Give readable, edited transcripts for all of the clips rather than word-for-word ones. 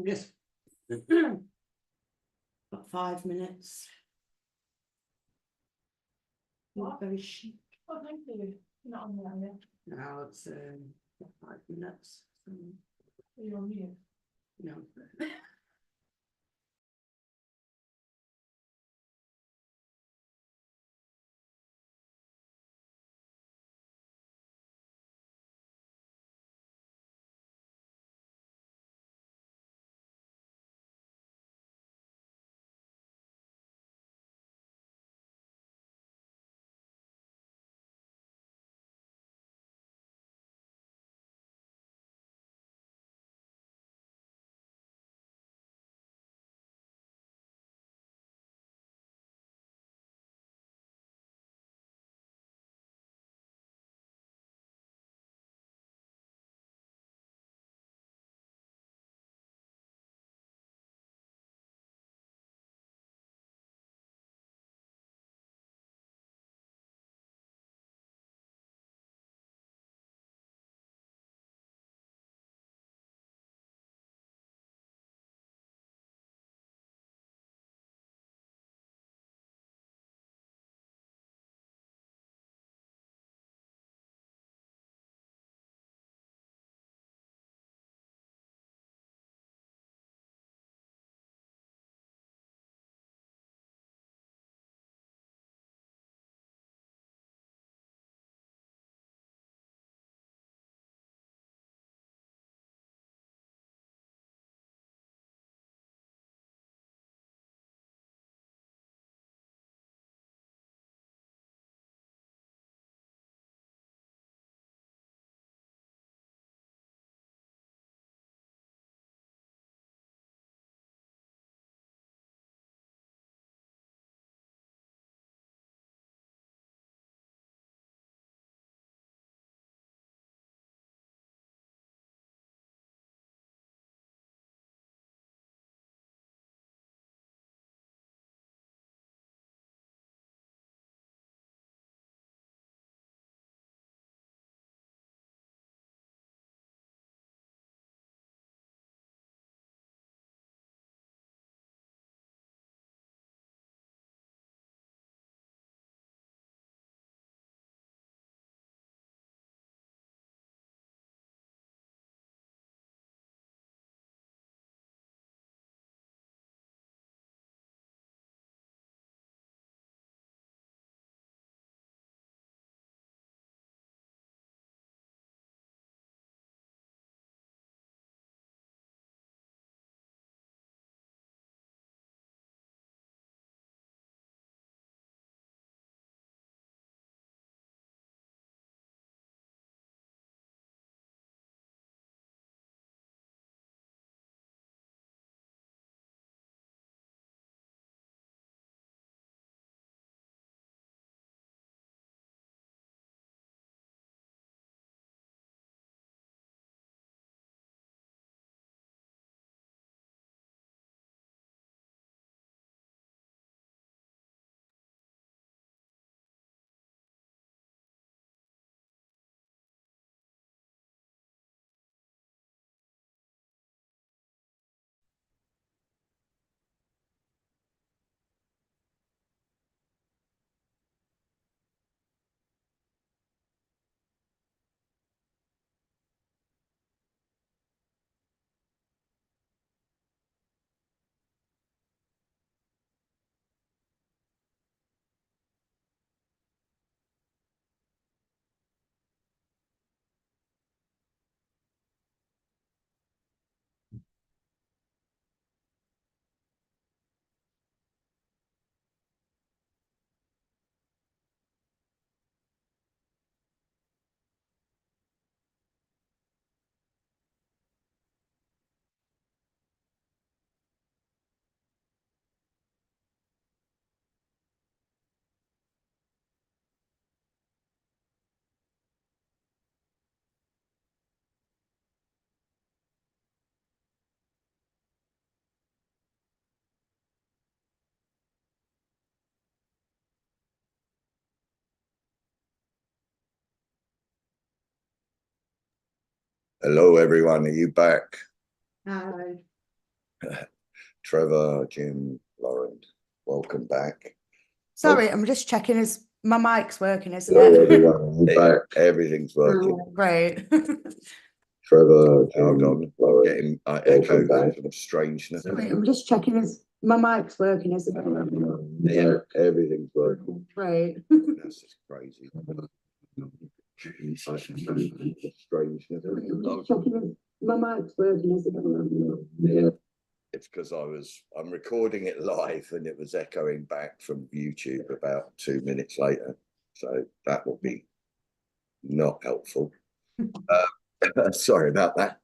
Just about 5 minutes. Not very chic. Oh, thank you. Not on there yet. Now it's 5 minutes. You're on mute. No. Hello, everyone. Are you back? Hi. Trevor, Jim, Lauren, welcome back. Sorry, I'm just checking. Is my mic's working? Isn't Hello, it? everyone. Back. Everything's working. Oh, great. Trevor, hold on. Getting echoes and some strangeness. Sorry, I'm just checking. Is my mic's working? Isn't it? Yeah, everything's working. Great. That's just crazy. Strangeness. My mic's working, isn't it? Yeah. It's because I'm recording it live and it was echoing back from YouTube about 2 minutes later. So that will be not helpful. Sorry about that.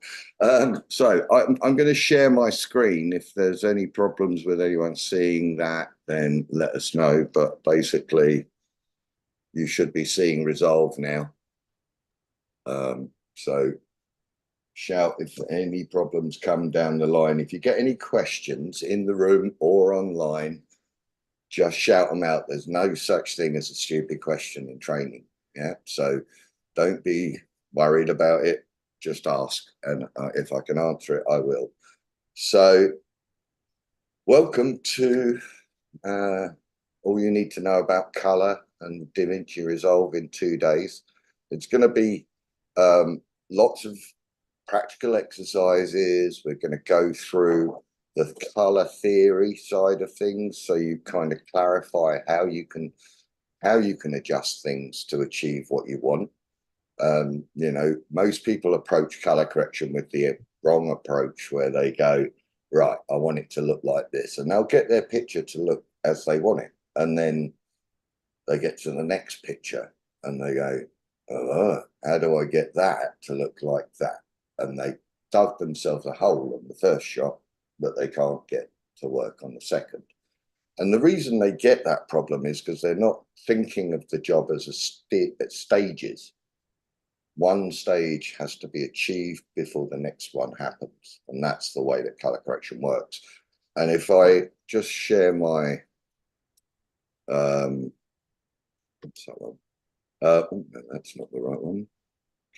So I'm going to share my screen. If there's any problems with anyone seeing that, then let us know. But basically, you should be seeing Resolve now. So shout if any problems come down the line. If you get any questions in the room or online, just shout them out. There's no such thing as a stupid question in training. Yeah. So don't be worried about it. Just ask. And if I can answer it, I will. So welcome to all you need to know about color and DaVinci Resolve in 2 days. It's going to be lots of practical exercises. We're going to go through the color theory side of things, so you kind of clarify how you can adjust things to achieve what you want. You know, most people approach color correction with the wrong approach, where they go, right, I want it to look like this, and they'll get their picture to look as they want it, and then they get to the next picture and they go, oh, how do I get that to look like that? And they dug themselves a hole on the first shot that they can't get to work on the second. And the reason they get that problem is because they're not thinking of the job as stages. One stage has to be achieved before the next one happens. And that's the way that color correction works. And if I just share my, what's that one? Oh, no, that's not the right one.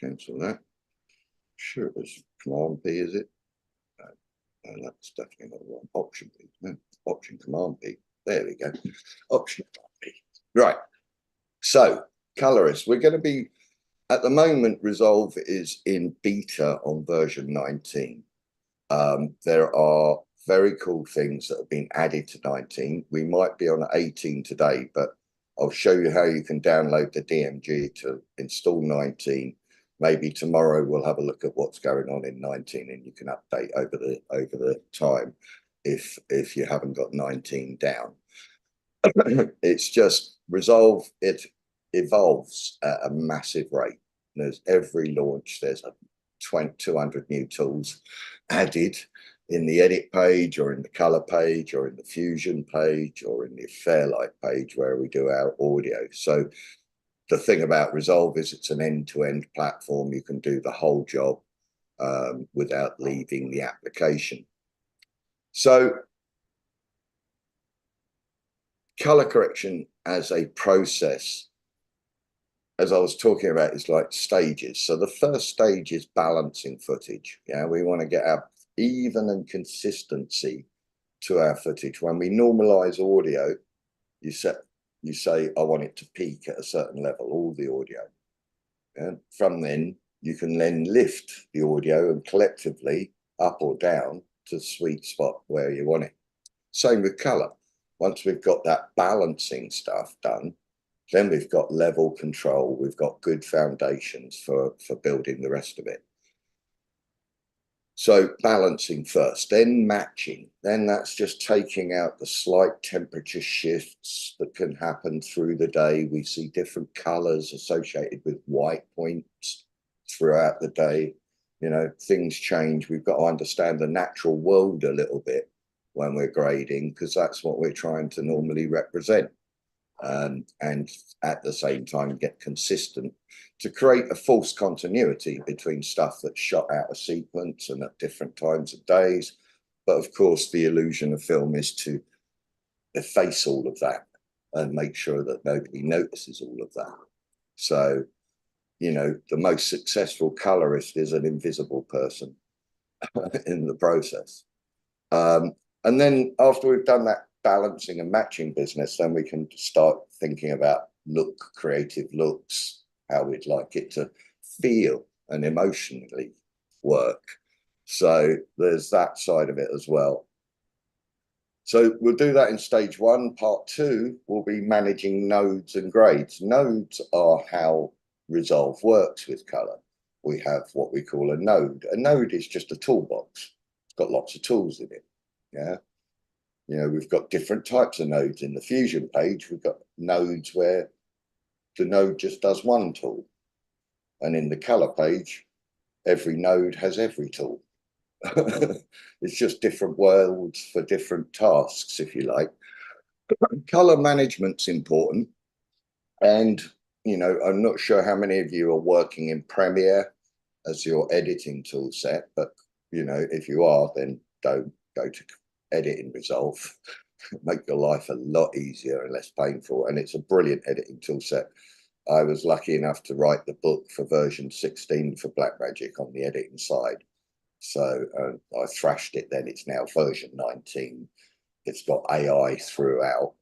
Cancel that. Sure, it was Command P, is it? No, that's definitely not the one. Option P. No, Option Command P. There we go. Option Command P. Right. So, colorists, we're going to be, at the moment, Resolve is in beta on version 19. There are very cool things that have been added to 19. We might be on 18 today, but I'll show you how you can download the DMG to install 19. Maybe tomorrow we'll have a look at what's going on in 19, and you can update over the time if you haven't got 19 down. It's just Resolve, it evolves at a massive rate. There's every launch, there's 200 new tools added in the edit page, or in the color page, or in the fusion page, or in the Fairlight page where we do our audio. So the thing about Resolve is it's an end-to-end platform. You can do the whole job without leaving the application. So color correction as a process, as I was talking about, is like stages. So the first stage is balancing footage. Yeah, we want to get our even and consistency to our footage. When we normalize audio, you say, I want it to peak at a certain level, all the audio. And from then, you can then lift the audio and collectively up or down to the sweet spot where you want it. Same with color. Once we've got that balancing stuff done, then we've got level control. We've got good foundations for building the rest of it. So balancing first, then matching. Then that's just taking out the slight temperature shifts that can happen through the day. We see different colors associated with white points throughout the day. You know, things change. We've got to understand the natural world a little bit when we're grading, because that's what we're trying to normally represent. And at the same time get consistent to create a false continuity between stuff that's shot out of sequence and at different times of days. But of course, the illusion of film is to efface all of that and make sure that nobody notices all of that. So, you know, the most successful colorist is an invisible person in the process. And then after we've done that balancing and matching business, then we can start thinking about creative looks, how we'd like it to feel and emotionally work. So there's that side of it as well. So we'll do that in stage one. Part two will be managing nodes and grades. Nodes are how Resolve works with color. We have what we call a node. A node is just a toolbox. It's got lots of tools in it. Yeah. You know, we've got different types of nodes in the Fusion page. We've got nodes where the node just does one tool. And in the color page, every node has every tool. It's just different worlds for different tasks, if you like. Color management's important. And, you know, I'm not sure how many of you are working in Premiere as your editing tool set, but, you know, if you are, then don't go to edit in Resolve. Make your life a lot easier and less painful. And it's a brilliant editing tool set. I was lucky enough to write the book for version 16 for Blackmagic on the editing side. So I thrashed it then. It's now version 19. It's got AI throughout,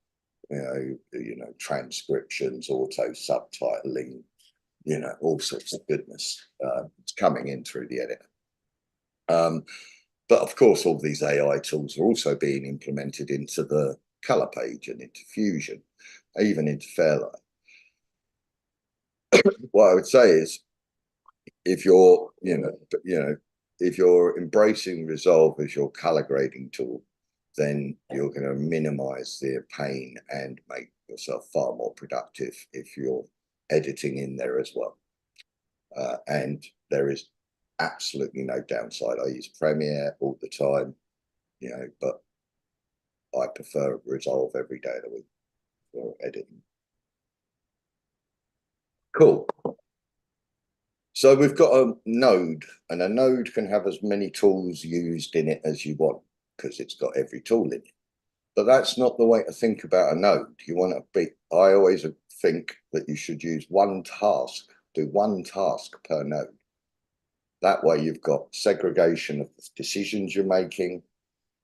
you know, transcriptions, auto subtitling, you know, all sorts of goodness. It's coming in through the editor. But of course, all these AI tools are also being implemented into the color page and into Fusion, even into Fairlight. What I would say is, if you're, if you're embracing Resolve as your color grading tool, then you're going to minimize the pain and make yourself far more productive if you're editing in there as well. And there is absolutely no downside. I use Premiere all the time, you know, but I prefer Resolve every day of the week for editing. Cool. So we've got a node, and a node can have as many tools used in it as you want because it's got every tool in it. But that's not the way to think about a node. You want to be, I always think that you should use one task, do one task per node. That way you've got segregation of the decisions you're making,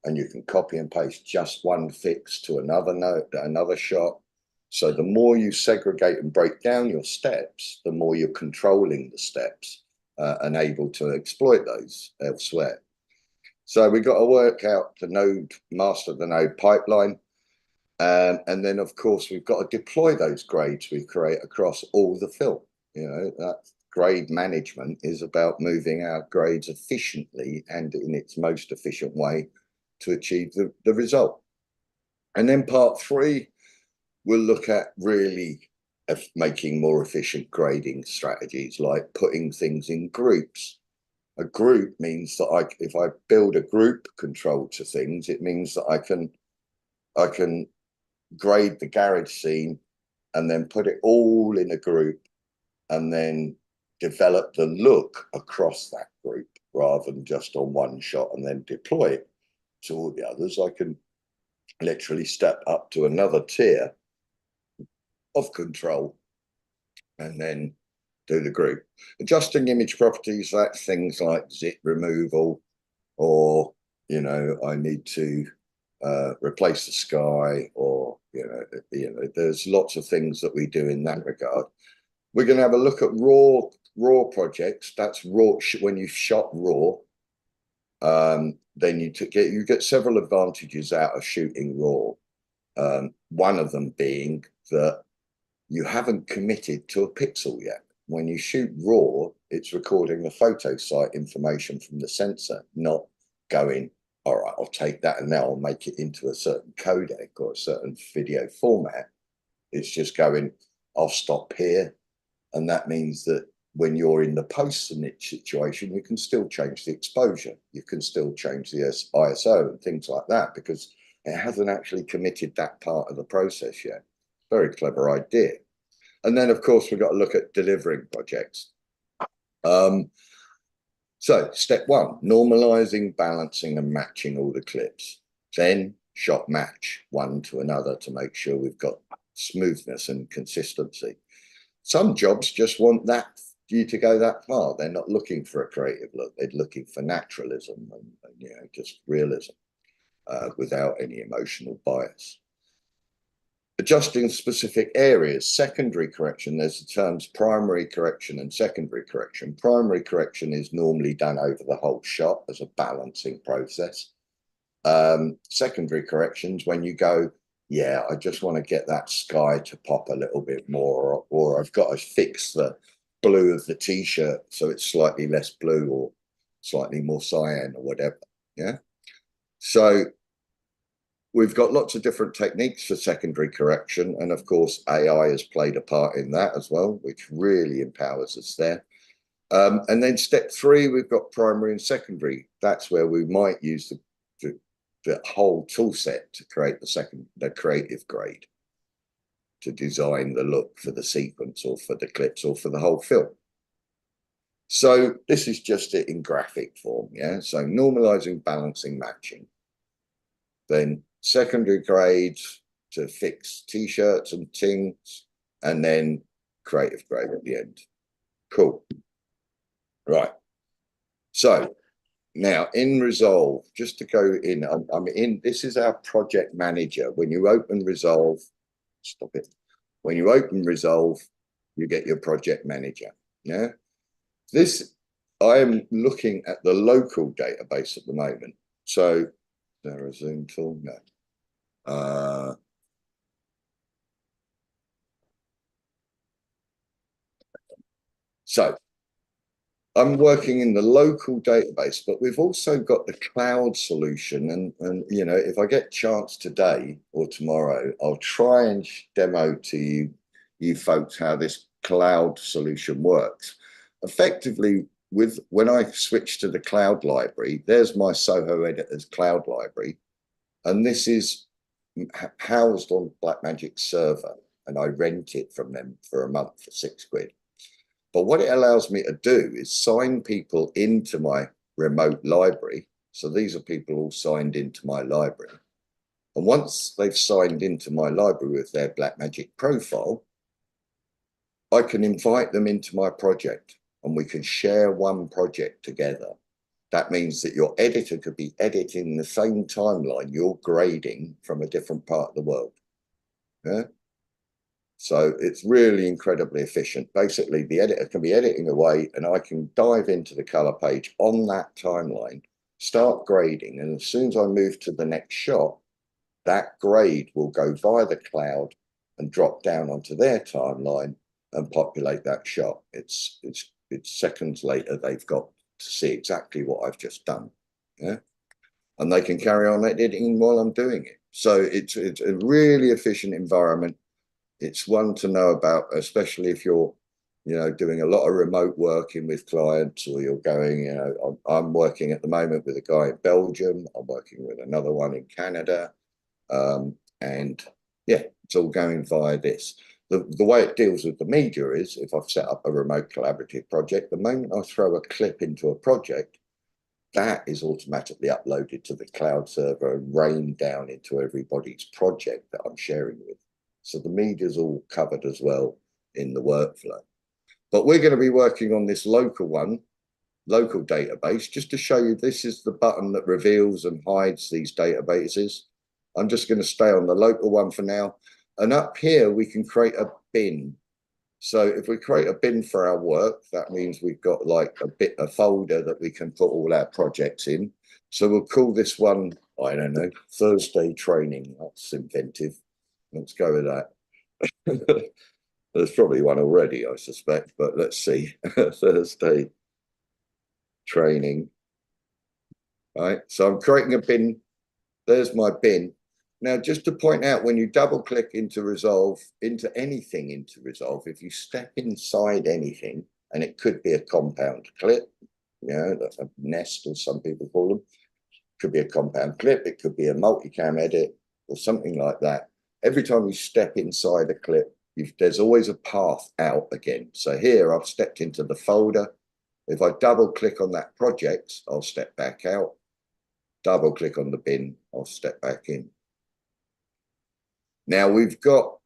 and you can copy and paste just one fix to another node, another shot. So the more you segregate and break down your steps, the more you're controlling the steps and able to exploit those elsewhere. So we've got to work out the node, master the node pipeline. And then, of course, we've got to deploy those grades we create across all the film. You know, that grade management is about moving our grades efficiently and in its most efficient way to achieve the result. And then part three, we'll look at really making more efficient grading strategies, like putting things in groups. A group means that if I build a group control to things, it means that I can grade the garage scene and then put it all in a group and then develop the look across that group rather than just on one shot and then deploy it to all the others. I can literally step up to another tier of control and then do the group. Adjusting image properties, that's things like zip removal, or, you know, I need to replace the sky, or, you know, there's lots of things that we do in that regard. We're going to have a look at raw projects. That's raw. When you've shot raw, then you get several advantages out of shooting raw. One of them being that you haven't committed to a pixel yet. When you shoot raw, it's recording the photo site information from the sensor, not going, all right, I'll take that and now I'll make it into a certain codec or a certain video format. It's just going, I'll stop here. And that means that when you're in the post-snitch situation, you can still change the exposure. You can still change the ISO and things like that, because it hasn't actually committed that part of the process yet. Very clever idea. And then, of course, we've got to look at delivering projects. So step one, normalizing, balancing and matching all the clips. Then shot match one to another to make sure we've got smoothness and consistency. Some jobs just want you to go that far. They're not looking for a creative look. They're looking for naturalism and you know, just realism. without any emotional bias. Adjusting specific areas, secondary correction, there's the terms primary correction and secondary correction. Primary correction is normally done over the whole shot as a balancing process. Secondary corrections, when you go, yeah, I just want to get that sky to pop a little bit more, or I've got to fix the blue of the t-shirt so it's slightly less blue or slightly more cyan or whatever. Yeah. So we've got lots of different techniques for secondary correction. And of course, AI has played a part in that as well, which really empowers us there. And then step 3, we've got primary and secondary. That's where we might use the whole tool set to create the creative grade, to design the look for the sequence or for the clips or for the whole film. So this is just it in graphic form. Yeah. So normalizing, balancing, matching. Then secondary grades to fix t-shirts and things, and then creative grade at the end. Cool. Right. So now in Resolve, just to go in, I'm in, this is our project manager. When you open Resolve, stop it. When you open Resolve, you get your project manager. Yeah. This, I am looking at the local database at the moment. So is there a Zoom tool? No. So I'm working in the local database, but we've also got the cloud solution. And you know, if I get a chance today or tomorrow, I'll try and demo to you folks how this cloud solution works. Effectively, when I switch to the cloud library, there's my Soho Editors cloud library, and this is housed on Blackmagic's server, and I rent it from them for a month for £6. But what it allows me to do is sign people into my remote library. So these are people all signed into my library. And once they've signed into my library with their Blackmagic profile, I can invite them into my project and we can share one project together. That means that your editor could be editing the same timeline you're grading from a different part of the world. Yeah. So it's really incredibly efficient. Basically, the editor can be editing away and I can dive into the color page on that timeline, start grading. And as soon as I move to the next shot, that grade will go via the cloud and drop down onto their timeline and populate that shot. It's seconds later, they've got to see exactly what I've just done. Yeah. And they can carry on editing while I'm doing it. So it's a really efficient environment. It's one to know about, especially if you're, you know, doing a lot of remote working with clients, or you're going, you know, I'm working at the moment with a guy in Belgium. I'm working with another one in Canada. And yeah, it's all going via this. The way it deals with the media is, if I've set up a remote collaborative project, the moment I throw a clip into a project, that is automatically uploaded to the cloud server and rained down into everybody's project that I'm sharing with. So the media is all covered as well in the workflow. But we're going to be working on this local one, local database, just to show you this is the button that reveals and hides these databases. I'm just going to stay on the local one for now. And up here, we can create a bin. So if we create a bin for our work, that means we've got like a folder that we can put all our projects in. So we'll call this one, I don't know, Thursday training. That's inventive. Let's go with that. There's probably one already, I suspect, but let's see. Thursday training. All right, so I'm creating a bin. There's my bin. Now, just to point out, when you double click into Resolve, into anything into Resolve, if you step inside anything, and it could be a compound clip, you know, a nest, as some people call them, could be a compound clip, it could be a multicam edit or something like that. Every time you step inside a clip, there's always a path out again. So here I've stepped into the folder. If I double click on that project, I'll step back out. Double click on the bin, I'll step back in. Now we've got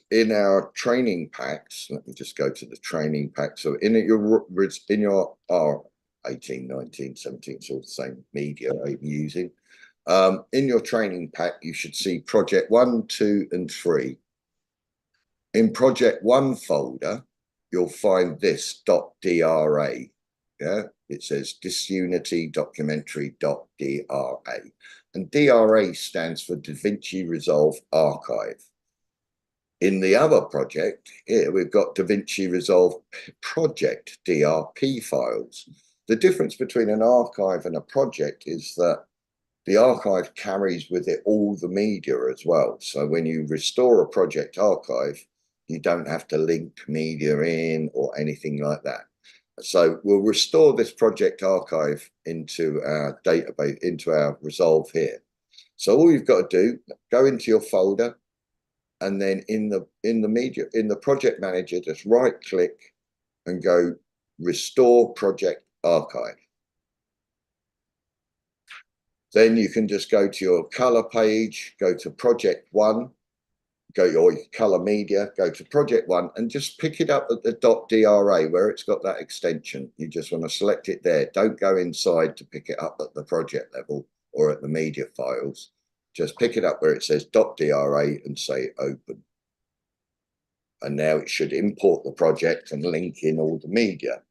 in our training packs, let me just go to the training pack. So in your 18, 19, 17, it's all the same media I'm using. In your training pack, you should see project 1, 2, and 3. In project 1 folder, you'll find this .dra. Yeah, it says disunity documentary.dra. And DRA stands for DaVinci Resolve Archive. In the other project, here we've got DaVinci Resolve Project DRP files. The difference between an archive and a project is that the archive carries with it all the media as well. So when you restore a project archive, you don't have to link media in or anything like that. So we'll restore this project archive into our database, into our Resolve here. So all you've got to do, go into your folder, and then in the project manager, just right click and go restore project archive. Then you can just go to your color page, go to project 1, go your color media, go to project 1 and just pick it up at the .dra where it's got that extension. You just want to select it there. Don't go inside to pick it up at the project level or at the media files. Just pick it up where it says .dra and say open. And now it should import the project and link in all the media.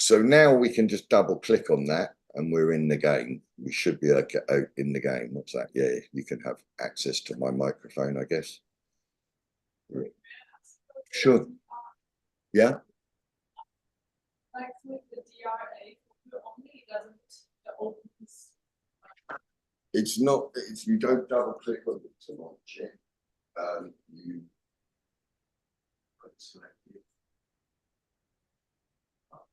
So now we can just double click on that and we're in the game. We should be okay in the game. What's that? Yeah, you can have access to my microphone, I guess. Sure. Yeah. Like with the DRA, only doesn't open. It's not, you don't double click on it to launch it. You select it.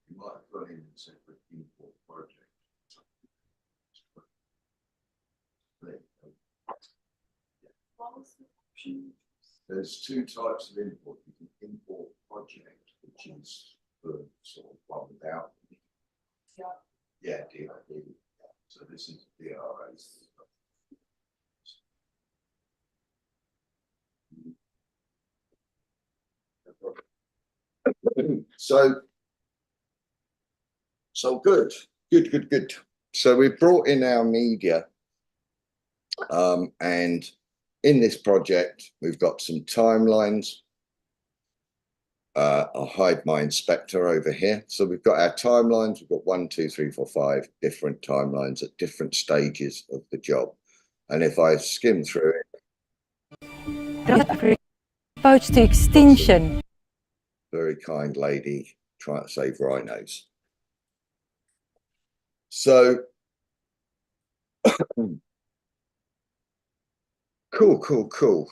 You might have gone in and said with import project. There's 2 types of import. You can import project, which is the sort of one without. Yeah, DRA. So this is DRA. So good. So we've brought in our media, and in this project we've got some timelines. I'll hide my inspector over here. So we've got our timelines. We've got 1, 2, 3, 4, 5 different timelines at different stages of the job. And if I skim through it, approach to extinction. Very kind lady trying to save rhinos. So cool.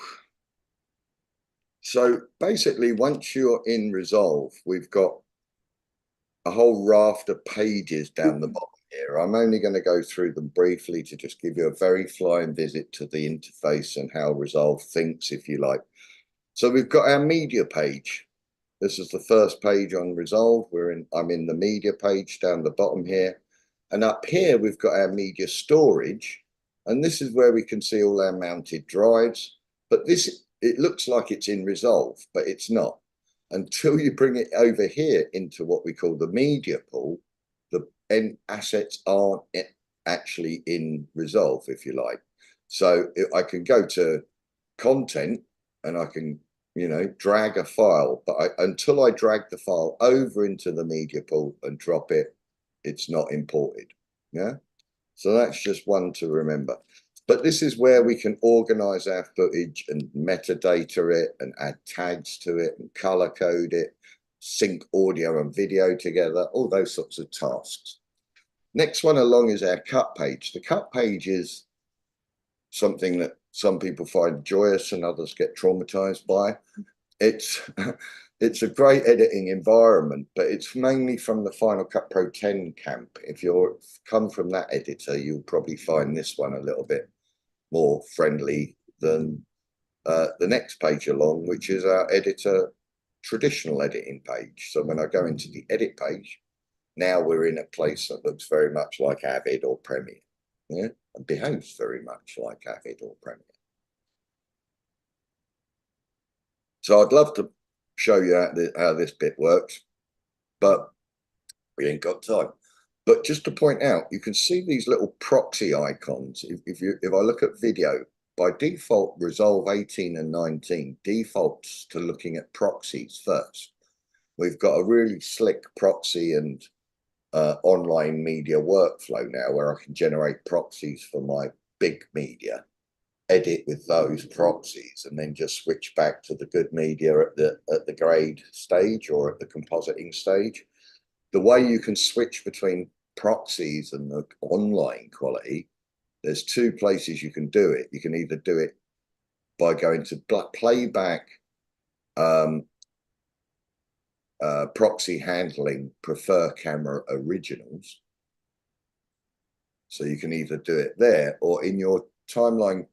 So basically, once you're in Resolve, we've got a whole raft of pages down the bottom here. I'm only going to go through them briefly to just give you a very flying visit to the interface and how Resolve thinks, if you like. So we've got our media page. This is the first page on Resolve. I'm in the media page down the bottom here. And up here, we've got our media storage. And this is where we can see all our mounted drives. But it looks like it's in Resolve, but it's not. Until you bring it over here into what we call the media pool, the end assets aren't actually in Resolve, if you like. So I can go to content and I can, drag a file, but until I drag the file over into the media pool and drop it, it's not imported. Yeah. So that's just one to remember. But this is where we can organize our footage and metadata it and add tags to it and color code it, sync audio and video together, all those sorts of tasks. Next one along is our cut page. The cut page is something that some people find joyous and others get traumatized by. It's a great editing environment, but it's mainly from the Final Cut Pro 10 camp. If you're come from that editor, you'll probably find this one a little bit more friendly than the next page along, which is our editor traditional editing page. So when I go into the edit page, now we're in a place that looks very much like Avid or Premiere, yeah, and behaves very much like Avid or Premiere. So I'd love to show you how this bit works, but we ain't got time. But just to point out, you can see these little proxy icons. If I look at video, by default, Resolve 18 and 19 defaults to looking at proxies first. We've got a really slick proxy and online media workflow now where I can generate proxies for my big media, edit with those proxies, and then just switch back to the good media at the grade stage or at the compositing stage. The way you can switch between proxies and the online quality, there's two places you can do it. You can either do it by going to playback proxy handling, prefer camera originals. So you can either do it there or in your timeline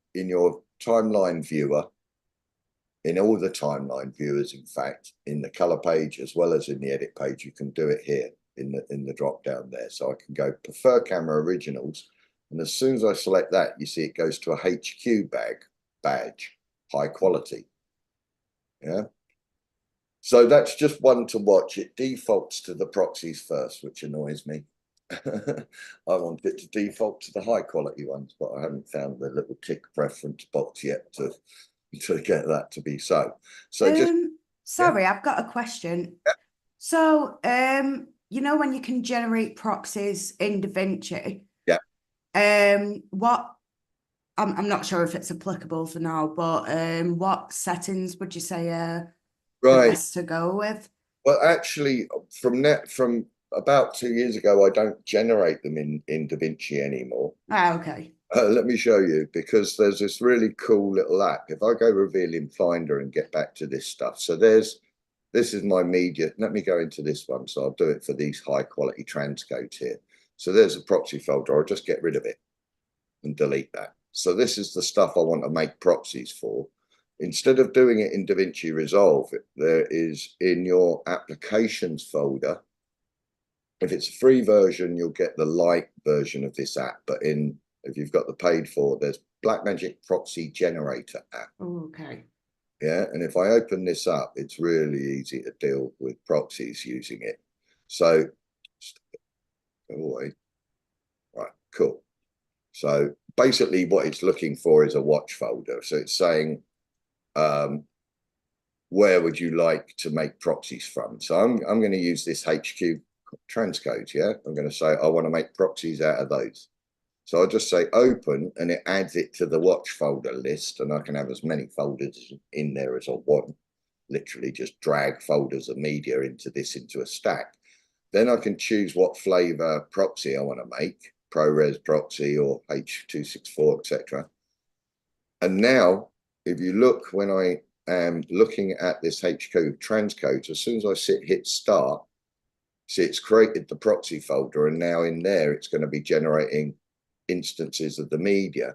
viewer, in all the timeline viewers, in fact, in the color page as well as in the edit page, you can do it here in the drop down there. So I can go prefer camera originals, and as soon as I select that, you see it goes to a HQ badge, high quality. Yeah. So that's just one to watch. It defaults to the proxies first, which annoys me. I want it to default to the high quality ones, but I haven't found the little tick preference box yet to get that to be so. So just sorry, I've got a question. Yeah. So you know when you can generate proxies in DaVinci? Yeah. What I'm not sure if it's applicable for now, but what settings would you say are the best to go with? Well, actually, from about 2 years ago, I don't generate them in DaVinci anymore. Ah, okay. Let me show you, because there's this really cool little app. If I go reveal in Finder and get back to this stuff. So this is my media. Let me go into this one. So I'll do it for these high quality transcodes here. So there's a proxy folder. I'll just get rid of it and delete that. So this is the stuff I want to make proxies for. Instead of doing it in DaVinci Resolve, there is in your applications folder. If it's a free version, you'll get the light version of this app. But if you've got the paid for, there's Blackmagic Proxy Generator app. Oh, okay. Yeah, and if I open this up, it's really easy to deal with proxies using it. So, go away. Right, cool. So basically what it's looking for is a watch folder. So it's saying, where would you like to make proxies from? So I'm going to use this HQ transcode. Yeah, I'm going to say I want to make proxies out of those. So I'll just say open, and it adds it to the watch folder list, and I can have as many folders in there as I want. Literally just drag folders of media into a stack. Then I can choose what flavor proxy I want to make, ProRes proxy or H.264, etc. And now, if you look, when I am looking at this HQ transcode, as soon as I hit start, see it's created the proxy folder, and now in there it's going to be generating instances of the media.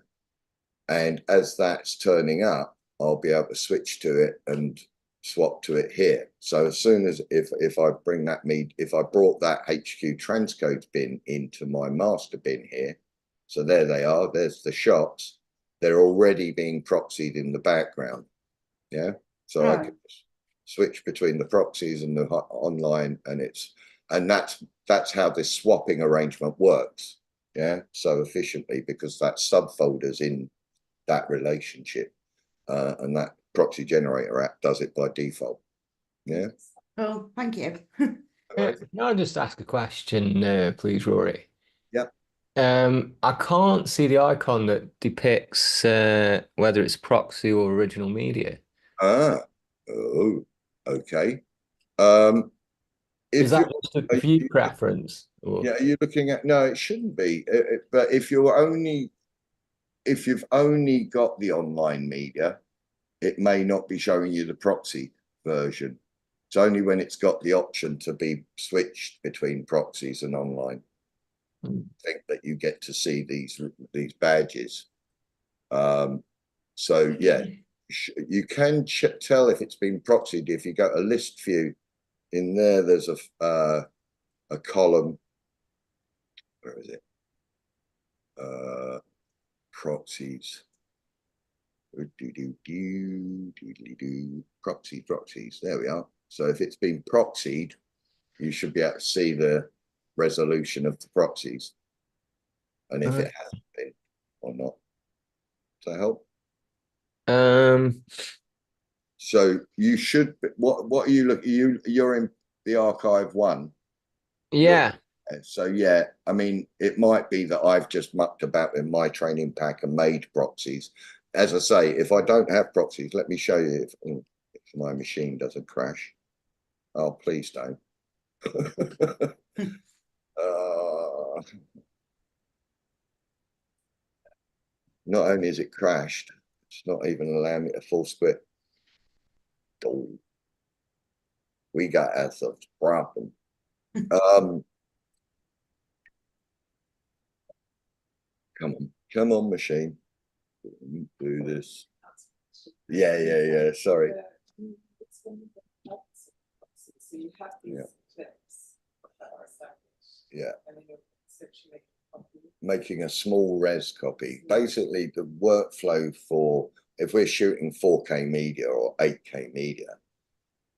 And as that's turning up, I'll be able to switch to it and swap to it here. So as soon as if I bring that if I brought that HQ transcodes bin into my master bin here, so there they are, there's the shots, they're already being proxied in the background. Yeah, so I can switch between the proxies and the online, and that's how this swapping arrangement works. Yeah, so efficiently, because that subfolders in that relationship, and that proxy generator app does it by default. Yeah. Oh, thank you. Can I just ask a question, please, Rory? Yeah. I can't see the icon that depicts whether it's proxy or original media. Oh, okay. Is that just a view preference? Or? Yeah, are you looking at? No, it shouldn't be. But if you've only got the online media, it may not be showing you the proxy version. It's only when it's got the option to be switched between proxies and online. I think that you get to see these badges. So yeah, you can tell if it's been proxied if you go to list view. In there, there's a column. Where is it? Proxies. Proxies. There we are. So if it's been proxied, you should be able to see the resolution of the proxies. And if it hasn't been or not. Does that help? So you should, what are you looking, you're in the archive 1. Yeah. So yeah, I mean, it might be that I've just mucked about in my training pack and made proxies. As I say, if I don't have proxies, let me show you if my machine doesn't crash. Oh, please don't. Not only is it crashed, it's not even allowing me to full script. Oh, we got ourselves a problem. Come on, machine. Do this. Yeah. Sorry. It's one of the opposite boxes. So you have these clips that are established. Yeah. And then you're essentially Making a small res copy. Basically, the workflow for if we're shooting 4K media or 8K media,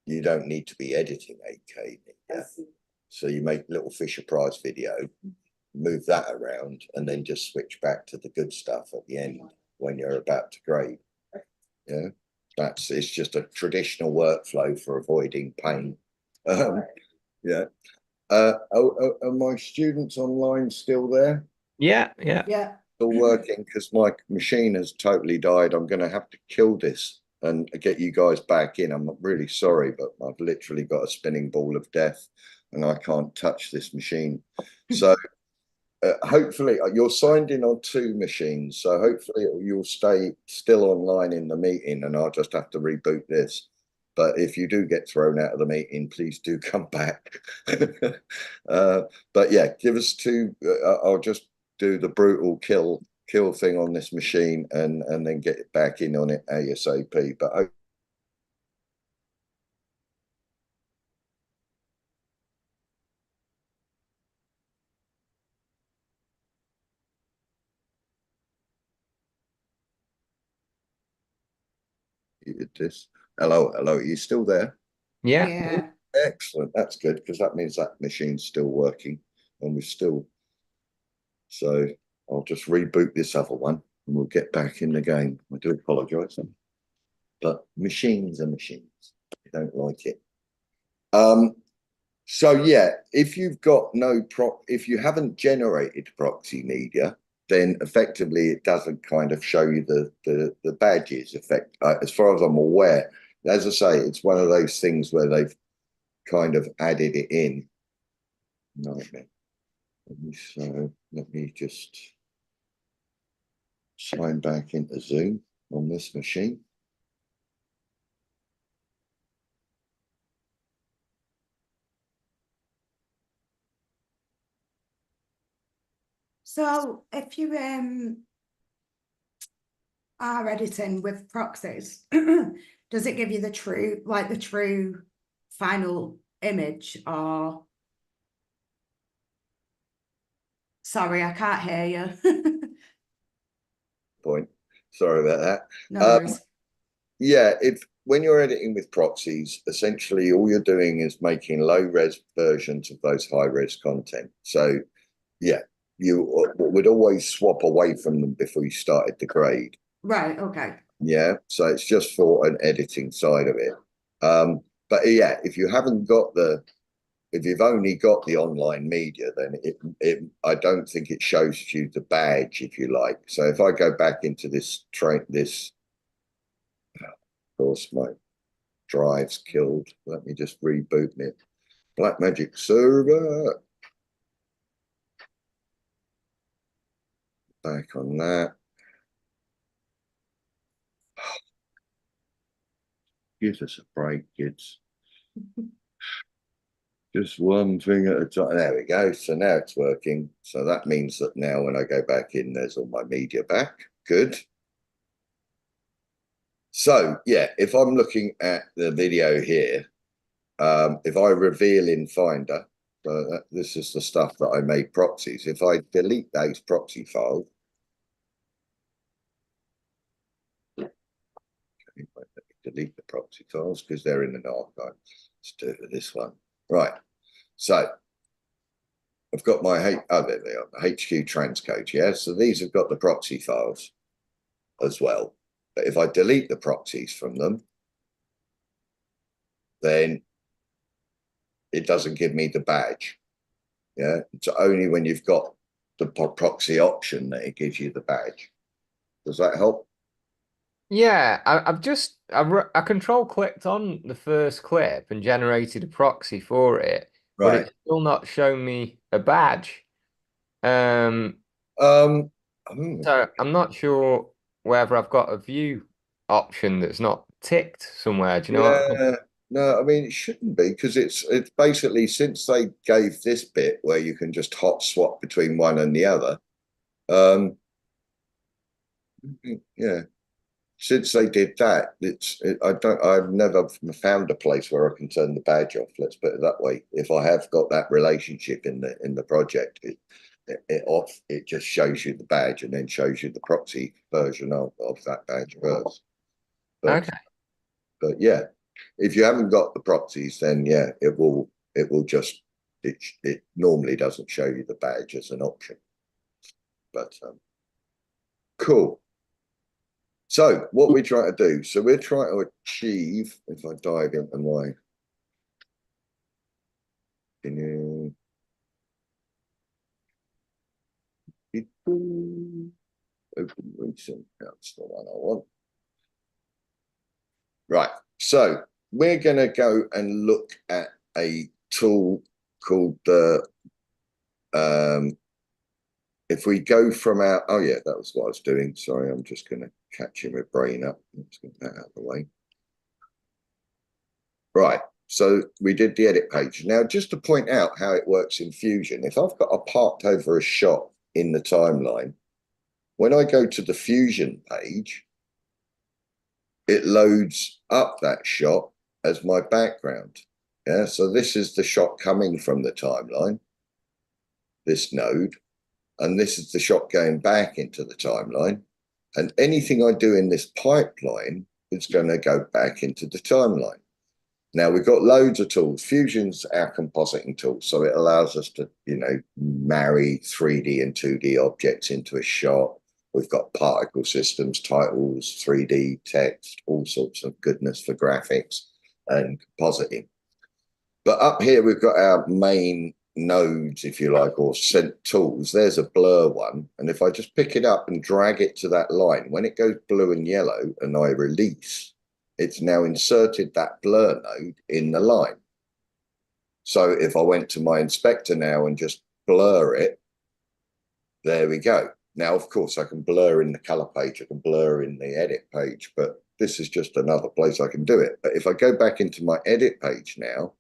you don't need to be editing 8K media. So you make little Fisher Price video, move that around, and then just switch back to the good stuff at the end when you're about to grade. Yeah, it's just a traditional workflow for avoiding pain. Yeah. Are my students online still there? Yeah. Still working because my machine has totally died. I'm going to have to kill this and get you guys back in. I'm really sorry, but I've literally got a spinning ball of death and I can't touch this machine. So hopefully you're signed in on 2 machines. So hopefully you'll stay still online in the meeting and I'll just have to reboot this. But if you do get thrown out of the meeting, please do come back. But yeah, give us 2. I'll just do the brutal kill thing on this machine and then get it back in on it ASAP. But you did this. Hello, are you still there? Yeah. Excellent. That's good because that means that machine's still working and we're still. So I'll just reboot this other one and we'll get back in the game. I do apologize, but machines are machines. I don't like it. So yeah, if you've got if you haven't generated proxy media, then effectively it doesn't kind of show you the badges effect. As far as I'm aware, as I say, it's one of those things where they've kind of added it in. Nightmare. So let me just sign back into Zoom on this machine. So if you are editing with proxies, does it give you the true final image, or sorry, I can't hear you. Point. Sorry about that. No worries. Yeah, when you're editing with proxies, essentially all you're doing is making low res versions of those high res content. So yeah, you would always swap away from them before you started the grade. Right, okay. Yeah, so it's just for an editing side of it. But yeah, if you've only got the online media, then I don't think it shows you the badge, if you like. So if I go back into this of course my drive's killed. Let me just reboot it. Blackmagic server. Back on that. Give us a break, kids. Just one thing at a time. There we go. So now it's working. So that means that now when I go back in, there's all my media back. Good. So yeah, if I'm looking at the video here, if I reveal in Finder, so this is the stuff that I made proxies. If I delete those proxy files, delete the proxy files because they're in an archive. Let's do it with this one. Right. So I've got my there they are, the HQ transcode. Yeah, so these have got the proxy files as well. But if I delete the proxies from them, then it doesn't give me the badge. Yeah, it's only when you've got the proxy option that it gives you the badge. Does that help? Yeah, I control clicked on the first clip and generated a proxy for it, but Right. it's still not showing me a badge. Um, So I'm not sure whether I've got a view option that's not ticked somewhere. Do you know what I mean? yeah, no, I mean it shouldn't be because it's basically since they gave this bit where you can just hot swap between one and the other. Yeah, since they did that, I've never found a place where I can turn the badge off. Let's put it that way. If I have got that relationship in the project, it just shows you the badge and then shows you the proxy version of that badge first. Okay. But yeah, if you haven't got the proxies, then yeah, it will just it normally doesn't show you the badge as an option. But cool. So what we're trying to do, so we're trying to achieve, if I dive into my, open recent, that's the one I want. Right, so we're going to go and look at a tool called the, if we go from our, oh yeah, that was what I was doing. Sorry, I'm just going to catch my brain up. Let's get that out of the way. Right, so we did the edit page. Now, just to point out how it works in Fusion, if I've got a parked over a shot in the timeline, when I go to the Fusion page, it loads up that shot as my background. Yeah, so this is the shot coming from the timeline, this node, and this is the shot going back into the timeline. And anything I do in this pipeline is going to go back into the timeline. Now we've got loads of tools. Fusion's our compositing tool, so it allows us to, marry 3D and 2D objects into a shot. We've got particle systems, titles, 3D text, all sorts of goodness for graphics and compositing. But up here we've got our main nodes, if you like, or sent tools. There's a blur one, and if I just pick it up and drag it to that line, when it goes blue and yellow and I release, it's now inserted that blur node in the line. So if I went to my inspector now and just blur it, there we go. Now, of course, I can blur in the color page, I can blur in the edit page, but this is just another place I can do it. But if I go back into my edit page now,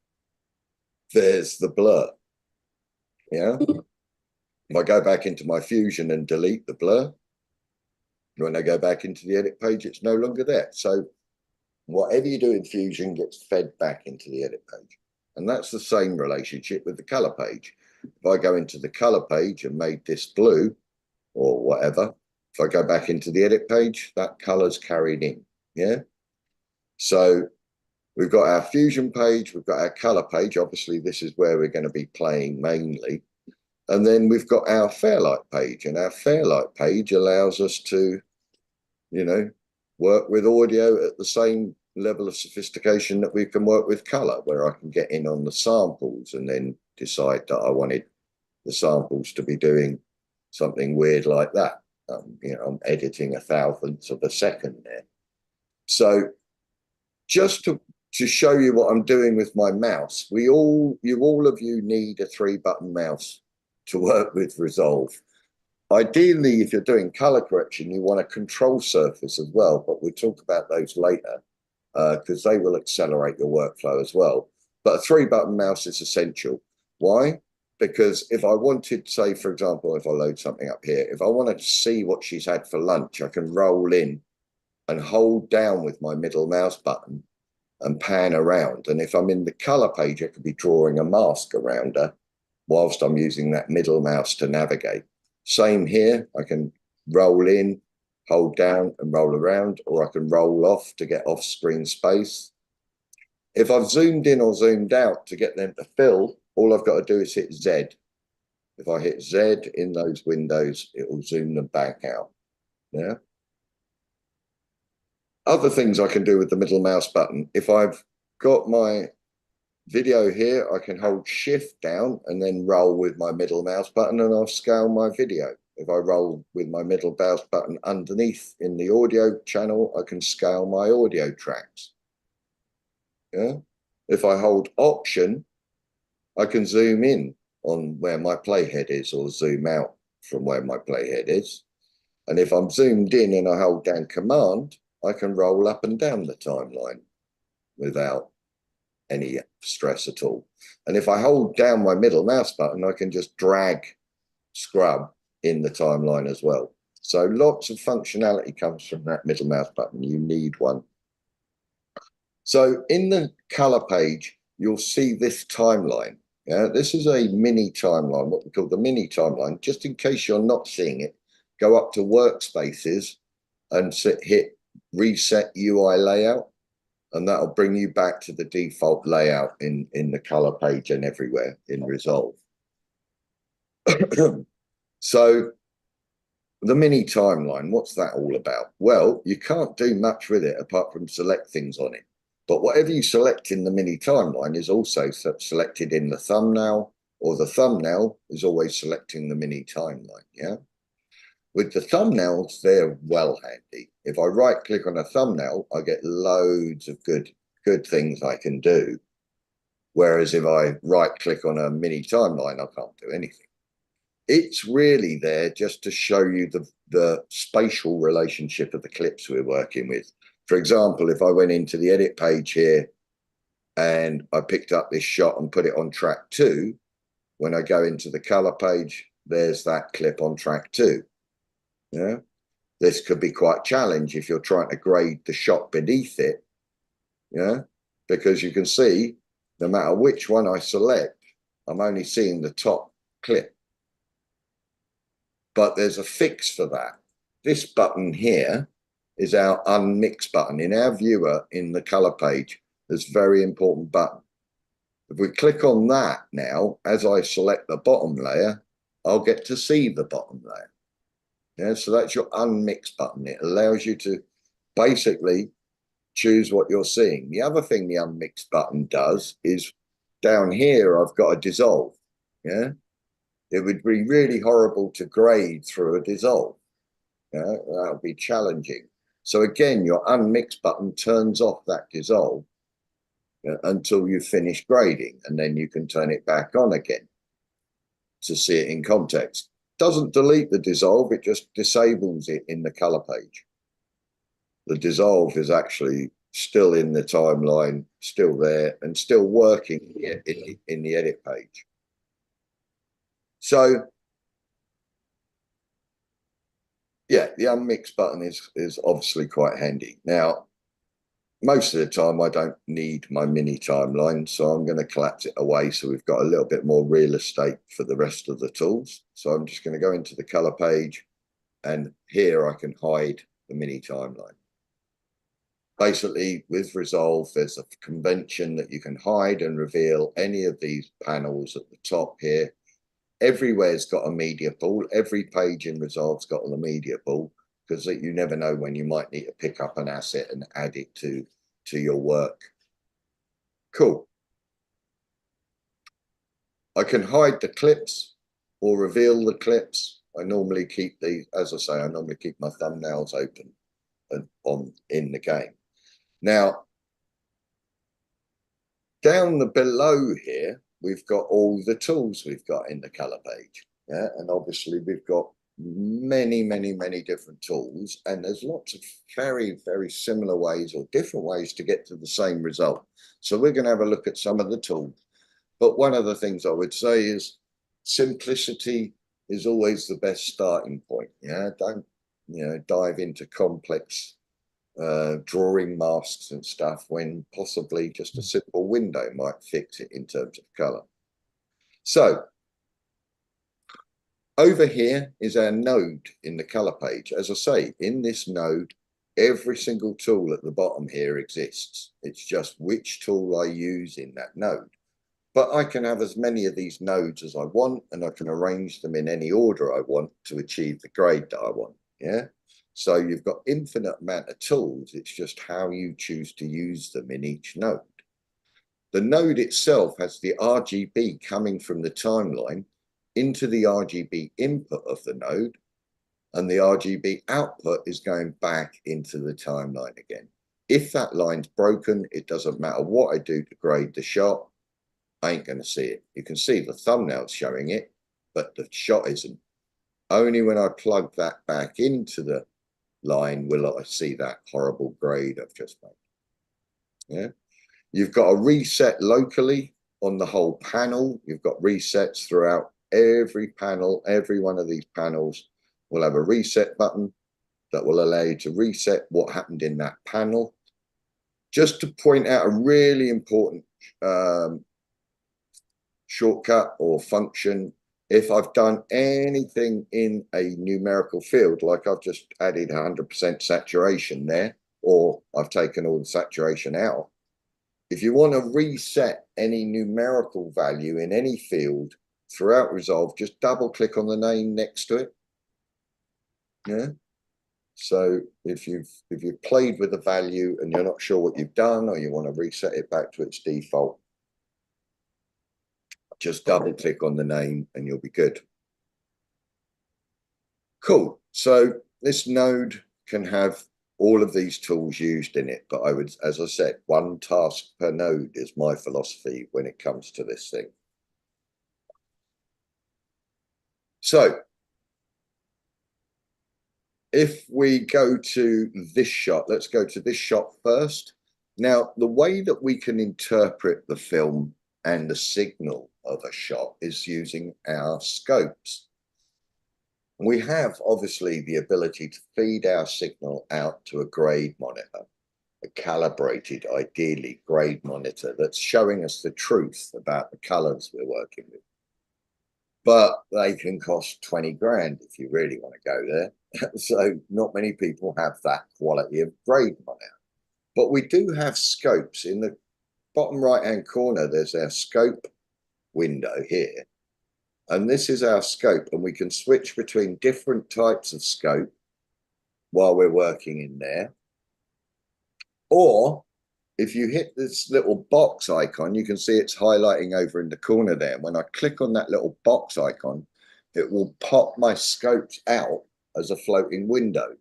there's the blur. Yeah. If I go back into my Fusion and delete the blur, when I go back into the edit page, it's no longer there. So whatever you do in Fusion gets fed back into the edit page. And that's the same relationship with the color page. If I go into the color page and made this blue or whatever, if I go back into the edit page, that color's carried in. Yeah. So we've got our Fusion page, we've got our color page. Obviously, this is where we're going to be playing mainly. And then we've got our Fairlight page, and our Fairlight page allows us to, work with audio at the same level of sophistication that we can work with color, where I can get in on the samples and then decide that I wanted the samples to be doing something weird like that. I'm editing 1,000th of a second there. So just to show you what I'm doing with my mouse, all of you need a 3-button mouse to work with Resolve. Ideally, if you're doing color correction, you want a control surface as well, but we'll talk about those later because they will accelerate your workflow as well. But a 3-button mouse is essential. Why? Because if I wanted, say, for example, if I load something up here, if I wanted to see what she's had for lunch, I can roll in and hold down with my middle mouse button and pan around. And if I'm in the color page, I could be drawing a mask around her whilst I'm using that middle mouse to navigate. Same here, I can roll in, hold down and roll around, or I can roll off to get off-screen space. If I've zoomed in or zoomed out to get them to fill, all I've got to do is hit Z. If I hit Z in those windows, it will zoom them back out. Yeah. Other things I can do with the middle mouse button. If I've got my video here, I can hold shift down and then roll with my middle mouse button and I'll scale my video. If I roll with my middle mouse button underneath in the audio channel, I can scale my audio tracks. Yeah. If I hold Option, I can zoom in on where my playhead is or zoom out from where my playhead is. And if I'm zoomed in and I hold down Command, I can roll up and down the timeline without any stress at all. And if I hold down my middle mouse button, I can just drag scrub in the timeline as well. So lots of functionality comes from that middle mouse button. You need one. So in the color page, you'll see this timeline. Yeah, this is a mini timeline, what we call the mini timeline. Just in case you're not seeing it, go up to Workspaces and hit Reset UI Layout, and that'll bring you back to the default layout in the color page and everywhere in Resolve. So the mini timeline, what's that all about? Well, you can't do much with it apart from select things on it. But whatever you select in the mini timeline is also selected in the thumbnail, or the thumbnail is always selecting the mini timeline, yeah? With the thumbnails, they're well handy. If I right click on a thumbnail, I get loads of good things I can do. Whereas if I right click on a mini timeline, I can't do anything. It's really there just to show you the spatial relationship of the clips we're working with. For example, if I went into the edit page here and I picked up this shot and put it on track 2, when I go into the color page, there's that clip on track 2. Yeah, this could be quite challenging if you're trying to grade the shot beneath it. Yeah, because you can see no matter which one I select, I'm only seeing the top clip. But there's a fix for that. This button here is our unmix button. In our viewer in the color page, there's a very important button. If we click on that now, as I select the bottom layer, I'll get to see the bottom layer. Yeah, so that's your unmix button. It allows you to basically choose what you're seeing. The other thing the unmix button does is down here, I've got a dissolve. Yeah, it would be really horrible to grade through a dissolve. Yeah, that would be challenging. So again, your unmix button turns off that dissolve until you finish grading, and then you can turn it back on again to see it in context. Doesn't delete the dissolve, it just disables it in the color page. The dissolve is actually still in the timeline, still there, and still working in the edit page. So, yeah, the unmix button is obviously quite handy. Now, most of the time I don't need my mini timeline, so I'm going to collapse it away so we've got a little bit more real estate for the rest of the tools. So I'm just going to go into the color page, and here I can hide the mini timeline. Basically, with Resolve, there's a convention that you can hide and reveal any of these panels at the top here. Everywhere's got a media pool. Every page in Resolve's got a media pool, because you never know when you might need to pick up an asset and add it to your work. Cool. I can hide the clips or reveal the clips. I normally keep these, as I say, I normally keep my thumbnails open and in the game. Now, down below here, we've got all the tools we've got in the color page. Yeah, and obviously we've got many different tools, and there's lots of very similar ways or different ways to get to the same result. So we're going to have a look at some of the tools. But one of the things I would say is simplicity is always the best starting point. Yeah, don't dive into complex drawing masks and stuff when possibly just a simple window might fix it in terms of color. So over here is our node in the color page. As I say, in this node, every single tool at the bottom here exists. It's just which tool I use in that node. but I can have as many of these nodes as I want, and I can arrange them in any order I want to achieve the grade that I want. Yeah. So you've got infinite amount of tools. It's just how you choose to use them in each node. The node itself has the RGB coming from the timeline into the RGB input of the node, and the RGB output is going back into the timeline again. If that line's broken, it doesn't matter what I do to grade the shot, I ain't going to see it. You can see the thumbnail showing it, but the shot isn't. Only when I plug that back into the line will I see that horrible grade I've just made. Yeah. You've got a reset locally on the whole panel. You've got resets throughout every panel. Every one of these panels will have a reset button that will allow you to reset what happened in that panel. Just to point out a really important shortcut or function, if I've done anything in a numerical field, like I've just added 100% saturation there, or I've taken all the saturation out, if you want to reset any numerical value in any field throughout Resolve, just double click on the name next to it. Yeah. So if you've played with the value and you're not sure what you've done, or you want to reset it back to its default, just double click on the name and you'll be good. Cool. So this node can have all of these tools used in it, but I would, as I said, one task per node is my philosophy when it comes to this thing. So if we go to this shot, let's go to this shot first. Now, the way that we can interpret the film and the signal of a shot is using our scopes. We have obviously the ability to feed our signal out to a grade monitor, a calibrated, ideally grade monitor that's showing us the truth about the colors we're working with. But they can cost 20 grand if you really want to go there. So not many people have that quality of grade monitor. But we do have scopes. In the bottom right-hand corner, there's our scope window here. And this is our scope, and we can switch between different types of scope while we're working in there. Or if you hit this little box icon, you can see it's highlighting over in the corner there. When I click on that little box icon, it will pop my scopes out as a floating window.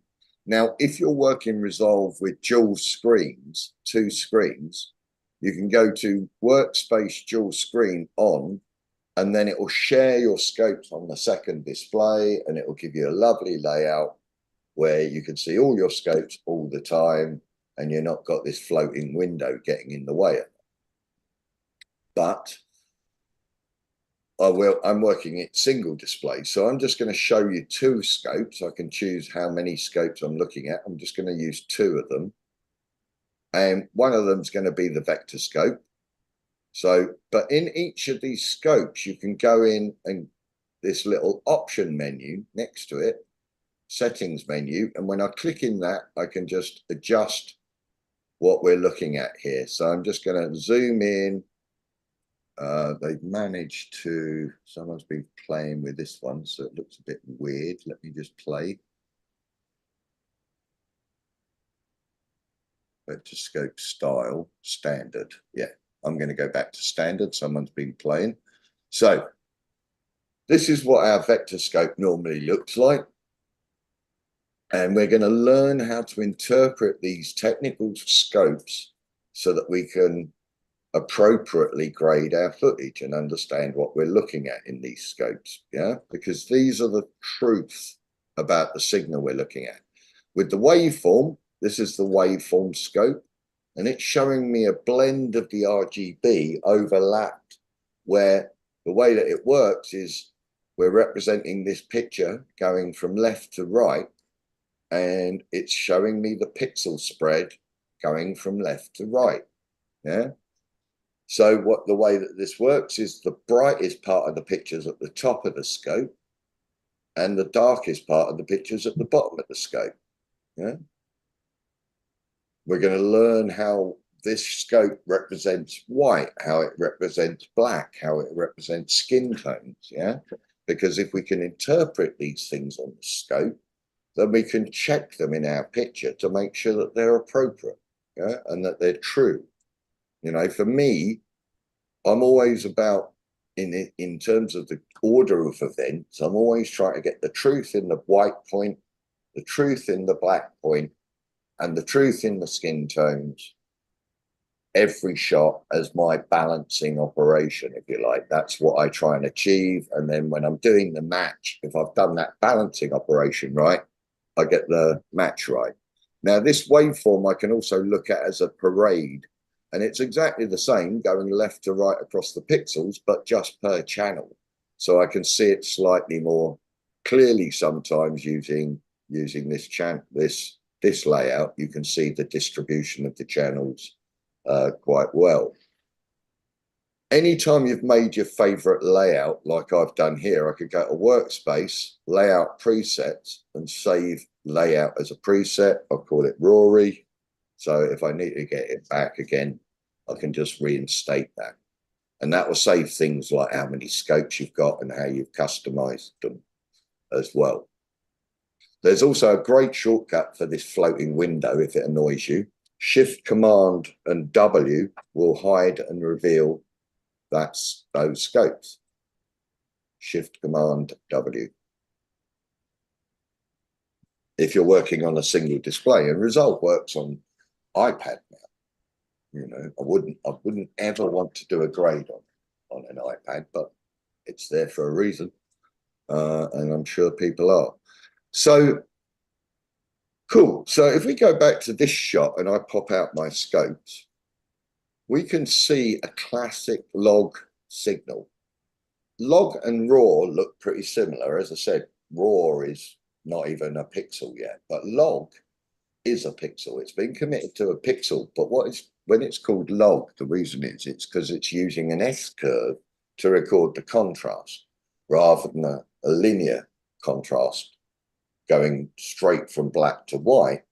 Now, if you're working Resolve with dual screens, 2 screens, you can go to Workspace Dual Screen On, and then it will share your scopes on the second display, and it will give you a lovely layout where you can see all your scopes all the time, and you're not got this floating window getting in the way of it. But I'm working it single display, so I'm just going to show you 2 scopes. I can choose how many scopes I'm looking at. I'm just going to use 2 of them, and one of them is going to be the vector scope. So, but in each of these scopes, you can go in and this little option menu next to it, settings menu. And when I click in that, I can just adjust what we're looking at here. So I'm just going to zoom in. They've managed to, someone's been playing with this one, so it looks a bit weird. Let me just play. Vector scope style, standard. Yeah. I'm going to go back to standard. Someone's been playing. So this is what our vector scope normally looks like. And we're going to learn how to interpret these technical scopes so that we can appropriately grade our footage and understand what we're looking at in these scopes. Yeah, because these are the truths about the signal we're looking at. With the waveform, this is the waveform scope. And it's showing me a blend of the RGB overlapped, where the way that it works is we're representing this picture going from left to right, and it's showing me the pixel spread going from left to right. Yeah. So what the way that this works is the brightest part of the pictures at the top of the scope, and the darkest part of the pictures at the bottom of the scope. Yeah. We're going to learn how this scope represents white, how it represents black, how it represents skin tones, yeah? Because if we can interpret these things on the scope, then we can check them in our picture to make sure that they're appropriate, yeah? And that they're true. You know, for me, I'm always about, in terms of the order of events, I'm always trying to get the truth in the white point, the truth in the black point, and the truth in the skin tones, every shot as my balancing operation, if you like. That's what I try and achieve. And then when I'm doing the match, if I've done that balancing operation right, I get the match right. Now, this waveform I can also look at as a parade, and it's exactly the same going left to right across the pixels, but just per channel. So I can see it slightly more clearly sometimes using this channel, this layout. You can see the distribution of the channels quite well. Anytime you've made your favorite layout, like I've done here, I could go to workspace, layout presets, and save layout as a preset. I'll call it Rory. So if I need to get it back again, I can just reinstate that. And that will save things like how many scopes you've got and how you've customized them as well. There's also a great shortcut for this floating window if it annoys you. Shift, Command, and W will hide and reveal those scopes. Shift, Command, W. If you're working on a single display, and Resolve works on iPad now. You know, I wouldn't ever want to do a grade on an iPad, but it's there for a reason, and I'm sure people are. So cool. So if we go back to this shot and I pop out my scopes, we can see a classic log signal. Log and raw look pretty similar. As I said, raw is not even a pixel yet, but log is a pixel. It's been committed to a pixel, but when it's called log, the reason it's because it's using an S-curve to record the contrast rather than a linear contrast going straight from black to white.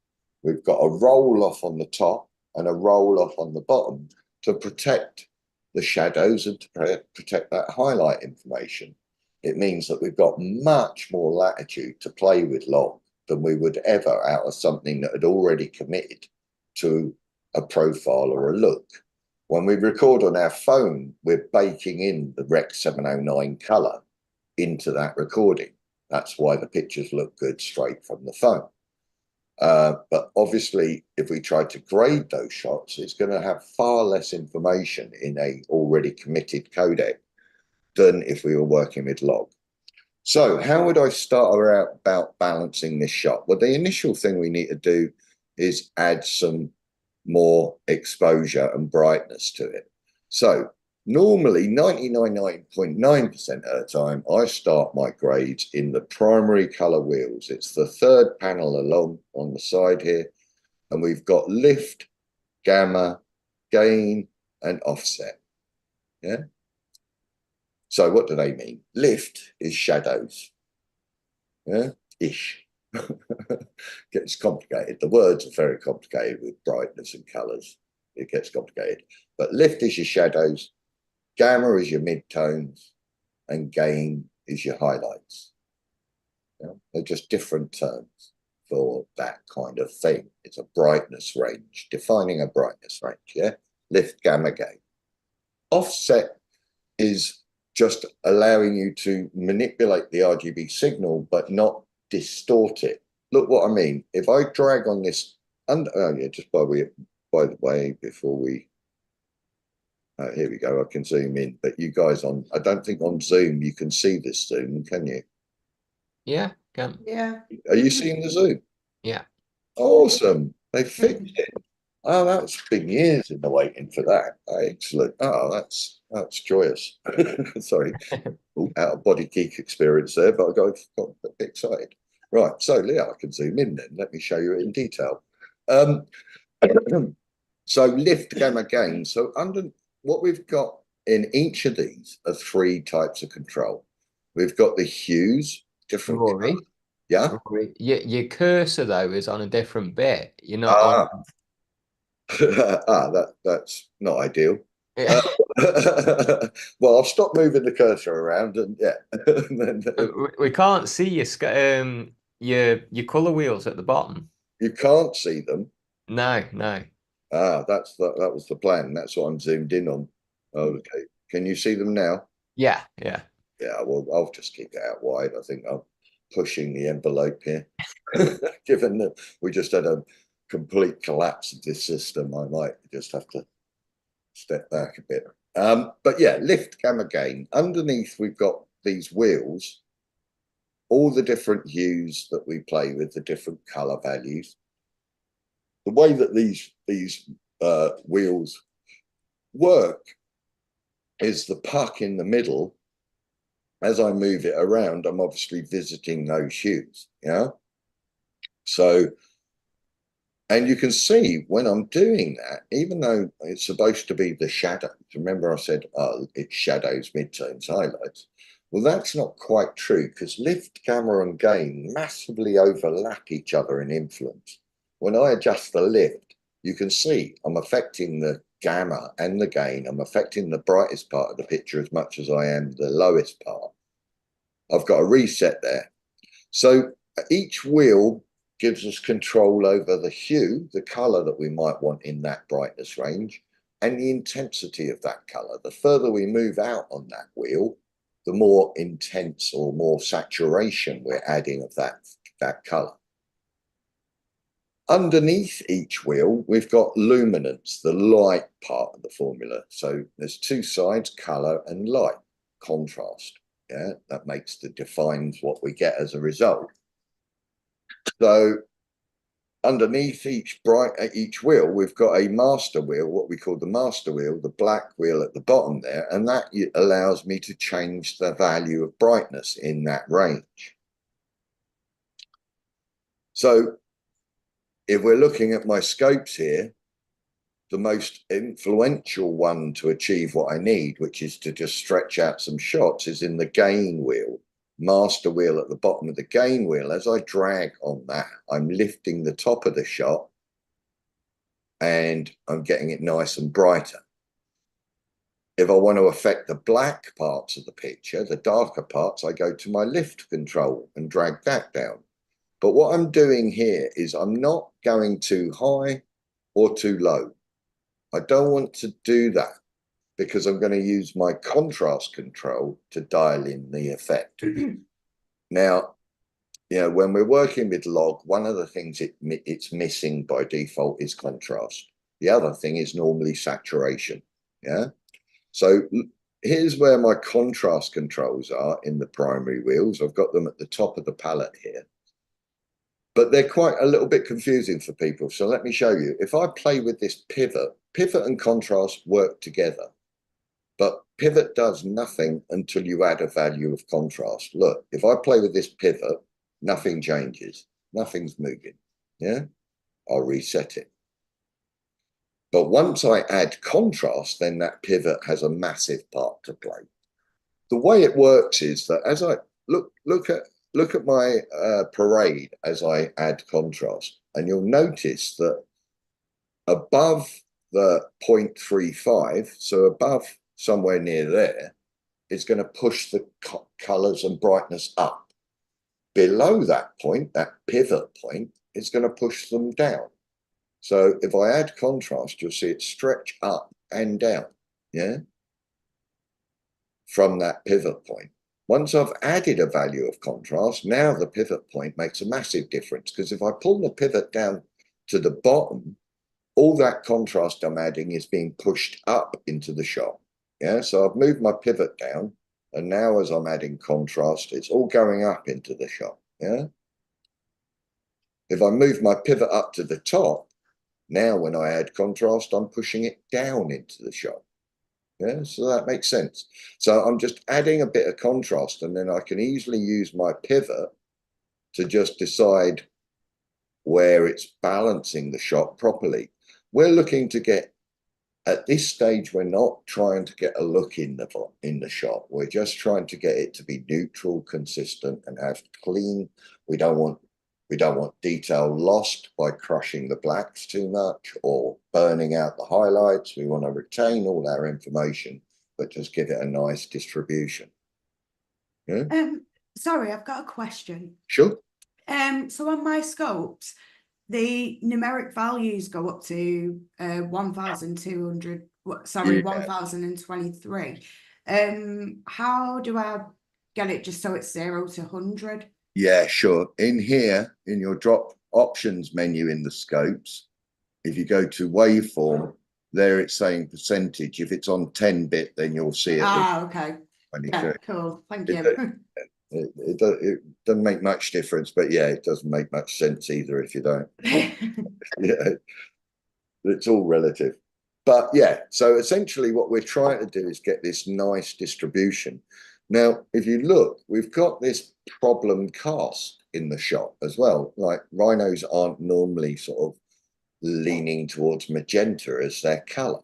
We've got a roll off on the top and a roll off on the bottom to protect the shadows and to protect that highlight information. It means that we've got much more latitude to play with log than we would ever out of something that had already committed to a profile or a look. When we record on our phone, we're baking in the Rec 709 color into that recording. That's why the pictures look good straight from the phone. But obviously, if we try to grade those shots, it's going to have far less information in a already committed codec than if we were working with log. So how would I start out about balancing this shot? Well, the initial thing we need to do is add some more exposure and brightness to it. So normally 99.9% of the time, I start my grades in the primary color wheels. It's the third panel along on the side here. And we've got lift, gamma, gain, and offset. Yeah. So what do they mean? Lift is shadows. Yeah, ish. Gets complicated. The words are very complicated with brightness and colors. It gets complicated. But lift is your shadows, gamma is your midtones, and gain is your highlights. Yeah? They're just different terms for that kind of thing. It's a brightness range, defining a brightness range. Yeah, lift, gamma, gain. Offset is just allowing you to manipulate the RGB signal, but not distort it. Look what I mean. If I drag on this, and just by the way, before we, here we go, I can zoom in, but you guys I don't think on Zoom you can see this zoom, can you? Yeah, can. Yeah. Are you seeing the zoom? Yeah. Awesome. They fixed it. Oh, that's been years in the waiting for that. Excellent. Oh, that's joyous. Sorry, out of body geek experience there, but I got a bit excited. Right, so Leah, I can zoom in then. Let me show you it in detail. So lift, gamma, gain. So under what we've got in each of these are three types of control. We've got the hues, different. Rory, yeah. Rory, your cursor though is on a different bit. You're not on. That's not ideal. Yeah. Well, I'll stop moving the cursor around and yeah. And then, We can't see your color wheels at the bottom. you can't see them. No, no. That was the plan. That's what I'm zoomed in on. Okay. Can you see them now? Yeah, yeah. Yeah, well, I'll just keep it out wide. I think I'm pushing the envelope here. Given that we just had a complete collapse of this system, I might just have to step back a bit. But yeah, lift camera gain. Underneath, we've got these wheels, all the different hues that we play with, the different color values. The way that these wheels work is the puck in the middle. As I move it around, I'm obviously visiting those hues. Yeah. So, and you can see when I'm doing that, even though it's supposed to be the shadows, remember I said, oh, it's shadows, midtones, highlights. Well, that's not quite true because lift, gamma, and gain massively overlap each other in influence. When I adjust the lift, you can see I'm affecting the gamma and the gain. I'm affecting the brightest part of the picture as much as I am the lowest part. I've got a reset there. So each wheel gives us control over the hue, the color that we might want in that brightness range, and the intensity of that color. The further we move out on that wheel, the more intense or more saturation we're adding of that color. Underneath each wheel, we've got luminance, the light part of the formula. So there's two sides, color and light, contrast. Yeah, that defines what we get as a result. So underneath each wheel, we've got a master wheel, what we call the master wheel, the black wheel at the bottom there, and that allows me to change the value of brightness in that range. So if we're looking at my scopes here, the most influential one to achieve what I need, which is to just stretch out some shots, is in the gain wheel, master wheel at the bottom of the gain wheel. As I drag on that, I'm lifting the top of the shot and I'm getting it nice and brighter. If I want to affect the black parts of the picture, the darker parts, I go to my lift control and drag that down. But what I'm doing here is I'm not going too high or too low. I don't want to do that because I'm going to use my contrast control to dial in the effect. Now, you know, when we're working with log, one of the things it's missing by default is contrast. The other thing is normally saturation. Yeah. So here's where my contrast controls are in the primary wheels. I've got them at the top of the palette here. But they're quite a little bit confusing for people. So let me show you. If I play with this pivot and contrast work together. But pivot does nothing until you add a value of contrast. Look, if I play with this pivot, nothing changes. Nothing's moving. Yeah, I'll reset it. But once I add contrast, then that pivot has a massive part to play. The way it works is that as I look at my parade as I add contrast, and you'll notice that above the 0.35, so above somewhere near there, it's going to push the colors and brightness up. Below that point, that pivot point, it's going to push them down. So if I add contrast, you'll see it stretch up and down, yeah, from that pivot point. Once I've added a value of contrast, now the pivot point makes a massive difference, because if I pull the pivot down to the bottom, all that contrast I'm adding is being pushed up into the shot. Yeah, so I've moved my pivot down, and now as I'm adding contrast, it's all going up into the shot. Yeah. If I move my pivot up to the top, now when I add contrast, I'm pushing it down into the shot. Yeah, so that makes sense. So I'm just adding a bit of contrast, and then I can easily use my pivot to just decide where it's balancing the shot properly. We're looking to get, at this stage, we're not trying to get a look in the shot. We're just trying to get it to be neutral, consistent, and have clean. We don't want We don't want detail lost by crushing the blacks too much or burning out the highlights. We want to retain all our information, but just give it a nice distribution. Yeah? Sorry, I've got a question. Sure. So on my scopes, the numeric values go up to 1,200, sorry, Yeah. 1,023. How do I get it just so it's 0 to 100? Yeah, sure. In here, in your drop options menu in the scopes, if you go to waveform, there it's saying percentage. If it's on 10-bit, then you'll see it. Okay. 23. Yeah, cool. Thank you. It doesn't make much difference, but yeah, it doesn't make much sense either if you don't. Yeah, it's all relative. But yeah, so essentially what we're trying to do is get this nice distribution. Now, if you look, we've got this problem cast in the shot as well. Like rhinos aren't normally sort of leaning towards magenta as their color,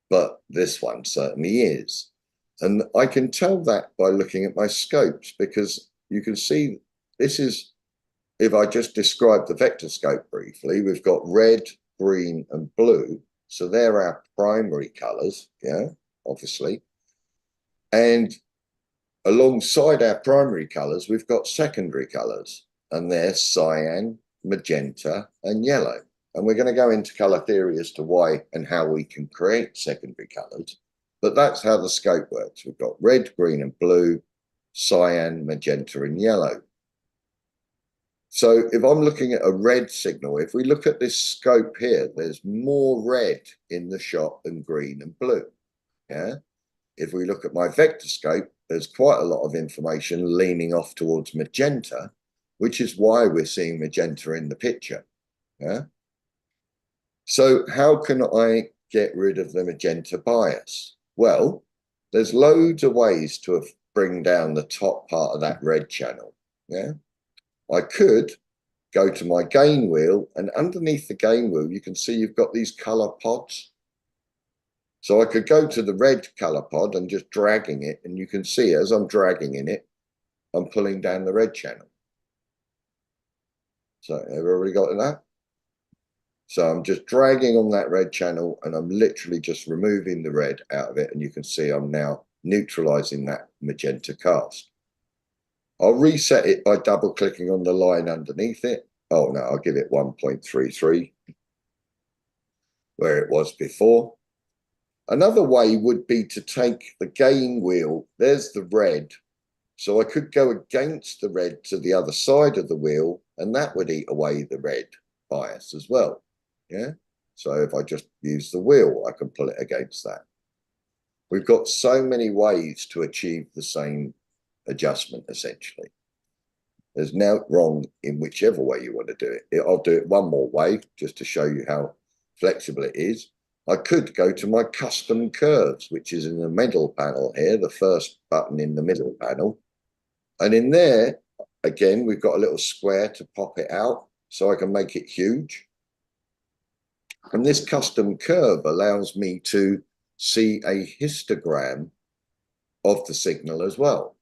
but this one certainly is. And I can tell that by looking at my scopes, because you can see this is, if I just describe the vector scope briefly, we've got red, green, and blue. So they're our primary colors, yeah, obviously. And alongside our primary colors, we've got secondary colors, and they're cyan, magenta, and yellow. And we're going to go into color theory as to why and how we can create secondary colors. But that's how the scope works. We've got red, green, and blue, cyan, magenta, and yellow. So if I'm looking at a red signal, if we look at this scope here, there's more red in the shot than green and blue. Yeah. If we look at my vector scope, there's quite a lot of information leaning off towards magenta, which is why we're seeing magenta in the picture. Yeah. So how can I get rid of the magenta bias? Well, there's loads of ways to bring down the top part of that red channel. Yeah. I could go to my gain wheel, and underneath the gain wheel, you can see you've got these color pods. So I could go to the red color pod and just dragging it, and you can see as I'm dragging in it, I'm pulling down the red channel. So everybody got that? So I'm just dragging on that red channel, and I'm literally just removing the red out of it, and you can see I'm now neutralizing that magenta cast. I'll reset it by double clicking on the line underneath it. Oh no, I'll give it 1.33 where it was before. Another way would be to take the gain wheel. There's the red. So I could go against the red to the other side of the wheel, and that would eat away the red bias as well. Yeah. So if I just use the wheel, I can pull it against that. We've got so many ways to achieve the same adjustment, essentially. There's no wrong in whichever way you want to do it. I'll do it one more way just to show you how flexible it is. I could go to my custom curves, which is in the middle panel here, the first button in the middle panel. And in there, again, we've got a little square to pop it out so I can make it huge. And this custom curve allows me to see a histogram of the signal as well.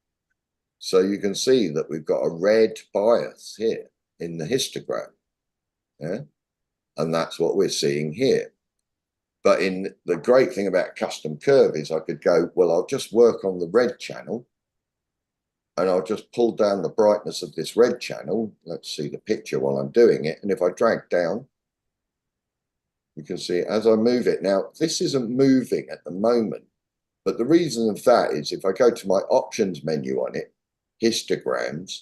So you can see that we've got a red bias here in the histogram. Yeah? And that's what we're seeing here. But in the great thing about custom curve is I could go, well, I'll just work on the red channel, and I'll just pull down the brightness of this red channel. Let's see the picture while I'm doing it. And if I drag down, you can see as I move it. Now, this isn't moving at the moment, but the reason of that is if I go to my options menu on it, histograms,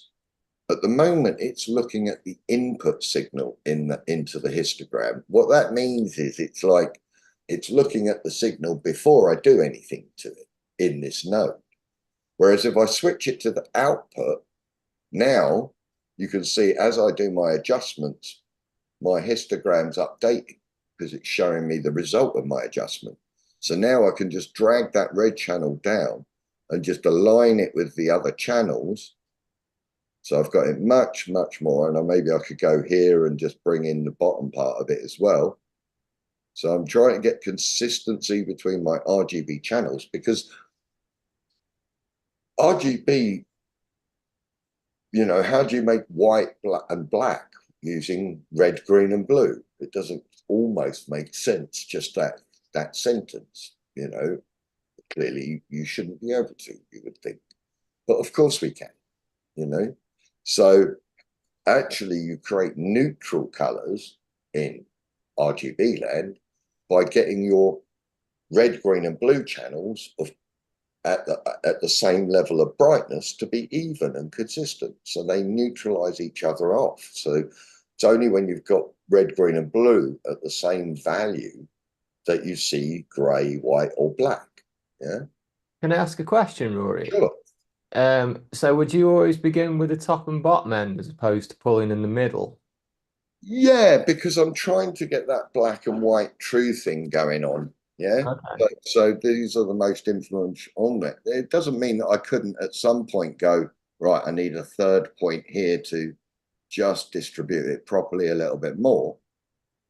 at the moment it's looking at the input signal into the histogram. What that means is it's like it's looking at the signal before I do anything to it in this node. Whereas if I switch it to the output, now you can see as I do my adjustments, my histogram's updating because it's showing me the result of my adjustment. So now I can just drag that red channel down and just align it with the other channels. So I've got it much, much more. And maybe I could go here and just bring in the bottom part of it as well. So I'm trying to get consistency between my RGB channels, because RGB you know, how do you make white, black, and black using red, green, and blue? It doesn't almost make sense, just that sentence, you know. Clearly, you shouldn't be able to, you would think. But of course we can, you know. So actually, you create neutral colors in RGB land by getting your red, green, and blue channels at the same level of brightness to be even and consistent. So they neutralize each other off. So it's only when you've got red, green, and blue at the same value that you see grey, white, or black. Yeah. Can I ask a question, Rory? Sure. So would you always begin with the top and bottom end as opposed to pulling in the middle? Yeah, because I'm trying to get that black and white true thing going on. Yeah. Okay. So these are the most influential on it. It doesn't mean that I couldn't at some point go, right, I need a third point here to just distribute it properly a little bit more.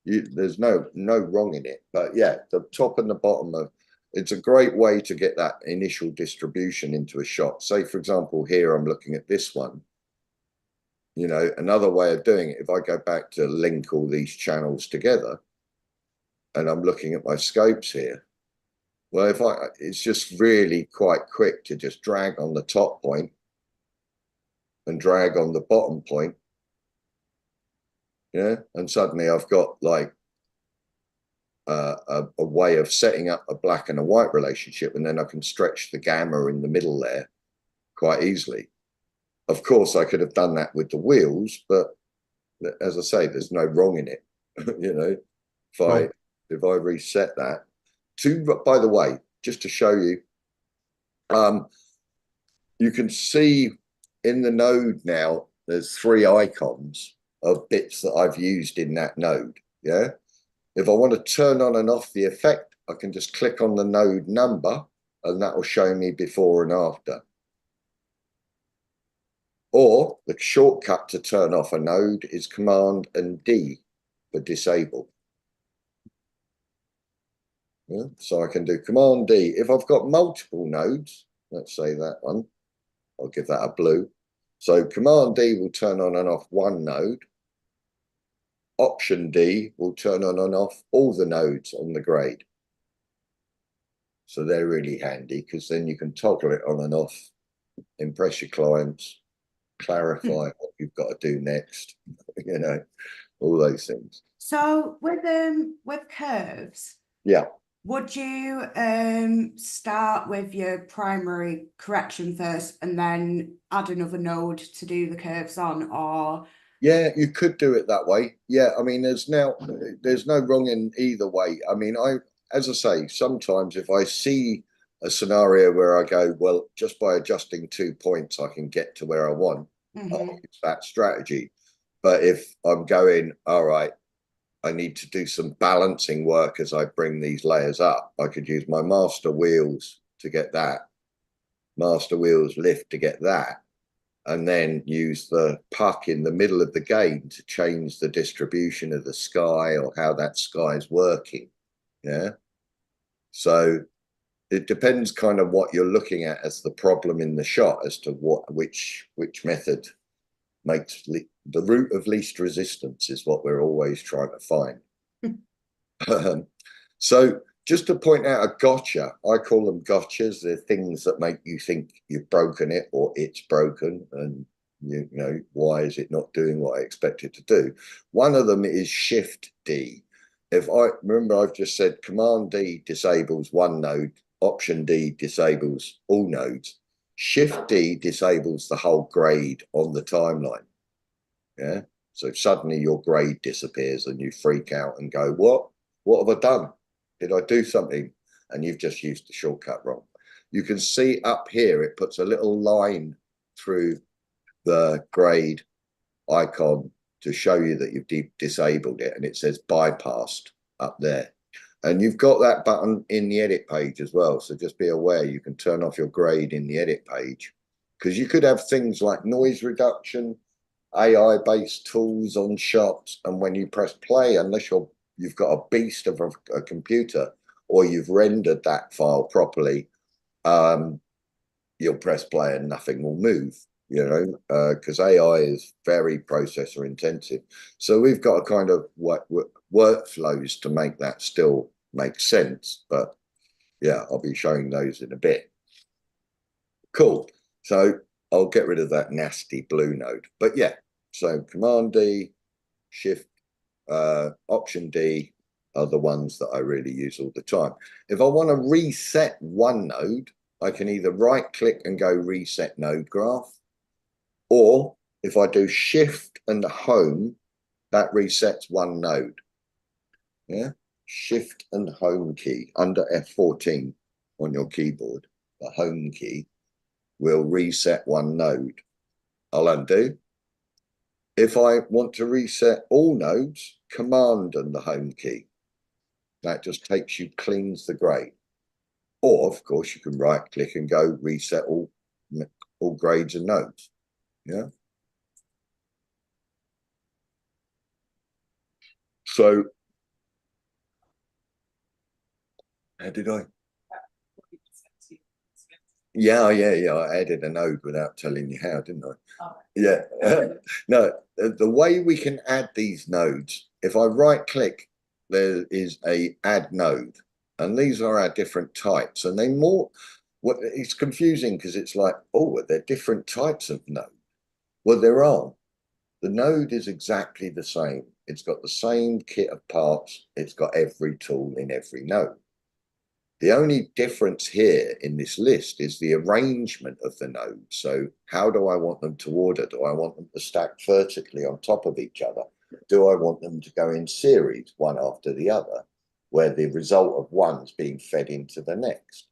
There's no wrong in it. But yeah, the top and the bottom of it's a great way to get that initial distribution into a shot. Say, for example, here I'm looking at this one. You know, another way of doing it, if I go back to link all these channels together and I'm looking at my scopes here, well, it's just really quite quick to just drag on the top point and drag on the bottom point. Yeah. And suddenly I've got like a way of setting up a black and a white relationship, and then I can stretch the gamma in the middle there quite easily. Of course, I could have done that with the wheels, but as I say, there's no wrong in it. You know, if I reset that by the way, just to show you, you can see in the node now, there's 3 icons of bits that I've used in that node. Yeah. If I want to turn on and off the effect, I can just click on the node number and that will show me before and after. Or the shortcut to turn off a node is Command and D for disable. Yeah, so I can do Command D. If I've got multiple nodes, let's say that one, I'll give that a blue. So Command D will turn on and off one node. Option D will turn on and off all the nodes on the grade. So they're really handy because then you can toggle it on and off, impress your clients, clarify what you've got to do next, you know, all those things. So with curves, yeah, would you start with your primary correction first and then add another node to do the curves on, or? Yeah, you could do it that way. Yeah, I mean, there's no wrong in either way. I mean, as I say, sometimes if I see a scenario where I go, well, just by adjusting 2 points, I can get to where I want. I'll use that strategy. But if I'm going, all right, I need to do some balancing work as I bring these layers up, I could use my master wheels to get that, master wheels lift to get that, and then use the puck in the middle of the game to change the distribution of the sky or how that sky is working. Yeah. So it depends kind of what you're looking at as the problem in the shot as to which method makes the route of least resistance is what we're always trying to find. So just to point out a gotcha, I call them gotchas. They're things that make you think you've broken it or it's broken, and you know, why is it not doing what I expect it to do? One of them is Shift D. If I remember, I've just said Command D disables one node, Option D disables all nodes. Shift D disables the whole grade on the timeline. Yeah. So suddenly your grade disappears and you freak out and go, what have I done? Did I do something? And you've just used the shortcut wrong. You can see up here, it puts a little line through the grade icon to show you that you've disabled it. And it says bypassed up there. And you've got that button in the edit page as well. So just be aware you can turn off your grade in the edit page, because you could have things like noise reduction, AI-based tools on shots. And when you press play, unless you've got a beast of a computer or you've rendered that file properly, you'll press play and nothing will move. you know, because AI is very processor intensive. So we've got a kind of workflows to make that still make sense. But yeah, I'll be showing those in a bit. Cool. So I'll get rid of that nasty blue node. But yeah, so Command D, Shift, Option D are the ones that I really use all the time. If I want to reset one node, I can either right click and go reset node graph, or if I do Shift and Home, that resets one node. Yeah, Shift and Home key under F14 on your keyboard, the Home key will reset one node. I'll undo. If I want to reset all nodes, Command and the Home key. That just takes you, cleans the grade. Or, of course, you can right click and go reset all grades and nodes. Yeah. So, how did I? Yeah. I added a node without telling you how, didn't I? Oh. Yeah. No, the way we can add these nodes, if I right click, there is a add node, and these are our different types, and they more, what it's confusing because it's like, oh, they're different types of node. Well, there are. The node is exactly the same. It's got the same kit of parts. It's got every tool in every node. The only difference here in this list is the arrangement of the nodes. So how do I want them to order? Do I want them to stack vertically on top of each other? Do I want them to go in series, one after the other, where the result of one's being fed into the next?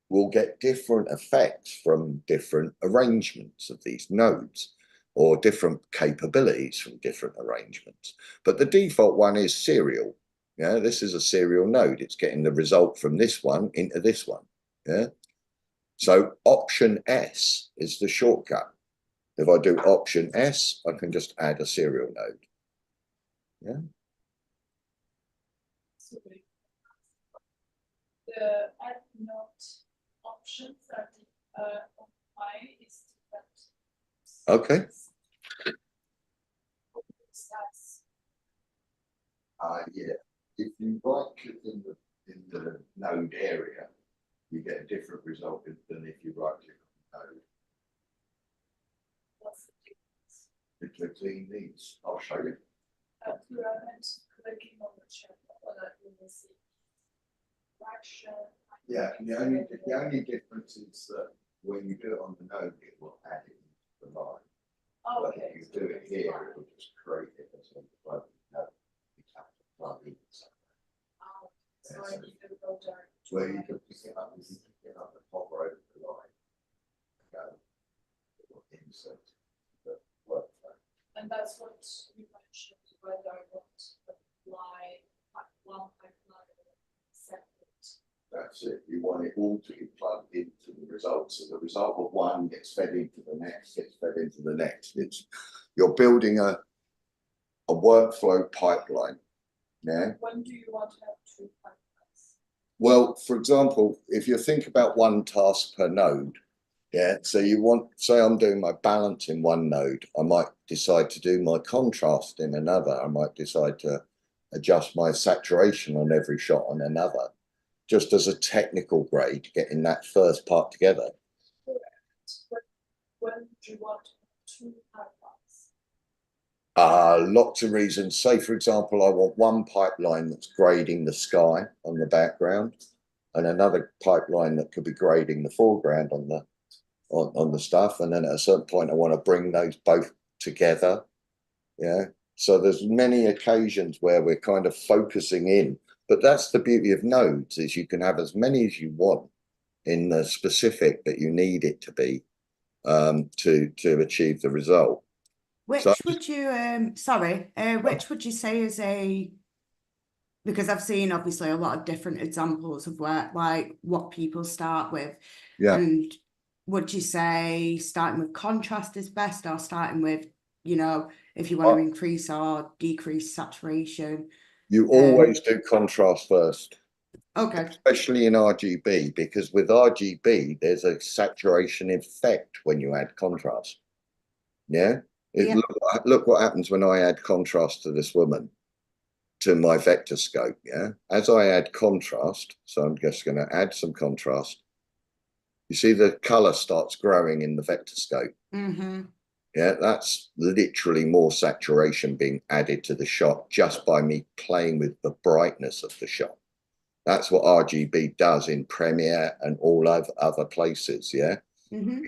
We'll get different effects from different arrangements of these nodes, or different capabilities from different arrangements. But the default one is serial. Yeah, this is a serial node. It's getting the result from this one into this one. Yeah. So Option S is the shortcut. If I do Option S, I can just add a serial node. Yeah. The add node options that apply is that. Okay. Yeah. If you right click in the node area, you get a different result than if you right click on the node. What's the difference? Between these, I'll show you. Clicking on the check, you will see fraction. Yeah, the only difference is that when you do it on the node, it will add it into the line. Oh, but okay. if you do it here, it will just create it as a plug node. So I need to go direct. Where you can pick it up, you can pick it up and hover over the line. Go. It will insert the workflow. And that's what you mentioned, whether I want to apply one pipeline separate. That's it. You want it all to be plugged into the result. So the result of one gets fed into the next, gets fed into the next. You're building a workflow pipeline. Yeah. When do you want to have two pipelines? Well, for example, if you think about one task per node, yeah, so you want, say I'm doing my balance in one node, I might decide to do my contrast in another. I might decide to adjust my saturation on every shot on another, just as a technical grade, getting that first part together. Correct. When do you want two pipelines? Lots of reasons. Say, for example, I want one pipeline that's grading the sky on the background, and another pipeline that could be grading the foreground on the stuff. And then at a certain point, I want to bring those both together. Yeah. So there's many occasions where we're kind of focusing in, but that's the beauty of nodes, is you can have as many as you want in the specific that you need it to be to achieve the result. Which would you which would you say is because I've seen obviously a lot of different examples of where, like, what people start with. Yeah. And would you say starting with contrast is best, or starting with, you know, if you want to increase or decrease saturation? You always do contrast first. Okay. especially in RGB, because with RGB, there's a saturation effect when you add contrast. Yeah. Yeah. Look what happens when I add contrast to this woman, to my vector scope. Yeah. As I add contrast, so I'm just going to add some contrast. You see the color starts growing in the vector scope. Mm-hmm. Yeah, that's literally more saturation being added to the shot just by me playing with the brightness of the shot. That's what RGB does in Premiere and all other places. Yeah. Mm-hmm.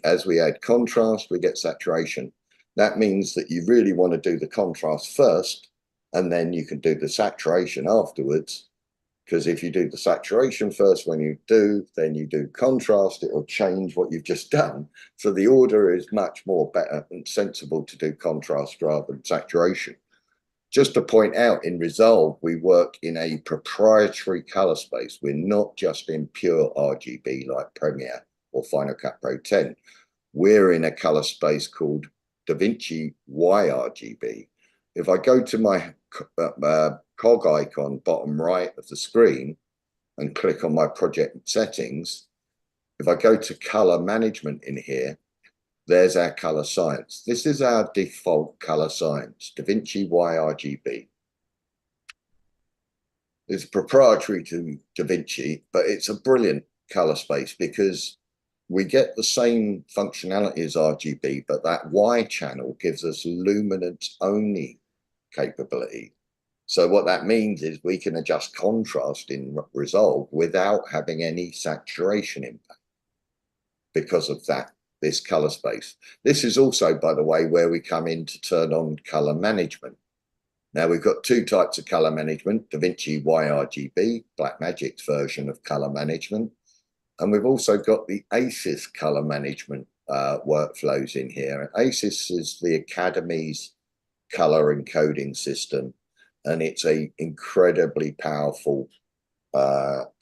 As we add contrast, we get saturation. That means that you really want to do the contrast first, and then you can do the saturation afterwards. Because if you do the saturation first, when you do, then you do contrast, it will change what you've just done. So the order is much more better and sensible to do contrast rather than saturation. Just to point out, in Resolve, we work in a proprietary color space. We're not just in pure RGB like Premiere or Final Cut Pro 10. We're in a color space called DaVinci YRGB. If I go to my cog icon bottom right of the screen and click on my project settings, if I go to color management in here, there's our color science. This is our default color science, DaVinci YRGB. It's proprietary to DaVinci, but it's a brilliant color space because we get the same functionality as RGB, but that Y channel gives us luminance only capability. So what that means is we can adjust contrast in Resolve without having any saturation impact because of this color space. This is also, by the way, where we come in to turn on color management. Now we've got two types of color management, DaVinci YRGB, Blackmagic's version of color management. And we've also got the ACES color management workflows in here. ACES is the Academy's color encoding system, and it's an incredibly powerful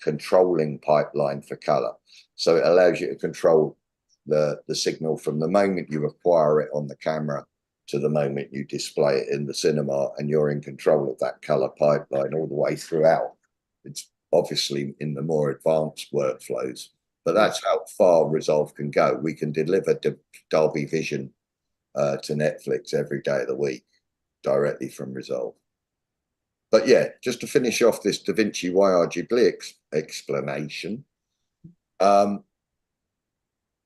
controlling pipeline for color. So it allows you to control the signal from the moment you acquire it on the camera to the moment you display it in the cinema, and you're in control of that color pipeline all the way throughout. It's obviously in the more advanced workflows, but that's how far Resolve can go. We can deliver Dolby Vision to Netflix every day of the week directly from Resolve. But yeah, just to finish off this DaVinci YRGB explanation.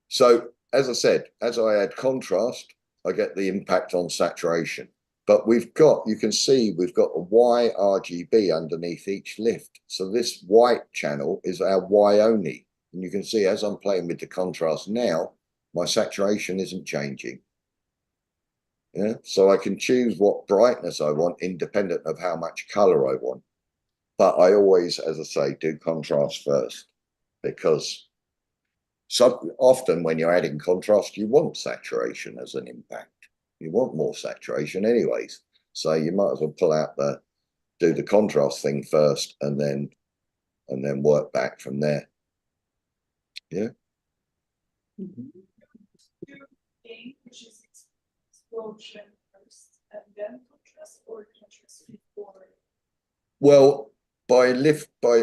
So as I said, as I add contrast, I get the impact on saturation. But you can see we've got a YRGB underneath each lift. So this white channel is our Y only. And you can see as I'm playing with the contrast now, my saturation isn't changing. Yeah, so I can choose what brightness I want independent of how much color I want. But I always, as I say, do contrast first, because so often when you're adding contrast, you want saturation as an impact. You want more saturation anyways. So you might as well pull out do the contrast thing first and then work back from there. Yeah. Do gain, which is explosion first and then contrast, or contrast before? Well, by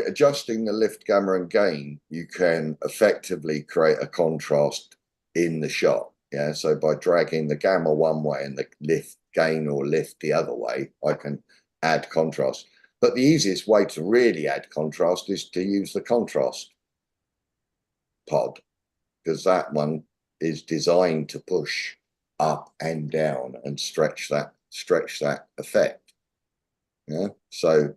adjusting the lift, gamma, and gain, you can effectively create a contrast in the shot. Yeah, so by dragging the gamma one way and the lift, gain, or lift the other way, I can add contrast. But the easiest way to really add contrast is to use the contrast pod, because that one is designed to push up and down and stretch that effect. Yeah, so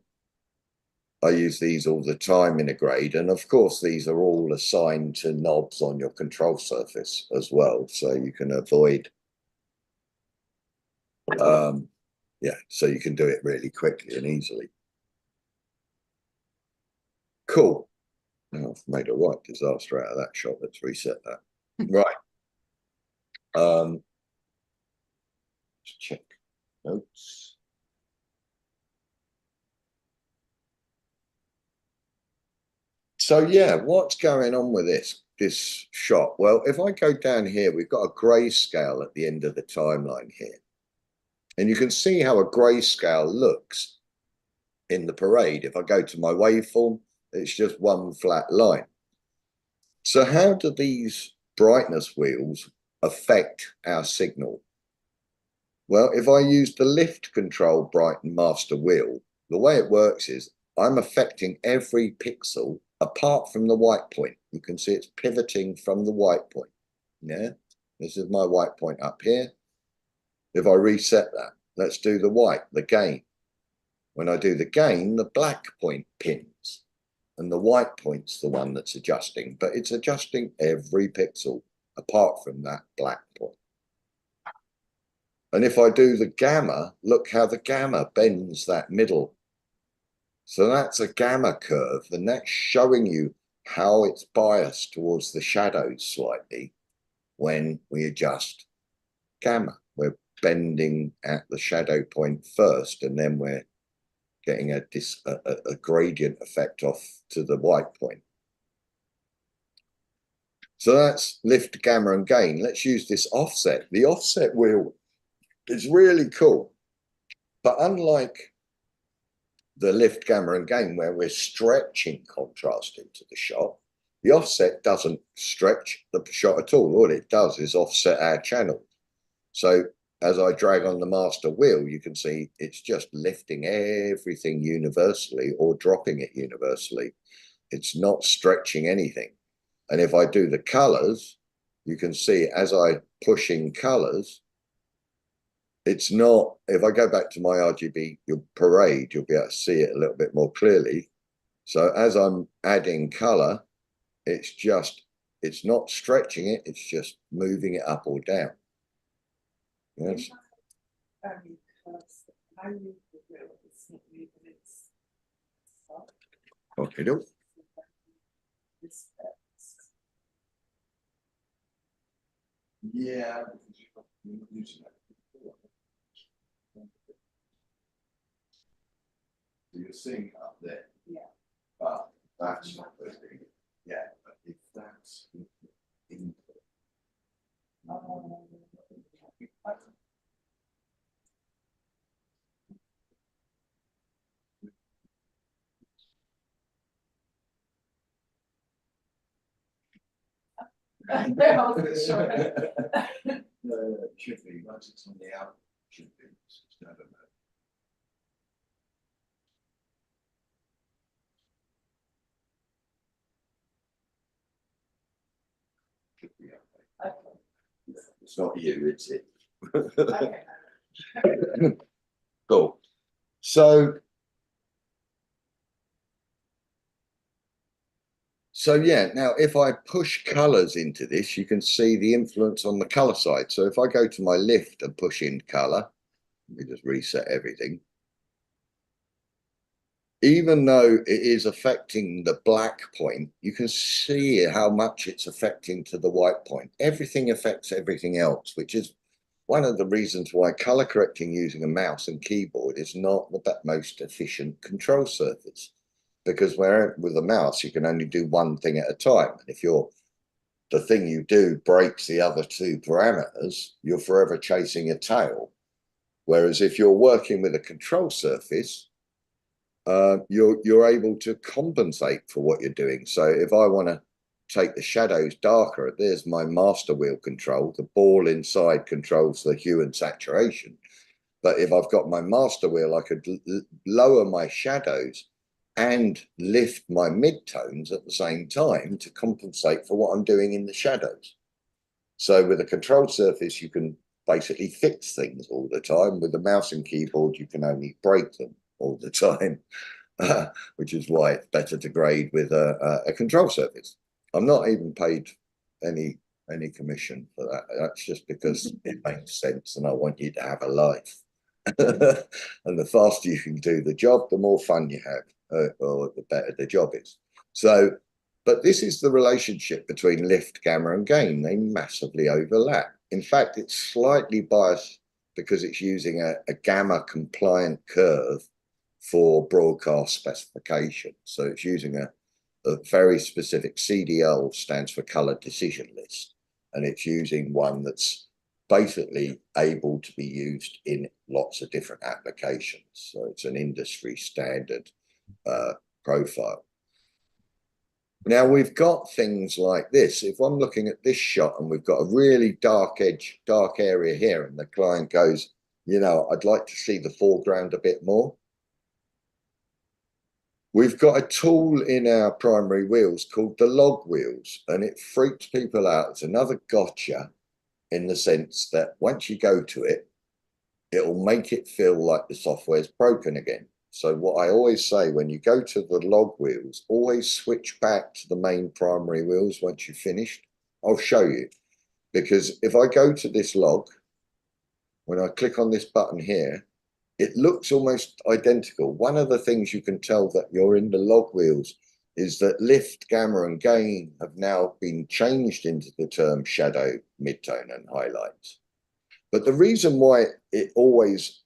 I use these all the time in a grade, and of course these are all assigned to knobs on your control surface as well, so you can avoid so you can do it really quickly and easily. Cool. Now I've made a right disaster out of that shot. Let's reset that. Right. Let's check notes. So yeah, what's going on with this shot? Well, if I go down here, we've got a grayscale at the end of the timeline here. And you can see how a grayscale looks in the parade. If I go to my waveform, It's just one flat line. So how do these brightness wheels affect our signal? Well, if I use the lift control brighten master wheel, the way it works is I'm affecting every pixel apart from the white point. You can see it's pivoting from the white point. Yeah, this is my white point up here. If I reset that, let's do the white, the gain. When I do the gain, the black point pins and the white point's the one that's adjusting, but it's adjusting every pixel apart from that black point. And if I do the gamma, look how the gamma bends that middle. So that's a gamma curve, and that's showing you how it's biased towards the shadows slightly when we adjust gamma. We're bending at the shadow point first, and then we're getting a gradient effect off to the white point. So that's lift, gamma, and gain. Let's use this offset. The offset wheel is really cool, but unlike the lift, gamma, and gain, where we're stretching contrast into the shot, the offset doesn't stretch the shot at all. All it does is offset our channel. So as I drag on the master wheel, you can see it's just lifting everything universally or dropping it universally. It's not stretching anything. And if I do the colors, you can see as I push in colors, it's not, if I go back to my RGB parade, you'll be able to see it a little bit more clearly. So as I'm adding color, it's not stretching it, it's just moving it up or down. Yes. Okay, do. Yeah. So you're seeing it up there. Yeah. But that's not the thing. Yeah, but if that's input. No, it should be. Once it's on the out, it should be. I don't know. Should be okay. Okay. It's not you, it's it. Okay. Cool. So yeah, now if I push colors into this, you can see the influence on the color side. So if I go to my lift and push in color, let me just reset everything. Even though it is affecting the black point, you can see how much it's affecting to the white point. Everything affects everything else, which is one of the reasons why color correcting using a mouse and keyboard is not the most efficient control surface. Because with a mouse, you can only do one thing at a time. And if the thing you do breaks the other two parameters, you're forever chasing a tail. Whereas if you're working with a control surface, you're able to compensate for what you're doing. So if I want to take the shadows darker, there's my master wheel control. The ball inside controls the hue and saturation. But if I've got my master wheel, I could lower my shadows and lift my midtones at the same time to compensate for what I'm doing in the shadows. So with a control surface, you can basically fix things all the time. With a mouse and keyboard, you can only break them all the time, which is why it's better to grade with a control surface. I'm not even paid any commission for that. That's just because it makes sense and I want you to have a life. And the faster you can do the job, the more fun you have. Or the better the job is. So, but this is the relationship between lift, gamma, and gain. They massively overlap. In fact, it's slightly biased because it's using a gamma compliant curve for broadcast specification. So it's using a very specific CDL, stands for color decision list. And it's using one that's basically able to be used in lots of different applications. So it's an industry standard profile. Now we've got things like this. If I'm looking at this shot and we've got a really dark edge, dark area here, and the client goes, you know, I'd like to see the foreground a bit more. We've got a tool in our primary wheels called the log wheels, and it freaks people out. It's another gotcha in the sense that once you go to it, it'll make it feel like the software's broken again. So what I always say, when you go to the log wheels, always switch back to the main primary wheels once you've finished. I'll show you, because if I go to this log, when I click on this button here, it looks almost identical. One of the things you can tell that you're in the log wheels is that lift, gamma, and gain have now been changed into the term shadow, midtone, and highlights. But the reason why I always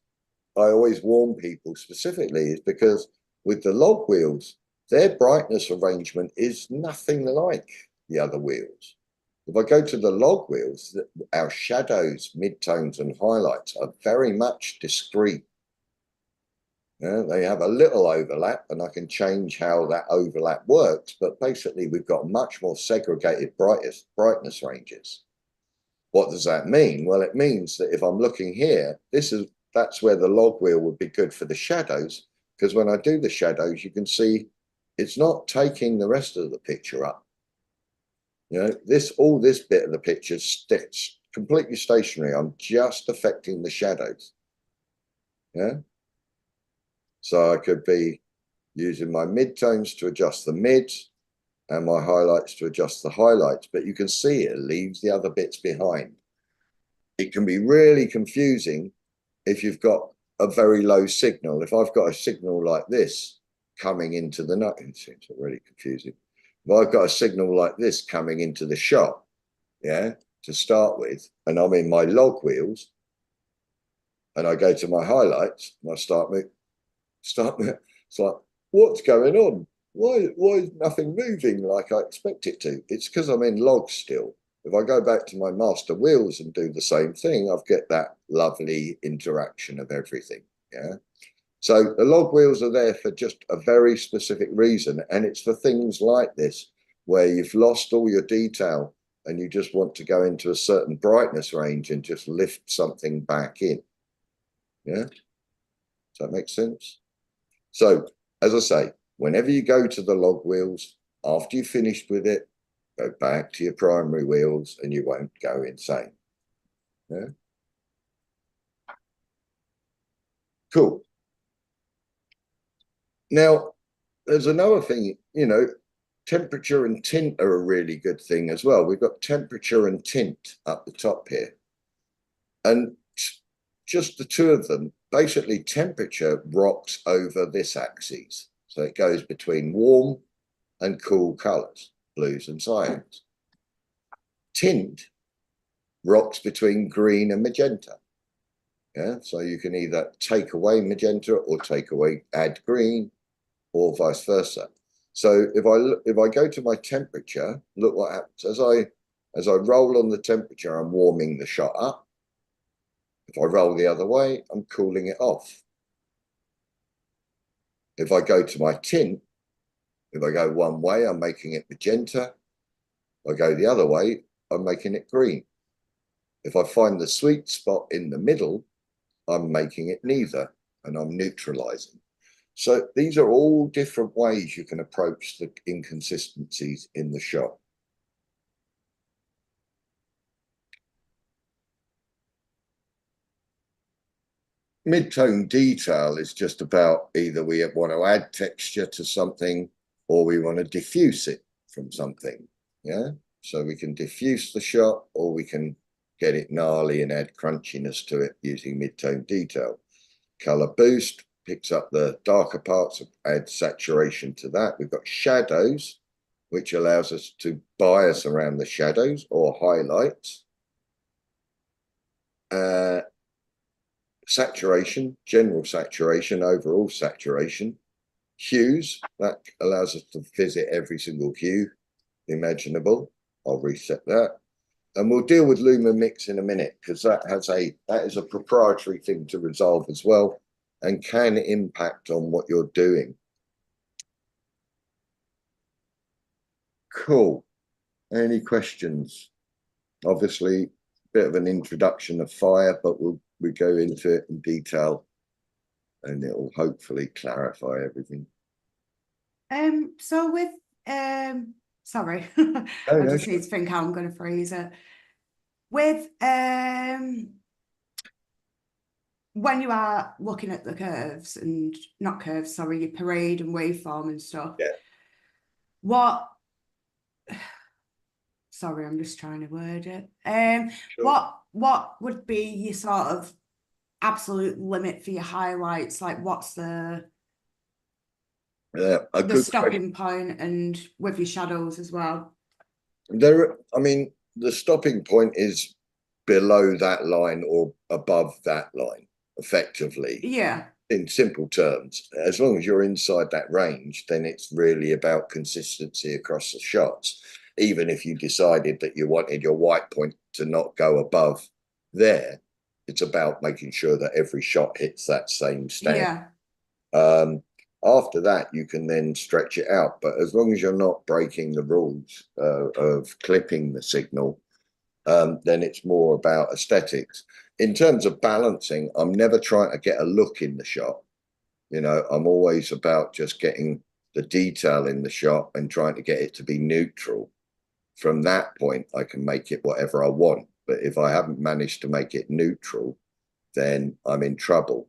warn people specifically is because with the log wheels, their brightness arrangement is nothing like the other wheels. If I go to the log wheels, our shadows, midtones, and highlights are very much discrete. Yeah, they have a little overlap, and I can change how that overlap works, but basically we've got much more segregated brightness ranges. What does that mean? Well, it means that if I'm looking here, that's where the log wheel would be good for the shadows, because when I do the shadows, you can see it's not taking the rest of the picture up. You know, all this bit of the picture sticks completely stationary. I'm just affecting the shadows. Yeah. So I could be using my midtones to adjust the mids and my highlights to adjust the highlights, but you can see it leaves the other bits behind. It can be really confusing if you've got a very low signal. If I've got a signal like this coming into the nut, it seems really confusing. If I've got a signal like this coming into the shot, yeah, to start with, and I'm in my log wheels, and I go to my highlights, and I start, it's like, what's going on? Why is nothing moving like I expect it to? It's because I'm in logs still. If I go back to my master wheels and do the same thing, I've get that lovely interaction of everything. Yeah. So the log wheels are there for just a very specific reason. And it's for things like this, where you've lost all your detail and you just want to go into a certain brightness range and just lift something back in. Yeah. Does that make sense? So, as I say, whenever you go to the log wheels, after you've finished with it, go back to your primary wheels and you won't go insane. Yeah. Cool. Now, there's another thing, you know, temperature and tint are a really good thing as well. We've got temperature and tint up the top here. And just the two of them, basically temperature rocks over this axis. So it goes between warm and cool colors, blues and cyans. Tint rocks between green and magenta. Yeah, so you can either take away magenta or add green, or vice versa. So if I go to my temperature, look what happens. As I roll on the temperature, I'm warming the shot up. If I roll the other way, I'm cooling it off. If I go to my tint, if I go one way, I'm making it magenta. If I go the other way, I'm making it green. If I find the sweet spot in the middle, I'm making it neither, and I'm neutralizing. So these are all different ways you can approach the inconsistencies in the shot. Mid-tone detail is just about either we want to add texture to something or we want to diffuse it from something. Yeah, so we can diffuse the shot or we can get it gnarly and add crunchiness to it using mid-tone detail. Color boost picks up the darker parts, adds saturation to that. We've got shadows, which allows us to bias around the shadows or highlights. Saturation, general saturation, overall saturation. Hues, that allows us to visit every single hue imaginable. I'll reset that. And we'll deal with Luma Mix in a minute, because that is a proprietary thing to resolve as well and can impact on what you're doing. Cool. Any questions? Obviously, a bit of an introduction of fire, but we go into it in detail and it will hopefully clarify everything. So with sorry, No, I no, just need to think how I'm going to phrase it. With when you are looking at the curves and not curves, sorry, your parade and waveform and stuff. Yeah. What? Sorry, I'm just trying to word it. Sure. What would be your sort of absolute limit for your highlights? Like, what's the A good stopping point, and with your shadows as well? I mean, the stopping point is below that line or above that line, effectively. Yeah. In simple terms, as long as you're inside that range, then it's really about consistency across the shots. Even if you decided that you wanted your white point to not go above there, it's about making sure that every shot hits that same standard. Yeah. After that, you can then stretch it out. But as long as you're not breaking the rules of clipping the signal, then it's more about aesthetics. In terms of balancing, I'm never trying to get a look in the shot. You know, I'm always about just getting the detail in the shot and trying to get it to be neutral. From that point, I can make it whatever I want. But if I haven't managed to make it neutral, then I'm in trouble.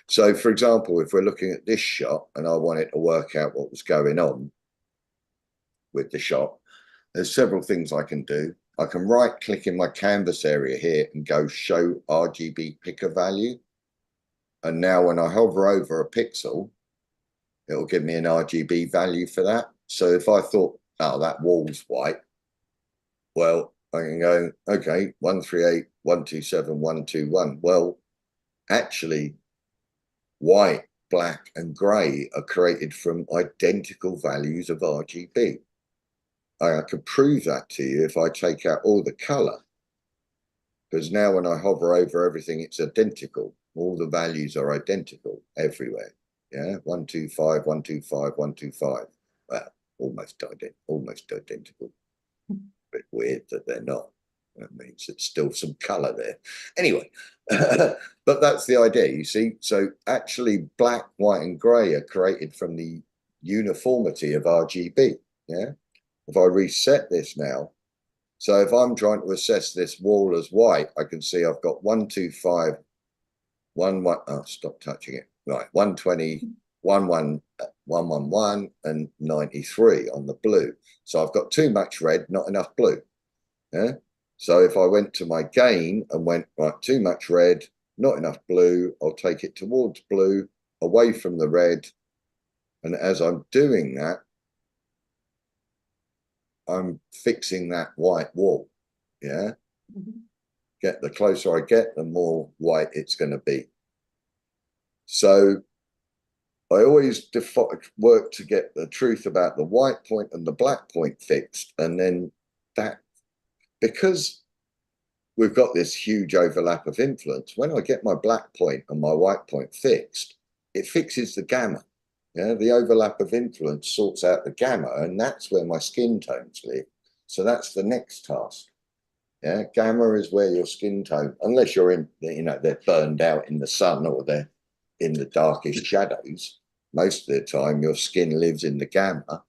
So, for example, if we're looking at this shot and I wanted to work out what was going on with the shot, there's several things I can do. I can right click in my canvas area here and go show RGB picker value. And now when I hover over a pixel, it'll give me an RGB value for that. So if I thought, oh, that wall's white, well, I can go, okay, 138, 127, 121. Well, actually, white, black, and grey are created from identical values of RGB. I could prove that to you if I take out all the colour, because now when I hover over everything, it's identical. All the values are identical everywhere. Yeah, 125, 125, 125. Well, almost identical. Bit weird that they're not. That means it's still some colour there. Anyway, but that's the idea, you see. So actually, black, white, and grey are created from the uniformity of RGB. Yeah. If I reset this now, so if I'm trying to assess this wall as white, I can see I've got 125, 1, oh, stop touching it. Right, 120, 111, and 93 on the blue. So I've got too much red, not enough blue. Yeah. So if I went to my gain and went, right, too much red, not enough blue, I'll take it towards blue, away from the red. And as I'm doing that, I'm fixing that white wall. Yeah. Get the closer I get, the more white it's going to be. So I always work to get the truth about the white point and the black point fixed. And then that, because we've got this huge overlap of influence, when I get my black point and my white point fixed, it fixes the gamma. Yeah, the overlap of influence sorts out the gamma, and that's where my skin tones live. So that's the next task. Yeah, gamma is where your skin tone, unless you're in, you know, they're burned out in the sun or they're in the darkest shadows. Most of the time, your skin lives in the gamma.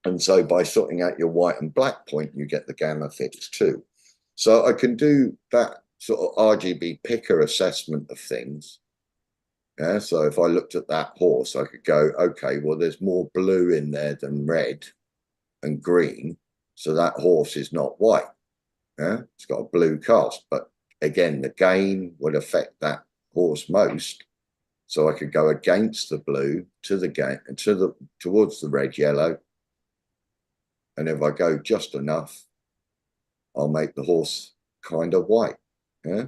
And so by sorting out your white and black point, you get the gamma fixed too. So I can do that sort of RGB picker assessment of things. Yeah, so if I looked at that horse, I could go, okay, well, there's more blue in there than red and green. So that horse is not white. Yeah, it's got a blue cast. But again, the gain would affect that horse most. So I could go against the blue to the gain towards the red yellow. And if I go just enough, I'll make the horse kind of white. Yeah.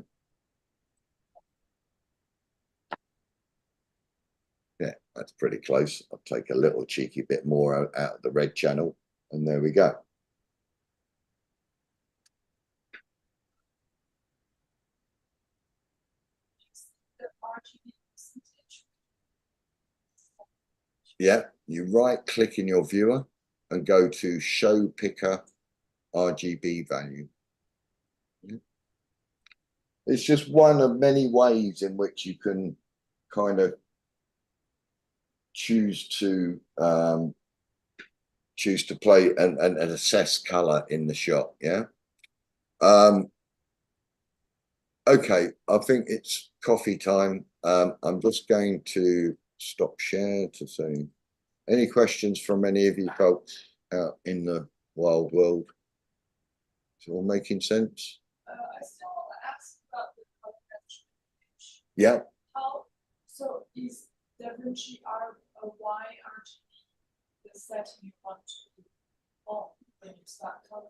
Yeah, that's pretty close. I'll take a little cheeky bit more out of the red channel, and there we go. The RGB percentage. Yeah, you right click in your viewer and go to show picker RGB value. It's just one of many ways in which you can kind of choose to play and assess color in the shot. Yeah. Okay, I think it's coffee time. I'm just going to stop share to say any questions from any of you folks out in the wild world. Is it all making sense? I still want to ask about the convention. Yeah. So is DaVinci a YRGB the setting you want to on when you start coloring?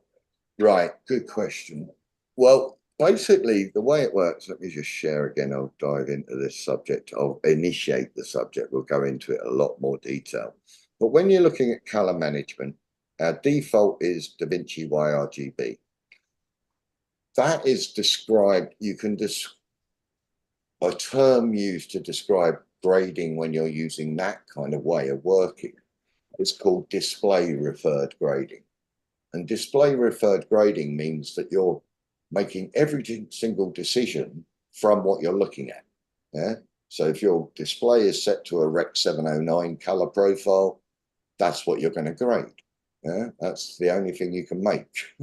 Right, good question. Well, basically, the way it works, let me just share again. I'll dive into this subject. I'll initiate the subject. We'll go into it in a lot more detail. But when you're looking at color management, our default is DaVinci YRGB. That is described, you can a term used to describe grading when you're using that kind of way of working. It's called display referred grading. And display referred grading means that you're making every single decision from what you're looking at. Yeah. So if your display is set to a Rec 709 color profile, that's what you're going to grade. Yeah. That's the only thing you can make.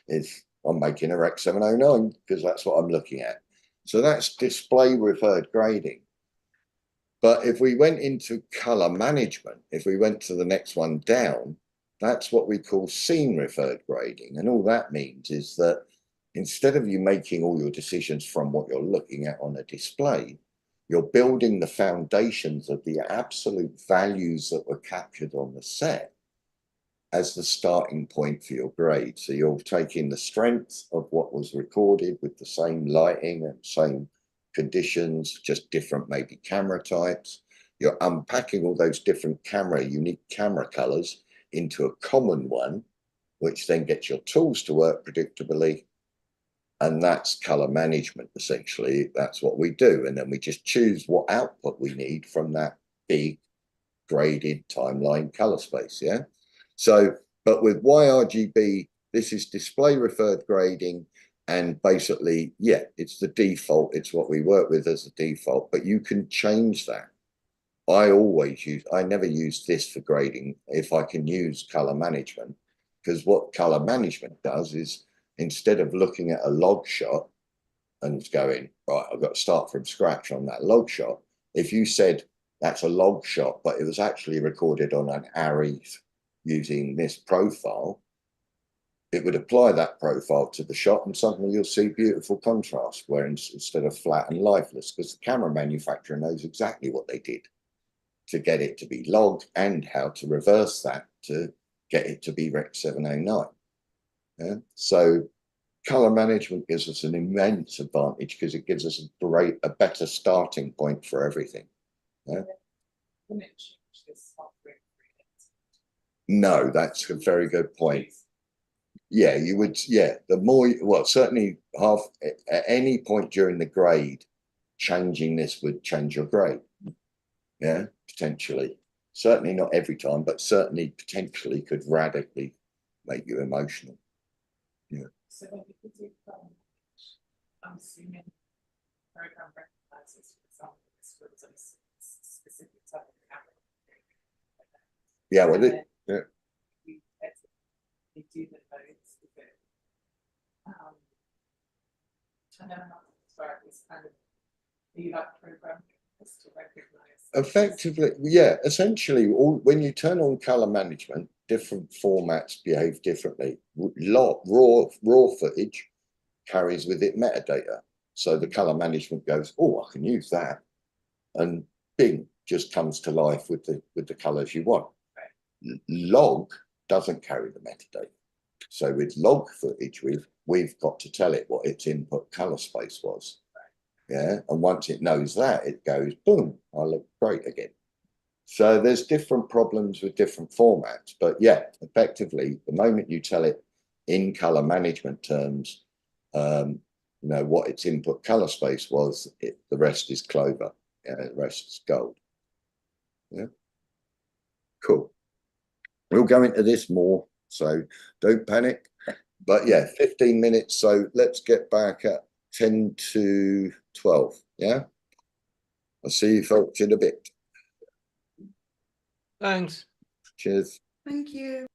If I'm making a Rec 709 because that's what I'm looking at. So that's display referred grading. But if we went into color management, if we went to the next one down, that's what we call scene referred grading. And all that means is that instead of you making all your decisions from what you're looking at on a display, you're building the foundations of the absolute values that were captured on the set as the starting point for your grade. So you're taking the strength of what was recorded with the same lighting and same conditions, just different maybe camera types. You're unpacking all those different unique camera colors into a common one, which then gets your tools to work predictably. And that's color management, essentially. That's what we do. And then we just choose what output we need from that big graded timeline color space. Yeah. So, but with YRGB, this is display referred grading. And basically, yeah, it's the default. It's what we work with as a default, but you can change that. I never use this for grading if I can use color management, because what color management does is instead of looking at a log shot and going, right, I've got to start from scratch on that log shot. If you said that's a log shot, but it was actually recorded on an ARRI using this profile, it would apply that profile to the shot and suddenly you'll see beautiful contrast where instead of flat and lifeless, because the camera manufacturer knows exactly what they did to get it to be logged and how to reverse that to get it to be Rec 709. Yeah? So color management gives us an immense advantage because it gives us a better starting point for everything. Yeah? No, that's a very good point. Yeah, you would, yeah, the more, well, certainly at any point during the grade, changing this would change your grade. Yeah, potentially. Certainly not every time, but certainly potentially could radically make you emotional. Yeah. So when you do I'm assuming program recognizes, for example, this was a specific type of camera. Yeah, well, yeah. We do the modes with it. I don't know how to describe this kind of, you like programming this to recognize. Effectively, yeah, essentially, when you turn on color management, different formats behave differently. Raw footage carries with it metadata. So the color management goes, oh, I can use that. And bing, just comes to life with the colors you want. Right. Log doesn't carry the metadata. So with log footage, we've got to tell it what its input color space was. Yeah, and once it knows that, it goes, boom, I look great again. So there's different problems with different formats, but yeah, effectively, the moment you tell it in color management terms, you know, what its input color space was, the rest is clover, yeah, the rest is gold. Yeah, cool. We'll go into this more, so don't panic. But yeah, 15 minutes. So let's get back at 10 to 12. Yeah. I'll see you folks in a bit. Thanks. Cheers. Thank you.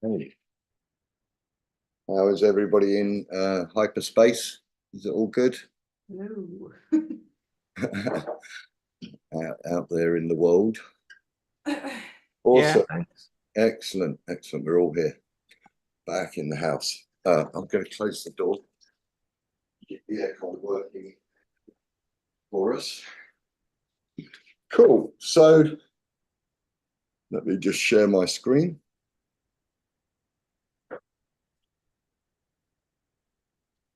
Hey. How is everybody in hyperspace? Is it all good? No. out there in the world? Yeah, Awesome. thanks. Excellent, excellent. We're all here, back in the house. I'm going to close the door. Get the aircon working for us. Cool. So let me just share my screen.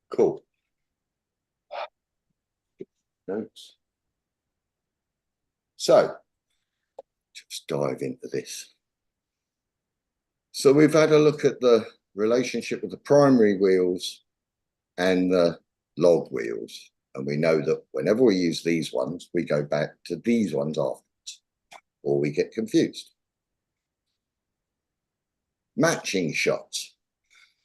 Cool. Notes. So just dive into this. So we've had a look at the relationship with the primary wheels and the log wheels. And we know that whenever we use these ones, we go back to these ones afterwards, or we get confused. Matching shots.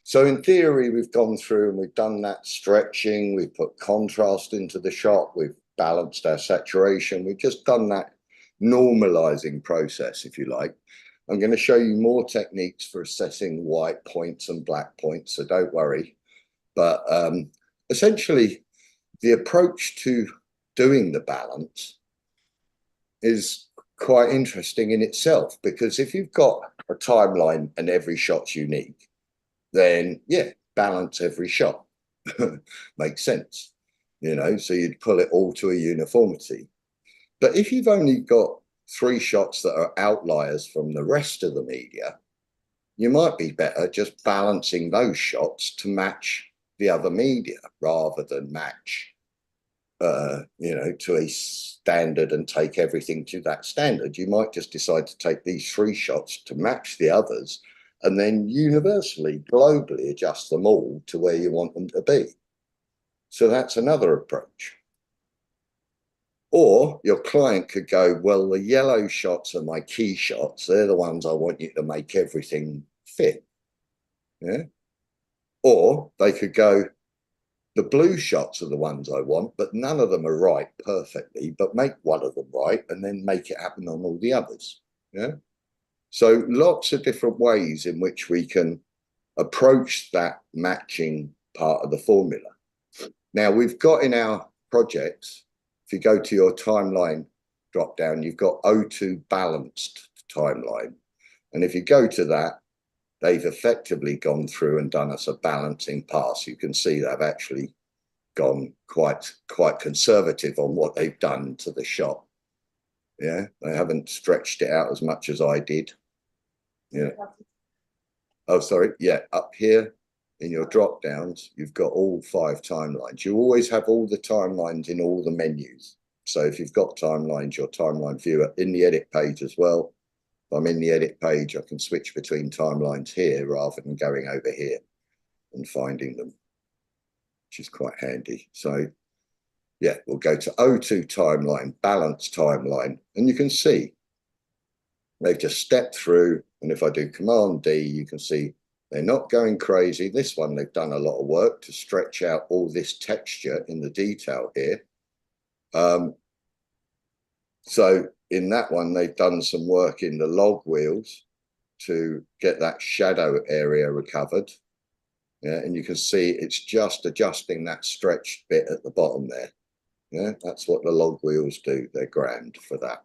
So in theory, we've gone through and we've done that stretching, we've put contrast into the shot, we've balanced our saturation, we've just done that normalizing process, if you like. I'm going to show you more techniques for assessing white points and black points, so don't worry. But essentially, the approach to doing the balance is quite interesting in itself, because if you've got a timeline and every shot's unique, then yeah, balance every shot. Makes sense, you know, so you'd pull it all to a uniformity. But if you've only got 3 shots that are outliers from the rest of the media, you might be better just balancing those shots to match the other media rather than match, you know, to a standard and take everything to that standard. You might just decide to take these 3 shots to match the others and then universally, globally adjust them all to where you want them to be. So that's another approach. Or your client could go, well, the yellow shots are my key shots. They're the ones I want you to make everything fit. Yeah. Or they could go, the blue shots are the ones I want, but none of them are right perfectly, but make one of them right and then make it happen on all the others. Yeah. So lots of different ways in which we can approach that matching part of the formula. Now we've got in our projects, if you go to your timeline drop down, you've got O2 balanced timeline. And if you go to that, they've effectively gone through and done us a balancing pass. You can see they've actually gone quite conservative on what they've done to the shot. Yeah, they haven't stretched it out as much as I did. Yeah. Oh, sorry. Yeah, up here in your drop downs, you've got all 5 timelines. You always have all the timelines in all the menus. So if you've got timelines, your timeline viewer in the edit page as well. If I'm in the edit page, I can switch between timelines here rather than going over here and finding them, which is quite handy. So yeah, we'll go to O2 timeline, balance timeline, and you can see they've just stepped through. And if I do Command D, you can see they're not going crazy. This one, they've done a lot of work to stretch out all this texture in the detail here. So in that one, they've done some work in the log wheels to get that shadow area recovered. Yeah, and you can see it's just adjusting that stretched bit at the bottom there. Yeah, that's what the log wheels do. They're grand for that,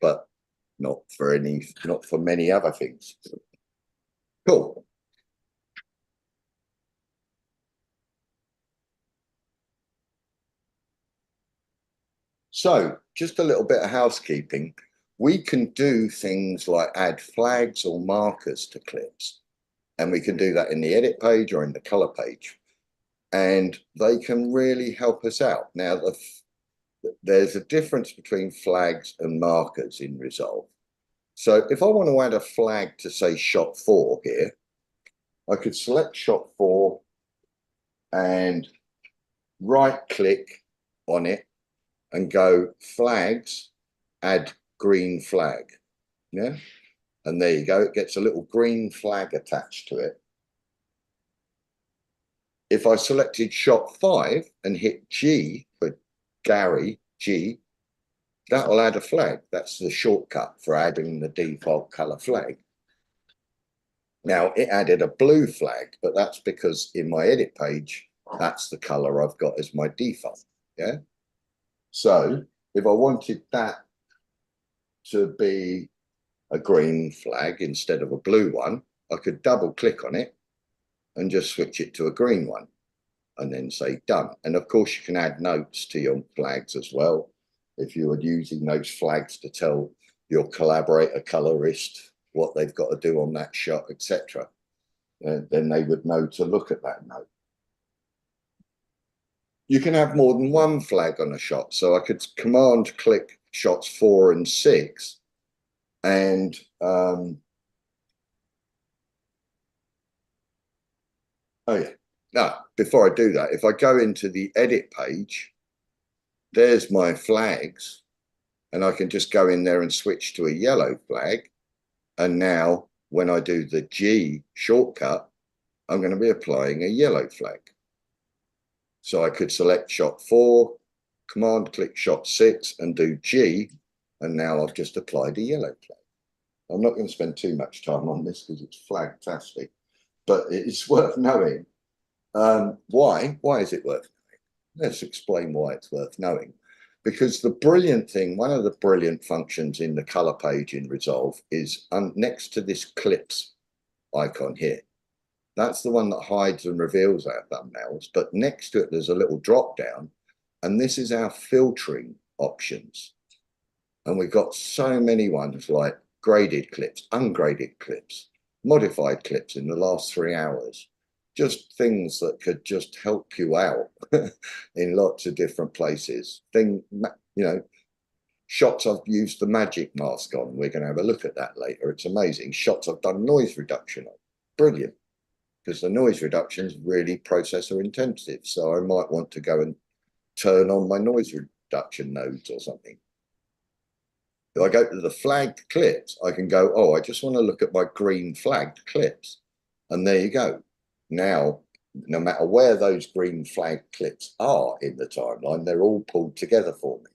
but not for many other things. Cool. So just a little bit of housekeeping. We can do things like add flags or markers to clips, and we can do that in the edit page or in the color page, and they can really help us out. Now, there's a difference between flags and markers in Resolve. So if I want to add a flag to say shot 4 here, I could select shot 4 and right click on it and go flags, add green flag. Yeah. And there you go. It gets a little green flag attached to it. If I selected shot 5 and hit G for Gary, G, that'll add a flag. That's the shortcut for adding the default color flag. Now it added a blue flag, but that's because in my edit page, that's the color I've got as my default. Yeah. So if I wanted that to be a green flag instead of a blue one, I could double click on it and just switch it to a green one and then say done. And of course you can add notes to your flags as well. If you are using those flags to tell your collaborator colorist what they've got to do on that shot, etc., then they would know to look at that note. You can have more than one flag on a shot. So I could command click shots 4 and 6 and oh yeah. Now, before I do that, if I go into the edit page, there's my flags, and I can just go in there and switch to a yellow flag. And now when I do the G shortcut, I'm going to be applying a yellow flag. So I could select shot 4, command click shot 6 and do G. And now I've just applied a yellow flag. I'm not going to spend too much time on this because it's flagtastic, but it's worth knowing. Why is it worth knowing? Let's explain why it's worth knowing. Because the brilliant thing, one of the brilliant functions in the color page in Resolve is next to this clips icon here. That's the one that hides and reveals our thumbnails, but next to it, there's a little drop down, and this is our filtering options. And we've got so many ones like graded clips, ungraded clips, modified clips in the last 3 hours. Just things that could just help you out in lots of different places. Shots I've used the magic mask on. We're going to have a look at that later. It's amazing. Shots I've done noise reduction on. Brilliant. Because the noise reduction is really processor intensive. So I might want to go and turn on my noise reduction nodes or something. If I go to the flagged clips, I can go, oh, I just want to look at my green flagged clips. And there you go. Now, no matter where those green flag clips are in the timeline, they're all pulled together for me.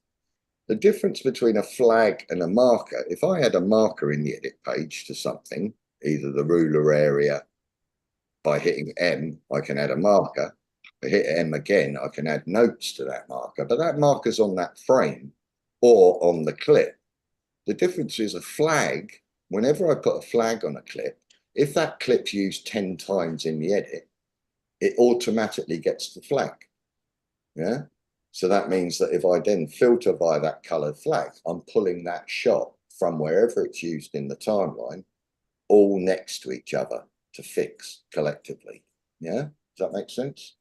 The difference between a flag and a marker, if I had a marker in the edit page to something, either the ruler area, by hitting M, I can add a marker. If I hit M again, I can add notes to that marker, but that marker's on that frame or on the clip. The difference is a flag, whenever I put a flag on a clip, if that clip's used 10 times in the edit, it automatically gets the flag. Yeah. So that means that if I then filter by that colored flag, I'm pulling that shot from wherever it's used in the timeline, all next to each other to fix collectively. Yeah. Does that make sense?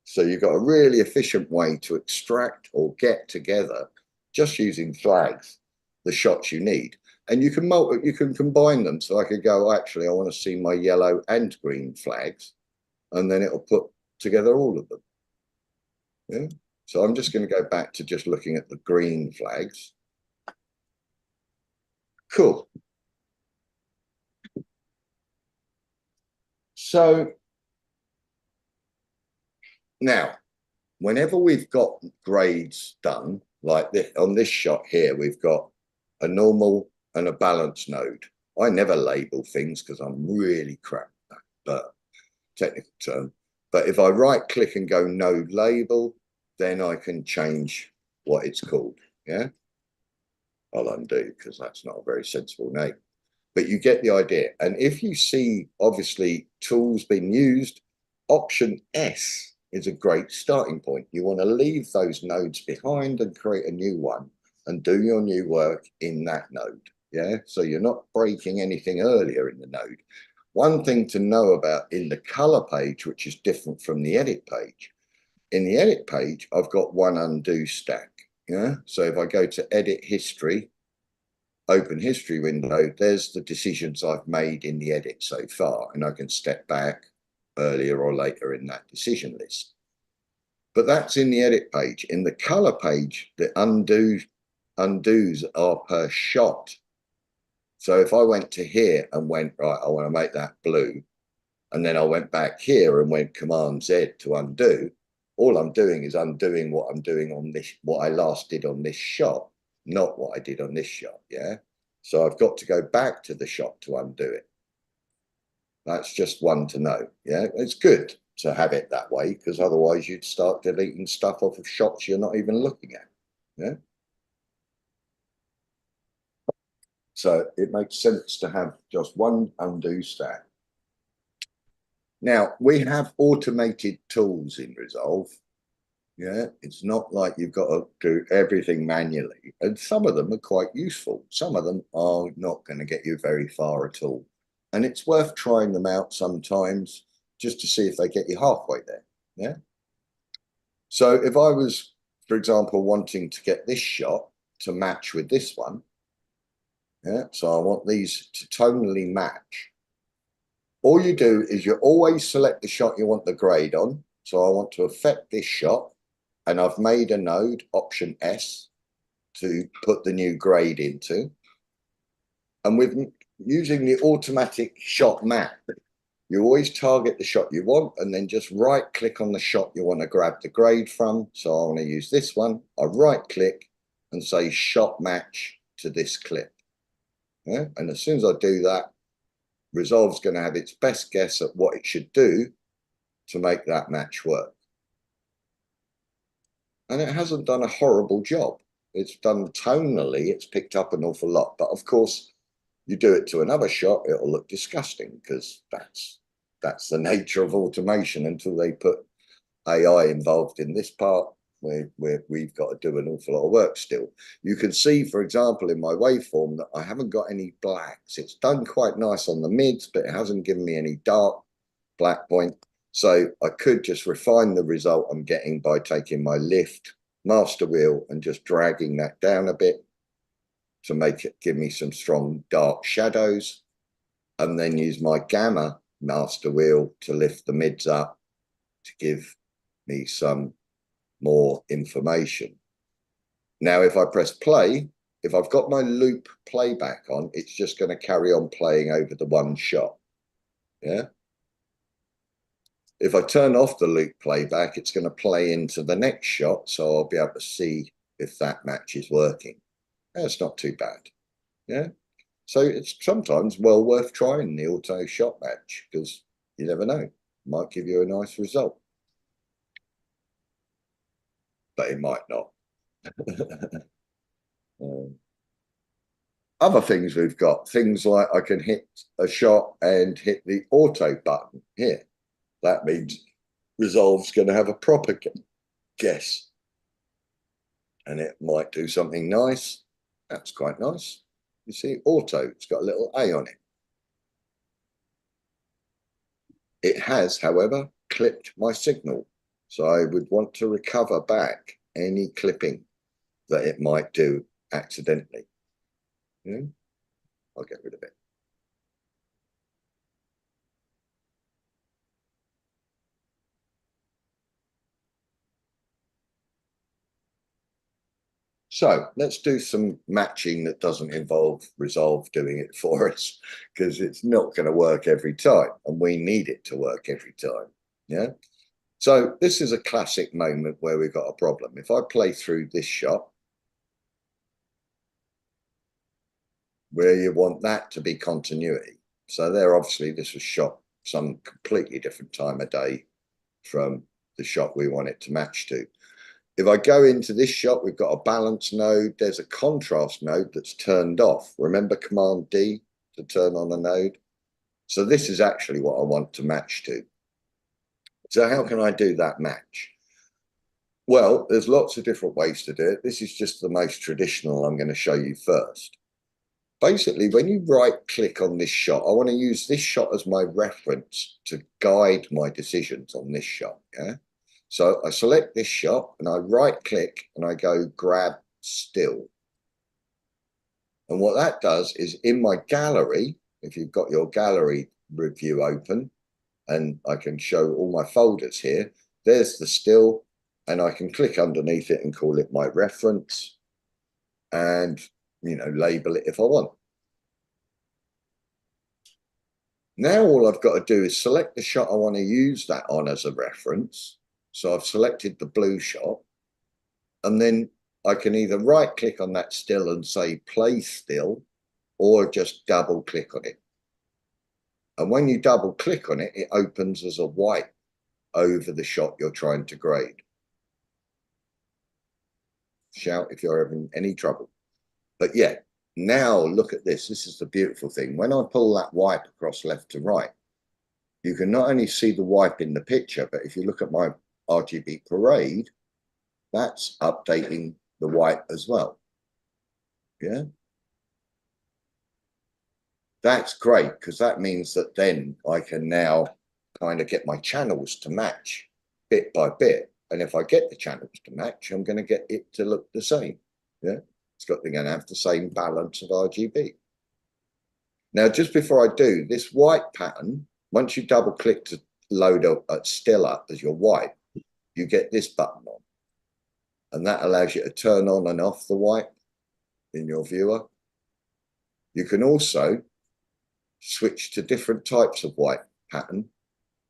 So you've got a really efficient way to extract or get together, just using flags, the shots you need. And you can combine them. So I could go, actually, I want to see my yellow and green flags, and then it'll put together all of them. Yeah. So I'm just going to go back to just looking at the green flags. Cool. So now, whenever we've got grades done, like this, on this shot here, we've got a normal and a balance node. I never label things because I'm really crap at that, but technical term. But if I right click and go node label, then I can change what it's called. Yeah. I'll undo because that's not a very sensible name. But you get the idea. And if you see, obviously, tools being used, option S is a great starting point. You want to leave those nodes behind and create a new one and do your new work in that node. Yeah. So you're not breaking anything earlier in the node. One thing to know about in the color page, which is different from the edit page. In the edit page, I've got one undo stack. Yeah. So if I go to edit history, open history window, there's the decisions I've made in the edit so far, and I can step back earlier or later in that decision list. But that's in the edit page. In the color page, the undos are per shot. So if I went to here and went, right, I want to make that blue, and then I went back here and went Command Z to undo, all I'm doing is undoing what I'm doing on this, what I last did on this shot, not what I did on this shot. Yeah. So I've got to go back to the shot to undo it. That's just one to know. Yeah, it's good to have it that way, because otherwise you'd start deleting stuff off of shots you're not even looking at. Yeah. So it makes sense to have just one undo stack. Now, we have automated tools in Resolve. Yeah, it's not like you've got to do everything manually. And some of them are quite useful. Some of them are not going to get you very far at all. And it's worth trying them out sometimes just to see if they get you halfway there. Yeah. So if I was, for example, wanting to get this shot to match with this one, yeah, so I want these to tonally match. All you do is you always select the shot you want the grade on. So I want to affect this shot, and I've made a node, Option S, to put the new grade into. And with using the automatic shot map, you always target the shot you want and then just right click on the shot you want to grab the grade from. So I want to use this one. I right click and say shot match to this clip. Yeah? And as soon as I do that, Resolve's going to have its best guess at what it should do to make that match work. And it hasn't done a horrible job. It's done tonally, it's picked up an awful lot. But of course, you do it to another shot, it'll look disgusting, because that's the nature of automation until they put AI involved in this part, where we've got to do an awful lot of work still. You can see, for example, in my waveform that I haven't got any blacks. It's done quite nice on the mids, but it hasn't given me any dark black point. So I could just refine the result I'm getting by taking my lift master wheel and just dragging that down a bit to make it give me some strong dark shadows, and then use my gamma master wheel to lift the mids up to give me some more information. Now, if I press play, if I've got my loop playback on, it's just going to carry on playing over the one shot. Yeah. If I turn off the loop playback, it's going to play into the next shot, so I'll be able to see if that match is working. That's not too bad. Yeah. So it's sometimes well worth trying the auto shot match, because you never know, it might give you a nice result. But it might not. Other things we've got, things like I can hit a shot and hit the auto button here. That means Resolve's going to have a proper guess. And it might do something nice. That's quite nice. You see, auto, it's got a little A on it. It has, however, clipped my signal. So I would want to recover back any clipping that it might do accidentally. Yeah? I'll get rid of it. So let's do some matching that doesn't involve Resolve doing it for us, because it's not going to work every time, and we need it to work every time. Yeah. So this is a classic moment where we've got a problem. If I play through this shot, where you want that to be continuity. So there, obviously, this was shot some completely different time of day from the shot we want it to match to. If I go into this shot, we've got a balance node. There's a contrast node that's turned off. Remember Command D to turn on a node? So this is actually what I want to match to. So how can I do that match? Well, there's lots of different ways to do it. This is just the most traditional I'm going to show you first. Basically, when you right click on this shot, I want to use this shot as my reference to guide my decisions on this shot. Yeah. So I select this shot and I right click and I go grab still. And what that does is in my gallery, if you've got your gallery review open, and I can show all my folders here, there's the still, and I can click underneath it and call it my reference and, you know, label it if I want. Now all I've got to do is select the shot I want to use that on as a reference. So I've selected the blue shot, and then I can either right click on that still and say play still, or just double click on it. And when you double click on it, it opens as a white over the shot you're trying to grade. Shout if you're having any trouble. But yeah, now look at this. This is the beautiful thing. When I pull that wipe across left to right, you can not only see the wipe in the picture, but if you look at my RGB parade, that's updating the wipe as well. Yeah. That's great, because that means that then I can now kind of get my channels to match bit by bit. And if I get the channels to match, I'm going to get it to look the same. Yeah, they're going to have the same balance of RGB. Now, just before I do, this white pattern, once you double click to load up still up as your white, you get this button on. And that allows you to turn on and off the white in your viewer. You can also switch to different types of white pattern.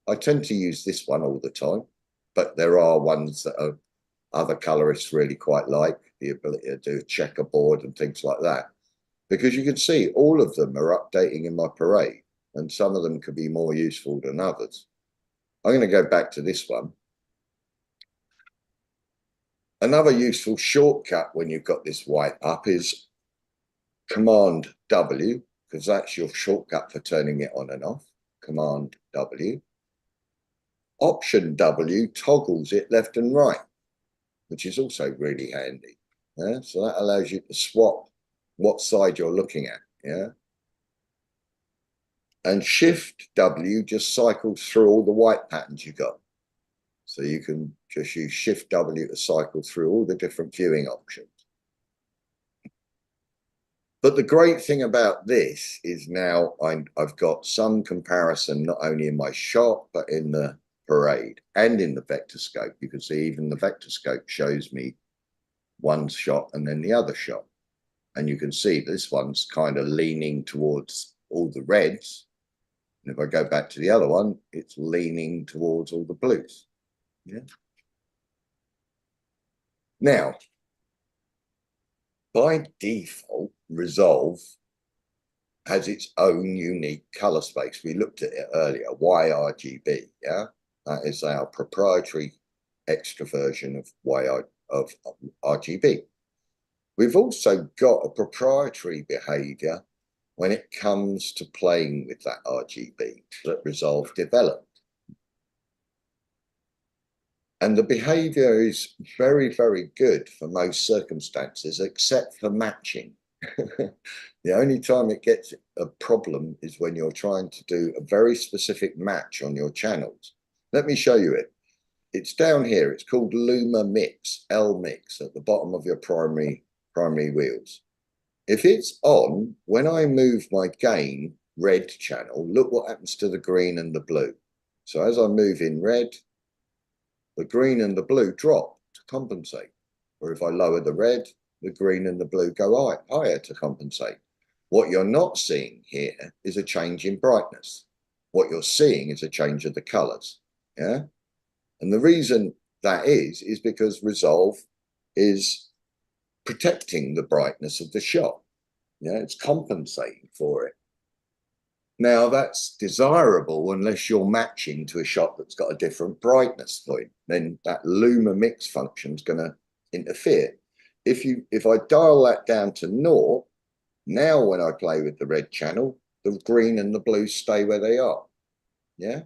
I tend to use this one all the time, but there are ones that are other colorists really quite like, the ability to do checkerboard and things like that, because you can see all of them are updating in my parade, and some of them could be more useful than others. I'm going to go back to this one. Another useful shortcut when you've got this white up is Command W, because that's your shortcut for turning it on and off. Command W. Option W toggles it left and right, which is also really handy. Yeah? So that allows you to swap what side you're looking at. Yeah. And Shift W just cycles through all the white patterns you got. So you can just use Shift W to cycle through all the different viewing options. But the great thing about this is now I've got some comparison not only in my shot, but in the parade and in the vector scope. You can see even the vector scope shows me one shot and then the other shot. And you can see this one's kind of leaning towards all the reds. And if I go back to the other one, it's leaning towards all the blues. Yeah. Now, by default, Resolve has its own unique color space. We looked at it earlier, YRGB, yeah? That is our proprietary extra version of RGB. We've also got a proprietary behavior when it comes to playing with that RGB that Resolve developed. And the behavior is very, very good for most circumstances, except for matching. The only time it gets a problem is when you're trying to do a very specific match on your channels. Let me show you it. It's down here. It's called Luma Mix, L Mix, at the bottom of your primary wheels. If it's on, when I move my gain red channel, look what happens to the green and the blue. So as I move in red, the green and the blue drop to compensate. Or if I lower the red, the green and the blue go higher to compensate. What you're not seeing here is a change in brightness. What you're seeing is a change of the colors. Yeah. And the reason that is because Resolve is protecting the brightness of the shot. Yeah, it's compensating for it. Now that's desirable unless you're matching to a shot that's got a different brightness point. Then that Luma Mix function is going to interfere. If I dial that down to 0, now when I play with the red channel, the green and the blue stay where they are. Yeah.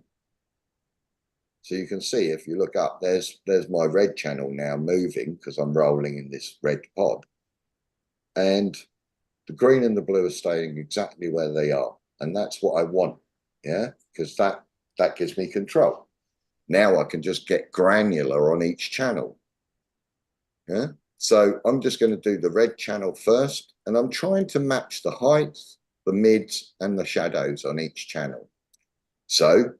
So you can see if you look up, there's my red channel now moving because I'm rolling in this red pod. And the green and the blue are staying exactly where they are. And that's what I want. Yeah. Because that gives me control. Now I can just get granular on each channel. Yeah. So I'm just going to do the red channel first, and I'm trying to match the heights, the mids, and the shadows on each channel. So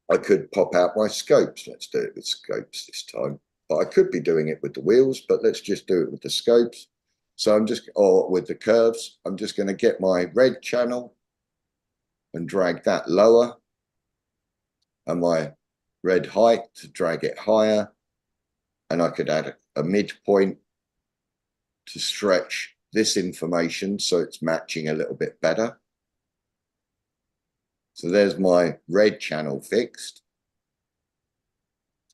I could pop out my scopes. Let's do it with scopes this time. But I could be doing it with the wheels, but let's just do it with the scopes. So or with the curves, I'm just going to get my red channel and drag that lower, and my red height to drag it higher. And I could add a midpoint to stretch this information so it's matching a little bit better. So there's my red channel fixed.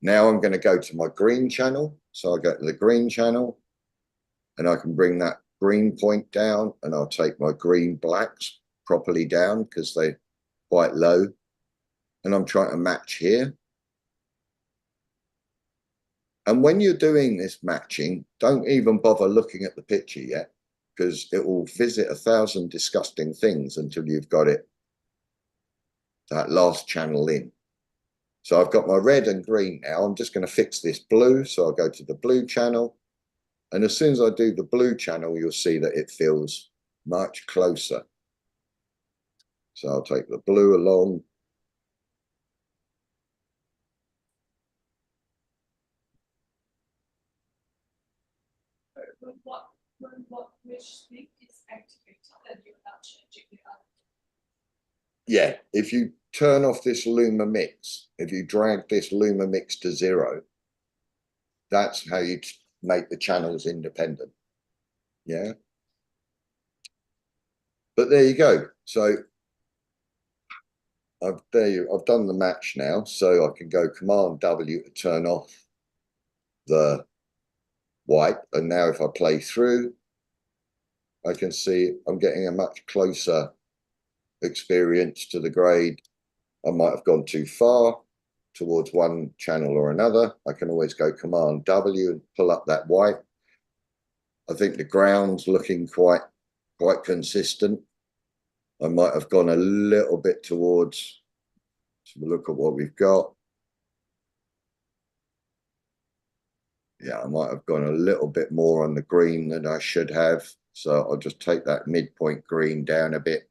Now I'm going to go to my green channel. So I go to the green channel and I can bring that green point down, and I'll take my green blacks properly down because they're quite low. And I'm trying to match here. And when you're doing this matching, don't even bother looking at the picture yet, because it will visit 1,000 disgusting things until you've got it, that last channel in. So I've got my red and green now. I'm just going to fix this blue. So I'll go to the blue channel. And as soon as I do the blue channel, you'll see that it feels much closer. So I'll take the blue along. Which thing is activated and you're not changing the other? Yeah, if you turn off this Luma mix, if you drag this Luma mix to 0, that's how you make the channels independent. Yeah. But there you go. So I've done the match now. So I can go Command W to turn off the white. And now if I play through, I can see I'm getting a much closer experience to the grade. I might have gone too far towards one channel or another. I can always go Command W and pull up that white. I think the ground's looking quite consistent. I might have gone a little bit towards, so look at what we've got. Yeah, I might have gone a little bit more on the green than I should have. So I'll just take that midpoint green down a bit.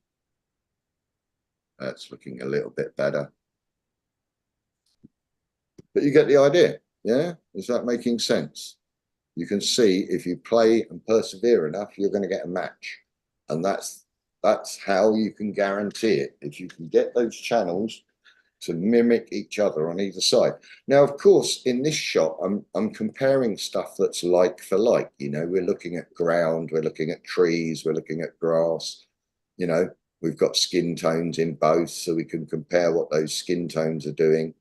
That's looking a little bit better. But you get the idea, yeah? Is that making sense? You can see if you play and persevere enough, you're going to get a match. And that's how you can guarantee it. If you can get those channels to mimic each other on either side. Now, of course, in this shot, I'm comparing stuff that's like for like. You know, we're looking at ground, we're looking at trees, we're looking at grass. You know, we've got skin tones in both, so we can compare what those skin tones are doing.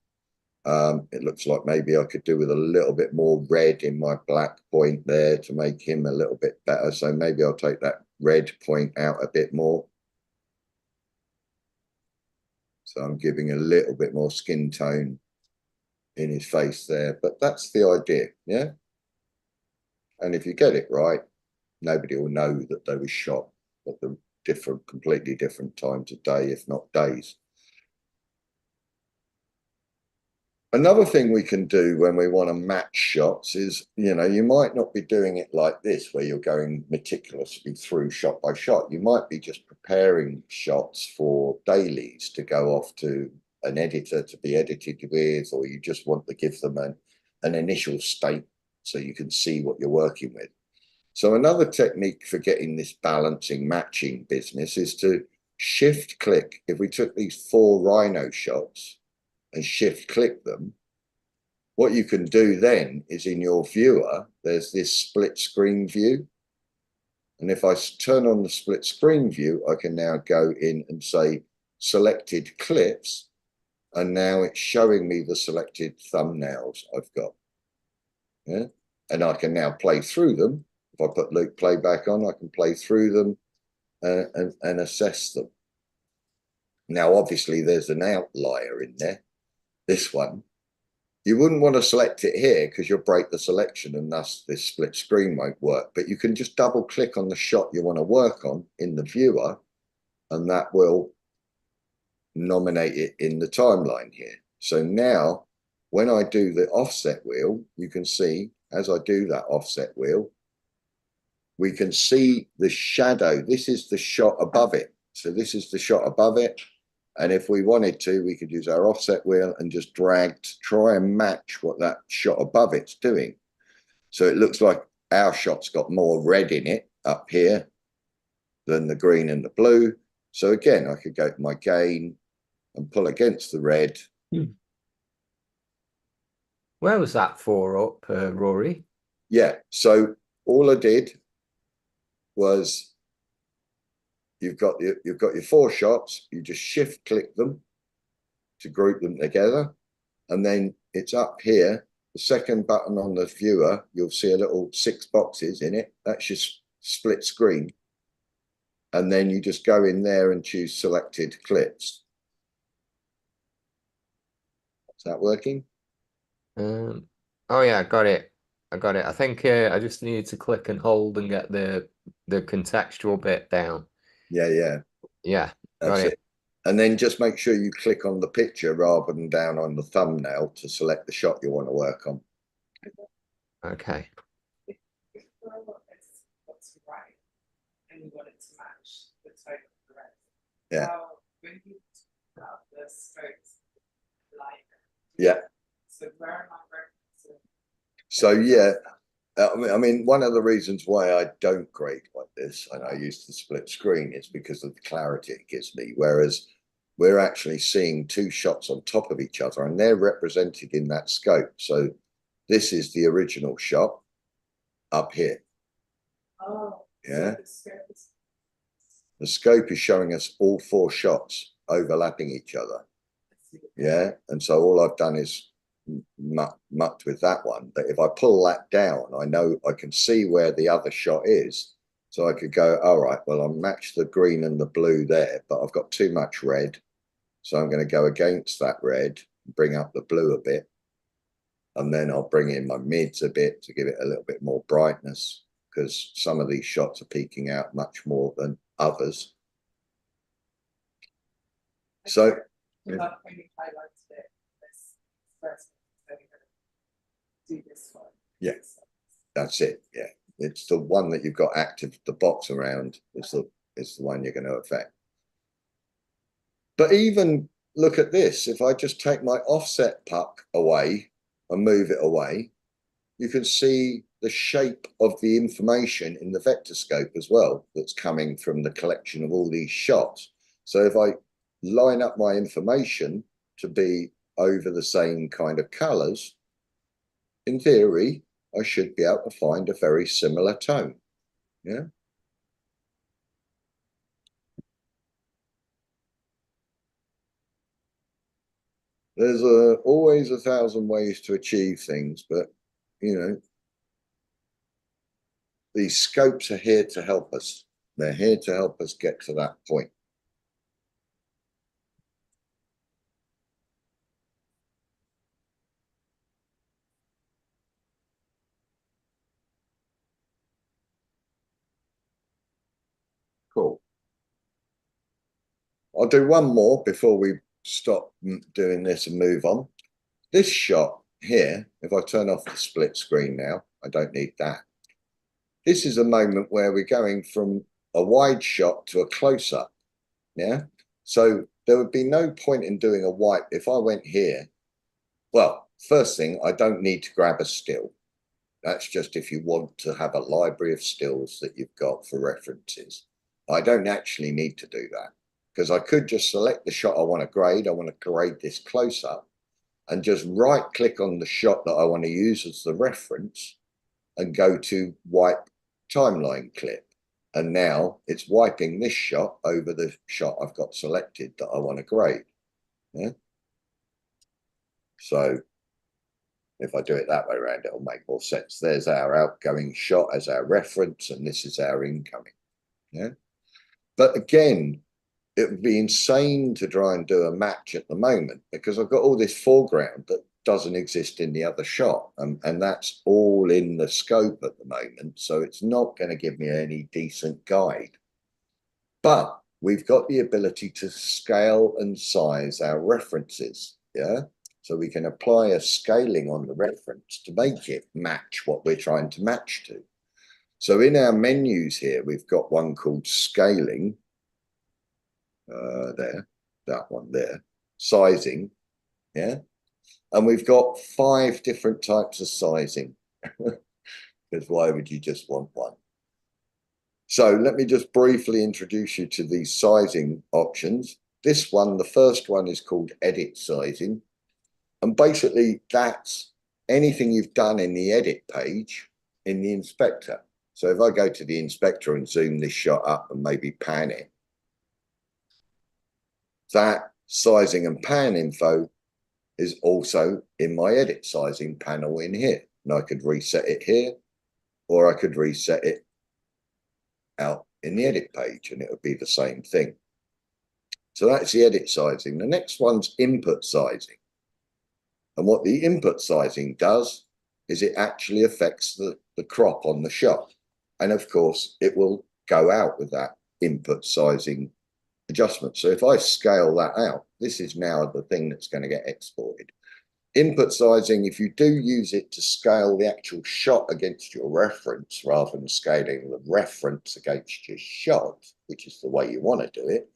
It looks like maybe I could do with a little bit more red in my black point there to make him a little bit better. So maybe I'll take that red point out a bit more. So I'm giving a little bit more skin tone in his face there, but that's the idea, yeah? And if you get it right, nobody will know that they were shot at the completely different times of day, if not days. Another thing we can do when we want to match shots is, you know, you might not be doing it like this, where you're going meticulously through shot by shot. You might be just preparing shots for dailies to go off to an editor to be edited with, or you just want to give them an initial state so you can see what you're working with. So another technique for getting this balancing, matching business is to shift click. If we took these 4 rhino shots and shift click them, what you can do then is in your viewer, there's this split screen view. And if I turn on the split screen view, I can now go in and say selected clips. And now it's showing me the selected thumbnails I've got. Yeah. And I can now play through them. If I put Luke playback on, I can play through them and assess them. Now, obviously, there's an outlier in there. This one, you wouldn't want to select it here because you'll break the selection and thus this split screen won't work. But you can just double click on the shot you want to work on in the viewer, and that will nominate it in the timeline here. So now when I do the offset wheel, you can see as I do that offset wheel, we can see the shadow. This is the shot above it. So this is the shot above it. And if we wanted to, we could use our offset wheel and just drag to try and match what that shot above it's doing. So it looks like our shot's got more red in it up here than the green and the blue. So again, I could go to my gain and pull against the red. Where was that 4 up, Rory? Yeah, so all I did was you've got your 4 shots. You just shift click them to group them together, and then it's up here. The second button on the viewer, you'll see a little 6 boxes in it. That's your split screen. And then you just go in there and choose selected clips. Is that working? Oh yeah, got it. I got it. I think I just needed to click and hold and get the contextual bit down. Yeah. Yeah, got That's it. it. And then just make sure you click on the picture rather than down on the thumbnail to select the shot you want to work on. Okay. If the robot is what's right and you want it to match the tone of the rest. Yeah. How, when you talk about the strokes, like, Yeah. so where am I referencing? So yeah, I mean, one of the reasons why I don't grade like this, and I use the split screen, is because of the clarity it gives me. Whereas we're actually seeing 2 shots on top of each other, and they're represented in that scope. So this is the original shot up here. Oh, Yeah. so The scope is showing us all 4 shots overlapping each other. Yeah. And so all I've done is mucked with that one. But if I pull that down, I know I can see where the other shot is. So I could go, all right, well, I'll match the green and the blue there, but I've got too much red. So I'm going to go against that red, bring up the blue a bit. And then I'll bring in my mids a bit to give it a little bit more brightness, because some of these shots are peeking out much more than others. So I love when you highlighted it, this first, so you're gonna do this one. Yeah. That's it. Yeah. It's the one that you've got active, the box around is the one you're going to affect. But even look at this. If I just take my offset puck away and move it away, you can see the shape of the information in the vector scope as well that's coming from the collection of all these shots. So if I line up my information to be over the same kind of colors, in theory, I should be able to find a very similar tone. Yeah. There's always 1,000 ways to achieve things, but you know, these scopes are here to help us. They're here to help us get to that point. Cool. I'll do one more before we stop doing this and move on. This shot here, if I turn off the split screen now, I don't need that. This is a moment where we're going from a wide shot to a close-up. Yeah. So there would be no point in doing a wipe if I went here. Well, first thing, I don't need to grab a still. That's just if you want to have a library of stills that you've got for references. I don't actually need to do that, because I could just select the shot I want to grade. I want to grade this close up and just right click on the shot that I want to use as the reference and go to wipe timeline clip. And now it's wiping this shot over the shot I've got selected that I want to grade. Yeah. So if I do it that way around, it'll make more sense. There's our outgoing shot as our reference, and this is our incoming. Yeah. But again, it would be insane to try and do a match at the moment, because I've got all this foreground that doesn't exist in the other shot, and that's all in the scope at the moment. So it's not going to give me any decent guide. But we've got the ability to scale and size our references. Yeah. So we can apply a scaling on the reference to make it match what we're trying to match to. So in our menus here, we've got one called scaling. There, that one there, sizing. Yeah. And we've got 5 different types of sizing, because why would you just want one? So let me just briefly introduce you to these sizing options. This one, the first one, is called edit sizing. And basically that's anything you've done in the edit page in the inspector. So if I go to the inspector and zoom this shot up and maybe pan it, that sizing and pan info is also in my edit sizing panel in here. And I could reset it here, or I could reset it out in the edit page and it would be the same thing. So that's the edit sizing. The next one's input sizing. And what the input sizing does is it actually affects the crop on the shot. And of course, it will go out with that input sizing adjustment. So if I scale that out, this is now the thing that's going to get exported. Input sizing, if you do use it to scale the actual shot against your reference rather than scaling the reference against your shot, which is the way you want to do it,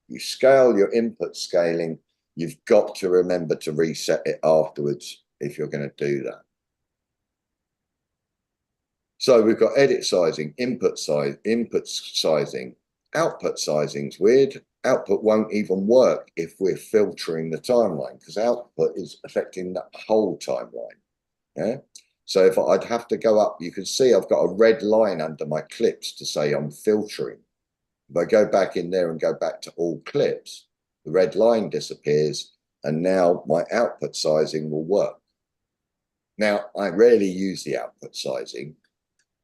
you scale your input scaling, you've got to remember to reset it afterwards if you're going to do that. So we've got edit sizing, input sizing, output sizing's weird. Output won't even work if we're filtering the timeline because output is affecting the whole timeline. Yeah. So if I'd have to go up, you can see I've got a red line under my clips to say I'm filtering. If I go back in there and go back to all clips, the red line disappears and now my output sizing will work. Now, I rarely use the output sizing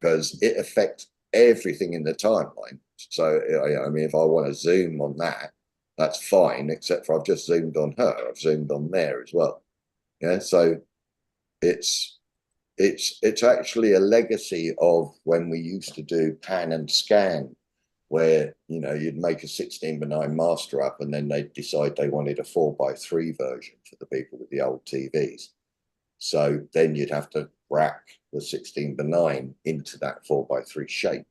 because it affects everything in the timeline. So, I mean, if I want to zoom on that, that's fine, except for I've just zoomed on her. I've zoomed on there as well. Yeah, so it's actually a legacy of when we used to do pan and scan, where, you know, you'd make a 16:9 master up and then they'd decide they wanted a 4:3 version for the people with the old TVs. So then you'd have to rack the 16:9 into that 4:3 shape.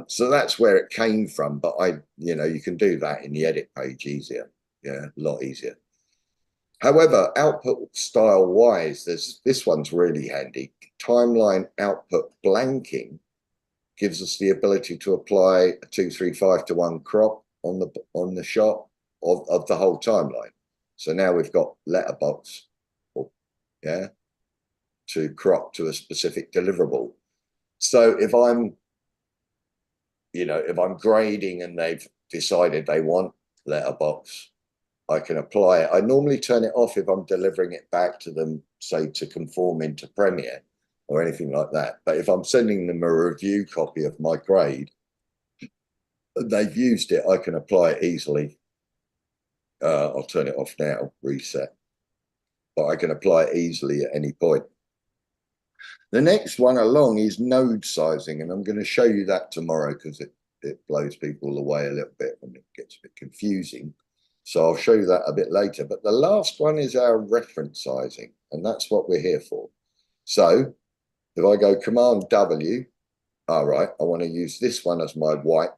So that's where it came from. But you can do that in the edit page easier. Yeah, a lot easier. However, output style wise, this one's really handy. Timeline output blanking gives us the ability to apply a 2:3:5:1 crop on the shot of the whole timeline. So now we've got letterbox, yeah, to crop to a specific deliverable. So if I'm grading and they've decided they want letterbox, I can apply it. I normally turn it off if I'm delivering it back to them, say to conform into Premiere or anything like that. But if I'm sending them a review copy of my grade, they've used it, I can apply it easily. I'll turn it off now, reset. But I can apply it easily at any point. The next one along is node sizing, and I'm going to show you that tomorrow because it blows people away a little bit and it gets a bit confusing. So I'll show you that a bit later. But the last one is our reference sizing, and that's what we're here for. So if I go Command W, all right, I want to use this one as my white.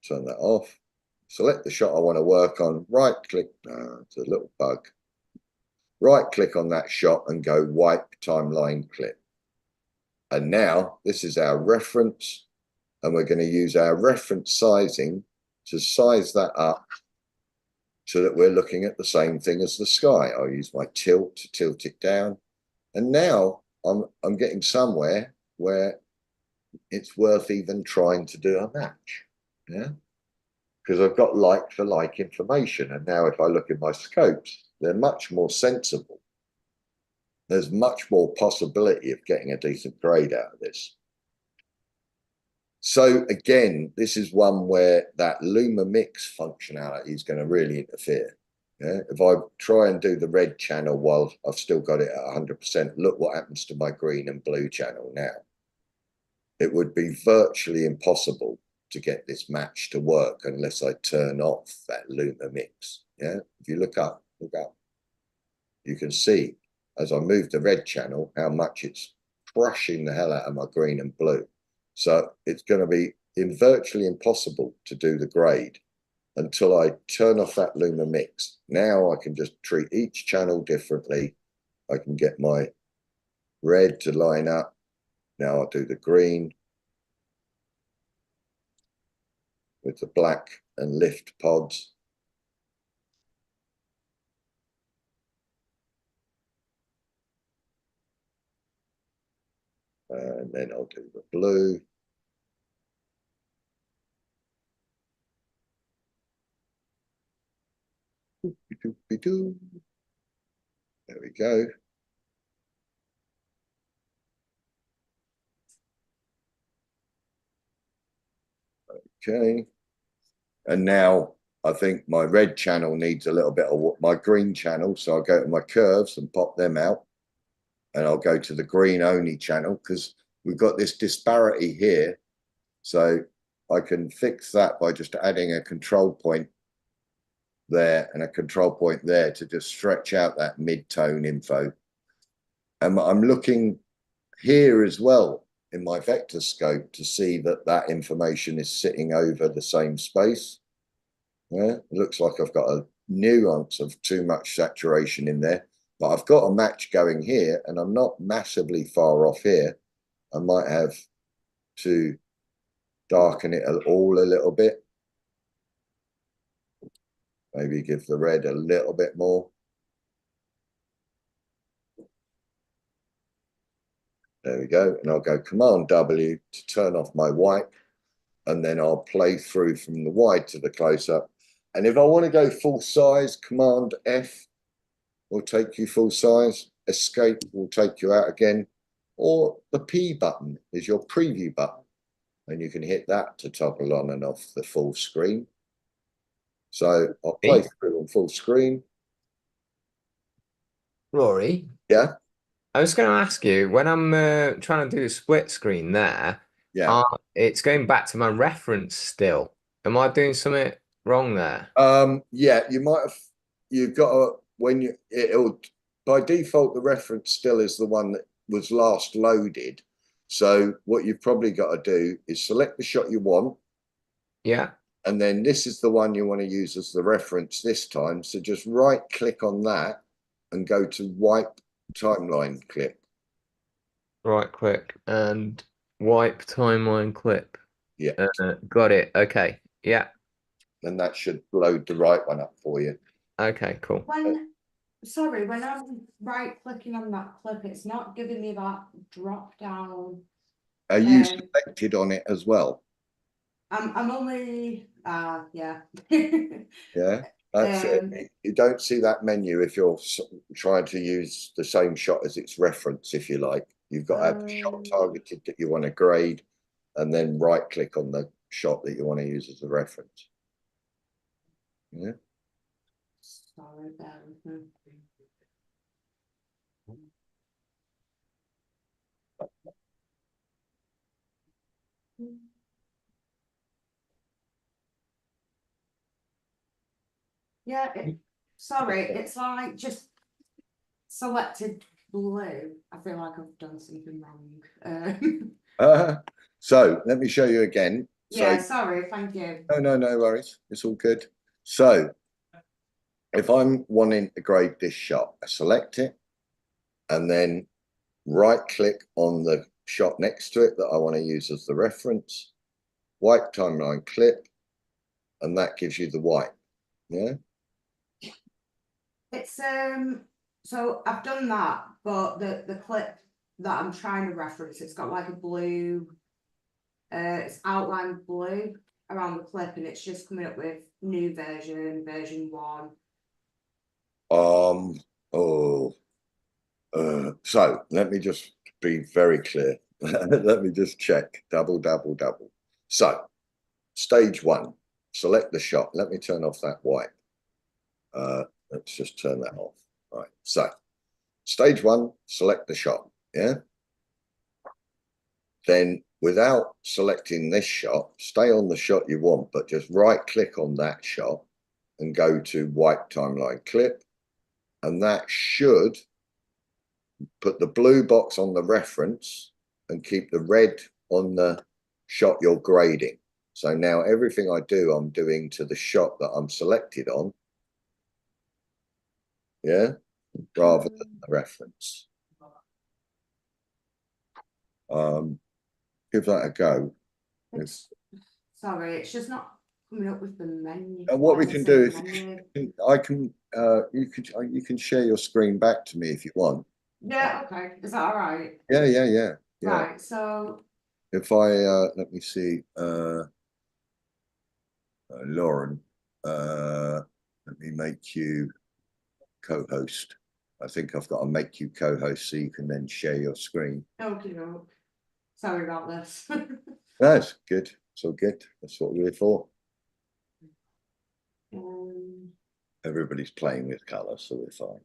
Turn that off. Select the shot I want to work on. Right click. It's a little bug. Right click on that shot and go wipe timeline clip. And now this is our reference, and we're going to use our reference sizing to size that up so that we're looking at the same thing as the sky. I'll use my tilt to tilt it down. And now I'm getting somewhere where it's worth even trying to do a match. Yeah. Because I've got like for like information. And now if I look at my scopes, they're much more sensible. There's much more possibility of getting a decent grade out of this. So again, this is one where that Luma mix functionality is going to really interfere. Yeah? If I try and do the red channel while I've still got it at 100%, look what happens to my green and blue channel now. It would be virtually impossible to get this match to work unless I turn off that Luma mix. Yeah, if you look up, you can see as I move the red channel how much it's crushing the hell out of my green and blue. So it's going to be virtually impossible to do the grade until I turn off that Luma mix. Now I can just treat each channel differently. I can get my red to line up. Now I'll do the green with the black and lift pods. And then I'll do the blue. Doop-de-doop-de-doo. There we go. Okay. And now I think my red channel needs a little bit of my green channel. So I'll go to my curves and pop them out. And I'll go to the green only channel because we've got this disparity here. So I can fix that by just adding a control point there and a control point there to just stretch out that mid-tone info. And I'm looking here as well in my vector scope to see that that information is sitting over the same space. Yeah, it looks like I've got a nuance of too much saturation in there, but I've got a match going here and I'm not massively far off here. I might have to darken it all a little bit. Maybe give the red a little bit more. There we go. And I'll go Command W to turn off my white. And then I'll play through from the wide to the close-up. And if I want to go full size, Command F will take you full size. Escape will take you out again. Or the P button is your preview button. And you can hit that to toggle on and off the full screen. So I'll play through on full screen. Rory? Yeah? I was going to ask you, when I'm trying to do a split screen there, Yeah. it's going back to my reference still. Am I doing something wrong there? Yeah, you might have, you've got to, when you, it'll, by default, the reference still is the one that was last loaded. So what you've probably got to do is select the shot you want. Yeah. And then this is the one you want to use as the reference this time. So just right click on that and go to wipe timeline clip. Right click and wipe timeline clip. Yeah. Got it. Okay. Yeah. And that should load the right one up for you. Okay, cool. Sorry, when I'm right clicking on that clip, it's not giving me that drop down. Are you selected on it as well? I'm only yeah. Yeah, that's it. You don't see that menu if you're trying to use the same shot as its reference, if you like. You've got to have the shot targeted that you want to grade and then right click on the shot that you want to use as a reference. Yeah. Sorry, yeah, sorry, it's like just selected blue. I feel like I've done something wrong. So let me show you again. Yeah, sorry, thank you. No worries. It's all good. So if I'm wanting to grade this shot, I select it and then right click on the shot next to it that I want to use as the reference, wipe timeline clip, and that gives you the wipe. Yeah. It's so I've done that, but the clip that I'm trying to reference, it's got like a blue, it's outlined blue around the clip, and it's just coming up with new version 1. So let me just be very clear. Let me just check. Double. So stage 1, select the shot. Let me turn off that wipe. Let's just turn that off. Right. So stage 1, select the shot. Yeah. Then without selecting this shot, stay on the shot you want, but just right click on that shot and go to wipe timeline clip. And that should put the blue box on the reference and keep the red on the shot you're grading. So now everything I do, I'm doing to the shot that I'm selected on. Yeah, rather than the reference. Give that a go. Sorry, it's just not coming up with the menu. And what we can do is I can you can share your screen back to me if you want. Yeah, okay. Is that all right? Yeah. Right, so if I let me see, Lauren, let me me make you co-host. I think I've got to make you co-host so you can then share your screen. Okay, sorry about this. That's good. It's all good. That's what we're here for. Everybody's playing with colour, so we're fine.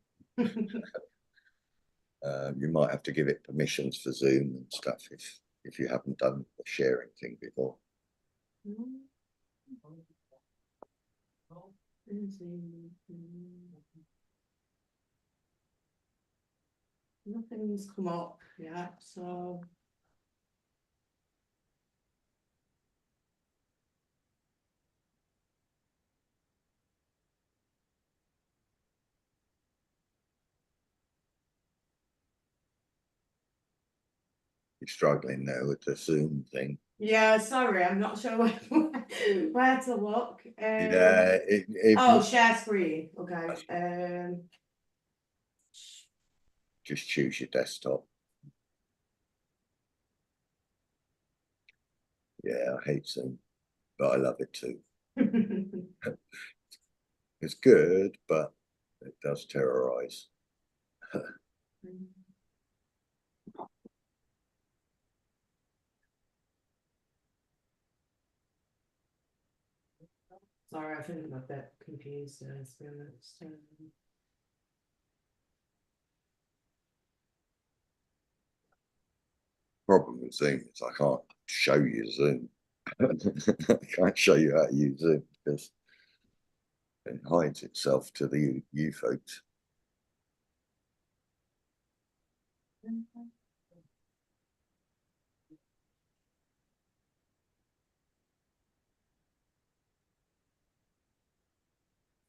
You might have to give it permissions for Zoom and stuff if you haven't done the sharing thing before. Nothing's come up yet, so. You're struggling now with the Zoom thing. Yeah, sorry, I'm not sure where to look. Yeah, Oh, share screen. Okay. Just choose your desktop. Yeah, I hate Zoom, but I love it too. It's good, but it does terrorize. Sorry, I think I'm a bit confused. To be honest. Problem with Zoom is I can't show you Zoom. I can't show you how to use Zoom because it hides itself to the you folks.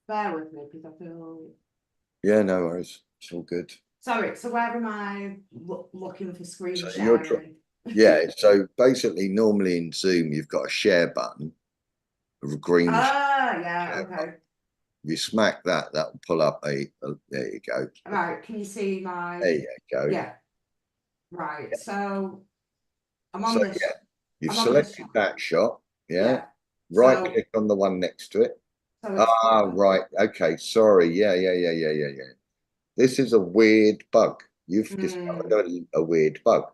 Bear with me because I feel. Yeah, no worries. It's all good. Sorry, so where am I looking for screen So you're sharing? Yeah, so basically, normally in Zoom, you've got a share button, a green Ah, yeah, share okay. button. If you smack that, that will pull up there you go. Right, can you see my? There you go. Yeah. Right, so I'm on So this. yeah, you've I'm on this selected shot. that shot. Yeah. Yeah. Right So- click on the one next to it. So it's Ah, right. Okay. Sorry. Yeah. This is a weird bug. You've discovered a weird bug.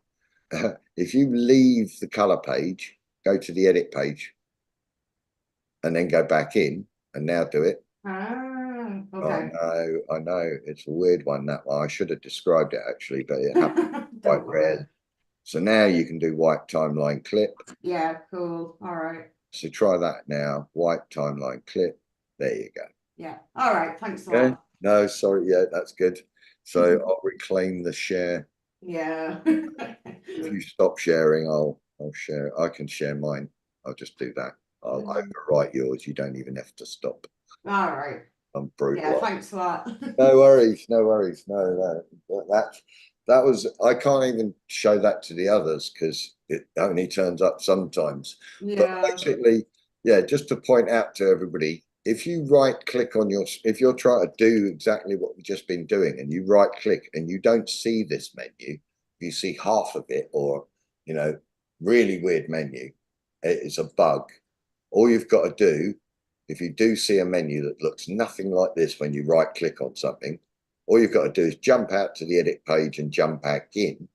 If you leave the color page, go to the edit page, and then go back in, and now do it. Okay. I know. It's a weird one, that one. I should have described it actually, but it happens quite rarely. So now you can do white timeline clip. Yeah, cool. All right. So try that now. White timeline clip. There you go. Yeah. All right. Thanks a Okay. lot. No, sorry. Yeah, that's good. So I'll reclaim the share. Yeah. If you stop sharing, I'll share. I can share mine. I'll just do that. I'll overwrite yours. You don't even have to stop. All right. I'm brutal. Yeah, thanks for that. No worries. That was, I can't even show that to the others because it only turns up sometimes. Yeah. But basically, yeah, just to point out to everybody, if you right click on if you're trying to do exactly what we've just been doing and you right click and you don't see this menu, you see half of it or, really weird menu, it's a bug. All you've got to do, if you do see a menu that looks nothing like this when you right click on something, all you've got to do is jump out to the edit page and jump back in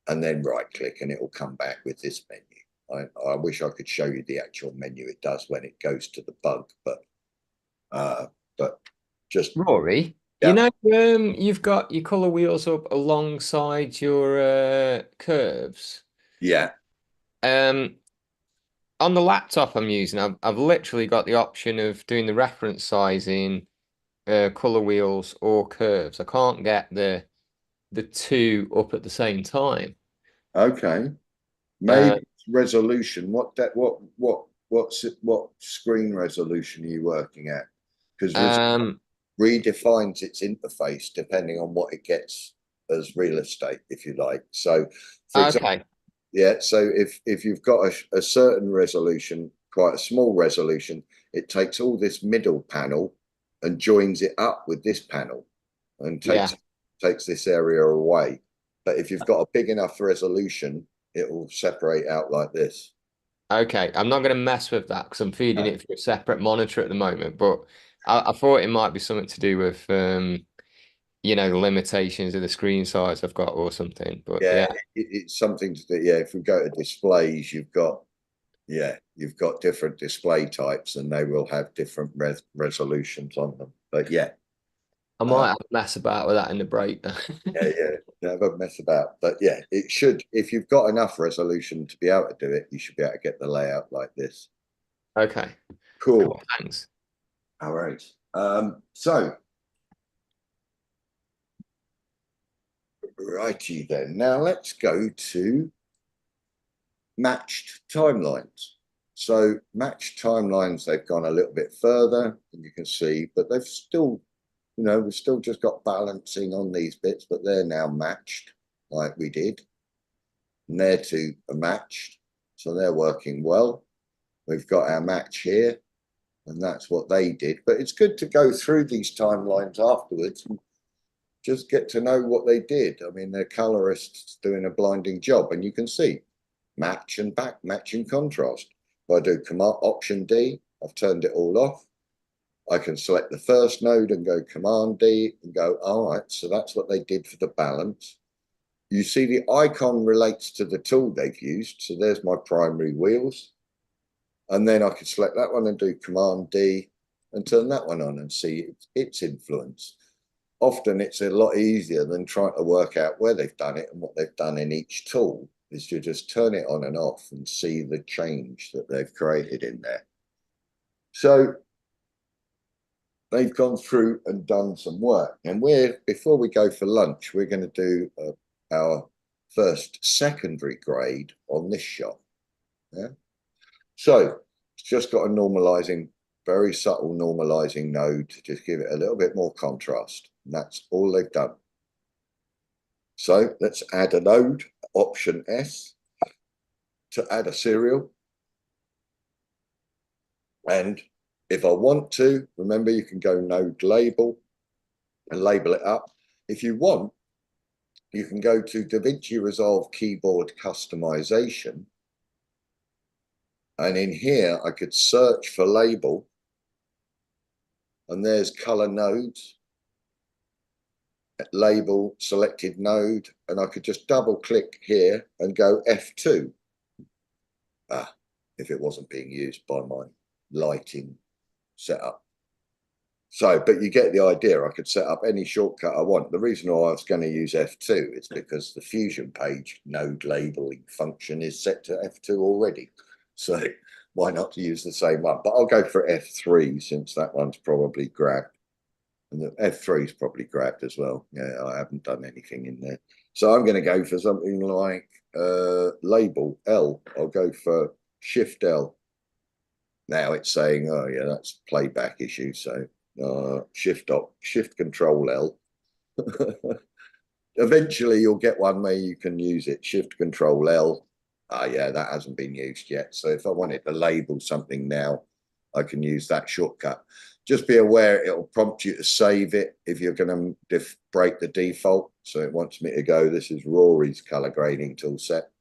and then right click and it will come back with this menu. I wish I could show you the actual menu it does when it goes to the bug, but just Rory, yeah. You've got your color wheels up alongside your curves. Yeah. On the laptop I'm using, I've literally got the option of doing the reference sizing, color wheels or curves. I can't get the two up at the same time. Okay. Maybe resolution. What screen resolution are you working at? Because redefines its interface depending on what it gets as real estate, if you like. So, for example, yeah. So if you've got a certain resolution, quite a small resolution, it takes all this middle panel and joins it up with this panel and takes this area away. But if you've got a big enough resolution, it will separate out like this. Okay, I'm not going to mess with that because I'm feeding it through a separate monitor at the moment. But I thought it might be something to do with you know, the limitations of the screen size I've got or something. But Yeah, yeah, it's something to do. Yeah, if we go to displays, you've got different display types, and they will have different resolutions on them. But yeah, I might have a mess about with that in the break. have a mess about. But yeah, it should. If you've got enough resolution to be able to do it, you should be able to get the layout like this. Okay, Cool. cool, thanks. All right. So, righty then. Now let's go to matched timelines. So matched timelines, they've gone a little bit further, and you can see, but they've still, you know, we've still just got balancing on these bits, but they're now matched like we did. And their two are matched, so they're working well. We've got our match here, and that's what they did. But it's good to go through these timelines afterwards and just get to know what they did. I mean, their colorists doing a blinding job, and you can see match and back match in contrast. If I do Command Option D, I've turned it all off. I can select the first node and go Command D and go, all right, so that's what they did for the balance. You see the icon relates to the tool they've used. So there's my primary wheels. And then I could select that one and do Command D and turn that one on and see its influence. Often it's a lot easier than trying to work out where they've done it and what they've done in each tool, is to just turn it on and off and see the change that they've created in there. So they've gone through and done some work. And before we go for lunch, we're going to do our first secondary grade on this shot. Yeah. So it's just got a normalizing, very subtle normalizing node to just give it a little bit more contrast. And that's all they've done. So let's add a node, Option S, to add a serial. And if I want to, remember, you can go node label and label it up. If you want, you can go to DaVinci Resolve keyboard customization. And in here, I could search for label. And there's color nodes, label, selected node. And I could just double click here and go F2. If it wasn't being used by my lighting setup. So, but you get the idea. I could set up any shortcut I want. The reason why I was going to use F2 is because the Fusion page node labeling function is set to F2 already. So why not use the same one? But I'll go for F3 since that one's probably grabbed. And the F3 is probably grabbed as well. Yeah, I haven't done anything in there. So I'm going to go for something like label L. I'll go for Shift L. Now it's saying, oh yeah, that's playback issue. So Shift Control L. Eventually you'll get one where you can use it. Shift Control L. Yeah, that hasn't been used yet. So if I wanted to label something now, I can use that shortcut. Just be aware it'll prompt you to save it if you're going to break the default. So it wants me to go, this is Rory's color grading tool set.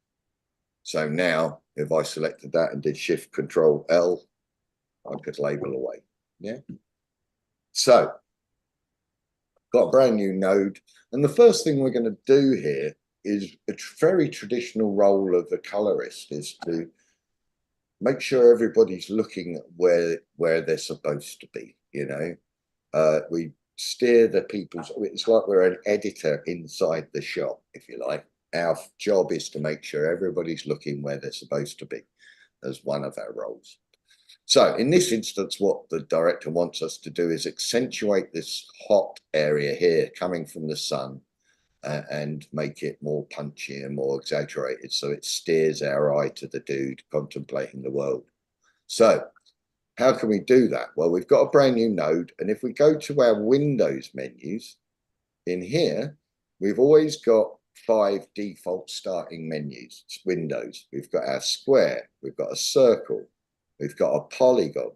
So now if I selected that and did Shift Control L, I could label away. Yeah. So got a brand new node. And the first thing we're going to do here is a very traditional role of the colorist is to make sure everybody's looking where they're supposed to be, you know. We steer the people's, it's like we're an editor inside the shop, if you like. Our job is to make sure everybody's looking where they're supposed to be as one of our roles. So in this instance, what the director wants us to do is accentuate this hot area here coming from the sun and make it more punchy and more exaggerated. So it steers our eye to the dude contemplating the world. So how can we do that? Well, we've got a brand new node. And if we go to our Windows menus in here, we've always got 5 default starting menus. It's Windows. We've got our square. We've got a circle. We've got a polygon.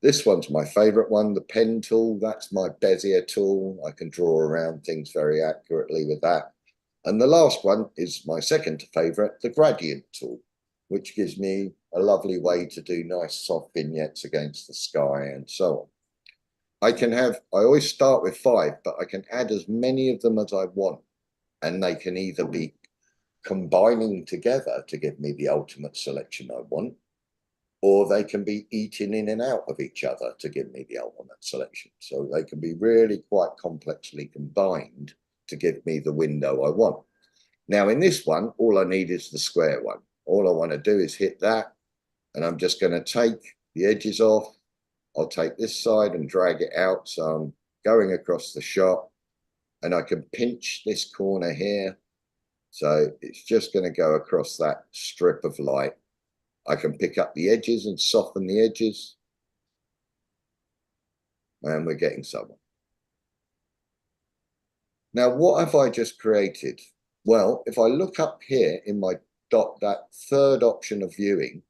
This one's my favorite one, the pen tool. That's my Bezier tool. I can draw around things very accurately with that. And the last one is my second favorite, the gradient tool, which gives me a lovely way to do nice soft vignettes against the sky and so on. I always start with 5, but I can add as many of them as I want. And they can either be combining together to give me the ultimate selection I want, or they can be eating in and out of each other to give me the ultimate selection. So they can be really quite complexly combined to give me the window I want. Now in this one, all I need is the square one. All I want to do is hit that, and I'm just going to take the edges off. I'll take this side and drag it out. So I'm going across the shot, and I can pinch this corner here. So it's just going to go across that strip of light. I can pick up the edges and soften the edges. And we're getting somewhere. Now, what have I just created? Well, if I look up here in my dot, that third option of viewing,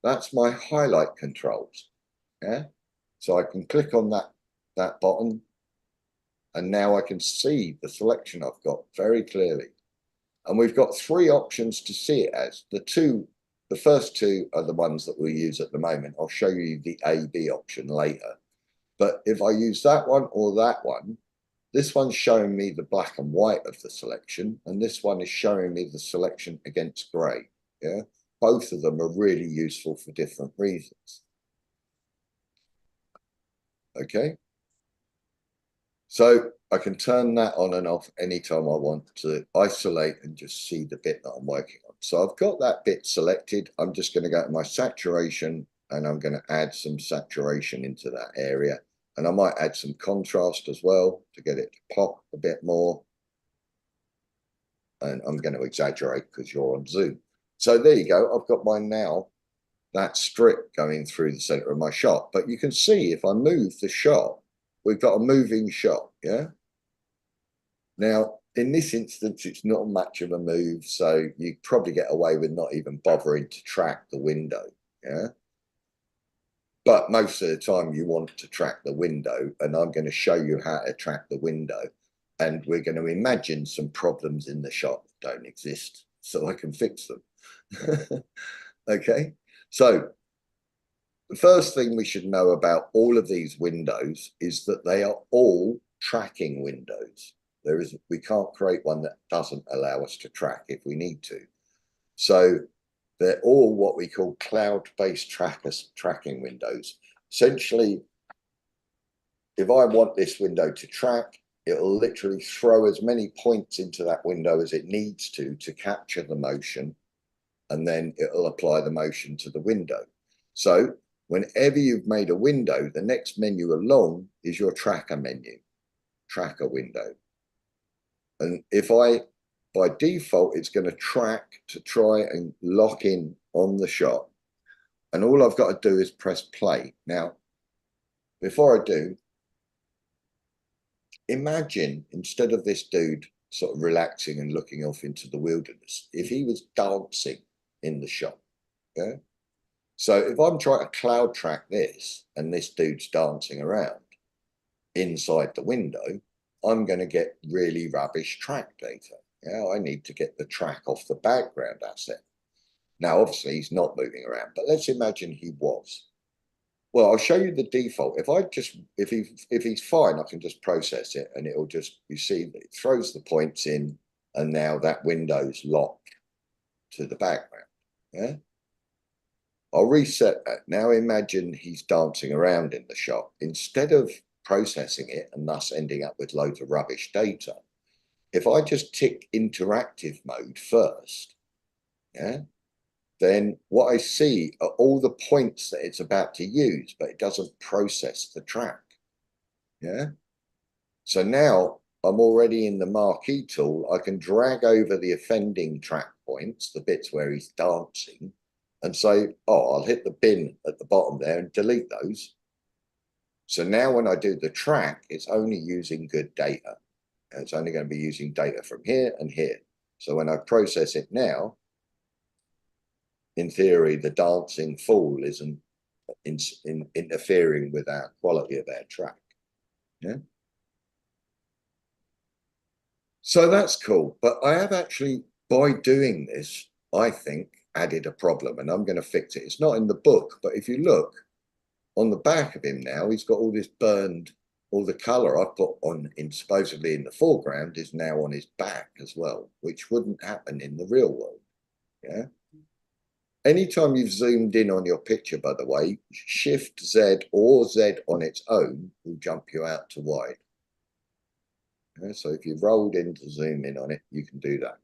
that's my highlight controls. Yeah. So I can click on that button, and now I can see the selection I've got very clearly. And we've got 3 options to see it as. The first 2 are the ones that we'll use at the moment. I'll show you the A/B option later. But if I use that one or that one, this one's showing me the black and white of the selection, and this one is showing me the selection against grey. Yeah, both of them are really useful for different reasons. Okay. So I can turn that on and off anytime I want to isolate and just see the bit that I'm working on. So I've got that bit selected. I'm just going to go to my saturation, and I'm going to add some saturation into that area. And I might add some contrast as well to get it to pop a bit more. And I'm going to exaggerate because you're on Zoom. So there you go. I've got mine now, that strip going through the center of my shot. But you can see if I move the shot, we've got a moving shot, yeah? Now, in this instance, it's not much of a move, so you probably get away with not even bothering to track the window, yeah? But most of the time you want to track the window, and I'm going to show you how to track the window. And we're going to imagine some problems in the shot that don't exist, so I can fix them. Okay, so the first thing we should know about all of these windows is that they are all tracking windows. We can't create one that doesn't allow us to track if we need to. So they're all what we call cloud-based tracking windows. Essentially, if I want this window to track, it'll literally throw as many points into that window as it needs to capture the motion, and then it'll apply the motion to the window. So whenever you've made a window, the next menu along is your tracker menu, tracker window. And by default, it's going to track to try and lock in on the shot. And all I've got to do is press play. Now, before I do, imagine instead of this dude sort of relaxing and looking off into the wilderness, if he was dancing in the shot. Yeah. So if I'm trying to cloud track this and this dude's dancing around inside the window, I'm going to get really rubbish track data. Yeah, I need to get the track off the background asset. Now, obviously, he's not moving around, but let's imagine he was. Well, I'll show you the default. If he's fine, I can just process it, and it'll just, you see, it throws the points in, and now that window's locked to the background. Yeah. I'll reset that. Now imagine he's dancing around in the shot. Instead of processing it and thus ending up with loads of rubbish data, if I just tick interactive mode first, yeah, then what I see are all the points that it's about to use, but it doesn't process the track. Yeah. So now I'm already in the marquee tool. I can drag over the offending track points, the bits where he's dancing, and say, oh, I'll hit the bin at the bottom there and delete those. So now when I do the track, it's only using good data. And it's only going to be using data from here and here. So when I process it now, in theory, the dancing fool isn't interfering with our quality of our track. Yeah. So that's cool. But I have actually, by doing this, I think, added a problem, and I'm going to fix it. It's not in the book, but if you look on the back of him now, he's got all this burned, all the colour I put on in supposedly in the foreground is now on his back as well, which wouldn't happen in the real world. Yeah. Anytime you've zoomed in on your picture, by the way, Shift Z or Z on its own will jump you out to wide. Yeah, so if you've rolled in to zoom in on it, you can do that.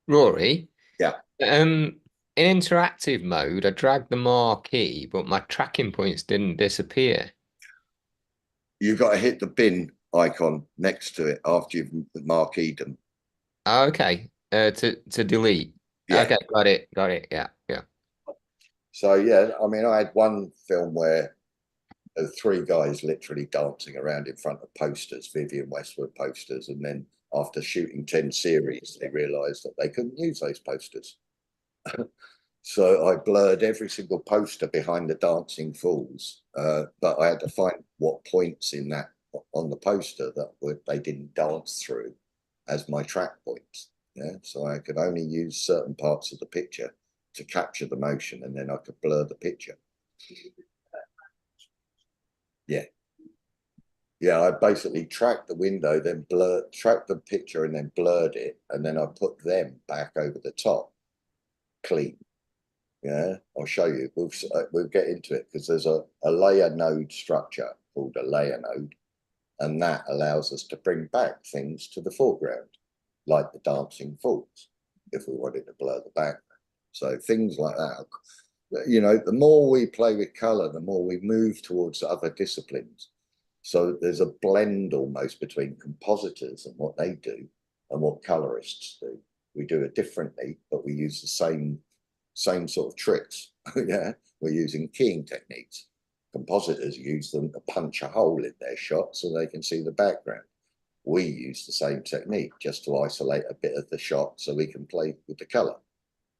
Rory? Yeah. In interactive mode, I dragged the marquee, but my tracking points didn't disappear. You've got to hit the bin icon next to it after you've marqueed them. Okay. To delete. Yeah. Okay, got it. Yeah. So yeah, I mean, I had one film where there were 3 guys literally dancing around in front of posters, Vivienne Westwood posters, and then after shooting 10 series, they realised that they couldn't use those posters. So I blurred every single poster behind the dancing fools, but I had to find what points in that on the poster that they didn't dance through as my track points. Yeah, so I could only use certain parts of the picture to capture the motion, and then I could blur the picture. Yeah. Yeah, I basically tracked the window, then tracked the picture and then blurred it. And then I put them back over the top, clean. Yeah, I'll show you. We'll get into it because there's a layer node structure called a layer node. And that allows us to bring back things to the foreground, like the dancing fools, if we wanted to blur the background. So things like that. You know, the more we play with color, the more we move towards other disciplines. So there's a blend almost between compositors and what they do and what colorists do. We do it differently, but we use the same sort of tricks. Yeah, we're using keying techniques. Compositors use them to punch a hole in their shot so they can see the background. We use the same technique just to isolate a bit of the shot so we can play with the color.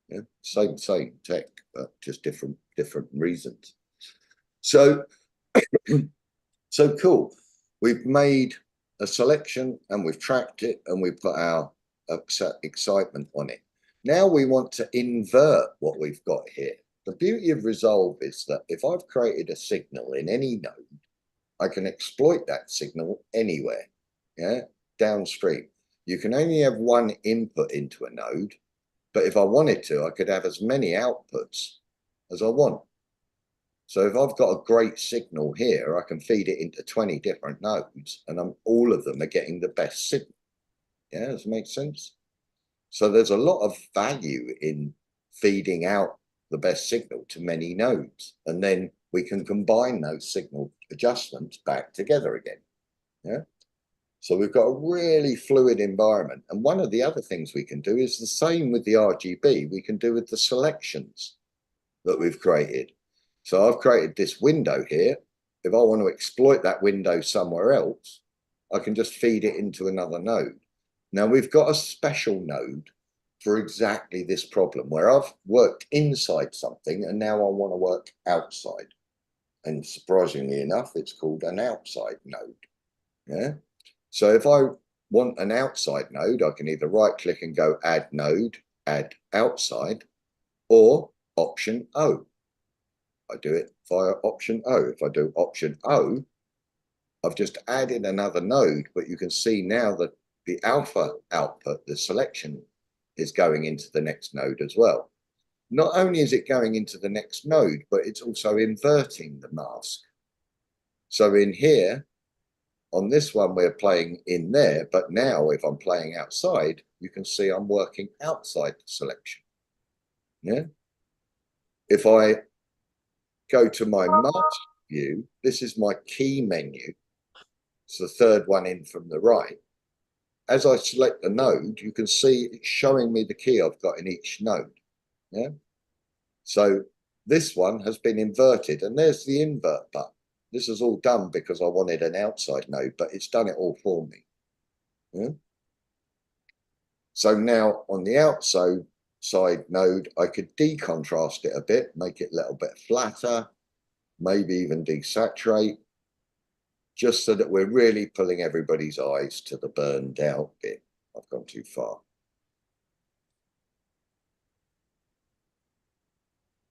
Yeah, same tech, but just different reasons. So so cool. We've made a selection and we've tracked it and we've put our excitement on it. Now we want to invert what we've got here. The beauty of Resolve is that if I've created a signal in any node, I can exploit that signal anywhere, yeah, downstream. You can only have one input into a node, but if I wanted to, I could have as many outputs as I want. So if I've got a great signal here, I can feed it into 20 different nodes and all of them are getting the best signal. Yeah, does it make sense? So there's a lot of value in feeding out the best signal to many nodes. And then we can combine those signal adjustments back together again. Yeah. So we've got a really fluid environment. And one of the other things we can do is the same with the RGB we can do with the selections that we've created. So I've created this window here. If I want to exploit that window somewhere else, I can just feed it into another node. Now we've got a special node for exactly this problem where I've worked inside something and now I want to work outside. And surprisingly enough, it's called an outside node. Yeah. So if I want an outside node, I can either right click and go add node, add outside, or option O. I do it via option O. If I do option O, I've just added another node, but you can see now that the alpha output, the selection, is going into the next node as well. Not only is it going into the next node, but it's also inverting the mask. So in here, on this one, we're playing in there, but now if I'm playing outside, you can see I'm working outside the selection. Yeah. If I go to my mask view, this is my key menu. It's the third one in from the right. As I select the node, you can see it's showing me the key I've got in each node. Yeah. So this one has been inverted, and there's the invert button. This is all done because I wanted an outside node, but it's done it all for me. Yeah. So now on the outside node, I could decontrast it a bit, make it a little bit flatter, maybe even desaturate, just so that we're really pulling everybody's eyes to the burned out bit. I've gone too far.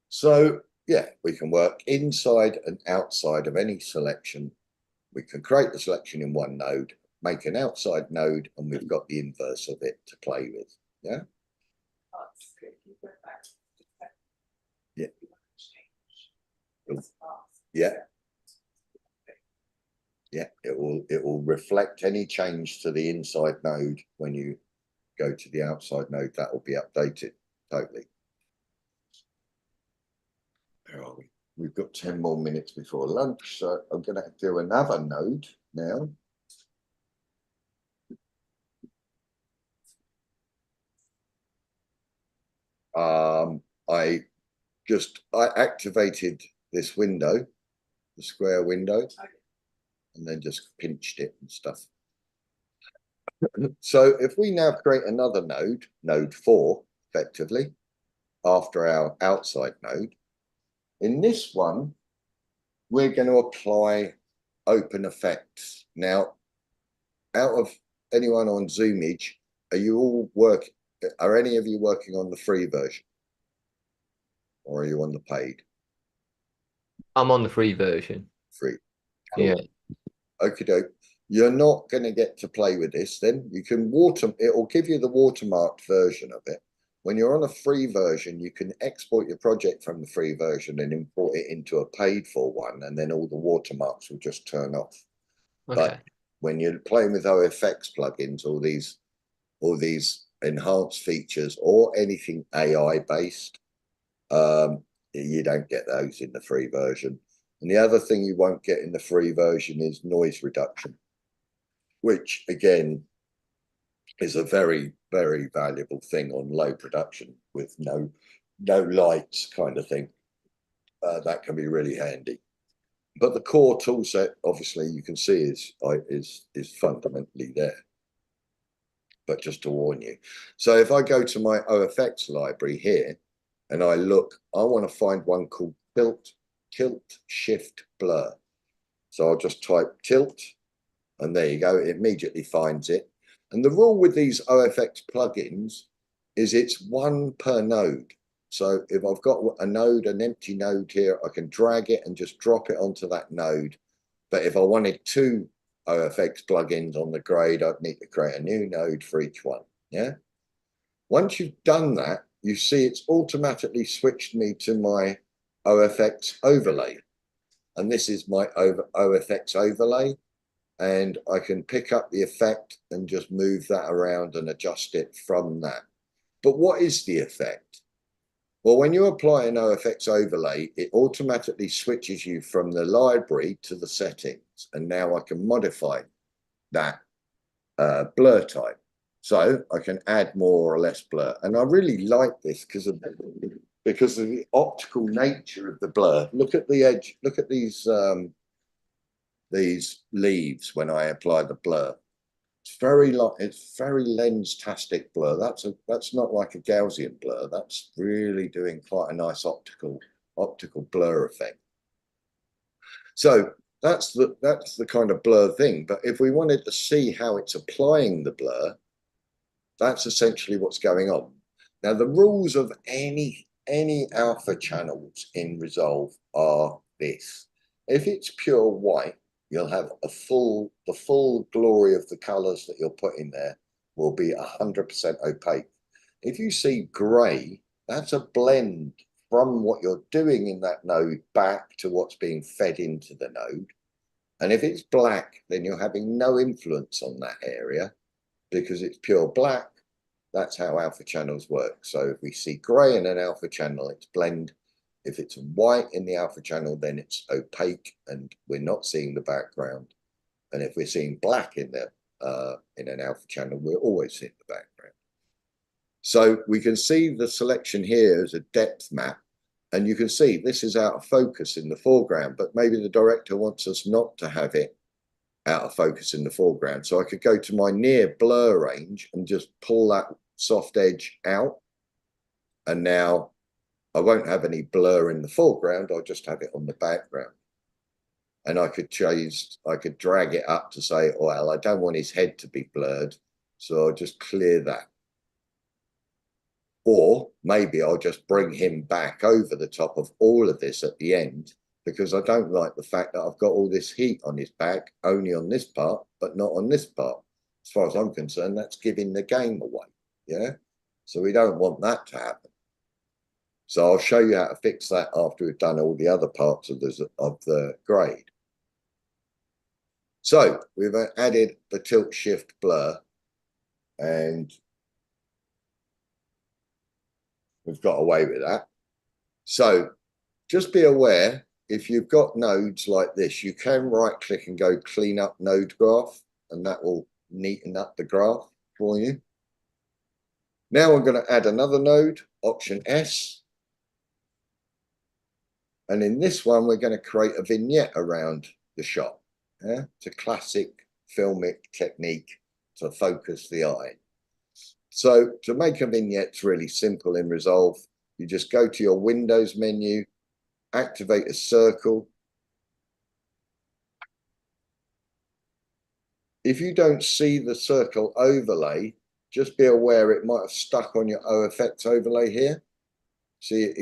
So yeah, we can work inside and outside of any selection. We can create the selection in one node, make an outside node, and we've got the inverse of it to play with. Yeah. That's good. You go back to the step. Yeah. You want to change this class. Yeah. Yeah, it will reflect any change to the inside node when you go to the outside node. That will be updated totally. Where are we? We've got 10 more minutes before lunch, so I'm going to do another node now. I activated this window, the square window, and then just pinched it and stuff. So if we now create another node, node 4, effectively, after our outside node, in this one, we're going to apply open effects. Now, out of anyone on Zoomage, are any of you working on the free version? Or are you on the paid? I'm on the free version. Free. Cool. Yeah. Okie doke. You're not going to get to play with this then. You can it will give you the watermarked version of it. When you're on a free version, you can export your project from the free version and import it into a paid for one, and then all the watermarks will just turn off. Okay. But when you're playing with OFX plugins, all these enhanced features or anything AI based, you don't get those in the free version. And the other thing you won't get in the free version is noise reduction, which again is a very, very valuable thing on low production with no lights kind of thing. That can be really handy. But the core tool set, obviously, you can see is fundamentally there. But just to warn you. So if I go to my OFX library here and I look, I want to find one called tilt shift blur. So I'll just type tilt, and there you go. It immediately finds it. And the rule with these OFX plugins is it's one per node. So if I've got a node, an empty node here, I can drag it and just drop it onto that node. But if I wanted 2 OFX plugins on the grade, I'd need to create a new node for each one. Yeah. Once you've done that, you see it's automatically switched me to my OFX overlay. And this is my OFX overlay. And I can pick up the effect and just move that around and adjust it from that. But what is the effect? Well, when you apply an OFX overlay, it automatically switches you from the library to the settings. And now I can modify that blur type. So I can add more or less blur. And I really like this because of the optical nature of the blur. Look at the edge. Look at these leaves when I apply the blur. It's very lens-tastic blur. That's not like a Gaussian blur. That's really doing quite a nice optical blur effect. So that's the kind of blur thing. But if we wanted to see how it's applying the blur, that's essentially what's going on. Now the rules of any alpha channels in Resolve are this: if it's pure white, you'll have the full glory of the colors that you're putting there will be 100% opaque. If you see gray, that's a blend from what you're doing in that node back to what's being fed into the node. And if it's black, then you're having no influence on that area because it's pure black. That's how alpha channels work. So if we see gray in an alpha channel, it's blend. If it's white in the alpha channel, then it's opaque and we're not seeing the background. And if we're seeing black in an alpha channel, we're always seeing the background. So we can see the selection here as a depth map. And you can see this is out of focus in the foreground, but maybe the director wants us not to have it out of focus in the foreground. So I could go to my near blur range and just pull that soft edge out. And now I won't have any blur in the foreground. I'll just have it on the background. And I could drag it up to say, oh, well, I don't want his head to be blurred. So I'll just clear that. Or maybe I'll just bring him back over the top of all of this at the end, because I don't like the fact that I've got all this heat on his back, only on this part, but not on this part. As far as I'm concerned, that's giving the game away. Yeah. So we don't want that to happen. So I'll show you how to fix that after we've done all the other parts of the grade. So we've added the tilt shift blur, and we've got away with that. So just be aware, if you've got nodes like this, you can right click and go clean up node graph, and that will neaten up the graph for you. Now I'm going to add another node, option S. And in this one, we're going to create a vignette around the shot. Yeah? It's a classic filmic technique to focus the eye. So to make a vignette, it's really simple in Resolve. You just go to your Windows menu, activate a circle. If you don't see the circle overlay, just be aware it might have stuck on your OFX overlay here. See,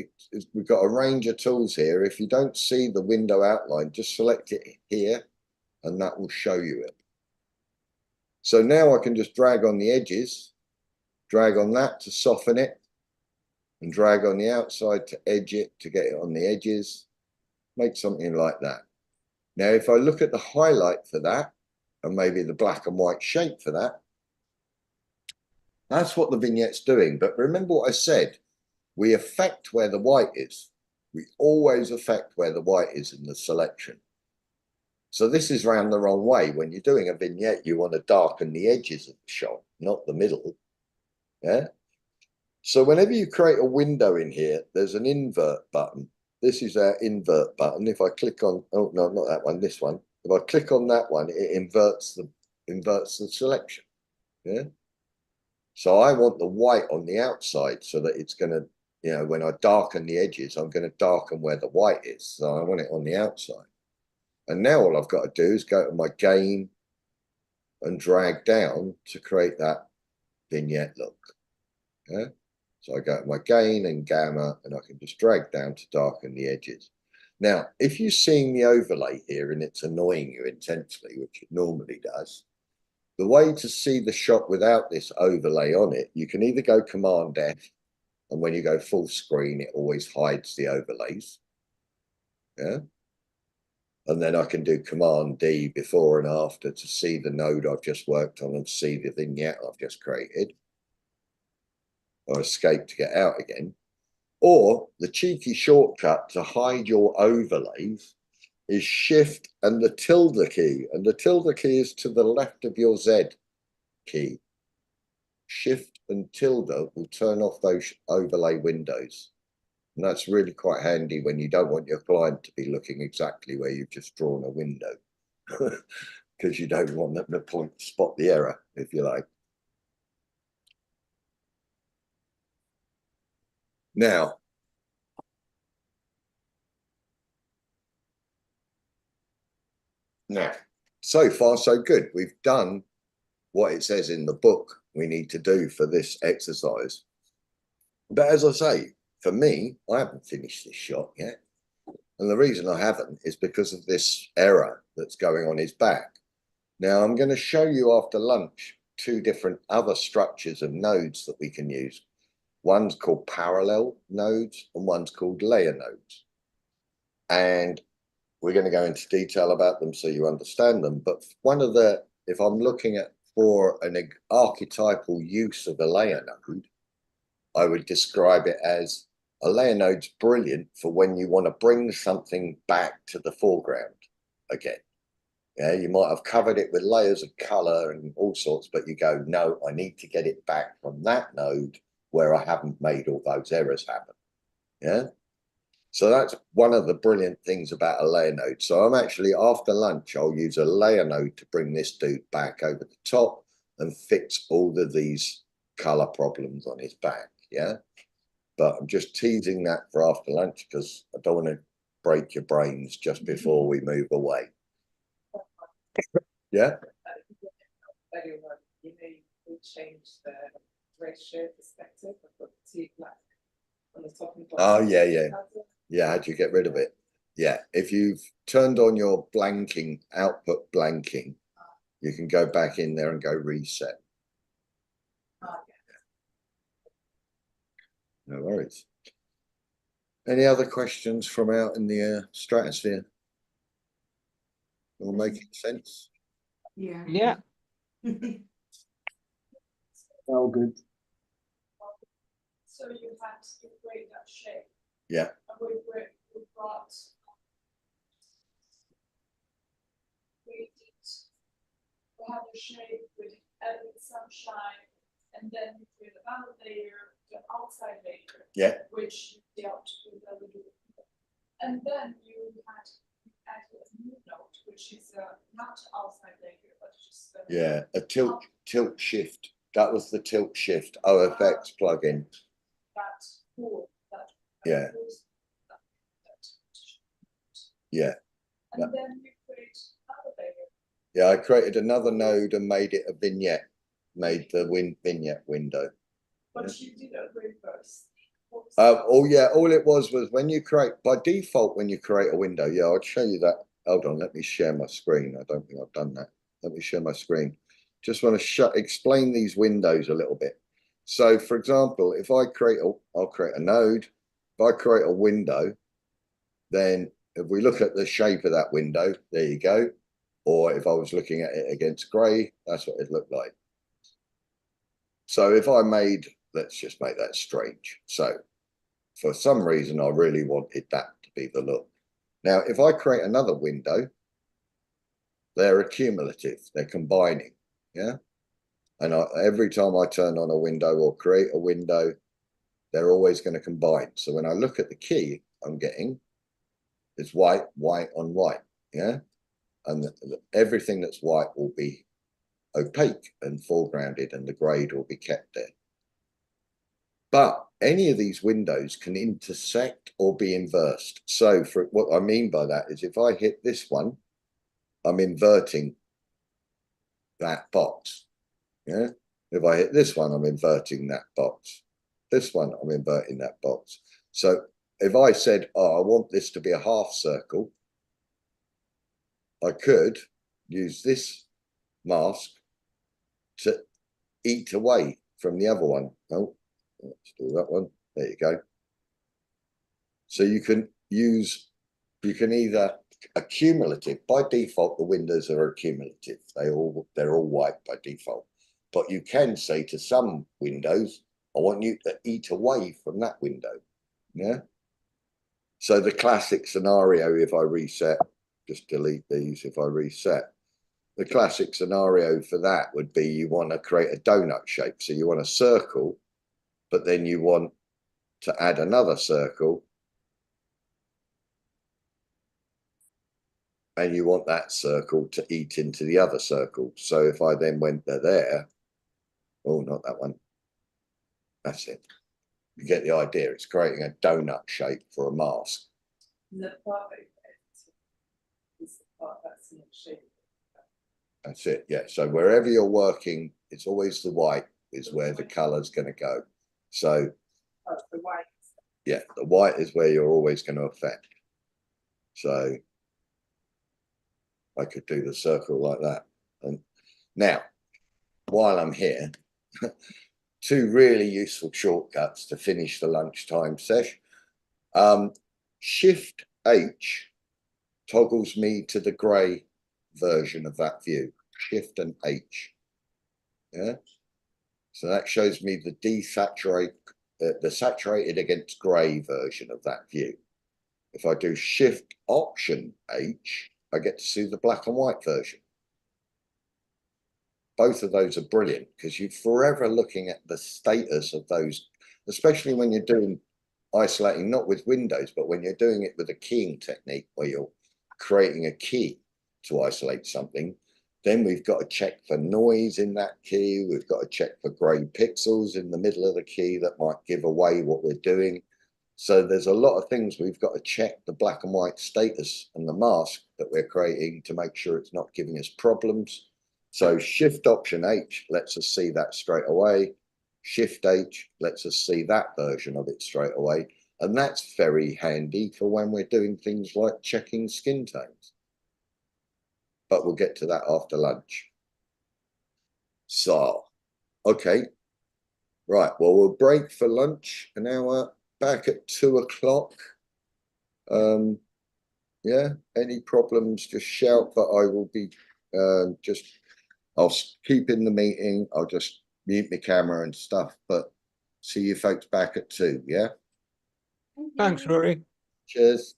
we've got a range of tools here. If you don't see the window outline, just select it here, and that will show you it. So now I can just drag on the edges, drag on that to soften it, and drag on the outside to edge it to get it on the edges. Make something like that. Now, if I look at the highlight for that, and maybe the black and white shape for that, that's what the vignette's doing. But remember what I said, we affect where the white is. We always affect where the white is in the selection. So this is round the wrong way. When you're doing a vignette, you want to darken the edges of the shot, not the middle. Yeah. So whenever you create a window in here, there's an invert button. This is our invert button. If I click on, oh no, not that one, this one. If I click on that one, it inverts the selection. Yeah. So I want the white on the outside so that it's going to, you know, when I darken the edges, I'm going to darken where the white is. So I want it on the outside. And now all I've got to do is go to my gain and drag down to create that vignette look. Yeah. So I go to my gain and gamma, and I can just drag down to darken the edges. Now, if you're seeing the overlay here and it's annoying you intensely, which it normally does, the way to see the shot without this overlay on it, you can either go Command F, and when you go full screen, it always hides the overlays. Yeah. And then I can do Command D before and after to see the node I've just worked on and see the vignette I've just created. Or escape to get out again. Or the cheeky shortcut to hide your overlays is Shift and the tilde key. And the tilde key is to the left of your Z key. Shift and tilde will turn off those overlay windows. And that's really quite handy when you don't want your client to be looking exactly where you've just drawn a window. Because you don't want them to spot the error, if you like. Now, so far so good. We've done what it says in the book we need to do for this exercise. But as I say, for me, I haven't finished this shot yet. And the reason I haven't is because of this error that's going on his back. Now, I'm going to show you after lunch 2 different other structures of nodes that we can use. One's called parallel nodes and one's called layer nodes. And we're going to go into detail about them so you understand them. But one of the, if I'm looking at for an archetypal use of a layer node, I would describe it as a layer node's brilliant for when you want to bring something back to the foreground again. Yeah, you might have covered it with layers of color and all sorts, but you go, no, I need to get it back from that node where I haven't made all those errors happen. Yeah. So that's one of the brilliant things about a layer node. So I'm actually, after lunch, I'll use a layer node to bring this dude back over the top and fix all of these color problems on his back. Yeah. But I'm just teasing that for after lunch because I don't want to break your brains just before we move away. Yeah. You may change the ratio perspective, I've got two black on the top and Oh, bottom. yeah. Yeah, how do you get rid of it? Yeah, if you've turned on your blanking, output blanking, you can go back in there and go reset. No worries. Any other questions from out in the stratosphere? All making sense? Yeah. Yeah. Oh, good. So you had to create that shape, Yeah, and we brought. We have a shape with added sunshine, and then you create another layer, the outside layer. Yeah. Which you dealt with a little bit. And then you added a new node, which is not outside layer, but just. yeah, a tilt shift. That was the tilt shift OFX plugin. That's cool. Yeah. Yeah. And then you create another layer. Yeah, I created another node and made it a vignette, made the vignette window. But you did a reverse. Oh yeah, all it was when you create, by default, when you create a window, yeah, I'll show you that. Hold on, let me share my screen. I don't think I've done that. Let me share my screen. Just want to explain these windows a little bit. So for example, if I create I'll create a node. If I create a window, then if we look at the shape of that window, there you go. Or if I was looking at it against grey, that's what it looked like. So if I made, let's just make that strange. So for some reason, I really wanted that to be the look. Now, if I create another window, they're accumulative, they're combining, yeah? And every time I turn on a window or create a window, they're always going to combine. So when I look at the key I'm getting, it's white, white on white, yeah? And everything that's white will be opaque and foregrounded, and the grade will be kept there. But any of these windows can intersect or be inversed. So for what I mean by that is if I hit this one, I'm inverting that box. Yeah. If I hit this one, I'm inverting that box. This one, I'm inverting that box. So if I said, oh, I want this to be a half circle, I could use this mask to eat away from the other one. Oh, let's do that one. There you go. So you can either accumulative, by default, the windows are accumulative. They're all white by default. But you can say to some windows, I want you to eat away from that window. Yeah. So the classic scenario, if I reset, just delete these if I reset. The classic scenario for that would be you want to create a donut shape. So you want a circle, but then you want to add another circle. And you want that circle to eat into the other circle. So if I then went to there, oh, not that one. That's it. You get the idea. It's creating a donut shape for a mask. The part is the part that's not shaped. That's it. Yeah. So wherever you're working, it's always the white is where the color's going to go. So The white. yeah, the white is where you're always going to affect. So I could do the circle like that. And now, while I'm here, two really useful shortcuts to finish the lunchtime session. Shift H toggles me to the grey version of that view. Shift and H. Yeah. So that shows me the saturated against grey version of that view. If I do Shift Option H, I get to see the black and white version. Both of those are brilliant because you're forever looking at the status of those, especially when you're doing isolating, not with windows, but when you're doing it with a keying technique where you're creating a key to isolate something. Then we've got to check for noise in that key. We've got to check for grey pixels in the middle of the key that might give away what we're doing. So there's a lot of things we've got to check the black and white status and the mask that we're creating to make sure it's not giving us problems. So Shift Option H lets us see that straight away. Shift H lets us see that version of it straight away. And that's very handy for when we're doing things like checking skin tones. But we'll get to that after lunch. So, okay. Right, well, we'll break for lunch an hour, back at 2 o'clock. Yeah, any problems, just shout, but I will be I'll keep in the meeting. I'll just mute my camera and stuff, but see you folks back at 2, yeah? Thanks, Rory. Cheers.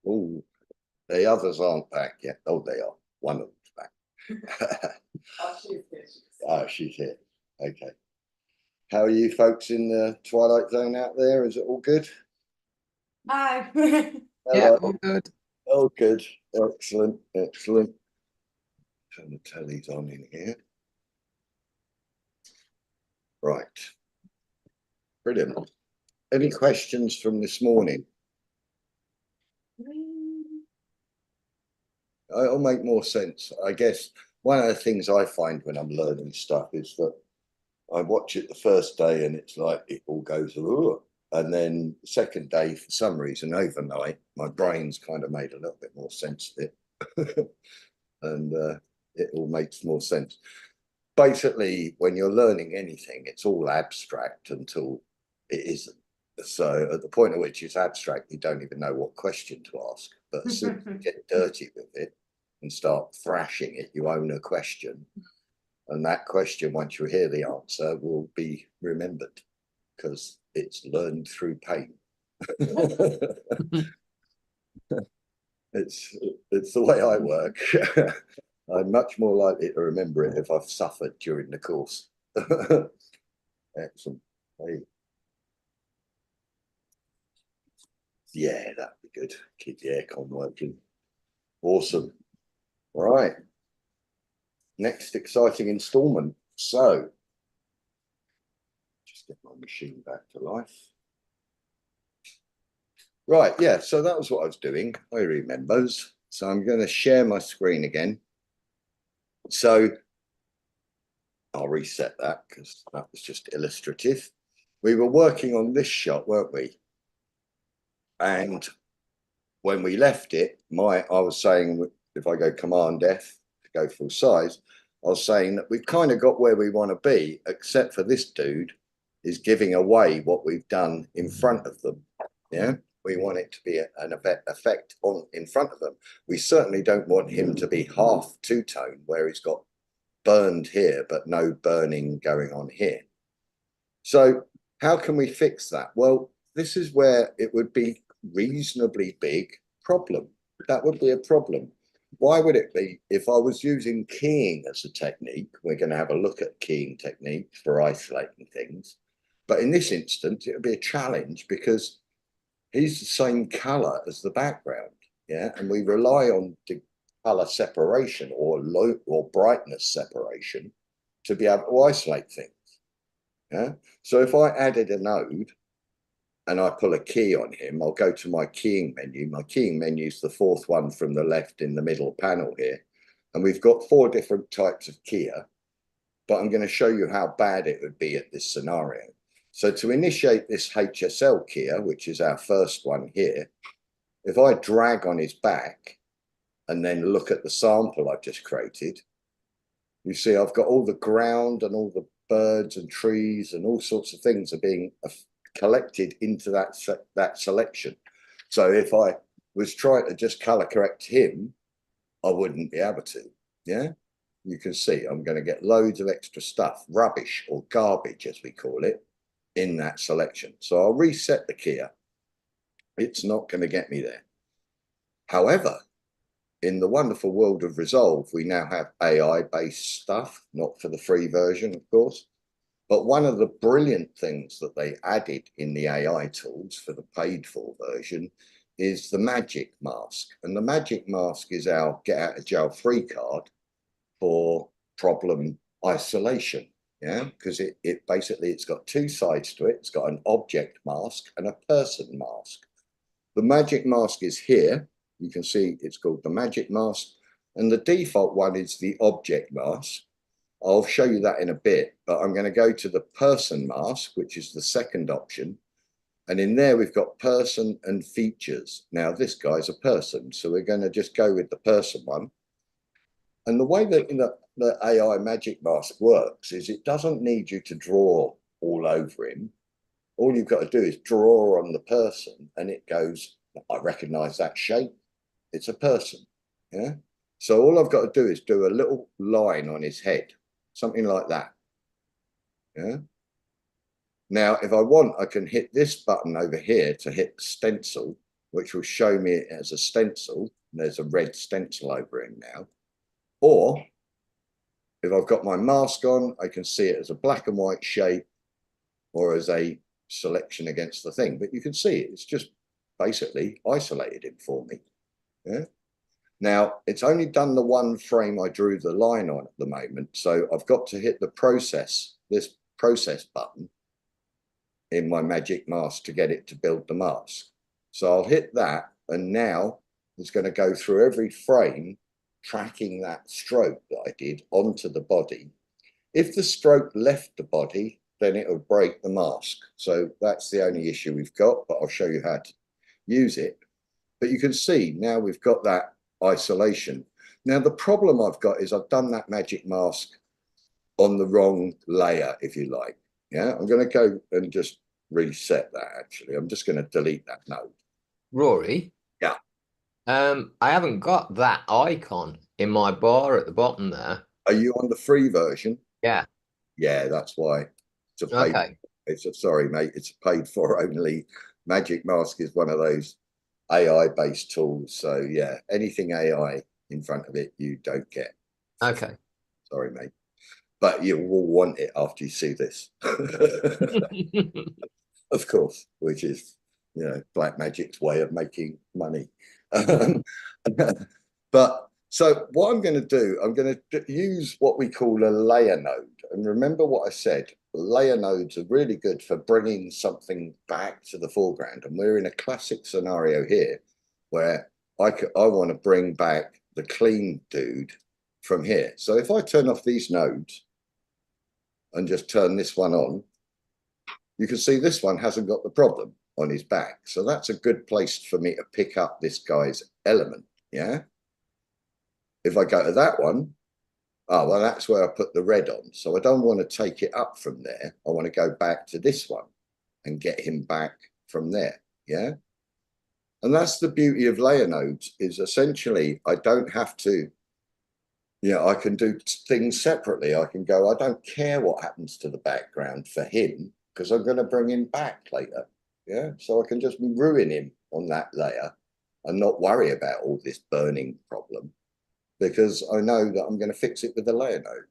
Oh, the others aren't back yet. Oh, they are. One of them's back. Oh, she's good. Oh, she's here. Okay. How are you folks in the Twilight Zone out there? Is it all good? Hi. Hello. all good. Oh, good. Excellent. Excellent. Turn the telly's on in here. Right. Brilliant. Any questions from this morning? It'll make more sense. I guess one of the things I find when I'm learning stuff is that I watch it the first day and it's like it all goes, "Ugh." And then the second day, for some reason, overnight, my brain's kind of made a little bit more sense of it. And it all makes more sense. Basically, when you're learning anything, it's all abstract until it isn't. So at the point at which it's abstract, you don't even know what question to ask. But as soon as you get dirty with it and start thrashing it, you own a question. And that question, once you hear the answer, will be remembered because it's learned through pain. It's the way I work. I'm much more likely to remember it if I've suffered during the course. Excellent. Hey. Yeah, that'd be good. Keep the aircon working. Awesome. All right. Next exciting installment. So, just get my machine back to life. Right, yeah, so that was what I was doing. I remembers. So I'm going to share my screen again. So I'll reset that because that was just illustrative. We were working on this shot, weren't we? And when we left it, I was saying, if I go Command F to go full size, I was saying that we've kind of got where we want to be, except for this dude is giving away what we've done in front of them. Yeah, we want it to be an effect on in front of them. We certainly don't want him to be half two-tone where he's got burned here, but no burning going on here. So how can we fix that? Well, this is where it would be reasonably big problem. That would be a problem. Why would it be? If I was using keying as a technique, we're going to have a look at keying techniques for isolating things. But in this instance, it would be a challenge because he's the same color as the background. Yeah. And we rely on the color separation or low or brightness separation to be able to isolate things. Yeah. So if I added a node and I pull a key on him, I'll go to my keying menu. My keying menu is the fourth one from the left in the middle panel here. And we've got 4 different types of keyer, but I'm going to show you how bad it would be at this scenario. So to initiate this HSL keyer, which is our first one here, if I drag on his back and then look at the sample I've just created, you see I've got all the ground and all the birds and trees and all sorts of things are being collected into that selection. So if I was trying to just color correct him, I wouldn't be able to. Yeah, you can see I'm going to get loads of extra stuff, rubbish or garbage as we call it, in that selection. So I'll reset the keyer. It's not going to get me there. However, in the wonderful world of Resolve, we now have AI-based stuff, not for the free version, of course. But one of the brilliant things that they added in the AI tools for the paid for version is the magic mask. And the magic mask is our get out of jail free card for problem isolation. Yeah, because it basically, it's got 2 sides to it. It's got an object mask and a person mask. The magic mask is here. You can see it's called the magic mask. And the default one is the object mask. I'll show you that in a bit, but I'm going to go to the person mask, which is the second option. And in there, we've got person and features. Now, this guy's a person, so we're going to just go with the person one. And the way that the AI magic mask works is it doesn't need you to draw all over him. All you've got to do is draw on the person and it goes, I recognize that shape. It's a person. Yeah. So all I've got to do is do a little line on his head, something like that. Yeah. Now, if I want, I can hit this button over here to hit stencil, which will show me it as a stencil. There's a red stencil over it now. Or if I've got my mask on, I can see it as a black and white shape or as a selection against the thing. But you can see it, it's just basically isolated it for me. Yeah. Now, it's only done the one frame I drew the line on at the moment. So I've got to hit the this process button in my magic mask to get it to build the mask. So I'll hit that, and now it's going to go through every frame, tracking that stroke that I did onto the body. If the stroke left the body, then it'll break the mask. So that's the only issue we've got, but I'll show you how to use it. But you can see now we've got that isolation. Now the problem I've got is I've done that magic mask on the wrong layer, if you like. Yeah, I'm going to go and just reset that. Actually, I'm just going to delete that node. Rory? Yeah. I haven't got that icon in my bar at the bottom there. Are you on the free version? Yeah. Yeah, that's why. It's a paid, Okay. sorry, mate, it's a paid for only. Magic Mask is one of those AI based tools. So yeah, anything AI in front of it, you don't get. Okay. Sorry, mate. But you will want it after you see this. Of course, which is, you know, Black Magic's way of making money. But so what I'm going to do, I'm going to use what we call a layer node. And remember what I said, layer nodes are really good for bringing something back to the foreground. And we're in a classic scenario here where I want to bring back the clean dude from here. So if I turn off these nodes and just turn this one on, you can see this one hasn't got the problem on his back. So that's a good place for me to pick up this guy's element, yeah? If I go to that one, oh, well, that's where I put the red on. So I don't want to take it up from there. I want to go back to this one and get him back from there, yeah? And that's the beauty of layer nodes, is essentially I don't have to, you know, I can do things separately. I can go, I don't care what happens to the background for him, because I'm going to bring him back later. Yeah, so I can just ruin him on that layer and not worry about all this burning problem, because I know that I'm going to fix it with the layer node.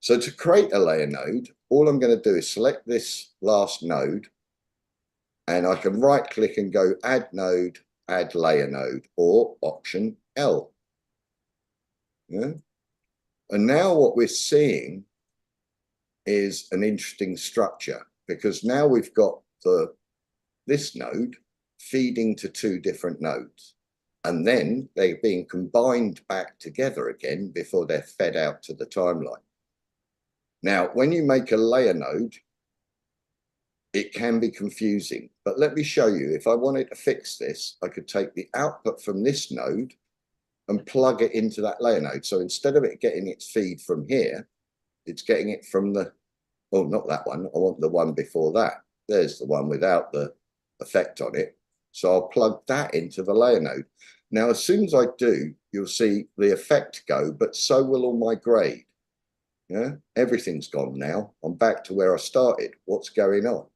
So to create a layer node, all I'm going to do is select this last node, and I can right click and go add node, add layer node, or option L. Yeah. And now what we're seeing is an interesting structure, because now we've got this node feeding to two different nodes, and then they're being combined back together again before they're fed out to the timeline. Now, when you make a layer node, it can be confusing, but let me show you. If I wanted to fix this, I could take the output from this node and plug it into that layer node. So instead of it getting its feed from here, it's getting it from the, oh, not that one. I want the one before that. There's the one without the effect on it. So I'll plug that into the layer node. Now, as soon as I do, you'll see the effect go, but so will all my grade. Yeah, everything's gone now. I'm back to where I started. What's going on?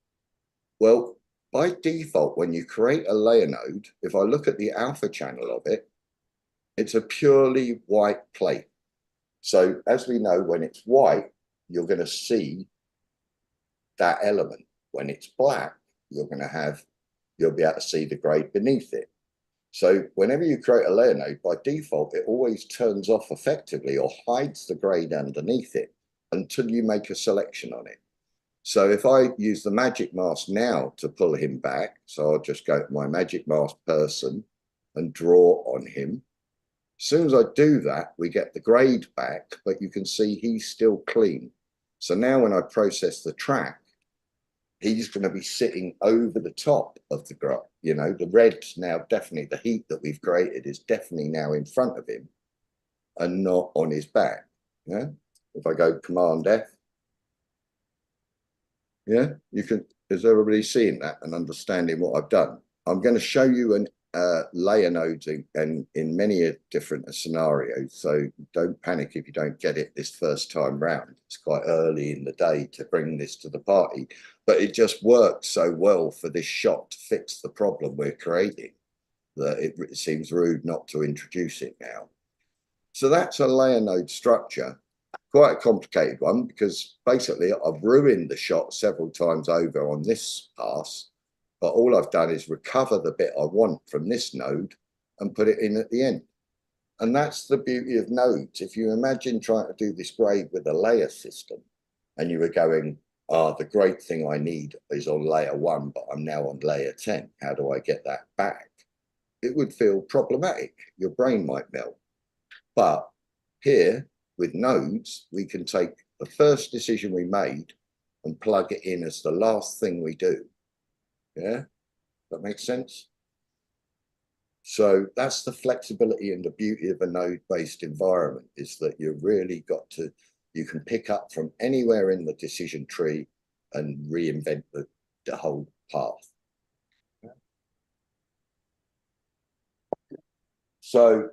Well, by default, when you create a layer node, if I look at the alpha channel of it, it's a purely white plate. So as we know, when it's white, you're going to see that element. When it's black, you'll be able to see the grade beneath it. So whenever you create a layer node, by default, it always turns off effectively or hides the grade underneath it until you make a selection on it. So if I use the magic mask now to pull him back, so I'll just go to my magic mask person and draw on him. As soon as I do that, we get the grade back, but you can see he's still clean. So now when I process the track, he's going to be sitting over the top of the graph. You know, the red's now definitely, the heat that we've created is definitely now in front of him and not on his back. Yeah. If I go Command F, yeah, you can, is everybody seeing that and understanding what I've done? I'm going to show you an layer nodes in many different scenarios. So don't panic if you don't get it this first time round. It's quite early in the day to bring this to the party, but it just works so well for this shot to fix the problem we're creating. that it seems rude not to introduce it now. So that's a layer node structure, quite a complicated one, because basically I've ruined the shot several times over on this pass, but all I've done is recover the bit I want from this node and put it in at the end. And that's the beauty of nodes. If you imagine trying to do this grade with a layer system and you were going, the great thing I need is on layer 1, but I'm now on layer 10. How do I get that back? It would feel problematic. Your brain might melt. But here with nodes, we can take the first decision we made and plug it in as the last thing we do. Yeah, that makes sense? So that's the flexibility and the beauty of a node-based environment, is that you've really got to, you can pick up from anywhere in the decision tree and reinvent the whole path. So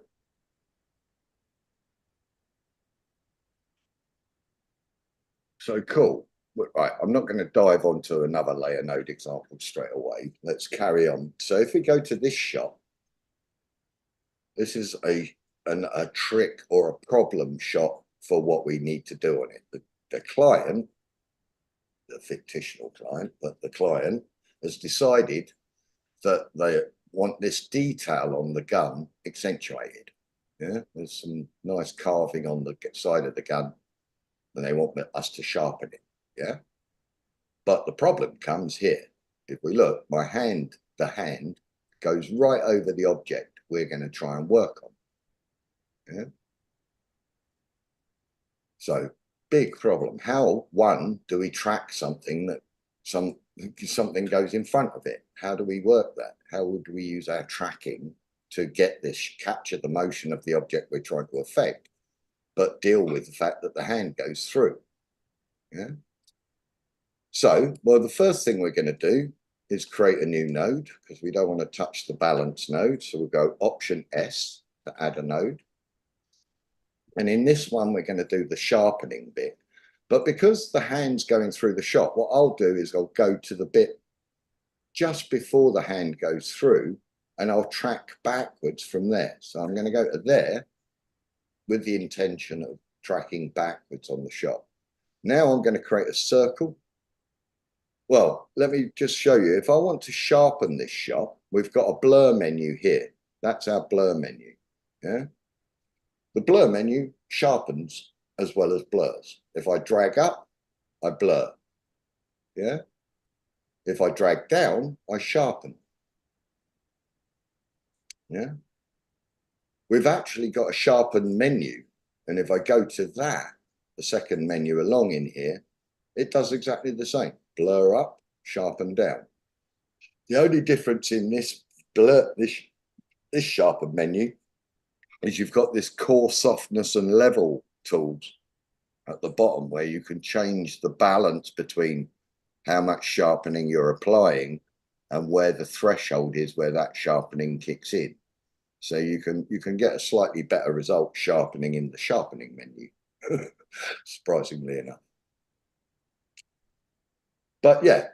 cool. Right, I'm not going to dive onto another layer node example straight away. Let's carry on. So if we go to this shot, this is a trick or a problem shot for what we need to do on it. The client, the fictional client, but the client has decided that they want this detail on the gun accentuated. Yeah, there's some nice carving on the side of the gun, and they want us to sharpen it. Yeah, but the problem comes here. If we look, the hand goes right over the object we're going to try and work on. Yeah. So big problem. How, one, do we track something that something goes in front of it? How do we work that? How would we use our tracking to get this, capture the motion of the object we're trying to affect, but deal with the fact that the hand goes through? Yeah. So, well, the first thing we're going to do is create a new node, because we don't want to touch the balance node. So we'll go Option S to add a node. And in this one, we're going to do the sharpening bit. But because the hand's going through the shot, what I'll do is I'll go to the bit just before the hand goes through, and I'll track backwards from there. So I'm going to go to there with the intention of tracking backwards on the shot. Now I'm going to create a circle. Well, let me just show you. If I want to sharpen this shot, we've got a blur menu here. That's our blur menu. Yeah. The blur menu sharpens as well as blurs. If I drag up, I blur. Yeah. If I drag down, I sharpen. Yeah. We've actually got a sharpen menu. And if I go to that, the second menu along in here, it does exactly the same. Blur up, sharpen down. The only difference in this this sharpen menu is you've got this core softness and level tools at the bottom, where you can change the balance between how much sharpening you're applying and where the threshold is where that sharpening kicks in. So you can get a slightly better result sharpening in the sharpening menu, surprisingly enough. But yeah,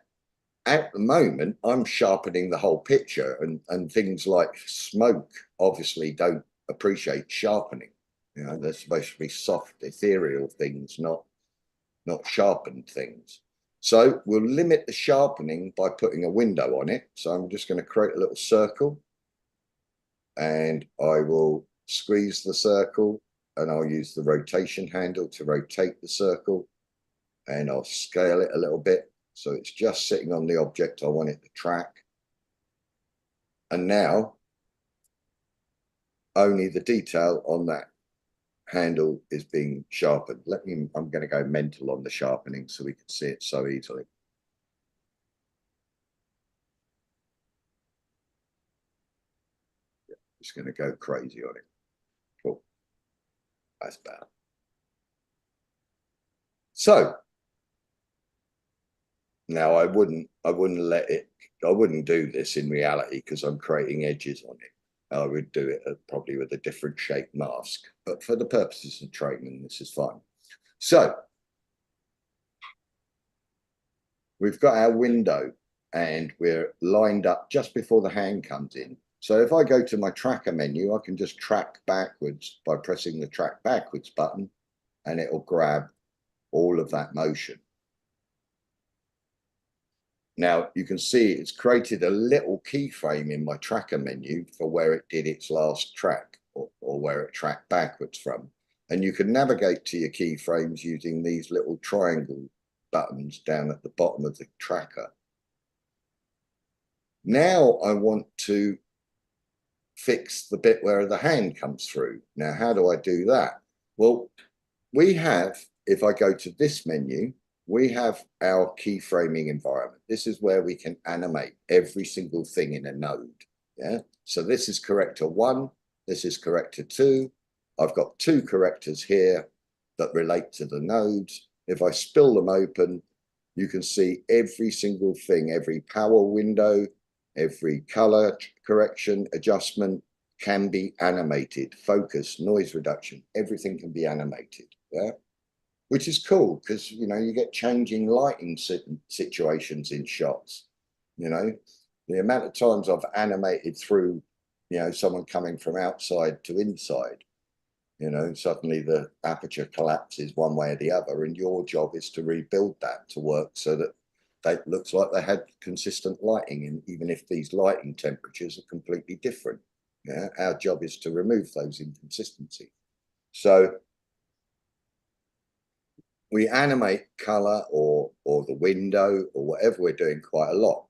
at the moment, I'm sharpening the whole picture, and things like smoke obviously don't appreciate sharpening. You know, they're supposed to be soft, ethereal things, not sharpened things. So we'll limit the sharpening by putting a window on it. So I'm just going to create a little circle, and I will squeeze the circle, and I'll use the rotation handle to rotate the circle, and I'll scale it a little bit. So it's just sitting on the object I want it to track. And now only the detail on that handle is being sharpened. I'm going to go mental on the sharpening so we can see it so easily. Yeah, just going to go crazy on it. Cool. That's bad. So now I wouldn't do this in reality, because I'm creating edges on it. I would do it probably with a different shaped mask, but for the purposes of training, this is fine. So we've got our window, and we're lined up just before the hand comes in. So if I go to my tracker menu, I can just track backwards by pressing the track backwards button, and it will grab all of that motion. Now you can see it's created a little keyframe in my tracker menu for where it did its last track, or where it tracked backwards from. And you can navigate to your keyframes using these little triangle buttons down at the bottom of the tracker. Now I want to fix the bit where the hand comes through. Now, how do I do that? Well, we have, if I go to this menu, we have our keyframing environment. This is where we can animate every single thing in a node. Yeah. So this is corrector 1. This is corrector 2. I've got 2 correctors here that relate to the nodes. If I spill them open, you can see every single thing, every power window, every color correction, adjustment can be animated. Focus, noise reduction, everything can be animated. Yeah. Which is cool because, you know, you get changing lighting situations in shots. You know, the amount of times I've animated through, you know, someone coming from outside to inside, you know, suddenly the aperture collapses one way or the other, and your job is to rebuild that to work so that it looks like they had consistent lighting, and even if these lighting temperatures are completely different. Yeah, our job is to remove those inconsistencies. So we animate color or the window or whatever we're doing quite a lot.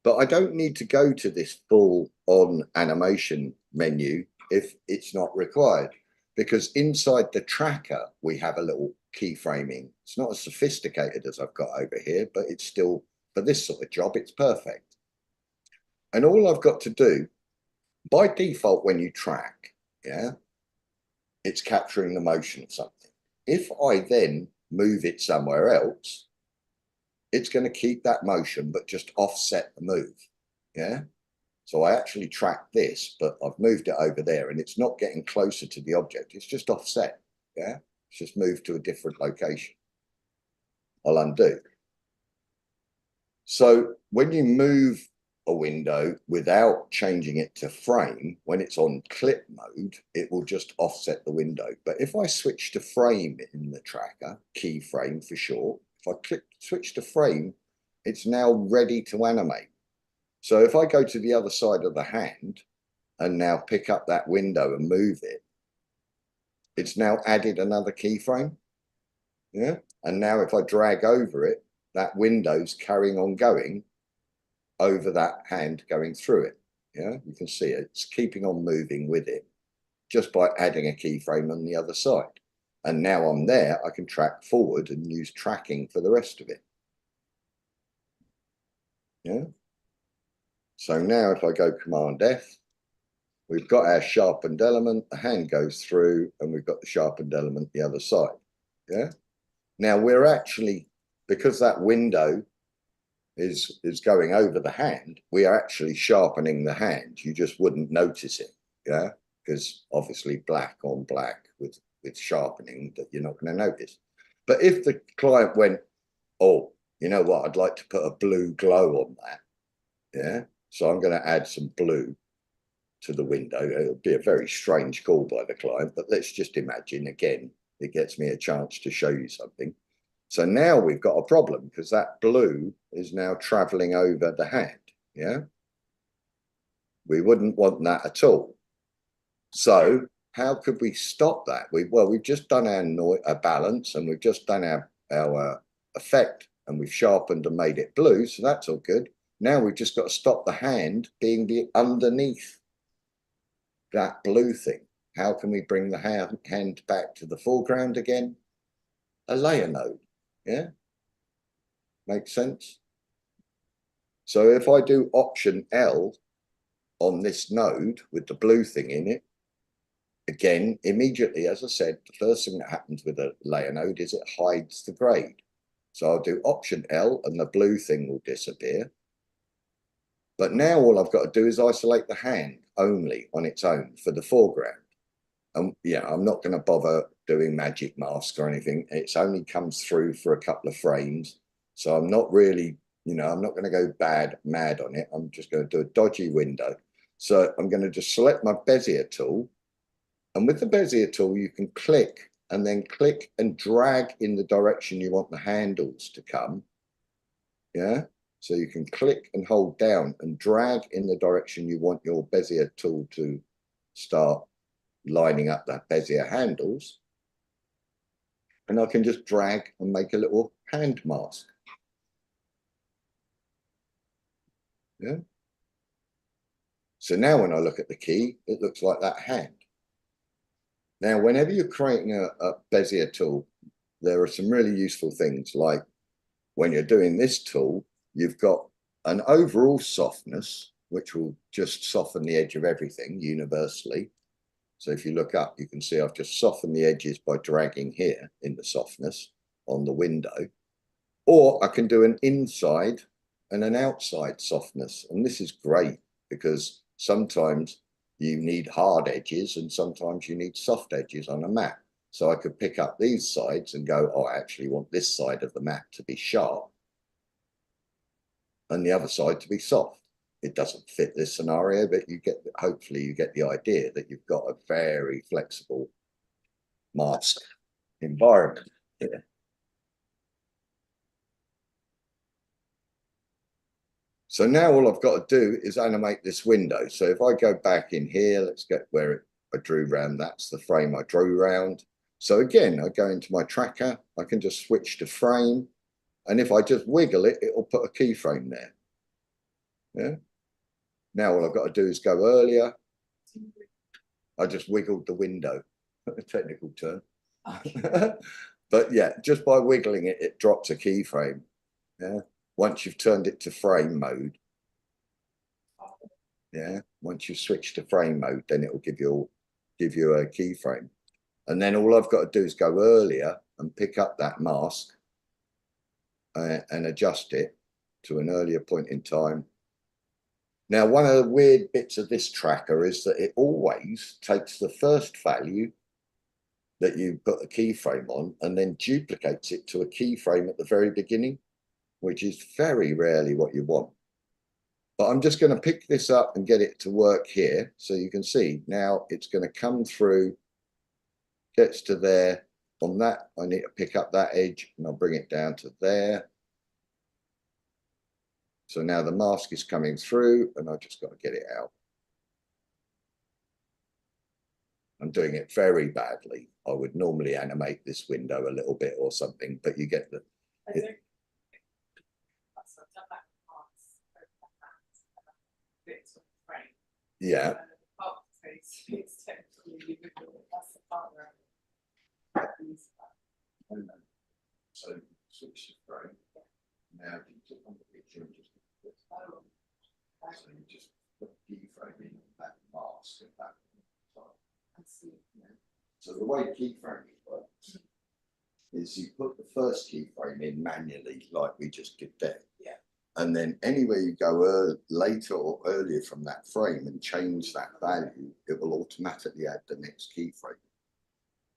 But I don't need to go to this full on animation menu if it's not required, because inside the tracker, we have a little keyframing. It's not as sophisticated as I've got over here, but it's still, for this sort of job, it's perfect. And all I've got to do, by default, when you track, yeah, it's capturing the motion of something. If I then move it somewhere else, it's going to keep that motion, but just offset the move. Yeah. So I actually track this, but I've moved it over there, and it's not getting closer to the object. It's just offset. Yeah. It's just moved to a different location. I'll undo. So when you move a window without changing it to frame, when it's on clip mode, it will just offset the window. But if I switch to frame in the tracker, keyframe for short, if I switch to frame, it's now ready to animate. So if I go to the other side of the hand and now pick up that window and move it, it's now added another keyframe. Yeah. And now if I drag over it, that window's carrying on going over that hand going through it. Yeah, you can see it. It's keeping on moving with it just by adding a keyframe on the other side. And now I'm there, I can track forward and use tracking for the rest of it. Yeah. So now if I go Command F, we've got our sharpened element, the hand goes through, and we've got the sharpened element the other side. Yeah. Now we're actually, because that window is going over the hand, we are actually sharpening the hand. You just wouldn't notice it. Yeah. Because obviously black on black with sharpening, that you're not going to notice. But if the client went, oh, you know what, I'd like to put a blue glow on that. Yeah. So I'm going to add some blue to the window. It'll be a very strange call by the client, but let's just imagine, again, it gets me a chance to show you something. So now we've got a problem because that blue is now traveling over the hand. Yeah. We wouldn't want that at all. So how could we stop that? We've just done our balance, and we've just done our effect, and we've sharpened and made it blue. So that's all good. Now we've just got to stop the hand being underneath that blue thing. How can we bring the hand back to the foreground again? A layer node. Yeah. Makes sense. So if I do Option L on this node with the blue thing in it, again, immediately, as I said, the first thing that happens with a layer node is it hides the grade. So I'll do Option L and the blue thing will disappear. But now all I've got to do is isolate the hand only on its own for the foreground. And yeah, I'm not going to bother doing magic mask or anything. It's only comes through for a couple of frames. So I'm not really, I'm not going to go mad on it. I'm just going to do a dodgy window. So I'm going to just select my Bezier tool. And with the Bezier tool, you can click and then click and drag in the direction you want the handles to come. Yeah. So you can click and hold down and drag in the direction you want your Bezier tool to start lining up that Bezier handles. And I can just drag and make a little hand mask. Yeah. So now when I look at the key, it looks like that hand. Now, whenever you're creating a Bezier tool, there are some really useful things, like when you're doing this tool, you've got an overall softness, which will just soften the edge of everything universally. So if you look up, you can see I've just softened the edges by dragging here in the softness on the window. Or I can do an inside and an outside softness. And this is great because sometimes you need hard edges and sometimes you need soft edges on a mat. So I could pick up these sides and go, oh, I actually want this side of the mat to be sharp and the other side to be soft. It doesn't fit this scenario, but you get, hopefully you get the idea that you've got a very flexible mask environment here. So now all I've got to do is animate this window. So if I go back in here, let's get where I drew round. That's the frame I drew round. So again, I go into my tracker. I can just switch to frame. And if I just wiggle it, it'll put a keyframe there. Yeah. Now all I've got to do is go earlier. I just wiggled the window, a technical term. Okay. But yeah, just by wiggling it, it drops a keyframe. Yeah. Once you've turned it to frame mode, yeah, once you switch to frame mode, then it will give you a keyframe. And then all I've got to do is go earlier and pick up that mask and adjust it to an earlier point in time. Now, one of the weird bits of this tracker is that it always takes the first value that you put a keyframe on and then duplicates it to a keyframe at the very beginning, which is very rarely what you want. But I'm just going to pick this up and get it to work here. So you can see now it's going to come through, gets to there. On that, I need to pick up that edge and I'll bring it down to there. So now the mask is coming through and I've just got to get it out. I'm doing it very badly. I would normally animate this window a little bit or something, but you get the... Yeah. So switch to frame. Now you click on the picture and just so you just put the keyframe in that mask at that time. So the way keyframing works is you put the first keyframe in manually, like we just did there. Yeah. And then anywhere you go later or earlier from that frame and change that value, it will automatically add the next keyframe.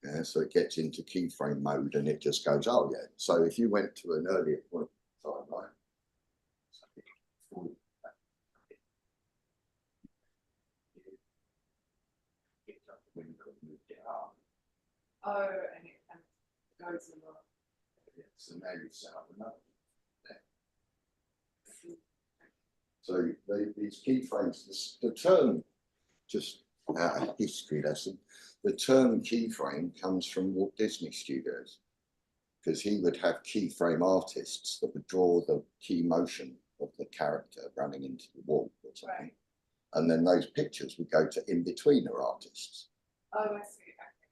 Yeah, so it gets into keyframe mode and it just goes, oh yeah. So if you went to an earlier point in time, right? Oh, and it kind of goes a lot. Yeah, so now you've set up another. So these keyframes, the term, just a history lesson, the term keyframe comes from Walt Disney Studios, because he would have keyframe artists that would draw the key motion of the character running into the wall or something. Right. And then those pictures would go to in-betweener artists. Oh, I see.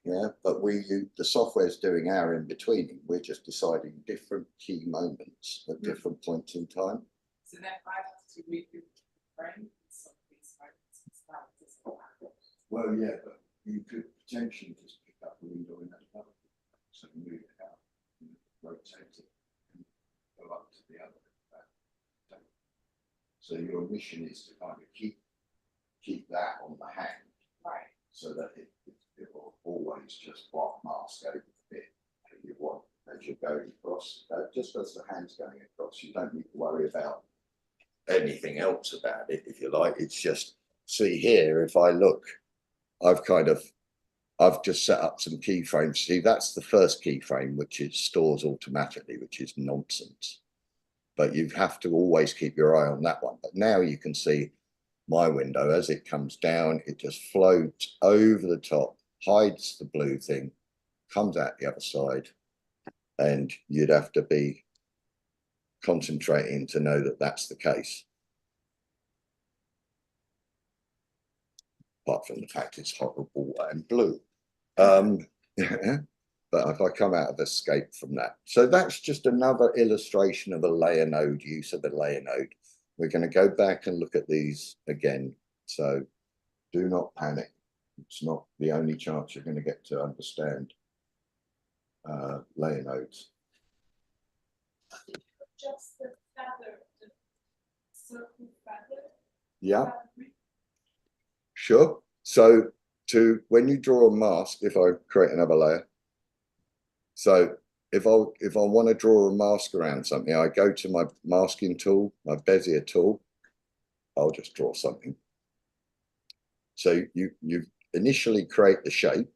Yeah, but the software's doing our in-betweening. We're just deciding different key moments at different points in time. So then I have to redo the frame some of these moments. Well, yeah, but you could potentially just pick up the window in that other, so move it out, and rotate it, and go up to the other. So your mission is to kind of keep that on the hand, right? So that it will always just block mask over the bit that you want as you're going across. Just as the hand's going across, you don't need to worry about anything else about it, if you like. It's just see here, if I look, I've just set up some keyframes. See, that's the first keyframe, which it stores automatically, which is nonsense. But you have to always keep your eye on that one. But now you can see my window, as it comes down, it just floats over the top, hides the blue thing, comes out the other side, and you'd have to be concentrating to know that that's the case. Apart from the fact it's horrible and blue. But if I come out of escape from that. So that's just another illustration of a layer node, use of a layer node. We're going to go back and look at these again. So do not panic. It's not the only chance you're going to get to understand layer nodes. Just the feather, the circle feather. Yeah, sure. So when you draw a mask, if I create another layer, so if I want to draw a mask around something, I go to my masking tool, my Bezier tool. I'll just draw something. So you initially create the shape,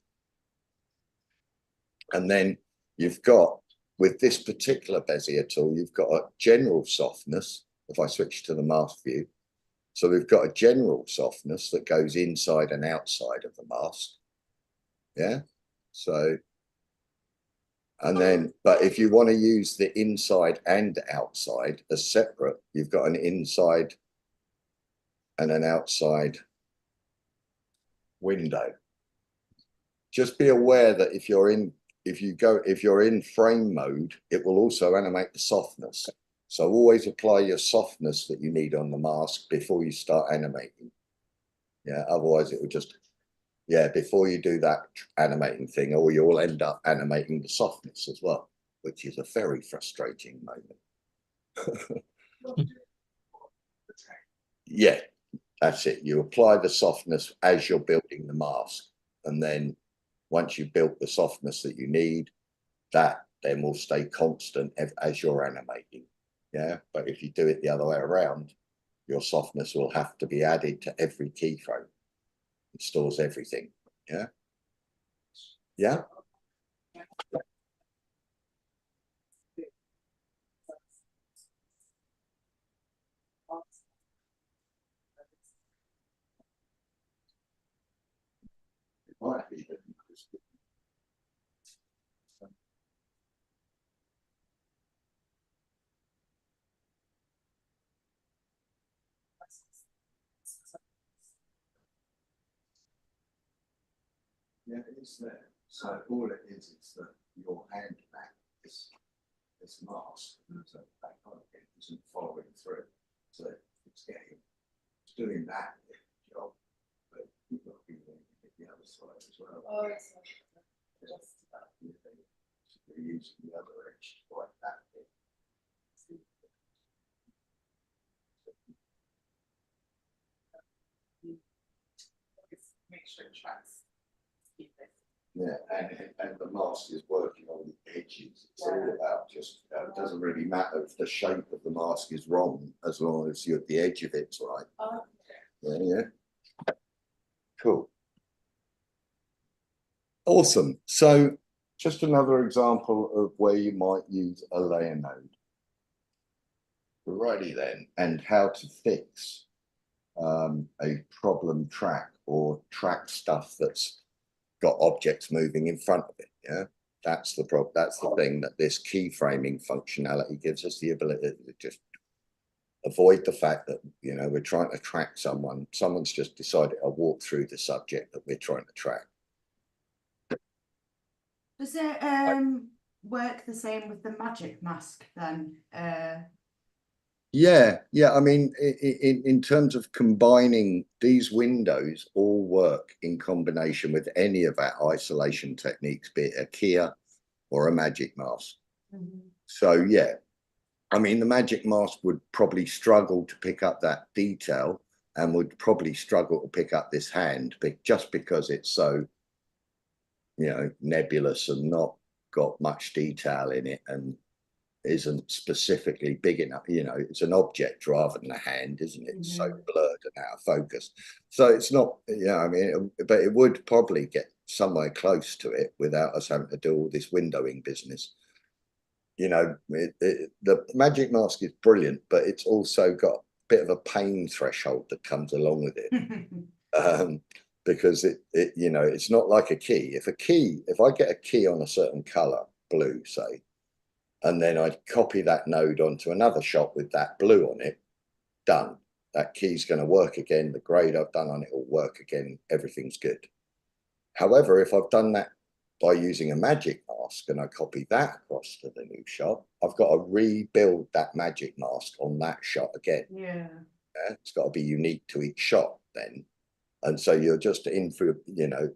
and then you've got, with this particular Bezier tool, you've got a general softness. If I switch to the mask view, so we've got a general softness that goes inside and outside of the mask. Yeah. So, and then, but if you want to use the inside and outside as separate, you've got an inside and an outside window. Just be aware that if you're in frame mode, it will also animate the softness. So always apply your softness that you need on the mask before you start animating. Yeah, otherwise it will just, yeah, before you do that animating thing, or you'll end up animating the softness as well, which is a very frustrating moment. Yeah, that's it. You apply the softness as you're building the mask. And then once you've built the softness that you need, that then will stay constant as you're animating. Yeah, but if you do it the other way around, your softness will have to be added to every keyframe. It stores everything. Yeah. Yeah. It might be that yeah, it is there. So all it is that your hand back this mask, so that kind of thing isn't following through. So it's doing that job, but you've got to be doing it the other side as well. Oh, it's just You're using the other edge like that. make sure it tracks. Yeah, and the mask is working on the edges. It's all about just, it doesn't really matter if the shape of the mask is wrong, as long as the edge of it's right. Yeah, yeah. Cool. Awesome. So just another example of where you might use a layer node. Alrighty then, and how to fix a problem track or track stuff that's got objects moving in front of it. Yeah, that's the problem. That's the thing that this keyframing functionality gives us the ability to just avoid the fact that, you know, we're trying to track someone. Someone's just decided to walk through the subject that we're trying to track. Does it work the same with the magic mask then? Yeah, I mean, in terms of combining, these windows all work in combination with any of our isolation techniques, be it a keyer or a magic mask. Mm-hmm. So yeah, I mean, the magic mask would probably struggle to pick up that detail and would probably struggle to pick up this hand, but just because it's so, you know, nebulous and not got much detail in it. And isn't specifically big enough. You know, it's an object rather than a hand, isn't it? It's so blurred and out of focus. So it's not, I mean, but it would probably get somewhere close to it without us having to do all this windowing business. You know, the Magic Mask is brilliant, but it's also got a bit of a pain threshold that comes along with it. Because you know, it's not like a key. If I get a key on a certain color, blue, say, and then I copy that node onto another shot with that blue on it, done. That key's going to work again. The grade I've done on it will work again. Everything's good. However, if I've done that by using a magic mask and I copy that across to the new shot, I've got to rebuild that magic mask on that shot again. Yeah. It's got to be unique to each shot then. And so you're just in for, you know,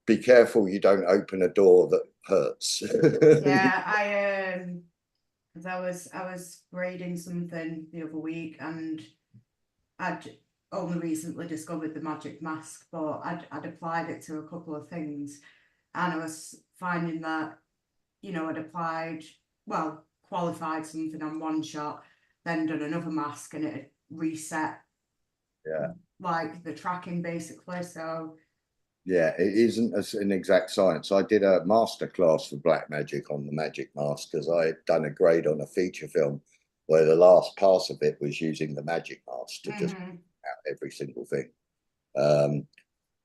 be careful you don't open a door that hurts. Yeah, because I was grading something the other week, and I'd only recently discovered the magic mask, but I'd applied it to a couple of things, and I was finding that, you know, qualified something on one shot, then done another mask, and it had reset, like the tracking basically. So yeah, it isn't an exact science. I did a masterclass for Black Magic on the Magic Mask because I had done a grade on a feature film where the last pass of it was using the Magic Mask to just out every single thing.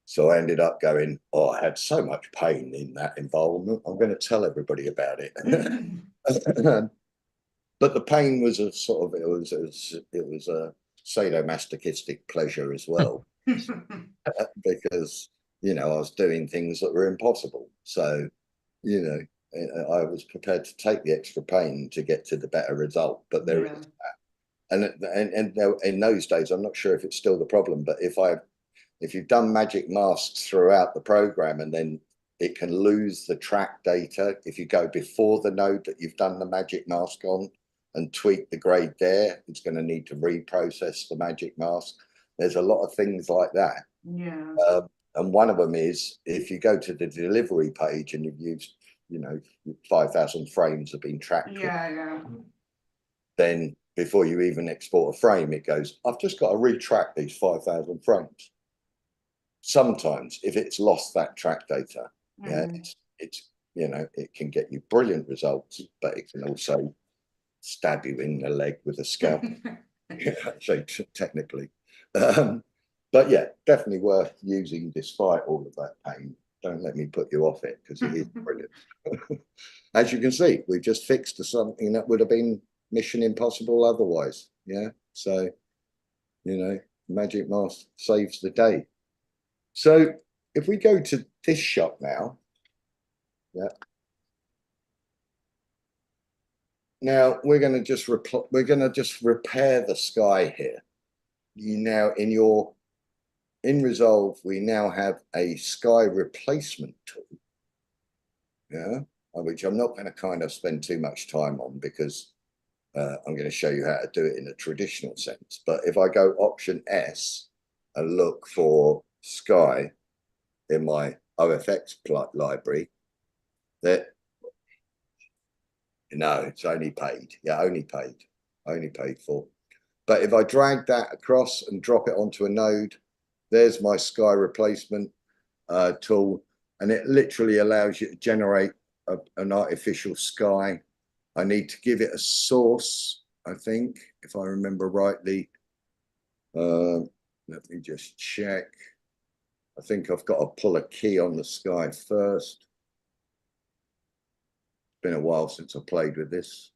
So I ended up going, oh, I had so much pain in that involvement. I'm going to tell everybody about it. But the pain was a sort of, it was a sadomasochistic pleasure as well. Because, you know, I was doing things that were impossible. So, you know, I was prepared to take the extra pain to get to the better result. But there is that. And in those days, I'm not sure if it's still the problem, but if you've done magic masks throughout the program and then it can lose the track data, if you go before the node that you've done the magic mask on and tweak the grade there, it's going to need to reprocess the magic mask. There's a lot of things like that. yeah. And one of them is if you go to the delivery page and you've used, you know, 5,000 frames have been tracked. Yeah. Then before you even export a frame, it goes, I've just got to retrack these 5,000 frames. Sometimes if it's lost that track data, it's, you know, it can get you brilliant results, but it can also stab you in the leg with a scalpel. So technically. But yeah, definitely worth using despite all of that pain. Don't let me put you off it because it is brilliant. As you can see, we've just fixed something that would have been mission impossible otherwise. Yeah. So, you know, Magic Mask saves the day. So if we go to this shot now, now we're going to just repair the sky here. You now in Resolve, we now have a sky replacement tool, which I'm not going to kind of spend too much time on because I'm going to show you how to do it in a traditional sense. But if I go Option S and look for sky in my OFX library, no, it's only paid. Yeah, only paid for. But if I drag that across and drop it onto a node, there's my sky replacement tool, and it literally allows you to generate an artificial sky. I need to give it a source, I think, if I remember rightly. Let me just check. I think I've got to pull a key on the sky first. It's been a while since I played with this.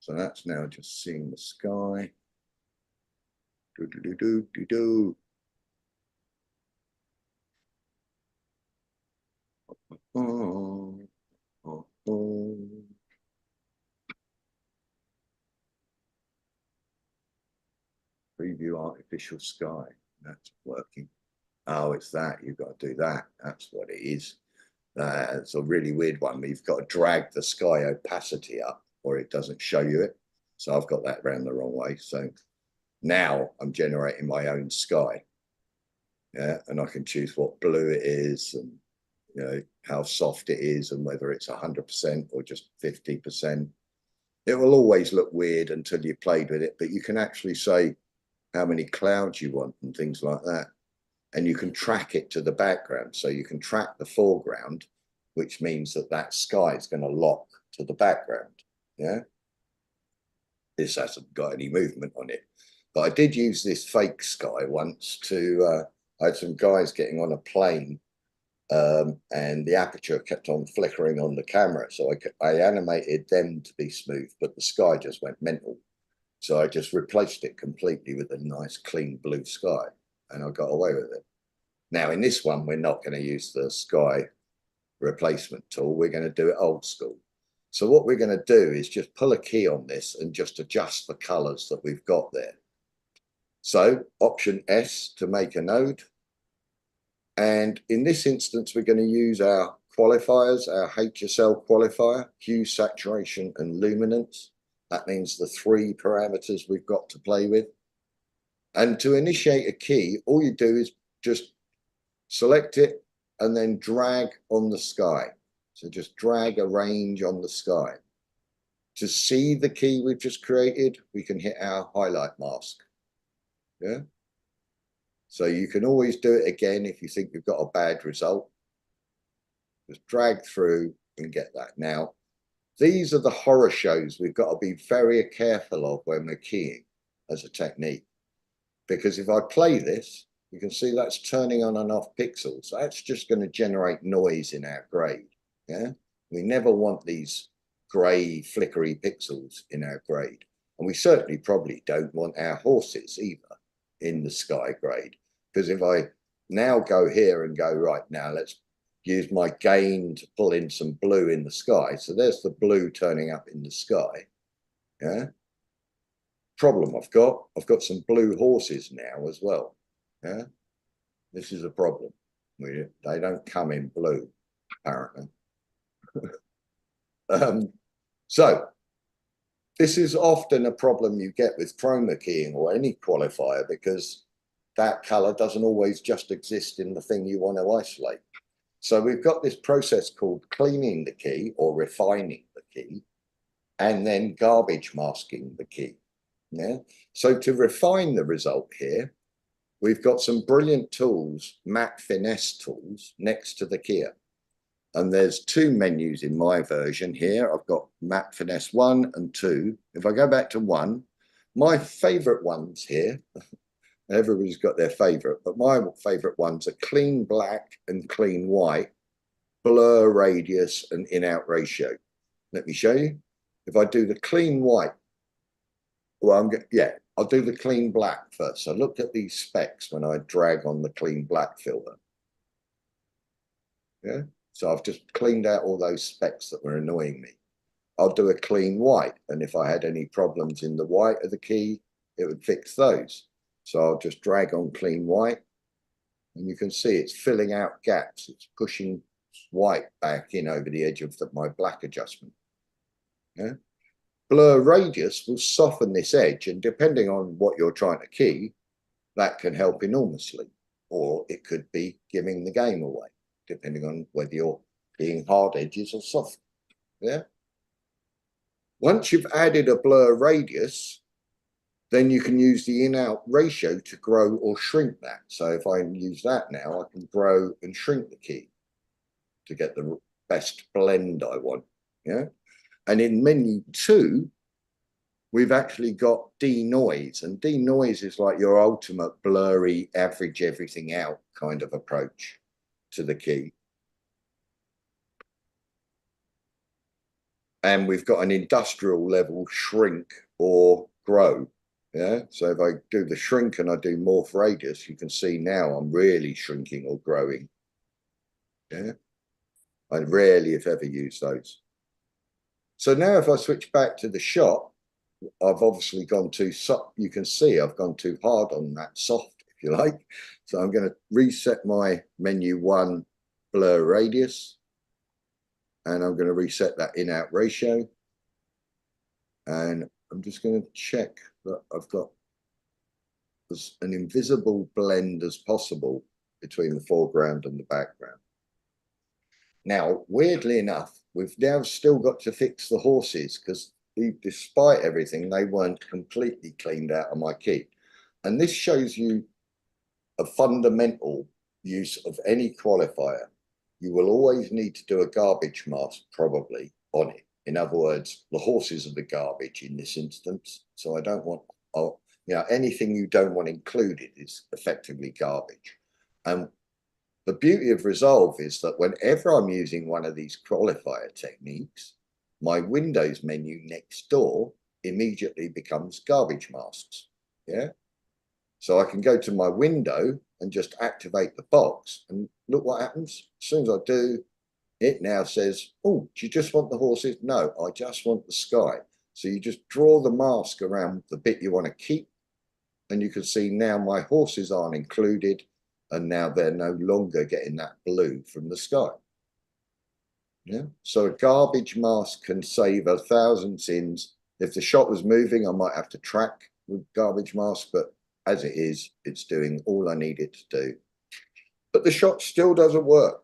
So that's now just seeing the sky. Do-do-do-do-do-do. Preview artificial sky. That's working. Oh, it's that. You've got to do that. That's what it is. It's a really weird one. You've got to drag the sky opacity up or it doesn't show you it. So I've got that around the wrong way. So now I'm generating my own sky. Yeah, and I can choose what blue it is and, you know, how soft it is and whether it's 100% or just 50%. It will always look weird until you've played with it, but you can actually say how many clouds you want and things like that. And you can track it to the background. So you can track the foreground, which means that that sky is going to lock to the background. Yeah. This hasn't got any movement on it. But I did use this fake sky once to, I had some guys getting on a plane and the aperture kept on flickering on the camera. So I animated them to be smooth, but the sky just went mental. So I just replaced it completely with a nice clean blue sky and I got away with it. Now in this one, we're not going to use the sky replacement tool. We're going to do it old school. So what we're going to do is just pull a key on this and just adjust the colors that we've got there. So Option S to make a node. And in this instance, we're going to use our qualifiers, our HSL qualifier, hue, saturation, and luminance. That means the 3 parameters we've got to play with. And to initiate a key, all you do is just select it and then drag on the sky. So just drag a range on the sky. To see the key we've just created, we can hit our highlight mask. Yeah. So you can always do it again if you think you've got a bad result. Just drag through and get that. Now, these are the horror shows we've got to be very careful of when we're keying as a technique. Because if I play this, you can see that's turning on and off pixels. That's just going to generate noise in our grade. Yeah, we never want these grey, flickery pixels in our grade. And we certainly probably don't want our horses either in the sky grade. Because if I now go here and go, right, now let's use my gain to pull in some blue in the sky. So there's the blue turning up in the sky. Yeah. Problem I've got some blue horses now as well. Yeah. This is a problem. They don't come in blue, apparently. So this is often a problem you get with chroma keying or any qualifier because that color doesn't always just exist in the thing you want to isolate. So we've got this process called cleaning the key or refining the key and then garbage masking the key. Yeah. So to refine the result here, we've got some brilliant tools, matte finesse tools next to the keyer. And there's 2 menus in my version here. I've got matte finesse 1 and 2. If I go back to 1, my favorite ones here, everybody's got their favorite, but my favorite ones are clean black and clean white, blur radius and in-out ratio. Let me show you. If I do the clean white, well, I'll do the clean black first. So look at these specs when I drag on the clean black filter. Yeah. So I've just cleaned out all those specs that were annoying me. I'll do a clean white. And if I had any problems in the white of the key, it would fix those. So I'll just drag on clean white. And you can see it's filling out gaps. It's pushing white back in over the edge of my black adjustment. Yeah. Blur radius will soften this edge. And depending on what you're trying to key, that can help enormously. Or it could be giving the game away, depending on whether you're being hard edges or soft. Yeah. Once you've added a blur radius, then you can use the in-out ratio to grow or shrink that. So if I use that now, I can grow and shrink the key to get the best blend I want. Yeah. And in menu 2, we've actually got denoise. And denoise is like your ultimate blurry, average everything out kind of approach to the key. And we've got an industrial level shrink or grow. Yeah. So if I do the shrink and I do morph radius, you can see now I'm really shrinking or growing. Yeah. I rarely, if ever, use those. So now if I switch back to the shot, I've obviously gone too soft. You can see I've gone too hard on that soft, if you like. So I'm going to reset my menu 1 blur radius. And I'm going to reset that in-out ratio. And I'm just going to check that I've got as an invisible blend as possible between the foreground and the background. Now, weirdly enough, we've now still got to fix the horses because despite everything, they weren't completely cleaned out of my key. And this shows you a fundamental use of any qualifier. You will always need to do a garbage mask probably on it. In other words, the horses are the garbage in this instance. So I don't want, anything you don't want included is effectively garbage. And the beauty of Resolve is that whenever I'm using one of these qualifier techniques, my Windows menu next door immediately becomes garbage masks. Yeah. So I can go to my window and just activate the box, and look what happens. As soon as I do, it now says, oh, do you just want the horses? No, I just want the sky. So you just draw the mask around the bit you want to keep, and you can see now my horses aren't included, and now they're no longer getting that blue from the sky. Yeah. So a garbage mask can save 1,000 sins. If the shot was moving, I might have to track with garbage mask, but as it is, it's doing all I need it to do. But the shot still doesn't work.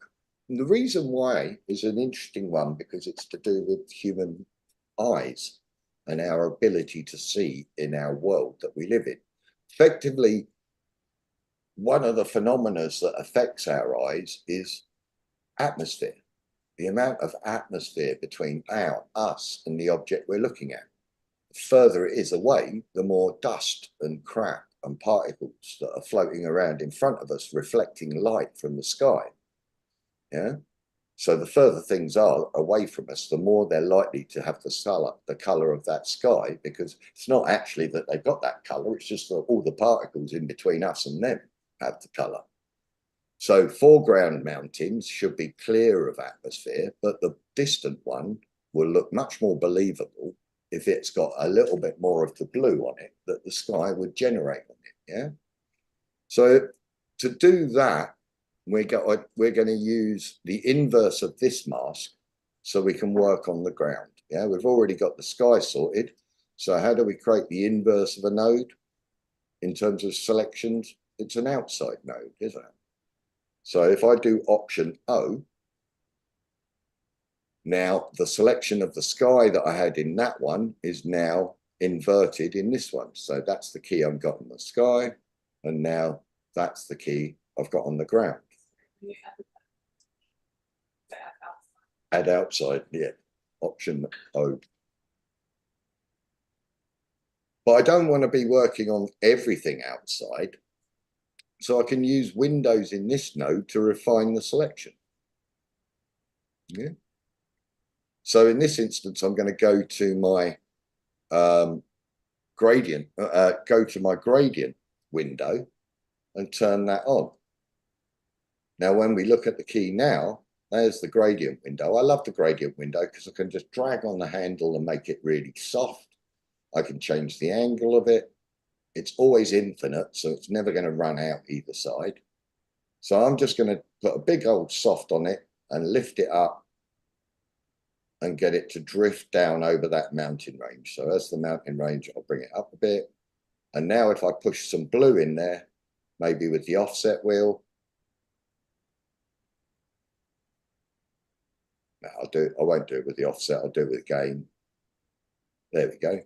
And the reason why is an interesting one, because it's to do with human eyes and our ability to see in our world that we live in. Effectively, one of the phenomena that affects our eyes is atmosphere. The amount of atmosphere between us and the object we're looking at. The further it is away, the more dust and crap and particles that are floating around in front of us, reflecting light from the sky. Yeah. So the further things are away from us, the more they're likely to have the color of that sky, because it's not actually that they've got that color, it's just that all the particles in between us and them have the color. So foreground mountains should be clear of atmosphere, but the distant one will look much more believable if it's got a little bit more of the blue on it that the sky would generate on it. Yeah. So to do that, we're going to use the inverse of this mask so we can work on the ground. Yeah, we've already got the sky sorted. So how do we create the inverse of a node in terms of selections? It's an outside node, isn't it? So if I do option O, now the selection of the sky that I had in that one is now inverted in this one. So that's the key I've got on the sky. And now that's the key I've got on the ground. Add outside, yeah, option O. But I don't want to be working on everything outside. So I can use Windows in this node to refine the selection. Yeah. So in this instance, I'm going to go to my gradient window and turn that on. Now, when we look at the key now, there's the gradient window. I love the gradient window because I can just drag on the handle and make it really soft. I can change the angle of it. It's always infinite, so it's never going to run out either side. So I'm just going to put a big old soft on it and lift it up and get it to drift down over that mountain range. So as the mountain range, I'll bring it up a bit. And now if I push some blue in there, maybe with the offset wheel, no, I won't do it with the offset, I'll do it with gain. There we go.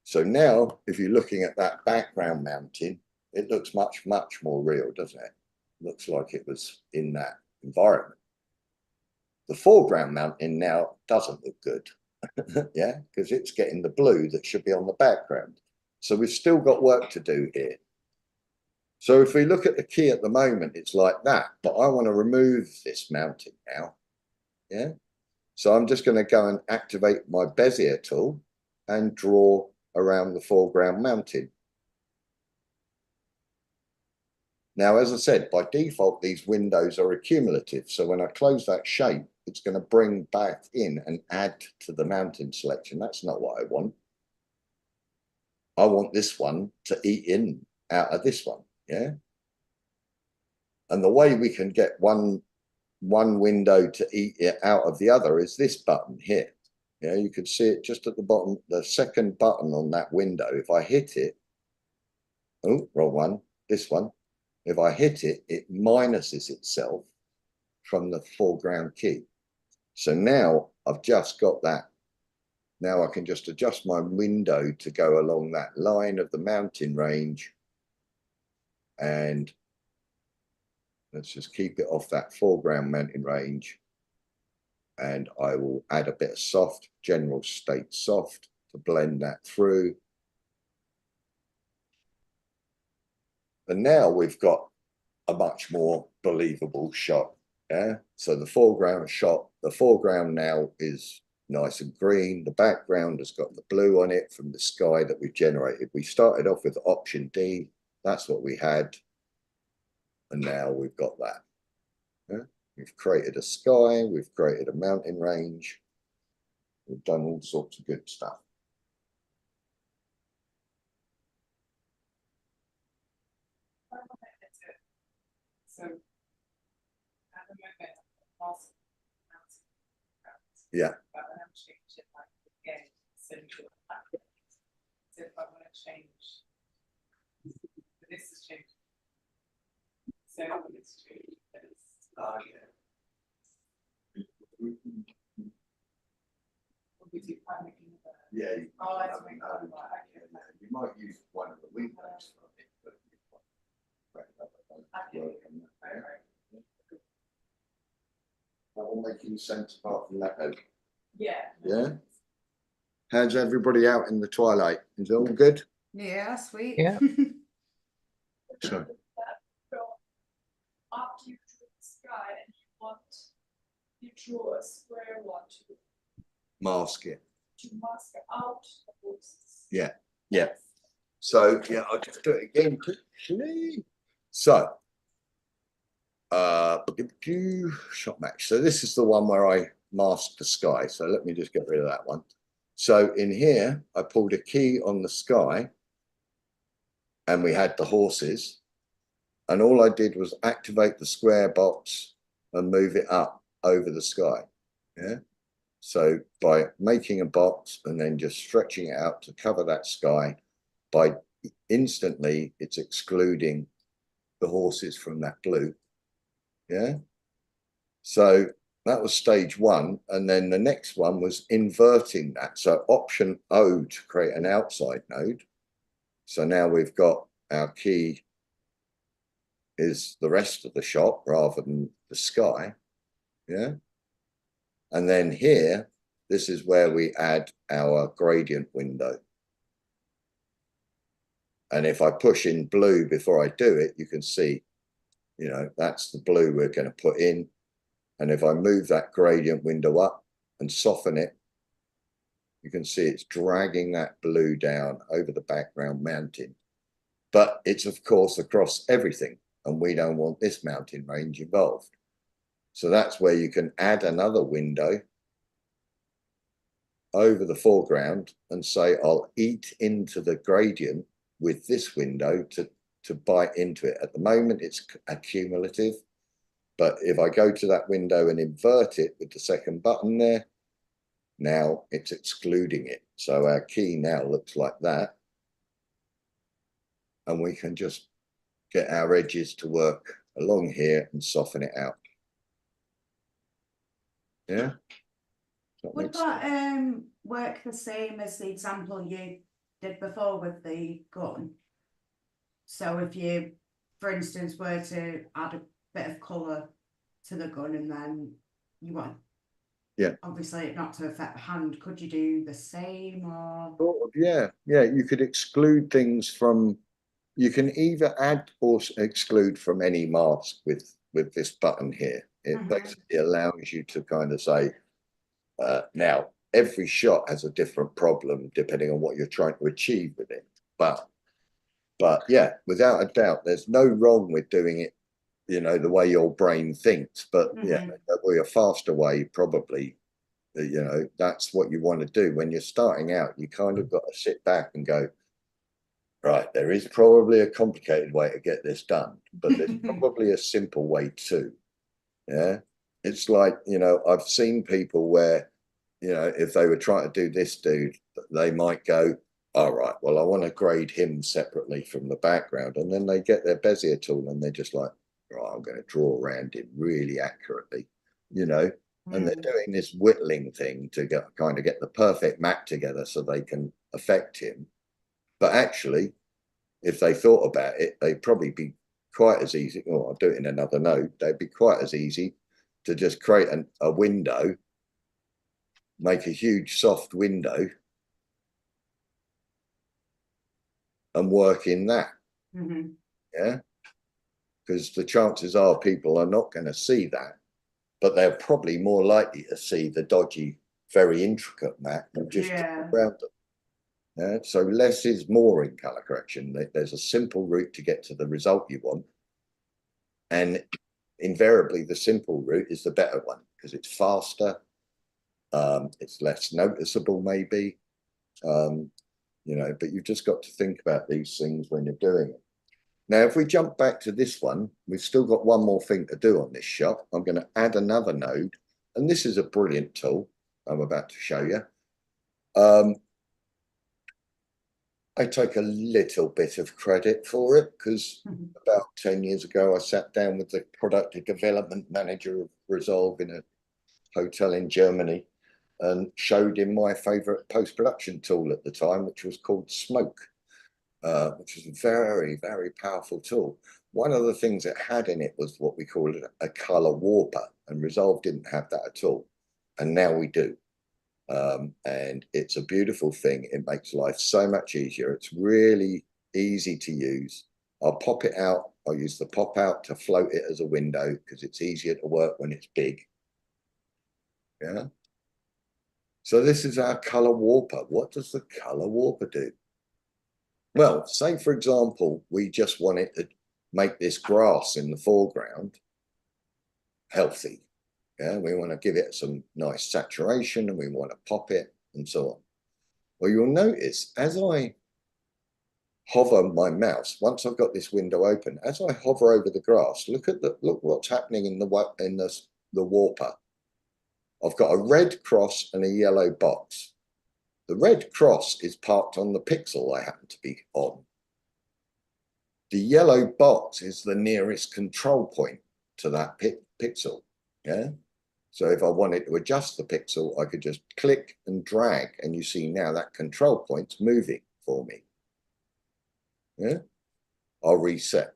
So now, if you're looking at that background mountain, it looks much, much more real, doesn't it? Looks like it was in that environment. The foreground mountain now doesn't look good, yeah, because it's getting the blue that should be on the background. So we've still got work to do here. So if we look at the key at the moment, it's like that, but I want to remove this mountain now, yeah? So I'm just going to go and activate my Bezier tool and draw around the foreground mountain. Now, as I said, by default, these windows are accumulative. So when I close that shape, it's going to bring back in and add to the mountain selection. That's not what I want. I want this one to eat in out of this one, yeah? And the way we can get one window to eat it out of the other is this button here. Yeah, you can see it just at the bottom, the second button on that window. If I hit it, oh, wrong one, this one. If I hit it, it minuses itself from the foreground key. So now I've just got that. Now I can just adjust my window to go along that line of the mountain range. And let's just keep it off that foreground mountain range. And I will add a bit of soft, general state soft to blend that through. And now we've got a much more believable shot. Yeah. So the foreground shot, the foreground now is nice and green. The background has got the blue on it from the sky that we've generated. We started off with option D. That's what we had. And now we've got that. Yeah? We've created a sky. We've created a mountain range. We've done all sorts of good stuff. So at the moment, also, Yeah. but when I'm changing like again, central. So if I want to change, this is changing. So it's changing. Oh yeah. We do planning in the. Yeah. Oh, that's right. Okay. You might use one of the windows for it, but that will make any sense apart from that. Yeah. Yeah. How's everybody out in the twilight? Is it all good? Yeah, sweet. Yeah. So, After you draw the sky and you draw a square one mask it. to mask out the horses. Yeah. Yeah. So yeah, I'll just do it again quickly. So shot match. So this is the one where I masked the sky. So let me just get rid of that one. So in here, I pulled a key on the sky and we had the horses. And all I did was activate the square box and move it up over the sky. Yeah. So by making a box and then just stretching it out to cover that sky, by instantly it's excluding the horses from that blue. Yeah. So that was stage one. And then the next one was inverting that. So option O to create an outside node. So now we've got our key is the rest of the shot rather than the sky. Yeah. And then here, this is where we add our gradient window. And if I push in blue before I do it, you can see, you know, that's the blue we're going to put in. And if I move that gradient window up and soften it, you can see it's dragging that blue down over the background mountain. But it's, of course, across everything. And we don't want this mountain range involved. So that's where you can add another window over the foreground and say, I'll eat into the gradient with this window to bite into it. At the moment, it's accumulative. But if I go to that window and invert it with the second button there, now it's excluding it. So our key now looks like that. And we can just get our edges to work along here and soften it out. Yeah. Would that work the same as the example you did before with the gun? So if you, for instance, were to add a bit of colour to the gun and then you want, yeah, obviously not to affect the hand, could you do the same or? Sort of, yeah, yeah. You could exclude things from. You can either add or exclude from any mask with this button here. It basically allows you to kind of say, now every shot has a different problem depending on what you're trying to achieve with it. But yeah, without a doubt, there's no wrong with doing it, you know, the way your brain thinks. But yeah, a faster way, probably, you know, that's what you want to do when you're starting out. You kind of got to sit back and go, right, there is probably a complicated way to get this done, but there's probably a simple way too. Yeah. It's like, you know, I've seen people where, you know, if they were trying to do this dude, they might go, all right, well, I want to grade him separately from the background. And then they get their Bezier tool and they're just like, right, I'm going to draw around him really accurately, you know, and they're doing this whittling thing to kind of get the perfect map together so they can affect him. But actually, if they thought about it, they'd probably be quite as easy. Oh, I'll do it in another node. They'd be quite as easy to just create a window, make a huge soft window, and work in that. Yeah, because the chances are people are not going to see that, but they're probably more likely to see the dodgy, very intricate map and just around them. Yeah, so less is more in color correction. There's a simple route to get to the result you want, and invariably the simple route is the better one because it's faster, it's less noticeable maybe, you know, but you've just got to think about these things when you're doing it. Now, if we jump back to this one, we've still got one more thing to do on this shot. I'm going to add another node, and this is a brilliant tool I'm about to show you. I take a little bit of credit for it because about 10 years ago, I sat down with the product development manager of Resolve in a hotel in Germany and showed him my favorite post-production tool at the time, which was called Smoke, which was a very, very powerful tool. One of the things it had in it was what we call a color warper, and Resolve didn't have that at all. And now we do. And it's a beautiful thing. It makes life so much easier. It's really easy to use. I'll pop it out. I'll use the pop out to float it as a window because it's easier to work when it's big. Yeah. So this is our color warper. What does the color warper do? Well, say for example, we just wanted to make this grass in the foreground healthy. Yeah, we want to give it some nice saturation and we want to pop it and so on. Well, you'll notice as I hover my mouse, once I've got this window open, as I hover over the grass, look what's happening in the warper. I've got a red cross and a yellow box. The red cross is parked on the pixel I happen to be on. The yellow box is the nearest control point to that pixel. Yeah. So if I wanted to adjust the pixel, I could just click and drag, and you see now that control point's moving for me. Yeah. I'll reset.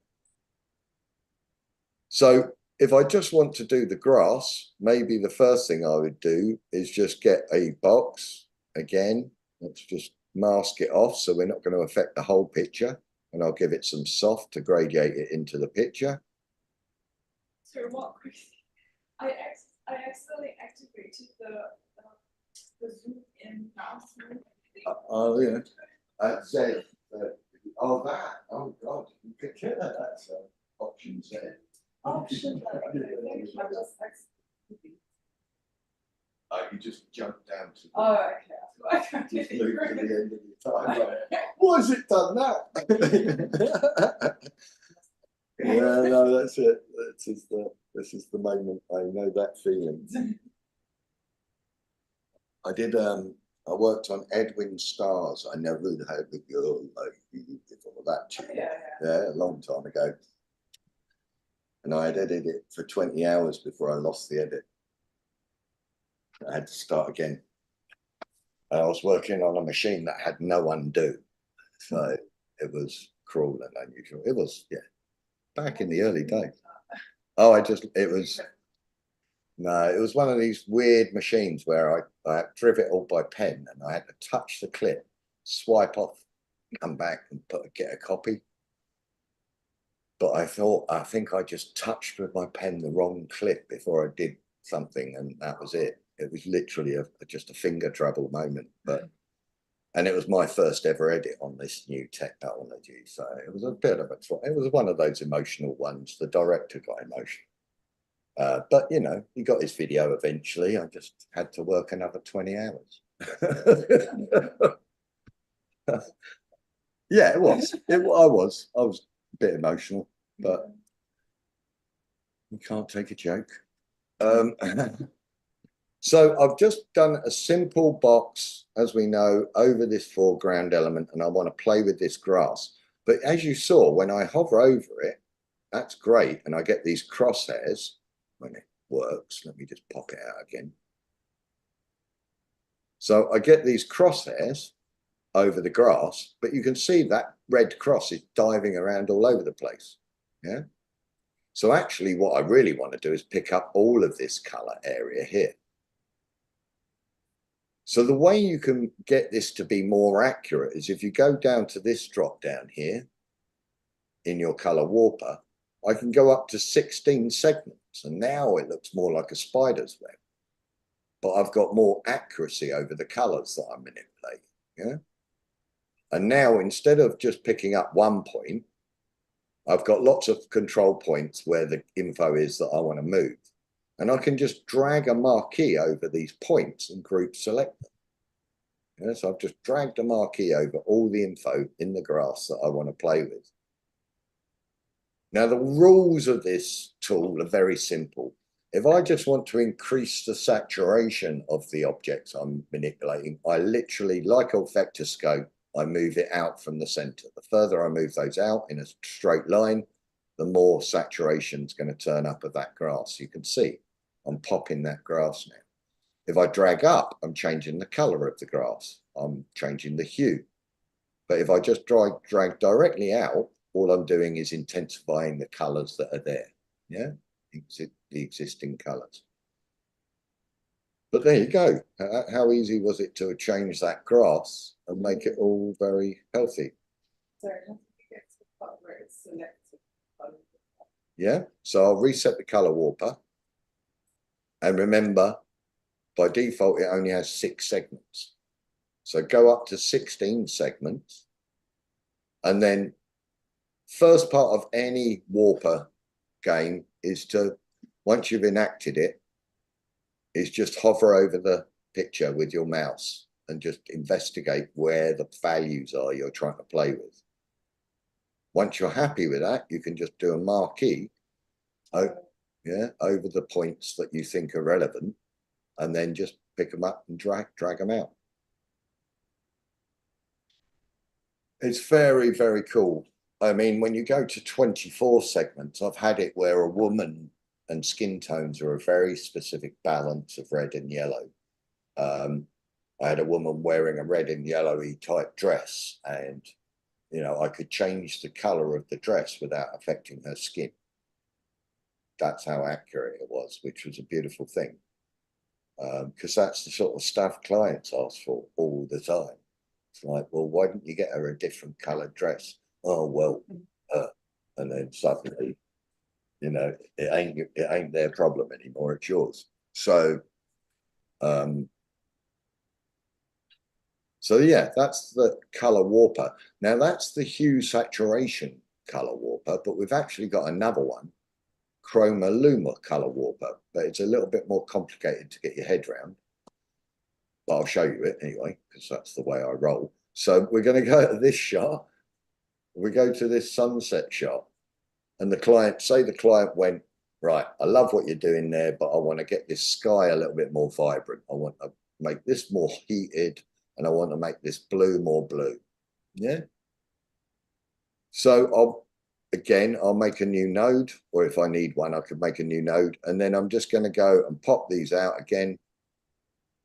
So if I just want to do the grass, maybe the first thing I would do is just get a box. Again, let's just mask it off so we're not going to affect the whole picture. And I'll give it some soft to gradiate it into the picture. So what? I accidentally activated the zoom in mouse mode. Oh yeah. Said, oh that. Oh God. You could get that. That's an option set. Option. Oh, you just jump down to. Oh, okay. Just move to the end of your time. Why has it done that? Yeah, no, that's it. This is the moment I know that feeling. I worked on Edwin Starr's I Never Had the Girl Like You before that tune. Yeah, a long time ago. And I had edited it for 20 hours before I lost the edit. I had to start again. And I was working on a machine that had no undo. So it was cruel and unusual. It was, yeah, back in the early days. Oh, it was one of these weird machines where I driv it all by pen and I had to touch the clip, swipe off, come back and get a copy. But I think I just touched with my pen the wrong clip before I did something, and that was it. It was literally just a finger trouble moment. And it was my first ever edit on this new technology. So it was a bit of it was one of those emotional ones. The director got emotional. But, you know, he got his video eventually. I just had to work another 20 hours. Yeah, it was. I was a bit emotional, but you can't take a joke. So I've just done a simple box, as we know, over this foreground element, and I want to play with this grass. But as you saw, when I hover over it, that's great. And I get these crosshairs. works. Let me just pop it out again. So I get these crosshairs over the grass, but you can see that red cross is diving around all over the place. Yeah. So actually what I really want to do is pick up all of this color area here. So the way you can get this to be more accurate is if you go down to this drop down here in your color warper, I can go up to 16 segments, and now it looks more like a spider's web. But I've got more accuracy over the colors that I'm manipulating. Yeah. And now instead of just picking up one point, I've got lots of control points where the info is that I want to move. And I can just drag a marquee over these points and group select them. Yeah, so I've just dragged a marquee over all the info in the graphs that I want to play with. Now, the rules of this tool are very simple. If I just want to increase the saturation of the objects I'm manipulating, I literally, like a vector scope, I move it out from the center. The further I move those out in a straight line, the more saturation is going to turn up of that grass. You can see I'm popping that grass now. If I drag up, I'm changing the color of the grass. I'm changing the hue. But if I just drag directly out, all I'm doing is intensifying the colors that are there. Yeah, the existing colors. But there you go. How easy was it to change that grass and make it all very healthy? So how do you get to the part where it's selected? Yeah, so I'll reset the color warper. And remember, by default, it only has 6 segments. So go up to 16 segments. And then first part of any warper game is to, once you've enacted it, is just hover over the picture with your mouse and just investigate where the values are you're trying to play with. Once you're happy with that, you can just do a marquee over the points that you think are relevant, and then just pick them up and drag them out. It's very, very cool. I mean, when you go to 24 segments, I've had it where a woman and skin tones are a very specific balance of red and yellow. I had a woman wearing a red and yellowy type dress, and I could change the color of the dress without affecting her skin. That's how accurate it was, which was a beautiful thing. Because that's the sort of stuff clients ask for all the time. It's like, well, why didn't you get her a different colored dress? Oh, well, and then suddenly, it ain't their problem anymore. It's yours. So yeah, that's the color warper. Now that's the hue saturation color warper, but we've actually got another one, chroma luma color warper, but it's a little bit more complicated to get your head around. But I'll show you it anyway, because that's the way I roll. So we're going to go to this shot. We go to this sunset shot, and the client went, right, I love what you're doing there, but I want to get this sky a little bit more vibrant. I want to make this more heated, and I want to make this blue more blue. Yeah. So I'll make a new node, or if I need one, I could make a new node, and then I'm just going to go and pop these out again.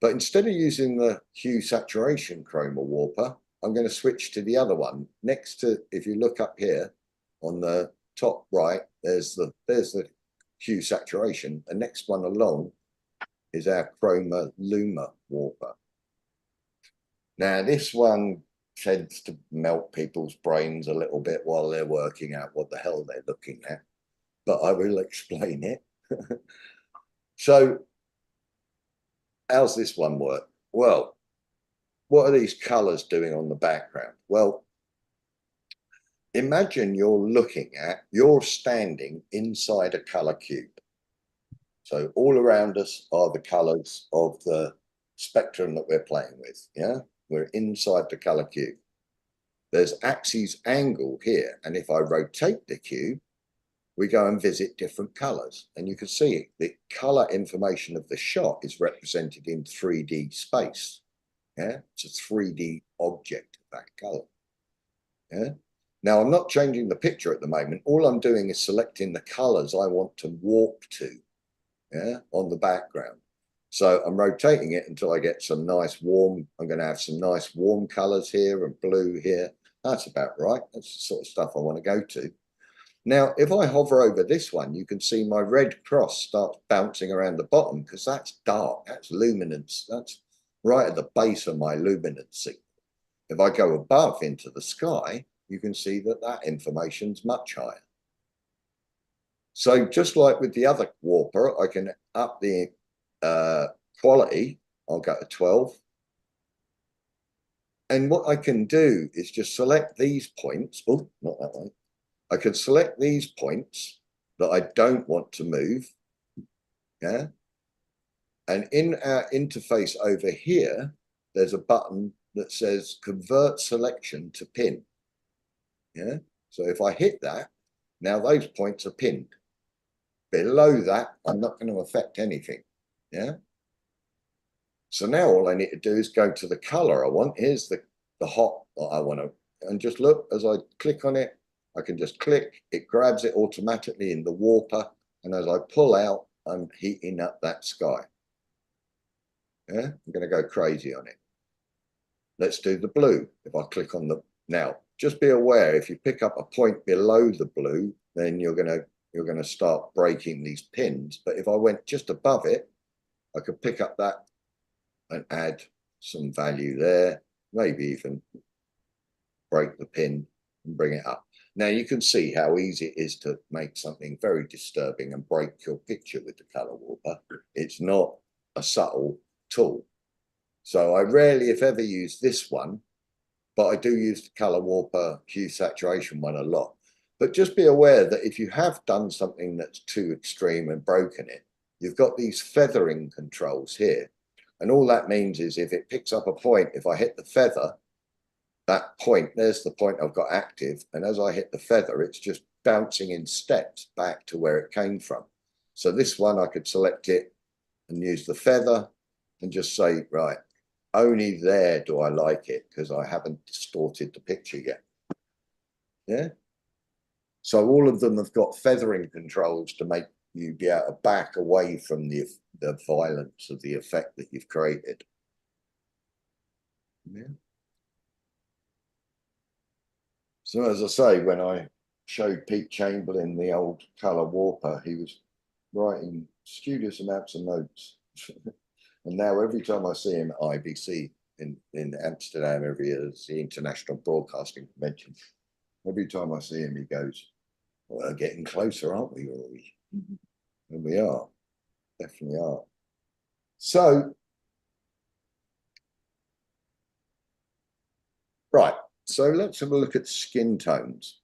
But instead of using the hue saturation chroma warper, I'm going to switch to the other one. Next to, if you look up here on the top right, there's the hue saturation. The next one along is our chroma luma warper. Now this one tends to melt people's brains a little bit while they're working out what the hell they're looking at, but I will explain it. So how's this one work? Well, what are these colors doing on the background? Well, imagine you're standing inside a color cube. So all around us are the colors of the spectrum that we're playing with. Yeah, we're inside the color cube. There's axis angle here, and if I rotate the cube, we go and visit different colors, and you can see the color information of the shot is represented in 3D space. Yeah, it's a 3D object of that color. Yeah. Now I'm not changing the picture at the moment. All I'm doing is selecting the colors I want to warp to. yeah, on the background. So I'm rotating it until I get some nice warm, I'm going to have some nice warm colors here and blue here. That's about right. That's the sort of stuff I want to go to. Now, if I hover over this one, you can see my red cross starts bouncing around the bottom because that's dark, that's luminance, that's right at the base of my luminancy. If I go above into the sky, you can see that that information's much higher. So just like with the other warper, I can up the quality. I'll go to 12. And what I can do is just select these points. Oh, not that one. I can select these points that I don't want to move. Yeah. And in our interface over here, there's a button that says convert selection to pin. Yeah. So if I hit that, now those points are pinned. Below that, I'm not going to affect anything. Yeah. So now all I need to do is go to the color I want. Here's the hot that I want to, and just look, as I click on it, I can just click, it grabs it automatically in the warper. And as I pull out, I'm heating up that sky. Yeah, I'm going to go crazy on it. Let's do the blue. If I click on the, now, just be aware, if you pick up a point below the blue, then you're going to start breaking these pins. But if I went just above it, I could pick up that and add some value there, maybe even break the pin and bring it up. Now you can see how easy it is to make something very disturbing and break your picture with the color warper. It's not a subtle tool. So I rarely, if ever, use this one, but I do use the color warper hue saturation one a lot. But just be aware that if you have done something that's too extreme and broken it, you've got these feathering controls here. And all that means is if it picks up a point, if I hit the feather, that point, there's the point I've got active. And as I hit the feather, it's just bouncing in steps back to where it came from. So this one, I could select it and use the feather and just say, right, only there do I like it because I haven't distorted the picture yet. Yeah. So all of them have got feathering controls to make you be able to back away from the violence of the effect that you've created. Yeah. So as I say, when I showed Pete Chamberlain the old color warper, he was writing studious amounts of notes. And now every time I see him at IBC in Amsterdam every year, it's the International Broadcasting Convention. Every time I see him, he goes, well, we're getting closer, aren't we, Rory? And we are, definitely are. So, right, so let's have a look at skin tones.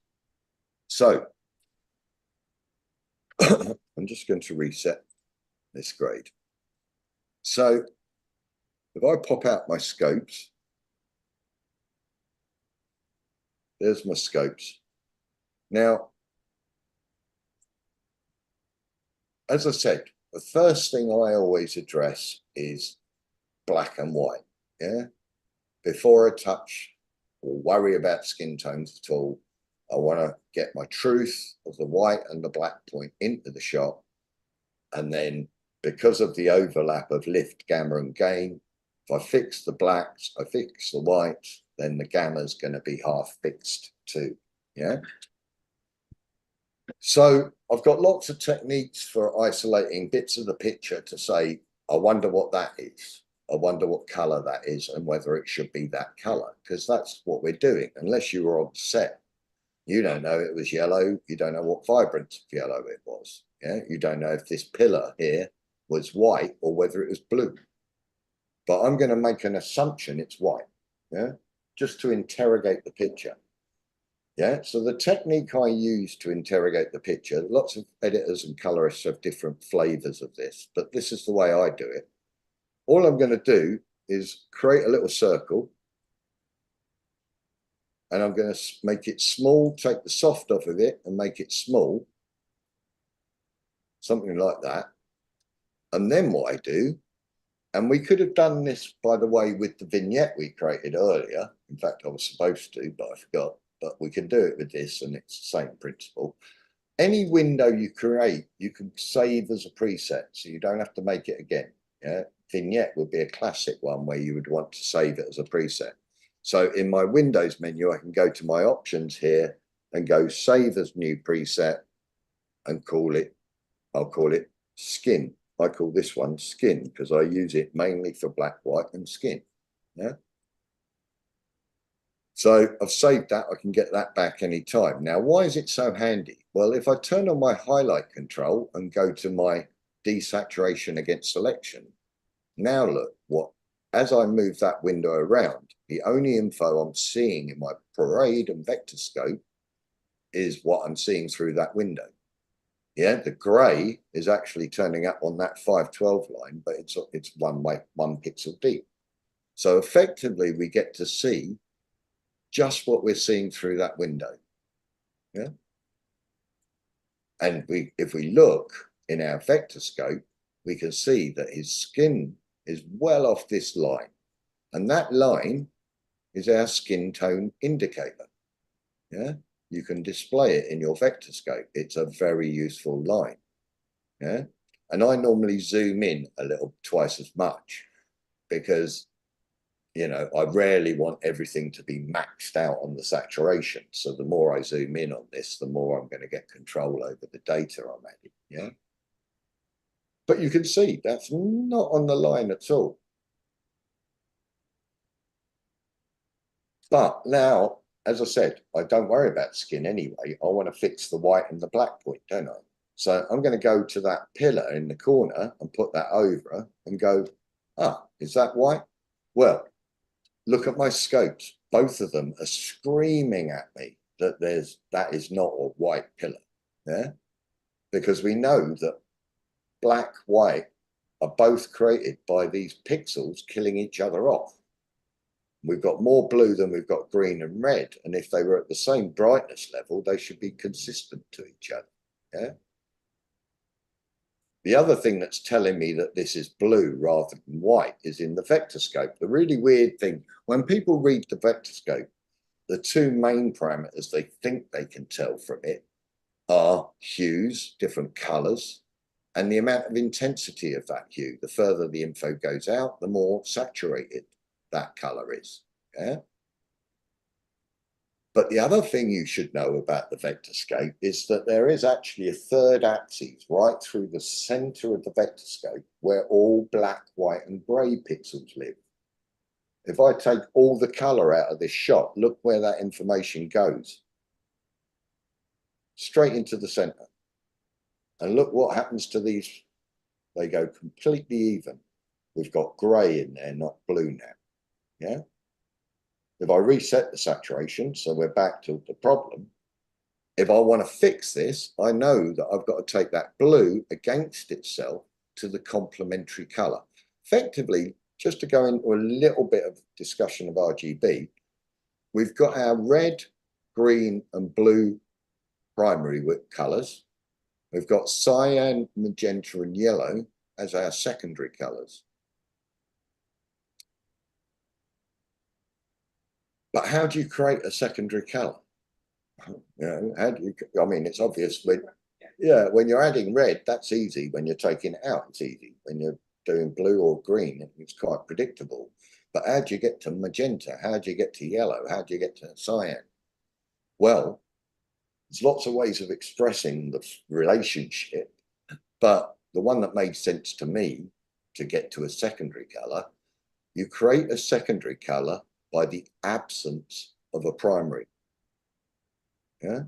So, I'm just going to reset this grade. So, if I pop out my scopes, there's my scopes. Now, as I said, the first thing I always address is black and white, yeah? Before I touch or worry about skin tones at all, I want to get my truth of the white and the black point into the shot. And then because of the overlap of lift, gamma and gain, if I fix the blacks, I fix the whites, then the gamma's going to be half fixed too, yeah? So I've got lots of techniques for isolating bits of the picture to say, I wonder what that is. I wonder what color that is and whether it should be that color, because that's what we're doing. Unless you were on set, you don't know it was yellow. You don't know what vibrance of yellow it was. Yeah, you don't know if this pillar here was white or whether it was blue. But I'm going to make an assumption it's white, yeah, just to interrogate the picture. Yeah, so the technique I use to interrogate the picture, lots of editors and colorists have different flavors of this, but this is the way I do it. All I'm going to do is create a little circle, and I'm going to make it small, take the soft off of it and make it small, something like that. And then what I do, and we could have done this, by the way, with the vignette we created earlier. In fact, I was supposed to, but I forgot. But we can do it with this, and it's the same principle. any window you create, you can save as a preset, so you don't have to make it again. Yeah, vignette would be a classic one where you would want to save it as a preset. So in my Windows menu, I can go to my options here and go save as new preset and I'll call it skin. I call this one skin because I use it mainly for black, white, and skin. Yeah. So I've saved that. I can get that back anytime. Now, why is it so handy? Well, if I turn on my highlight control and go to my desaturation against selection, now look what, as I move that window around, the only info I'm seeing in my parade and vector scope is what I'm seeing through that window. Yeah, the gray is actually turning up on that 512 line, but it's 1 pixel deep. So effectively, we get to see just what we're seeing through that window. Yeah. And if we look in our vector scope, we can see that his skin is well off this line. And that line is our skin tone indicator. Yeah. You can display it in your vector scope. It's a very useful line. Yeah. And I normally zoom in a little, twice as much, because you know, I rarely want everything to be maxed out on the saturation. So the more I zoom in on this, the more I'm going to get control over the data I'm adding. Yeah. But you can see that's not on the line at all. But now, as I said, I don't worry about skin anyway. I want to fix the white and the black point, don't I? So I'm going to go to that pillar in the corner and put that over and go, ah, is that white? Well, look at my scopes. Both of them are screaming at me that that is not a white pillar. Yeah. Because we know that black, white are both created by these pixels killing each other off. We've got more blue than we've got green and red. And if they were at the same brightness level, they should be consistent to each other. Yeah. The other thing that's telling me that this is blue rather than white is in the vector scope. The really weird thing, when people read the vector scope, the two main parameters they think they can tell from it are hues, different colors, and the amount of intensity of that hue. The further the info goes out, the more saturated that color is. Yeah. But the other thing you should know about the vector scope is that there is actually a third axis right through the center of the vector scope where all black, white, and gray pixels live. If I take all the color out of this shot, look where that information goes. Straight into the center. And look what happens to these. They go completely even. We've got gray in there, not blue now. Yeah. If I reset the saturation, so we're back to the problem, if I want to fix this, I know that I've got to take that blue against itself to the complementary color. Effectively, just to go into a little bit of discussion of RGB, we've got our red, green, and blue primary colors. We've got cyan, magenta, and yellow as our secondary colors. But how do you create a secondary color? You know, how do you, I mean, it's obvious when, yeah, when you're adding red, that's easy. When you're taking it out, it's easy. When you're doing blue or green, it's quite predictable. But how do you get to magenta? How do you get to yellow? How do you get to cyan? Well, there's lots of ways of expressing the relationship, but the one that made sense to me to get to a secondary color, you create a secondary color by the absence of a primary. Yeah.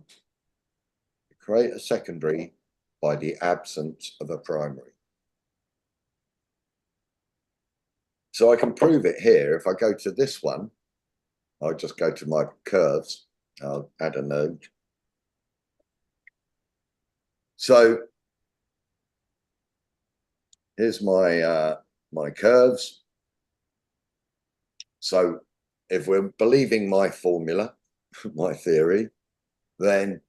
You create a secondary by the absence of a primary. So I can prove it here. If I go to this one, I'll just go to my curves. I'll add a node. So here's my my curves. So if we're believing my formula, my theory, then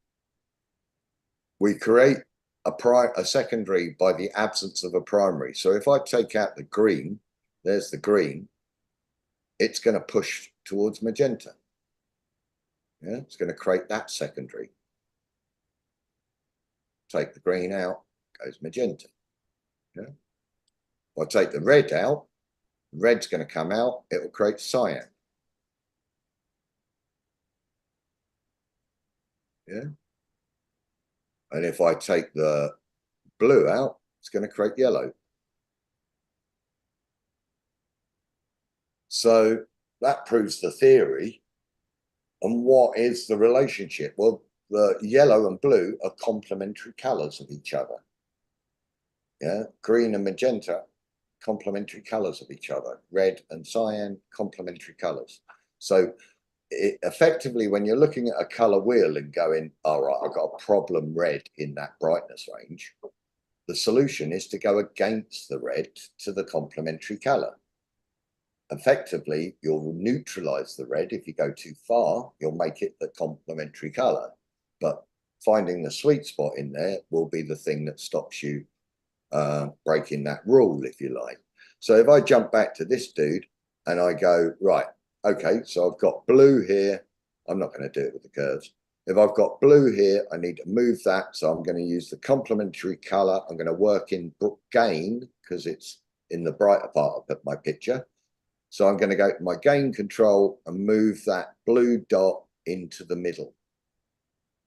we create a secondary by the absence of a primary. So if I take out the green, there's the green, it's going to push towards magenta. Yeah, it's going to create that secondary. Take the green out, goes magenta. Yeah. If I take the red out, red's going to come out, it will create cyan. Yeah. And if I take the blue out, it's going to create yellow. So that proves the theory. And what is the relationship? Well, the yellow and blue are complementary colors of each other. Yeah, green and magenta, complementary colors of each other. Red and cyan, complementary colors. So effectively, when you're looking at a color wheel and going, all right, I've got a problem red in that brightness range, the solution is to go against the red to the complementary color. Effectively, you'll neutralize the red. If you go too far, you'll make it the complementary color. But finding the sweet spot in there will be the thing that stops you breaking that rule, if you like. So if I jump back to this dude and I go, right, okay, so I've got blue here. I'm not going to do it with the curves. If I've got blue here, I need to move that. So I'm going to use the complementary color. I'm going to work in gain because it's in the brighter part of my picture. So I'm going to go to my gain control and move that blue dot into the middle.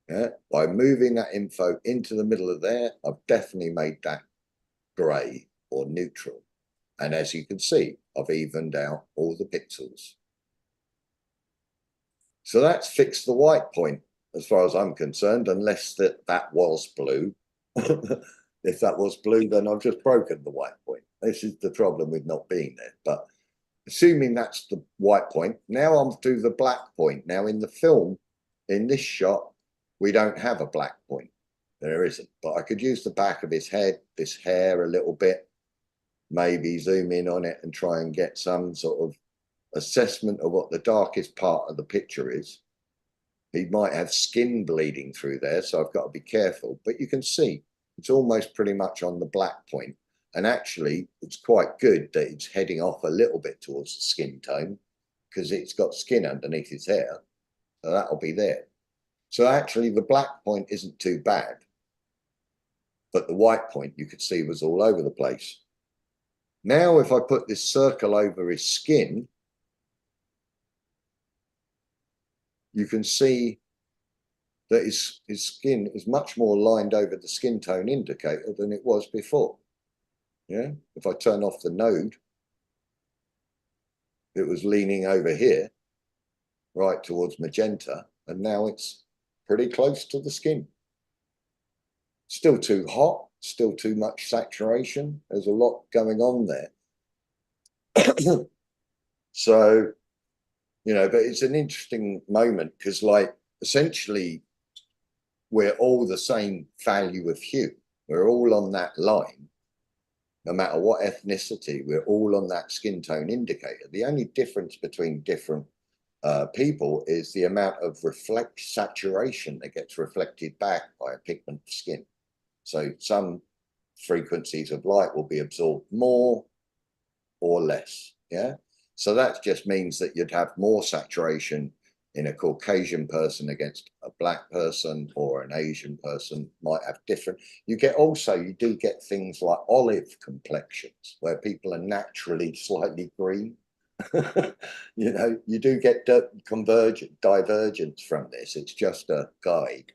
Yeah, by moving that info into the middle of there, I've definitely made that gray or neutral. And as you can see, I've evened out all the pixels. So that's fixed the white point as far as I'm concerned, unless that was blue. If that was blue, then I've just broken the white point. This is the problem with not being there. But assuming that's the white point, now I'm to the black point. Now in the film, in this shot, we don't have a black point. There isn't. But I could use the back of his head, this hair a little bit, maybe zoom in on it and try and get some sort of assessment of what the darkest part of the picture is. He might have skin bleeding through there, so I've got to be careful. But you can see it's almost pretty much on the black point. And actually, it's quite good that it's heading off a little bit towards the skin tone because it's got skin underneath his hair. So that'll be there. So actually, the black point isn't too bad. But the white point, you could see, was all over the place. Now, if I put this circle over his skin, you can see that his skin is much more lined over the skin tone indicator than it was before. Yeah, if I turn off the node, it was leaning over here, right towards magenta, and now it's pretty close to the skin. Still too hot, still too much saturation. There's a lot going on there. So, you know, but it's an interesting moment because, like, essentially, we're all the same value of hue. We're all on that line. No matter what ethnicity, we're all on that skin tone indicator. The only difference between different people is the amount of saturation that gets reflected back by a pigment skin. So some frequencies of light will be absorbed more or less. Yeah. So that just means that you'd have more saturation in a Caucasian person against a black person, or an Asian person might have different. You do get things like olive complexions where people are naturally slightly green. You know, you do get divergence from this. It's just a guide.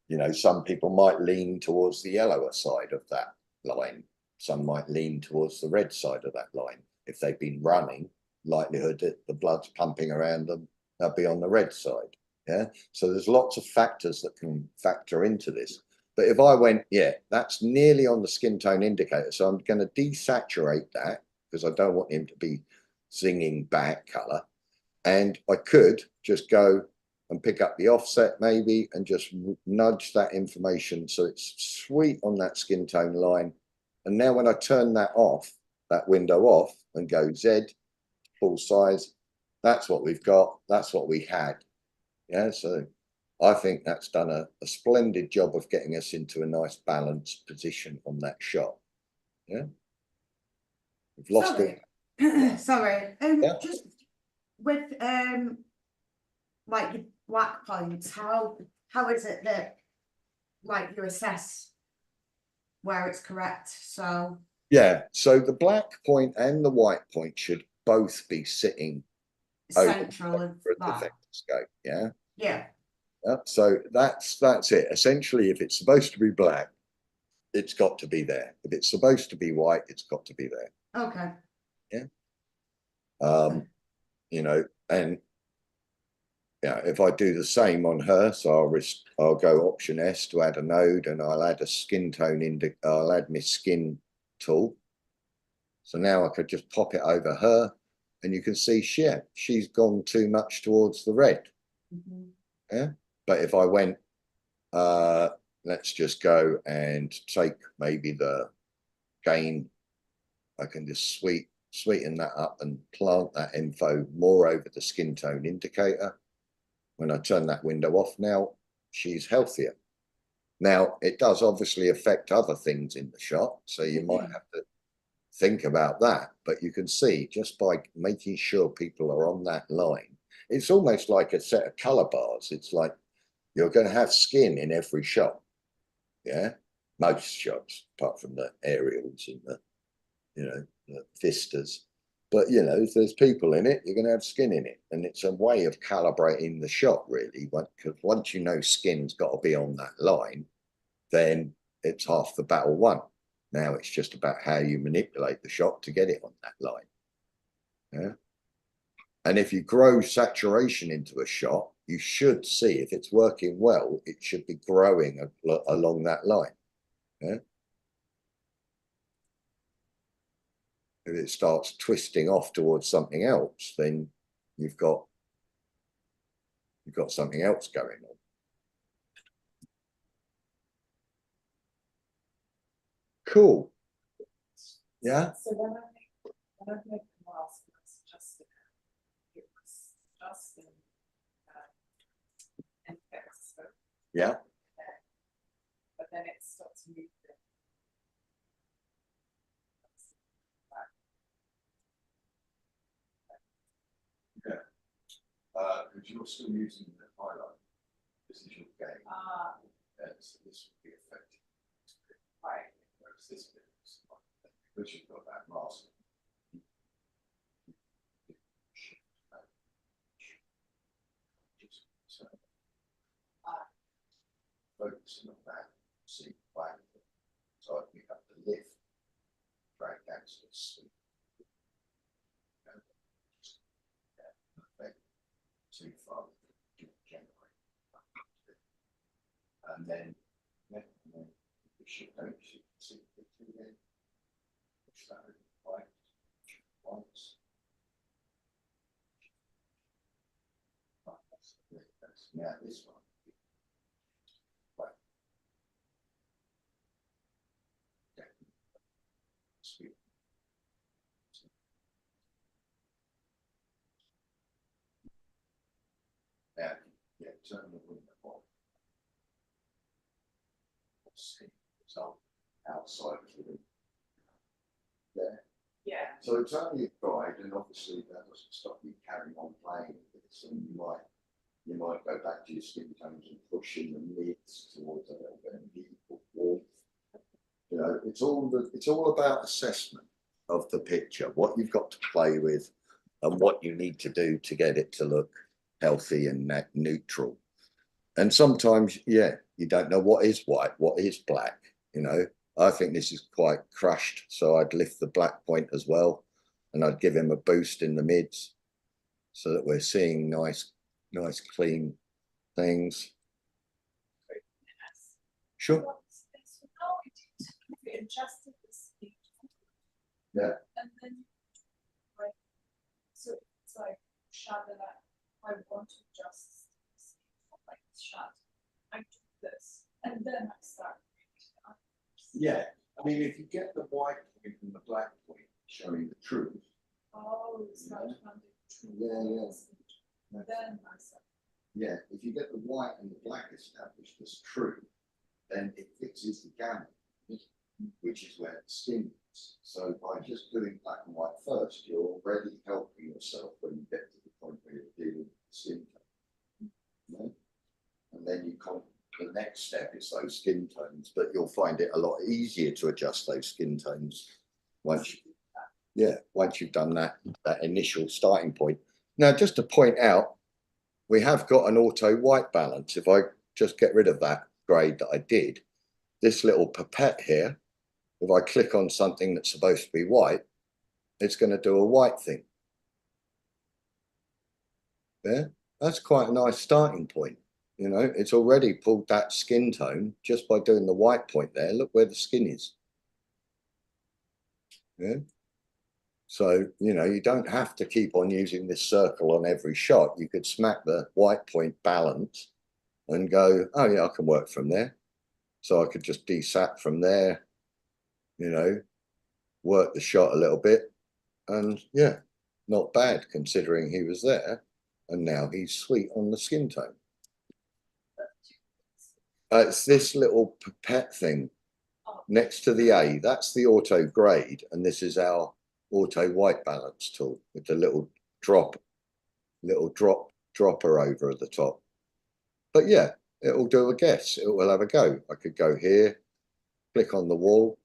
You know, some people might lean towards the yellower side of that line. Some might lean towards the red side of that line. If they've been running, likelihood that the blood's pumping around them, they'll be on the red side. Yeah. So there's lots of factors that can factor into this. But if I went, yeah, that's nearly on the skin tone indicator. So I'm going to desaturate that because I don't want him to be singing back color. And I could just go and pick up the offset maybe and just nudge that information so it's sweet on that skin tone line. And now when I turn that off, that window off, and go Z, full size, that's what we've got. That's what we had. Yeah, so I think that's done a splendid job of getting us into a nice balanced position on that shot. Yeah. We've lost it. Sorry. Yeah. Just with like your black points, how is it that like you assess where it's correct, so. Yeah, so the black point and the white point should both be sitting over Central of the that, vector yeah? yeah, So that's it. Essentially, if it's supposed to be black, it's got to be there. If it's supposed to be white, it's got to be there. okay. You know, and yeah, if I do the same on her, so I'll go Option S to add a node, and I'll add a skin tone I'll add my skin tool. So now I could just pop it over her, and you can see she's gone too much towards the red. Mhm. Yeah, but if I went, let's just go and take maybe the gain, I can just sweeten that up and plant that info more over the skin tone indicator. When I turn that window off now, she's healthier. Now, it does obviously affect other things in the shot, so you might have to think about that, but you can see just by making sure people are on that line, it's almost like a set of color bars. It's like you're going to have skin in every shot. Yeah, most shots, apart from the aerials and the, you know, the vistas. But, you know, if there's people in it, you're going to have skin in it. And it's a way of calibrating the shot, really. Because once you know skin's got to be on that line, then it's half the battle won. Now it's just about how you manipulate the shot to get it on that line. Yeah. And if you grow saturation into a shot, you should see if it's working well, it should be growing along that line. Yeah. If it starts twisting off towards something else, then you've got something else going on. Cool. Yeah. So when I make the mask, it's just in text, so, Yeah. but then it starts moving. Because you're still using the highlight. This is your game. So this will be effective. Right. Whereas this bit is because you've got that mask. So, focusing on that, see black. So I pick up the lift, drag down to the sleep. Too far to generate. And then we should see the two then. Push that over right once. Now this one. Right. Okay. Sweet. Now, yeah, turn the window on. See, so outside of the window. There. Yeah. So it's only a guide, and obviously that doesn't stop you carrying on playing with this, and you might go back to your skin tones and push in the mids towards a little bit and give warmth. You know, it's all about assessment of the picture, what you've got to play with, and what you need to do to get it to look healthy and neutral. And sometimes, yeah, you don't know what is white, what is black. You know, I think this is quite crushed, so I'd lift the black point as well, and I'd give him a boost in the mids, so that we're seeing nice clean things. Sure. We adjusted the speed. Yeah. And then, like, so it's like shadow that I want to adjust the speed, like shot. I do this, and then I start. Yeah, I mean, if you get the white point and the black point showing the truth. Oh, it's not true. Yeah. Then I start. Yeah, if you get the white and the black established as true, then it fixes the gamut, which is where the skin is. So by just doing black and white first, you're already helping yourself when you get to the point where you're dealing with the skin tone. You know? And then you the next step is those skin tones, but you'll find it a lot easier to adjust those skin tones once you've done that initial starting point. Now, just to point out, we have got an auto white balance. If I just get rid of that grade that I did, this little pipette here, if I click on something that's supposed to be white, it's going to do a white thing. Yeah, that's quite a nice starting point. You know, it's already pulled that skin tone just by doing the white point there. Look where the skin is. Yeah. So, you know, you don't have to keep on using this circle on every shot. You could smack the white point balance and go, oh yeah, I can work from there. So I could just desat from there, you know, work the shot a little bit. And yeah, not bad considering he was there. And now he's sweet on the skin tone. It's this little pipette thing next to the A. That's the auto grade. And this is our auto white balance tool with the little dropper over at the top. But yeah, it'll do a guess. It will have a go. I could go here, click on the wall,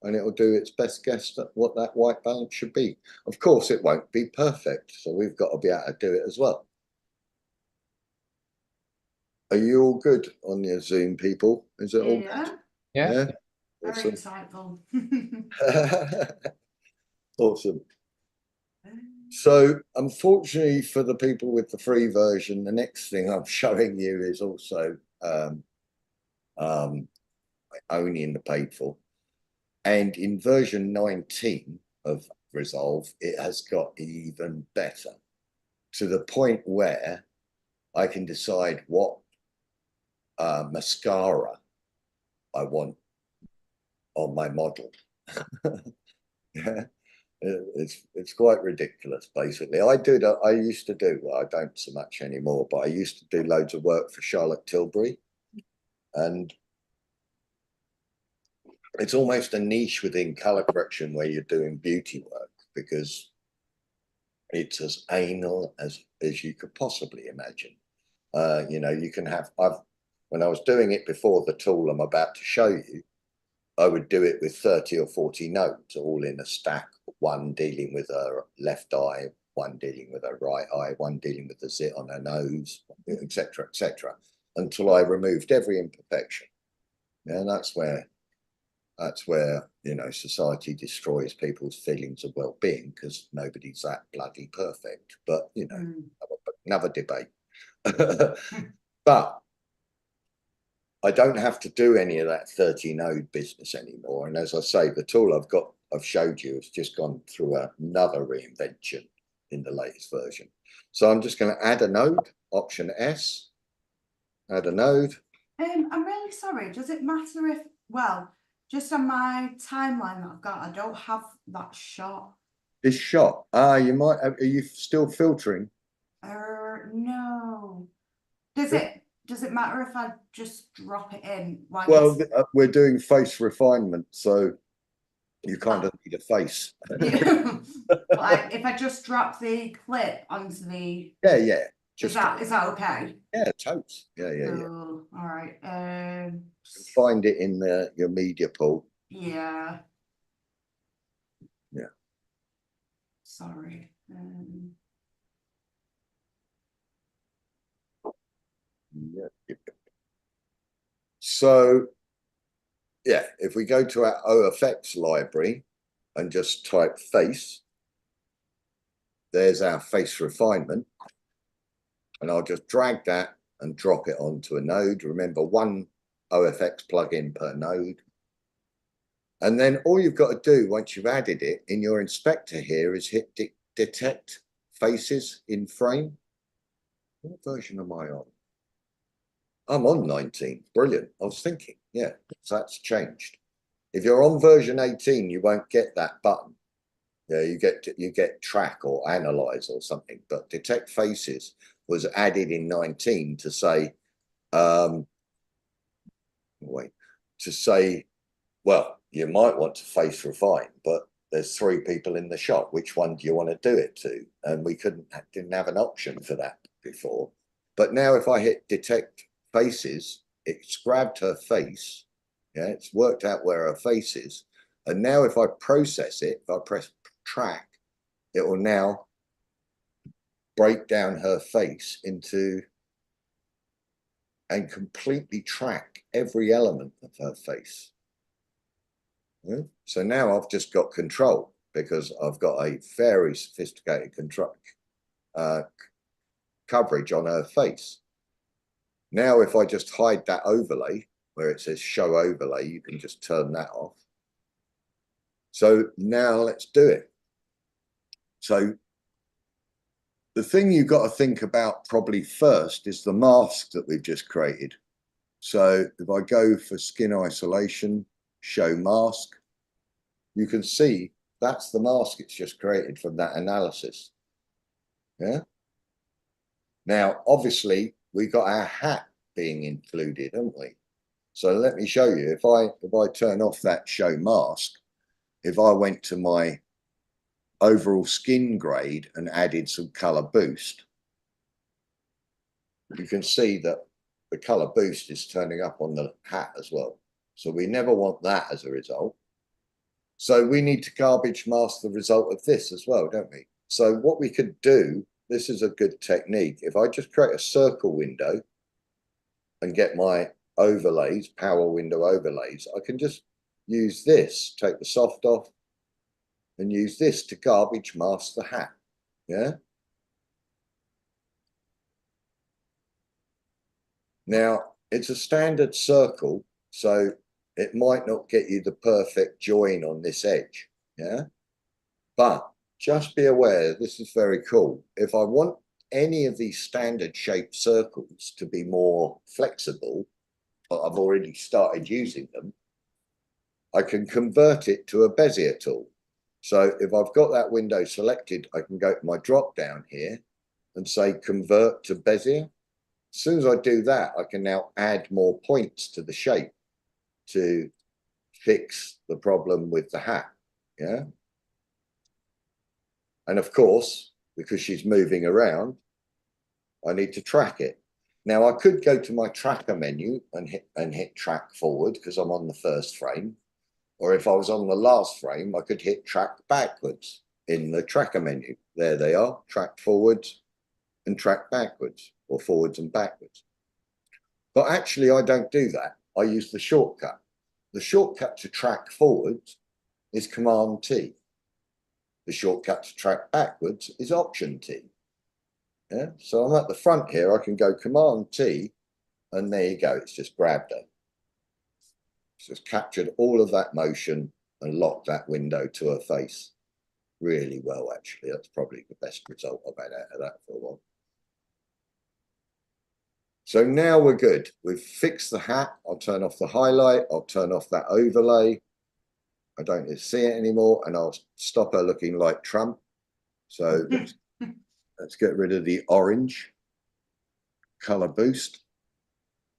and it'll do its best guess at what that white balance should be. Of course, it won't be perfect, so we've got to be able to do it as well. Are you all good on your Zoom, people? Is it all good? Yeah. Very Awesome. insightful. Awesome. So unfortunately for the people with the free version, the next thing I'm showing you is also only in the paid for. And in version 19 of Resolve, it has got even better, to the point where I can decide what mascara I want on my model. Yeah. It's quite ridiculous, basically. I used to do, well, I don't so much anymore, but I used to do loads of work for Charlotte Tilbury, and it's almost a niche within color correction where you're doing beauty work, because it's as anal as you could possibly imagine. You know, you can have, when I was doing it before the tool I'm about to show you, I would do it with 30 or 40 nodes all in a stack, one dealing with her left eye, one dealing with her right eye, one dealing with the zit on her nose, etc., until I removed every imperfection. And that's where, you know, society destroys people's feelings of well-being, because nobody's that bloody perfect. But, you know, another debate. But I don't have to do any of that 30 node business anymore. And as I say, the tool I've showed you has just gone through another reinvention in the latest version. So I'm just going to add a node, Option S, add a node. I'm really sorry. Does it matter if, well, just on my timeline that I've got, I don't have that shot. This shot. You might have, are you still filtering? No. Does it matter if I just drop it in? Like, well, we're doing face refinement, so you kind of need a face. like if I just drop the clip onto the just is that okay? Yeah, totes. Yeah. All right. Find it in your media pool. Yeah. Sorry. So, yeah, if we go to our OFX library and just type face, there's our face refinement. And I'll just drag that and drop it onto a node. Remember, one OFX plugin per node. And then all you've got to do once you've added it in your inspector here is hit detect faces in frame. What version am I on? I'm on 19. Brilliant. I was thinking, yeah, so that's changed. If you're on version 18, you won't get that button. Yeah, you get track or analyze or something. But detect faces was added in 19 to say, well, you might want to face refine, but there's 3 people in the shot. Which one do you want to do it to? And we didn't have an option for that before. But now if I hit detect faces it's grabbed her face. Yeah, it's worked out where her face is. And now if I process it, if I press track, it will now break down her face into and completely track every element of her face. Yeah? So now I've just got control because I've got a very sophisticated control coverage on her face. Now, if I just hide that overlay where it says show overlay, you can just turn that off. So now let's do it. So the thing you've got to think about probably first is the mask that we've just created. So if I go for skin isolation, show mask, you can see that's the mask it's just created from that analysis. Yeah. Now, obviously, we got our hat being included, haven't we? So let me show you. If I turn off that show mask, if I went to my overall skin grade and added some color boost, you can see that the color boost is turning up on the hat as well. So we never want that as a result. So we need to garbage mask the result of this as well, don't we? So what we could do, this is a good technique. If I just create a circle window and get my overlays, power window overlays, I can just use this, take the soft off and use this to garbage mask the hat. Yeah. Now it's a standard circle, so it might not get you the perfect join on this edge. Yeah. But just be aware, this is very cool. If I want any of these standard shaped circles to be more flexible, but I've already started using them, I can convert it to a Bezier tool. So if I've got that window selected, I can go to my drop down here and say convert to Bezier. As soon as I do that, I can now add more points to the shape to fix the problem with the hat. Yeah. And of course, because she's moving around, I need to track it. Now I could go to my tracker menu and hit track forward because I'm on the first frame. Or if I was on the last frame, I could hit track backwards in the tracker menu. There they are, track forwards and track backwards, or forwards and backwards. But actually I don't do that. I use the shortcut. The shortcut to track forwards is Command T. The shortcut to track backwards is Option T. Yeah, so I'm at the front here. I can go Command T, and there you go. It's just grabbed her. It's just captured all of that motion and locked that window to her face really well, actually. That's probably the best result I've had out of that for a while. So now we're good. We've fixed the hat. I'll turn off the highlight. I'll turn off that overlay. I don't need to see it anymore, and I'll stop her looking like Trump. So let's get rid of the orange color boost.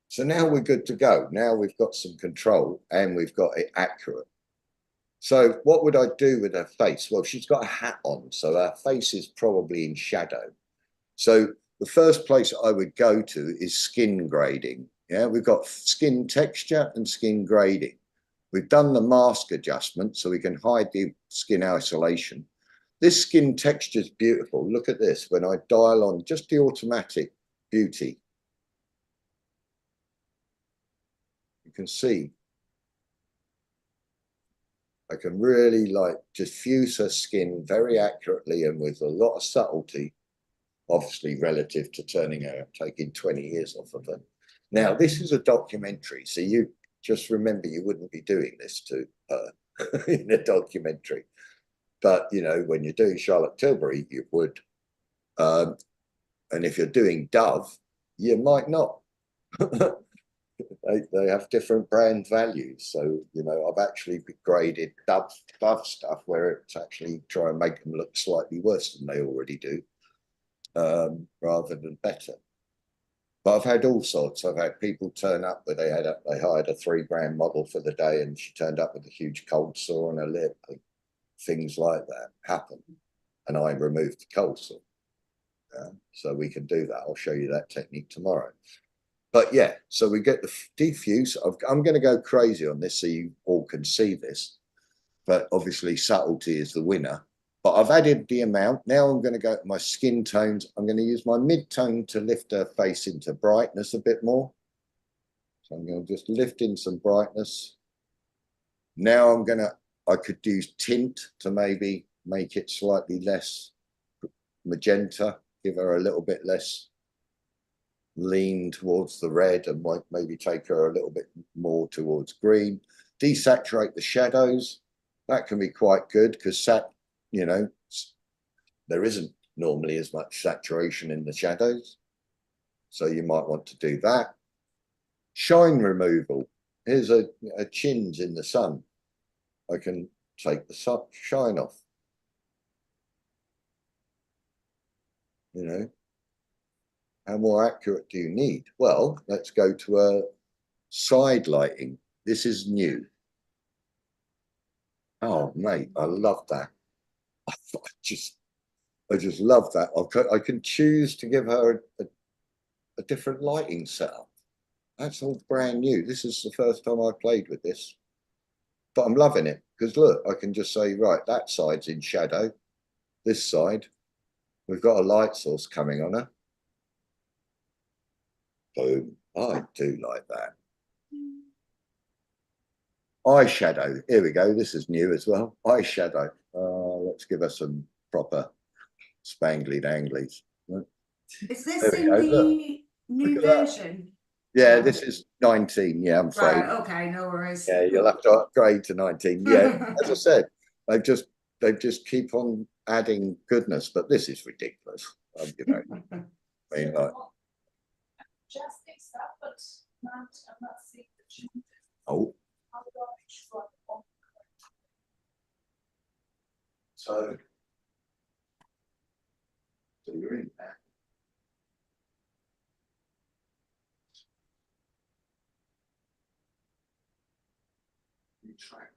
So now we're good to go. Now we've got some control and we've got it accurate. So what would I do with her face? Well, she's got a hat on, so her face is probably in shadow. So the first place I would go to is skin grading. Yeah, we've got skin texture and skin grading. We've done the mask adjustment so we can hide the skin isolation. This skin texture is beautiful. Look at this. When I dial on just the automatic beauty, you can see I can really like diffuse her skin very accurately and with a lot of subtlety, obviously relative to turning her, taking 20 years off of her. Now, this is a documentary, so you just remember you wouldn't be doing this to her in a documentary. But, you know, when you're doing Charlotte Tilbury, you would. And if you're doing Dove, you might not. They have different brand values. So, you know, I've actually graded Dove stuff where it's actually try and make them look slightly worse than they already do, rather than better. But I've had all sorts. I've had people turn up where they hired a $3 model for the day and she turned up with a huge cold sore on her lip. Things like that happen. And I removed the cold sore. So we can do that. I'll show you that technique tomorrow. But yeah, so we get the diffuse. I'm going to go crazy on this so you all can see this. But obviously subtlety is the winner. But I've added the amount. Now I'm going to go to my skin tones. I'm going to use my mid-tone to lift her face into brightness a bit more. So I'm going to just lift in some brightness. Now I could use tint to maybe make it slightly less magenta, give her a little bit less lean towards the red, and might maybe take her a little bit more towards green. Desaturate the shadows. That can be quite good because you know, there isn't normally as much saturation in the shadows. So you might want to do that. Shine removal. Here's a chinge in the sun. I can take the shine off. You know, how more accurate do you need? Well, let's go to a side lighting. This is new. Oh, mate, I love that. I just love that. I can choose to give her a different lighting setup. That's all brand new. This is the first time I've played with this, but I'm loving it because look, I can just say, right, that side's in shadow. This side, we've got a light source coming on her. Boom. I do like that. Eyeshadow. Here we go. This is new as well. Eyeshadow. Let's give her some proper spangly danglies. Is this in the new version? Yeah, this is 19. Yeah, I'm afraid. Right, okay, no worries. Yeah, you'll have to upgrade to 19. Yeah, as I said, they just keep on adding goodness, but this is ridiculous. You know, I mean, like, Just fix that, but I'm not seeing the changes. oh, How do I make sure I'm on? so you're in there. You track.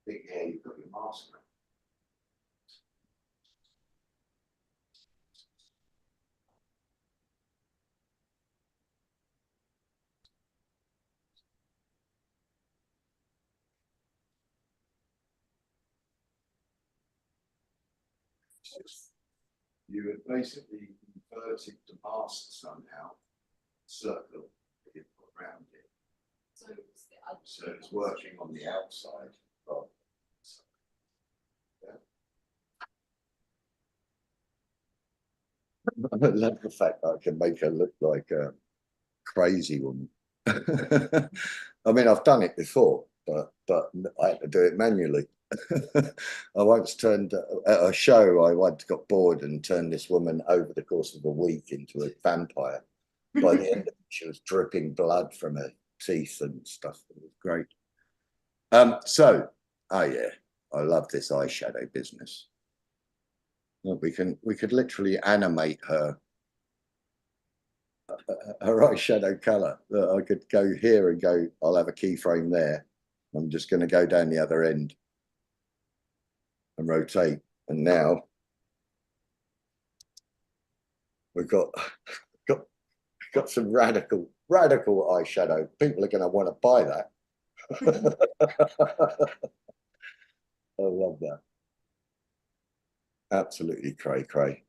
Yeah, you've got your mask on. You have basically inverted the mask somehow, circle that you put around it. So it's working on the outside. Of, yeah. I love the fact that I can make her look like a crazy woman. I mean, I've done it before, but I had to do it manually. I once turned at a show. I once got bored and turned this woman over the course of a week into a vampire. By the end of it, she was dripping blood from her teeth and stuff. It was great. So, oh yeah, I love this eyeshadow business. Well, we could literally animate her eyeshadow color. I could go here and go, I'll have a keyframe there. I'm just going to go down the other end and rotate. And now we've got some radical eyeshadow. People are going to want to buy that. I love that. Absolutely cray.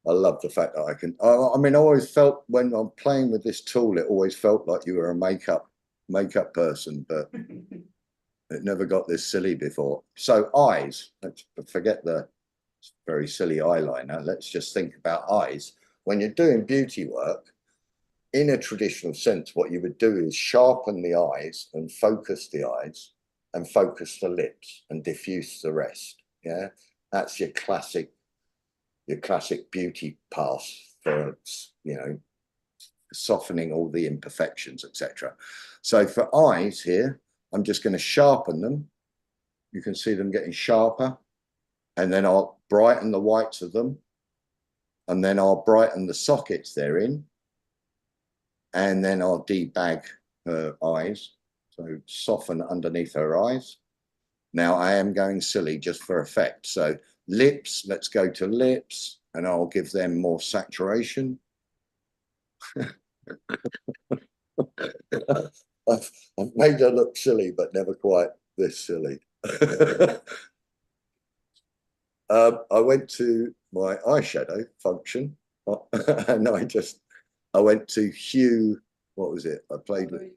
I love the fact that I can. I mean, I always felt when I'm playing with this tool, it always felt like you were a makeup person, but it never got this silly before. So eyes. Let's forget the very silly eyeliner. Let's just think about eyes. When you're doing beauty work, in a traditional sense, what you would do is sharpen the eyes and focus the eyes and focus the lips and diffuse the rest. Yeah, that's your classic beauty pass for, you know, softening all the imperfections, etc. So for eyes here, I'm just going to sharpen them. You can see them getting sharper, and then I'll brighten the whites of them, and then I'll brighten the sockets they're in, and then I'll debag her eyes, so soften underneath her eyes. Now I am going silly just for effect. So lips, let's go to lips, and I'll give them more saturation. I've made her look silly, but never quite this silly. I went to my eyeshadow function, and I went to hue. What was it? I played with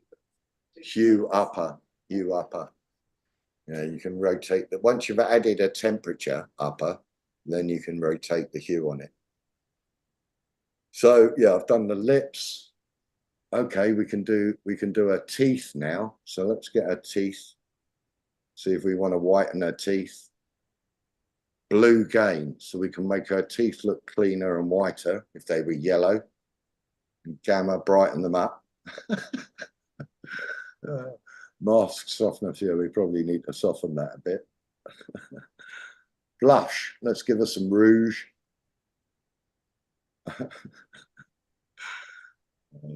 hue upper. Yeah, you can rotate that. Once you've added a temperature upper, then you can rotate the hue on it. So yeah, I've done the lips. Okay, we can do her teeth now. So let's get her teeth. See if we want to whiten her teeth. Blue gain, so we can make her teeth look cleaner and whiter if they were yellow. And gamma, brighten them up. Mask softness, yeah, we probably need to soften that a bit. Blush, let's give her some rouge. I'm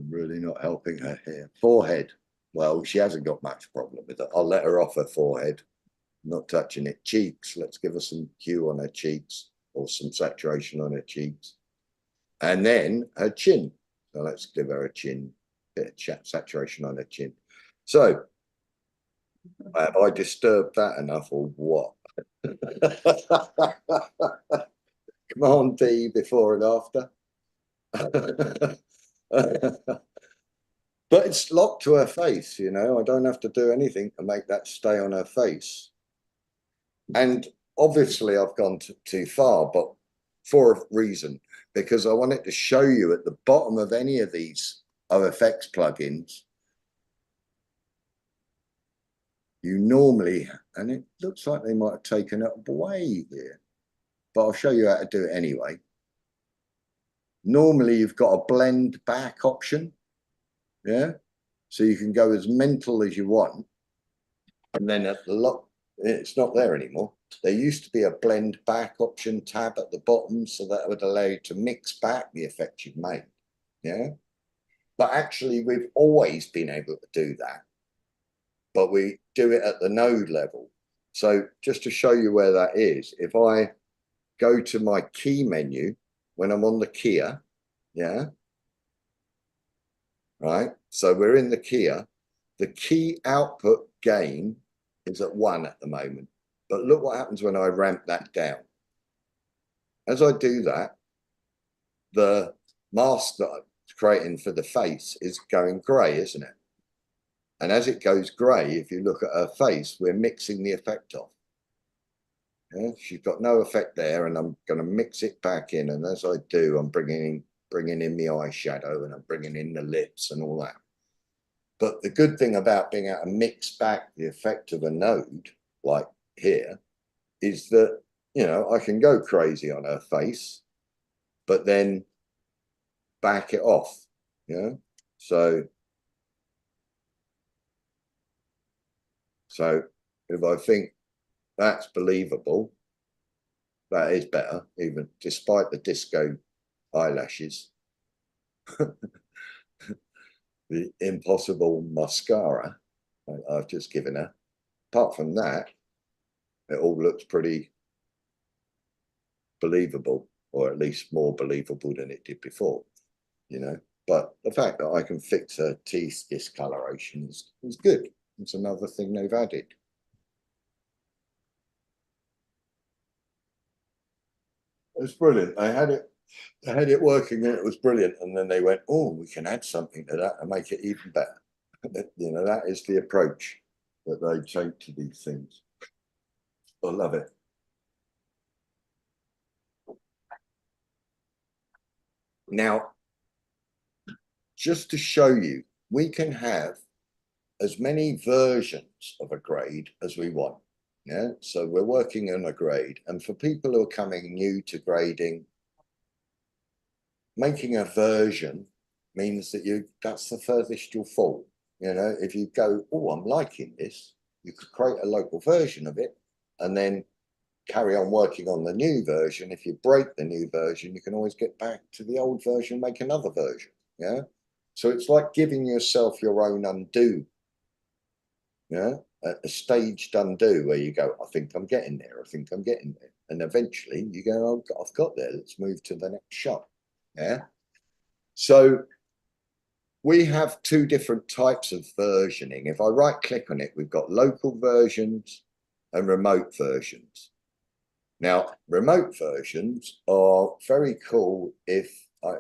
really not helping her here. Forehead, well, she hasn't got much problem with it. I'll let her off her forehead, not touching it. Cheeks, let's give her some hue on her cheeks, or some saturation on her cheeks. And then her chin, so let's give her a chin, bit of saturation on her chin. So have I disturbed that enough, or what? Come on, Dee, before and after. But it's locked to her face, you know. I don't have to do anything to make that stay on her face. And obviously I've gone too far, but for a reason, because I wanted to show you at the bottom of any of these OFX plugins, you normally, and it looks like they might have taken it away here, but I'll show you how to do it anyway. Normally you've got a blend back option, yeah? So you can go as mental as you want, and then at the lot, it's not there anymore. There used to be a blend back option tab at the bottom, so that would allow you to mix back the effect you've made, yeah? But actually we've always been able to do that, but we do it at the node level. So just to show you where that is, if I go to my key menu, when I'm on the keyer, yeah, right? So we're in the keyer. The key output gain is at 1 at the moment. But look what happens when I ramp that down. As I do that, the mask that I'm creating for the face is going grey, isn't it? And as it goes grey, if you look at her face, we're mixing the effect off. Yeah, she's got no effect there, and I'm going to mix it back in. And as I do, I'm bringing in the eyeshadow, and I'm bringing in the lips and all that. But the good thing about being able to mix back the effect of a node, like here, is that, you know, I can go crazy on her face, but then back it off. Yeah. So if I think that's believable, that is better, even despite the disco eyelashes. The impossible mascara I've just given her. Apart from that, it all looks pretty believable, or at least more believable than it did before, you know. But the fact that I can fix her teeth discoloration is good. It's another thing they've added. It's brilliant. I had it working and it was brilliant, and then they went, oh, we can add something to that and make it even better. You know, that is the approach that they take to these things. I love it. Now, just to show you, we can have as many versions of a grade as we want. Yeah, so we're working on a grade, and for people who are coming new to grading, making a version means that that's the furthest you'll fall. You know, if you go, oh, I'm liking this, you could create a local version of it and then carry on working on the new version. If you break the new version, you can always get back to the old version, make another version. Yeah. So it's like giving yourself your own undo. Yeah. A staged undo where you go, I think I'm getting there. I think I'm getting there. And eventually you go, oh, I've got there. Let's move to the next shot. Yeah. So we have two different types of versioning. If I right click on it, we've got local versions and remote versions. Now, remote versions are very cool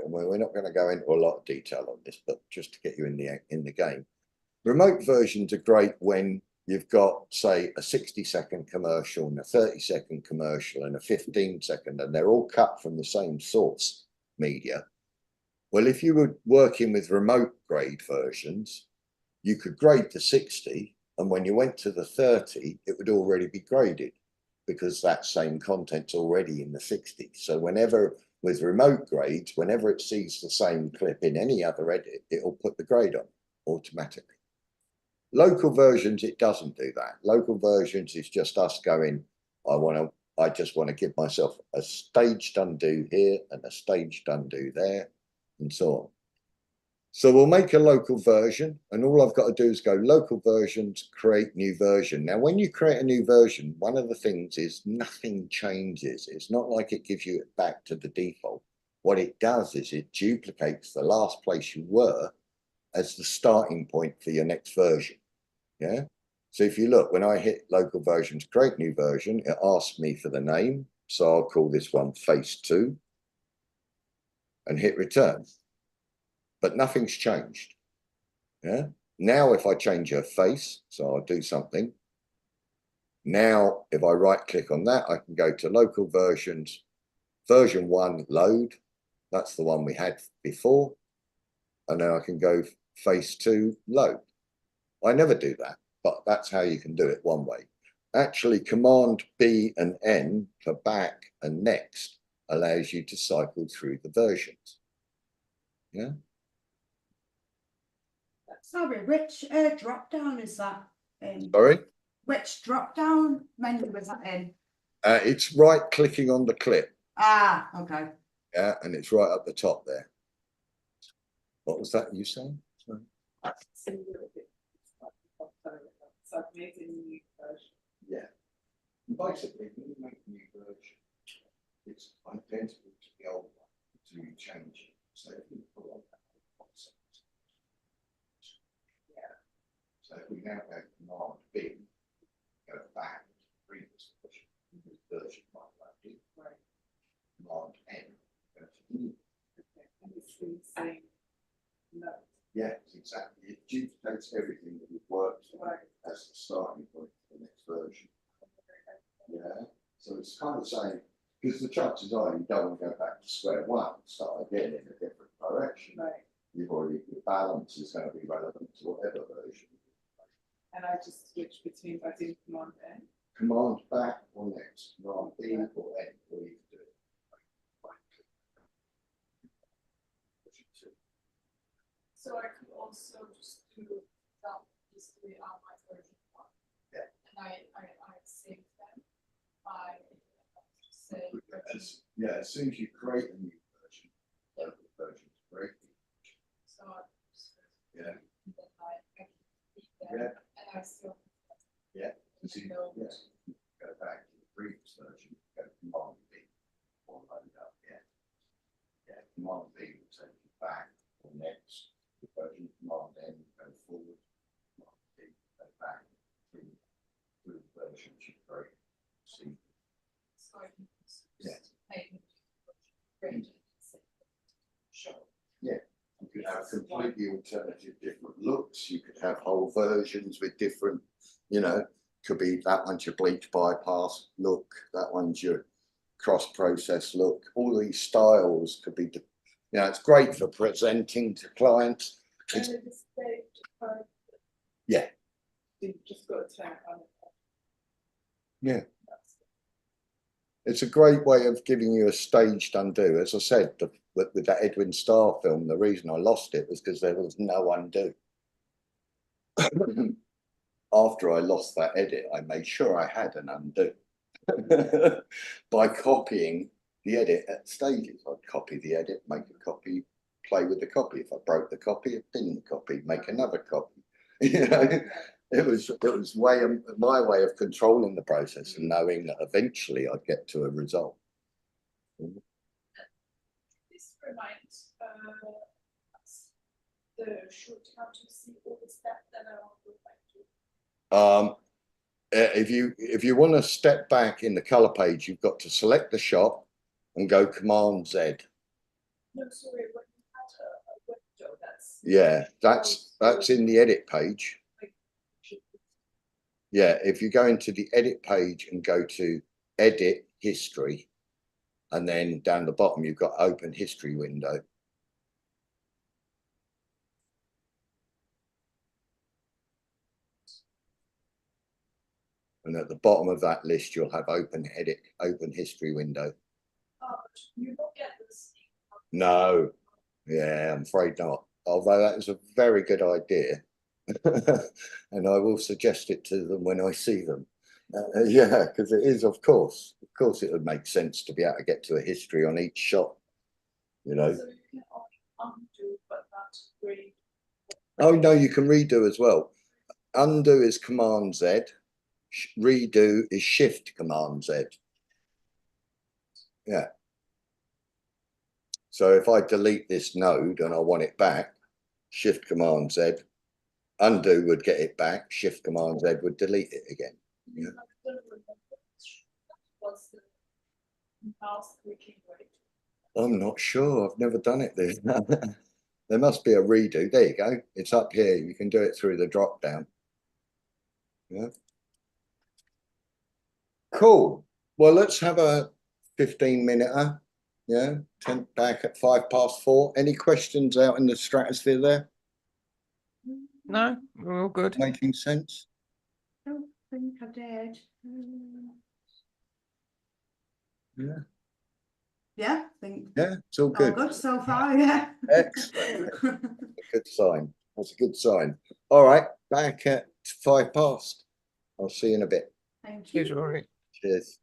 we're not going to go into a lot of detail on this, but just to get you in the game. Remote versions are great when you've got, say, a 60-second commercial and a 30-second commercial and a 15-second, and they're all cut from the same source media. Well, if you were working with remote grade versions, you could grade the 60, and when you went to the 30, it would already be graded because that same content's already in the 60. So whenever, with remote grades, whenever it sees the same clip in any other edit, it'll put the grade on automatically. Local versions, it doesn't do that. Local versions is just us going, I just want to give myself a staged undo here and a staged undo there, and so on. So we'll make a local version, and all I've got to do is go local versions, create new version. Now, when you create a new version, one of the things is nothing changes. It's not like it gives you it back to the default. What it does is it duplicates the last place you were as the starting point for your next version. Yeah. So if you look, when I hit local versions, create new version, it asks me for the name. So I'll call this one Face 2 and hit return. But nothing's changed. Yeah. Now, if I change her face, so I'll do something. Now, if I right click on that, I can go to local versions, version 1 load. That's the one we had before. And then I can go Face 2 load. I never do that, but that's how you can do it one way. Actually, Command B and N for back and next allows you to cycle through the versions. Yeah. Sorry, which drop down is that in? Sorry? Which drop down menu was that in? It's right clicking on the clip. Ah, okay. Yeah, and it's right up the top there. What was that you saying? Sorry. So I've made a new version. Yeah. Basically, when you make a new version, it's identical to the old one until you change it. So if you put on that concept. Yeah. So if we now go Command B, go back to the previous version like that. Right. Command N, go to new. Okay. And it's the same note. Yeah, exactly. It duplicates everything that we've worked on as the starting point for the next version. Yeah, so it's kind of saying, because the chances are you don't want to go back to square one, start again in a different direction. Right. You've already, the balance is going to be relevant to whatever version. And I just switch between by doing Command N. Command back or next, Command B or N, or you can do it. So I could also just do that history on my version 1. Yeah. And I save them by say As soon as you create a new version, local version is great. so I just Yeah. and then I can read them Yeah. and I still Yeah. So you, know go back to the previous version, go Command B or load up. Yeah. Yeah. Command B will take you back or next. Version Command N go forward, Command B go back through the versions you create. See, so I can just Yeah. make version sure. yeah, you could have completely alternative different looks. You could have whole versions with different, could be that one's your bleach bypass look, that one's your cross-process look. All these styles could be. It's great for presenting to clients. It's, Yeah. You've just got to turn it on. Yeah. That's- It's a great way of giving you a staged undo. As I said, with that Edwin Starr film, the reason I lost it was because there was no undo. After I lost that edit, I made sure I had an undo by copying the edit at stages. I'd copy the edit, make a copy, play with the copy. If I broke the copy, I pin the copy, make another copy. You know, it was my way of controlling the process and knowing that eventually I'd get to a result. This reminds us the shoot how to see all the steps that I would like to. If you want to step back in the color page, you've got to select the shot and go Command Z. No, sorry, when you had a window, that's. Yeah, that's in the edit page. Yeah, if you go into the edit page and go to edit history, and then down the bottom you've got open history window. And at the bottom of that list, you'll have open history window. Oh, you don't get this. No, yeah, I'm afraid not. Although that is a very good idea. And I will suggest it to them when I see them. Yeah, because it is, of course, it would make sense to be able to get to a history on each shot, you know. So you can only undo, but not read. Oh, no, you can redo as well. Undo is Command Z. Redo is Shift Command Z. Yeah. So if I delete this node and I want it back, Shift Command Z, undo would get it back, Shift Command Z would delete it again. Yeah. I don't remember what's the mouse clicking rate. I'm not sure. I've never done it there. There must be a redo. There you go. It's up here. You can do it through the drop down. Yeah. Cool. Well, let's have a 15-minute. Yeah. 10 back at 4:05. Any questions out in the stratosphere there? No, we're all good. Making sense? I don't think I did. Yeah. Yeah, I think Yeah, it's all all good. good so far, yeah. Excellent. Good sign. That's a good sign. All right, back at 5:05. I'll see you in a bit. Thank you. Cheers, Rory. Cheers.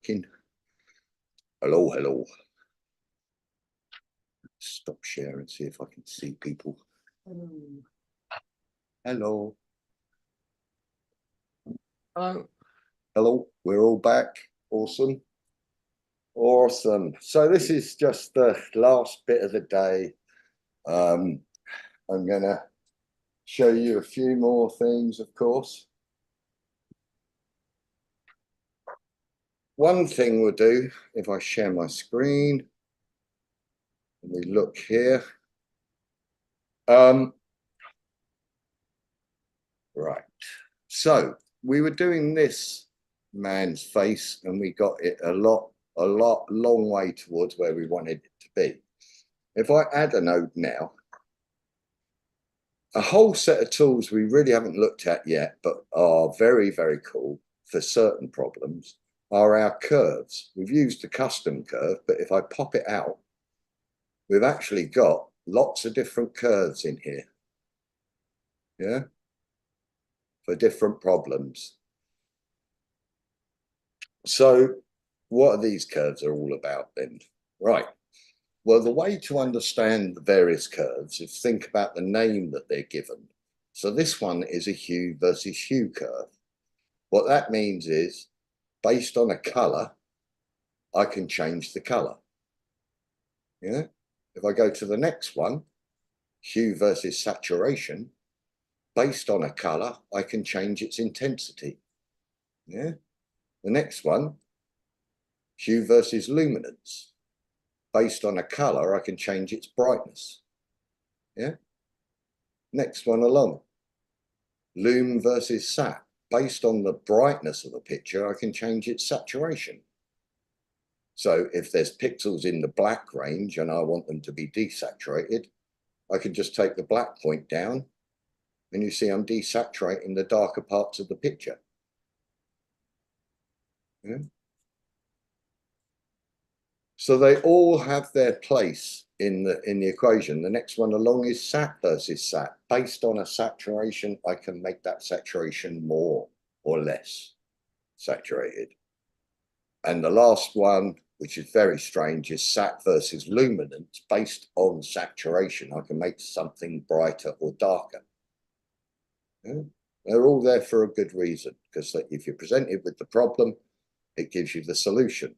Hello, hello. Stop share and see if I can see people. Hello. Hello. Hello, we're all back. Awesome. Awesome. So this is just the last bit of the day. I'm gonna show you a few more things, of course. One thing we'll do, if I share my screen, and we look here. Right. So we were doing this man's face and we got it a long way towards where we wanted it to be. If I add a node now, a whole set of tools we really haven't looked at yet, but are very, very cool for certain problems, are our curves. We've used the custom curve, but if I pop it out, we've actually got lots of different curves in here. Yeah, for different problems. So what are these curves are all about then? Right. Well, the way to understand the various curves is think about the name that they're given. So this one is a hue versus hue curve. What that means is, based on a color, I can change the color. Yeah. If I go to the next one, hue versus saturation, based on a color, I can change its intensity. Yeah. The next one, hue versus luminance. Based on a color, I can change its brightness. Yeah. Next one along, lume versus sat. Based on the brightness of the picture, I can change its saturation. So if there's pixels in the black range and I want them to be desaturated, I can just take the black point down and you see I'm desaturating the darker parts of the picture. Yeah. So they all have their place in the equation. The next one along is sat versus sat. Based on a saturation, I can make that saturation more or less saturated. And the last one, which is very strange, is sat versus luminance. Based on saturation, I can make something brighter or darker. Yeah. They're all there for a good reason, because if you're presented with the problem, it gives you the solution.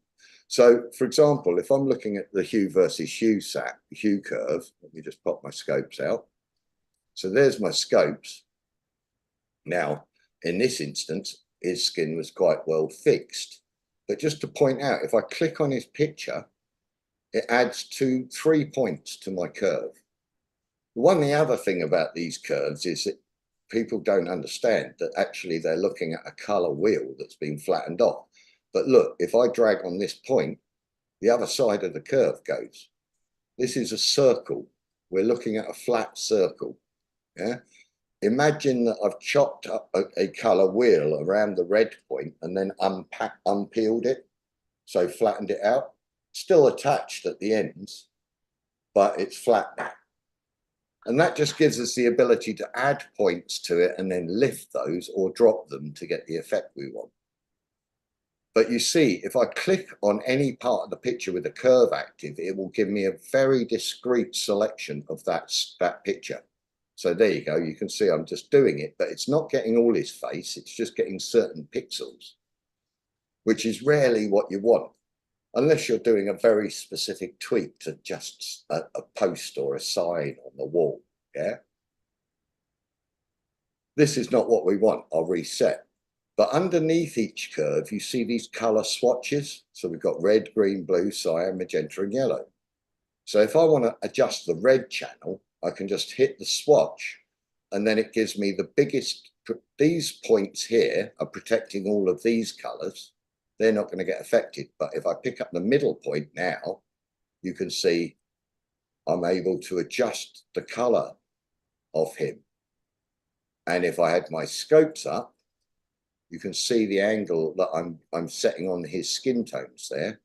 So, for example, if I'm looking at the hue versus hue curve, let me just pop my scopes out. So there's my scopes. Now, in this instance, his skin was quite well fixed. But just to point out, if I click on his picture, it adds 3 points to my curve. The other thing about these curves is that people don't understand that actually they're looking at a color wheel that's been flattened off. But look, if I drag on this point, the other side of the curve goes. This is a circle. We're looking at a flat circle. Yeah. Imagine that I've chopped up a color wheel around the red point and then unpeeled it. So flattened it out. Still attached at the ends, but it's flat now. And that just gives us the ability to add points to it and then lift those or drop them to get the effect we want. But you see, if I click on any part of the picture with a curve active, it will give me a very discrete selection of that picture. So there you go. You can see I'm just doing it, but it's not getting all his face. It's just getting certain pixels, which is rarely what you want, unless you're doing a very specific tweak to just a post or a sign on the wall. Yeah. This is not what we want. I'll reset. But underneath each curve, you see these color swatches. So we've got red, green, blue, cyan, magenta, and yellow. So if I want to adjust the red channel, I can just hit the swatch and then it gives me the biggest. These points here are protecting all of these colors. They're not going to get affected. But if I pick up the middle point now, you can see I'm able to adjust the color of him. And if I had my scopes up, you can see the angle that I'm setting on his skin tones there.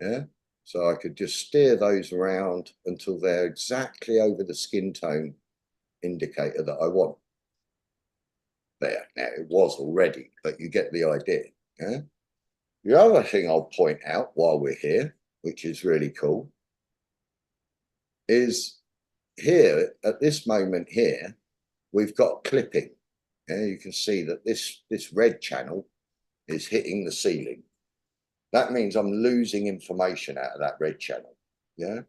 Yeah. So I could just steer those around until they're exactly over the skin tone indicator that I want. There. Now it was already, but you get the idea. Yeah. The other thing I'll point out while we're here, which is really cool, is here at this moment here, we've got clipping. Yeah, you can see that this red channel is hitting the ceiling. That means I'm losing information out of that red channel. Yeah.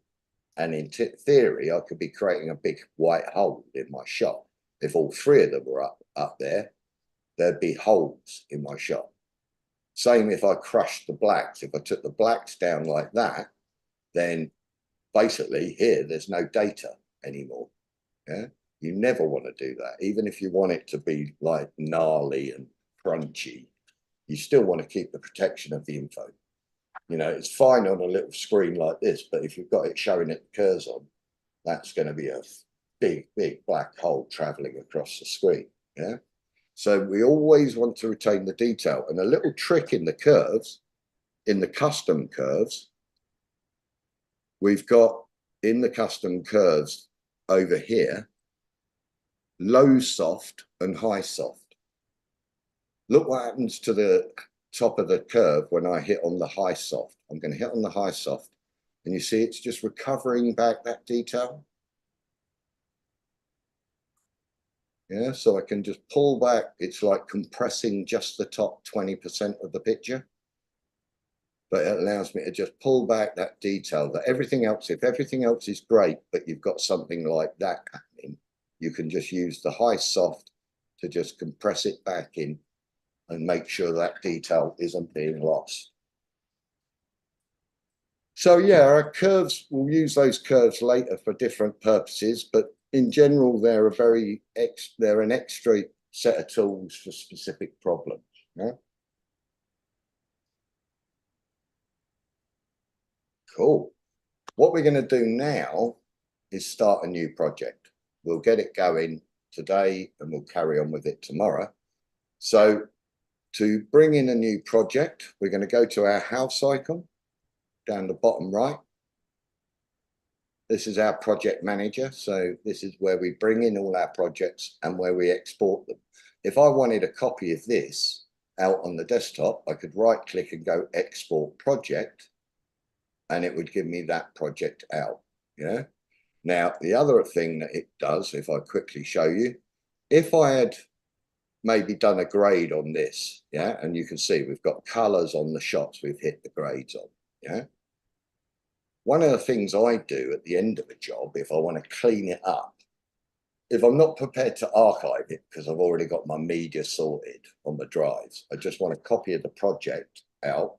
And in theory, I could be creating a big white hole in my shot. If all three of them were up there, there'd be holes in my shot. Same if I crushed the blacks. If I took the blacks down like that, then basically here, there's no data anymore. Yeah. You never want to do that. Even if you want it to be like gnarly and crunchy, you still want to keep the protection of the info. You know, it's fine on a little screen like this, but if you've got it showing it curves on, that's going to be a big, big black hole traveling across the screen. Yeah. So we always want to retain the detail. And a little trick in the curves, in the custom curves, we've got in the custom curves over here, low soft and high soft. Look what happens to the top of the curve when I hit on the high soft. I'm going to hit on the high soft, and you see it's just recovering back that detail. Yeah, so I can just pull back. It's like compressing just the top 20% of the picture, but it allows me to just pull back that detail. That everything else, if everything else is great, but you've got something like that happening, you can just use the high soft to just compress it back in and make sure that detail isn't being lost. So yeah, our curves, we'll use those curves later for different purposes, but in general, they're an extra set of tools for specific problems. Yeah? Cool. What we're going to do now is start a new project. We'll get it going today and we'll carry on with it tomorrow. So to bring in a new project, we're going to go to our house icon down the bottom right. This is our project manager. So this is where we bring in all our projects and where we export them. If I wanted a copy of this out on the desktop, I could right click and go export project, and it would give me that project out. Yeah. Now, the other thing that it does, if I quickly show you, if I had maybe done a grade on this, yeah, and you can see we've got colors on the shots we've hit the grades on, yeah. One of the things I do at the end of a job, if I want to clean it up, if I'm not prepared to archive it because I've already got my media sorted on the drives, I just want a copy of the project out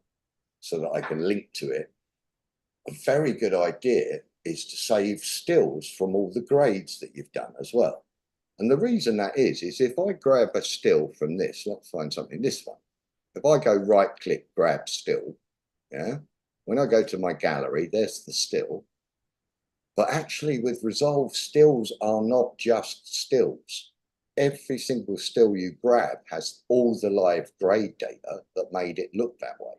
so that I can link to it. A very good idea is to save stills from all the grades that you've done as well. And the reason that is if I grab a still from this, let's find something, this one. If I go right click, grab still, yeah, when I go to my gallery, there's the still. But actually with Resolve, stills are not just stills. Every single still you grab has all the live grade data that made it look that way.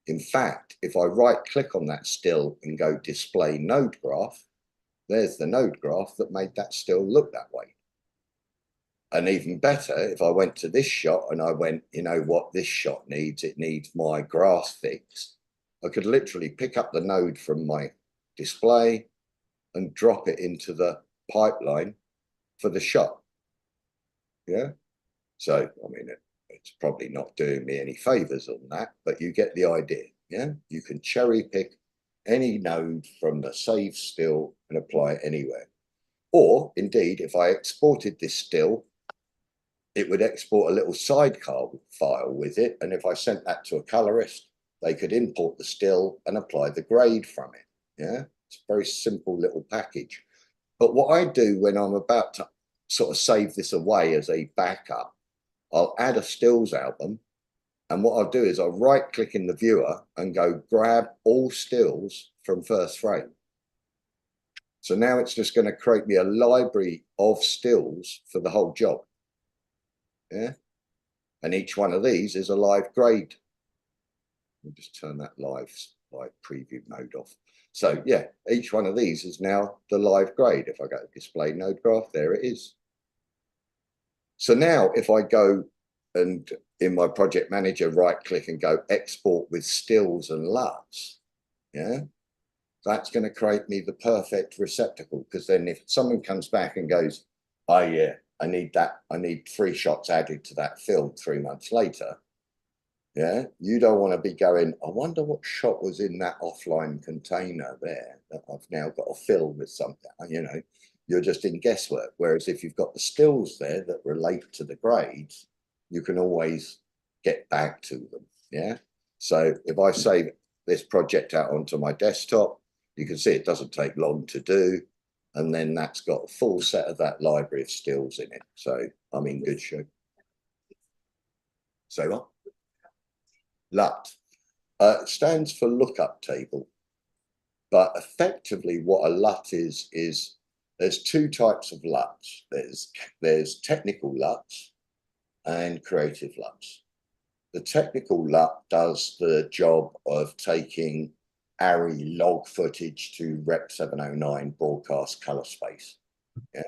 In fact, if I right click on that still and go display node graph, there's the node graph that made that still look that way. And even better, if I went to this shot and I went, you know what this shot needs, it needs my grass fix. I could literally pick up the node from my display and drop it into the pipeline for the shot. Yeah. So, I mean, it's probably not doing me any favors on that, but you get the idea. Yeah. You can cherry pick any node from the save still and apply it anywhere. Or indeed, if I exported this still, it would export a little sidecar file with it. And if I sent that to a colorist, they could import the still and apply the grade from it. Yeah, it's a very simple little package. But what I do when I'm about to sort of save this away as a backup, I'll add a stills album. And what I'll do is I'll right click in the viewer and go grab all stills from first frame. So now it's just going to create me a library of stills for the whole job. Yeah. And each one of these is a live grade. We'll just turn that live preview mode off. So yeah, each one of these is now the live grade. If I go to display node graph, there it is. So now if I go and in my project manager, right click and go export with stills and LUTs. Yeah. That's going to create me the perfect receptacle, because then if someone comes back and goes, oh yeah, I need that, I need 3 shots added to that film 3 months later. Yeah, you don't want to be going, I wonder what shot was in that offline container there that I've now got to fill with something. You know, you're just in guesswork. Whereas if you've got the stills there that relate to the grades, you can always get back to them. Yeah. So if I save this project out onto my desktop, you can see it doesn't take long to do. And then that's got a full set of that library of stills in it. So I'm in good shape. So what? LUT stands for lookup table, but effectively what a LUT is there's 2 types of LUTs. There's technical LUTs and creative LUTs. The technical LUT does the job of taking ARRI log footage to Rec 709 broadcast color space. Yeah,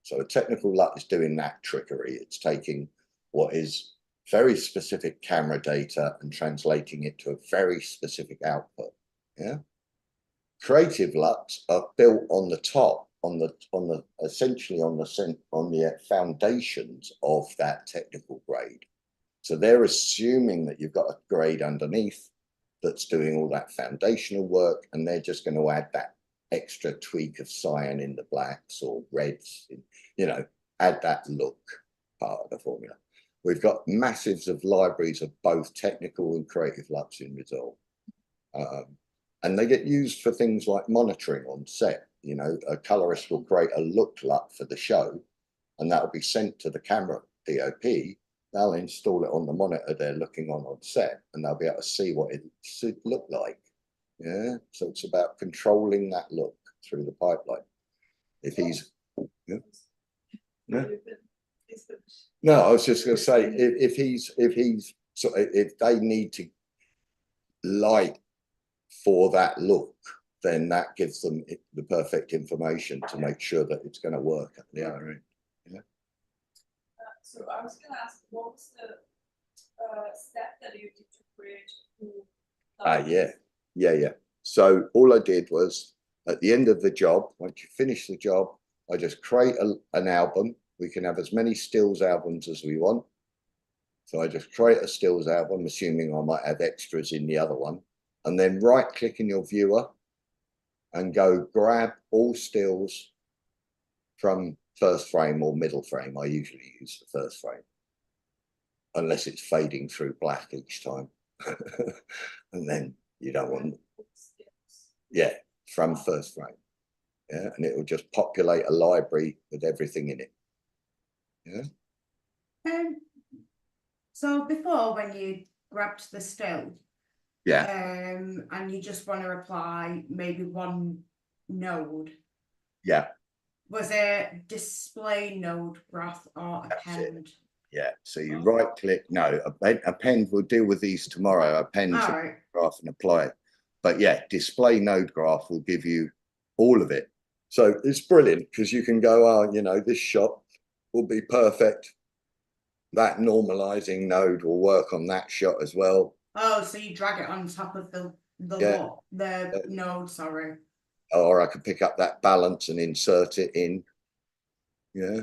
so a technical LUT is doing that trickery. It's taking what is very specific camera data and translating it to a very specific output. Yeah. Creative LUTs are built on the top, essentially on the foundations of that technical grade. So they're assuming that you've got a grade underneath that's doing all that foundational work, and they're just going to add that extra tweak of cyan in the blacks or reds, you know, add that look part of the formula. We've got massives of libraries of both technical and creative LUTs in Resolve. And they get used for things like monitoring on set. You know, a colorist will create a look LUT for the show, and that will be sent to the camera DOP. They'll install it on the monitor they're looking on set, and they'll be able to see what it should look like. Yeah, so it's about controlling that look through the pipeline. If he's, yeah. Yeah. No, I was just going to say, if they need to light for that look, then that gives them the perfect information to make sure that it's going to work at the other end. Yeah. So I was going to ask, what was the step that you did to create? Yeah. So all I did was, at the end of the job, once you finish the job, I just create an album. We can have as many stills albums as we want. So I just create a stills album, assuming I might have extras in the other one, and then right click in your viewer and go grab all stills from first frame or middle frame. I usually use the first frame, unless it's fading through black each time. And then you don't want, yeah, from first frame. Yeah, and it will just populate a library with everything in it. Yeah. So before, when you grabbed the still, yeah, and you just want to apply maybe one node, yeah, was it display node graph or append? Yeah, so you right click. No, append will deal with these tomorrow. Append to graph and apply it. But yeah, display node graph will give you all of it. So it's brilliant because you can go, oh, you know, this shot will be perfect. That normalizing node will work on that shot as well. Oh, so you drag it on top of the node, sorry. Or I could pick up that balance and insert it in. Yeah.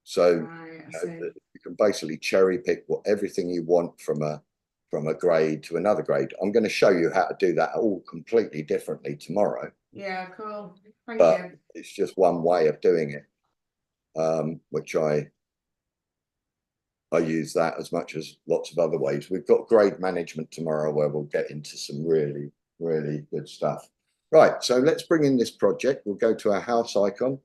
So you can basically cherry pick everything you want from a grade to another grade. I'm going to show you how to do that all completely differently tomorrow. Yeah, cool. Thank you. It's just one way of doing it, which I use that as much as lots of other ways. We've got grade management tomorrow where we'll get into some really, really good stuff. Right, so let's bring in this project. We'll go to our house icon,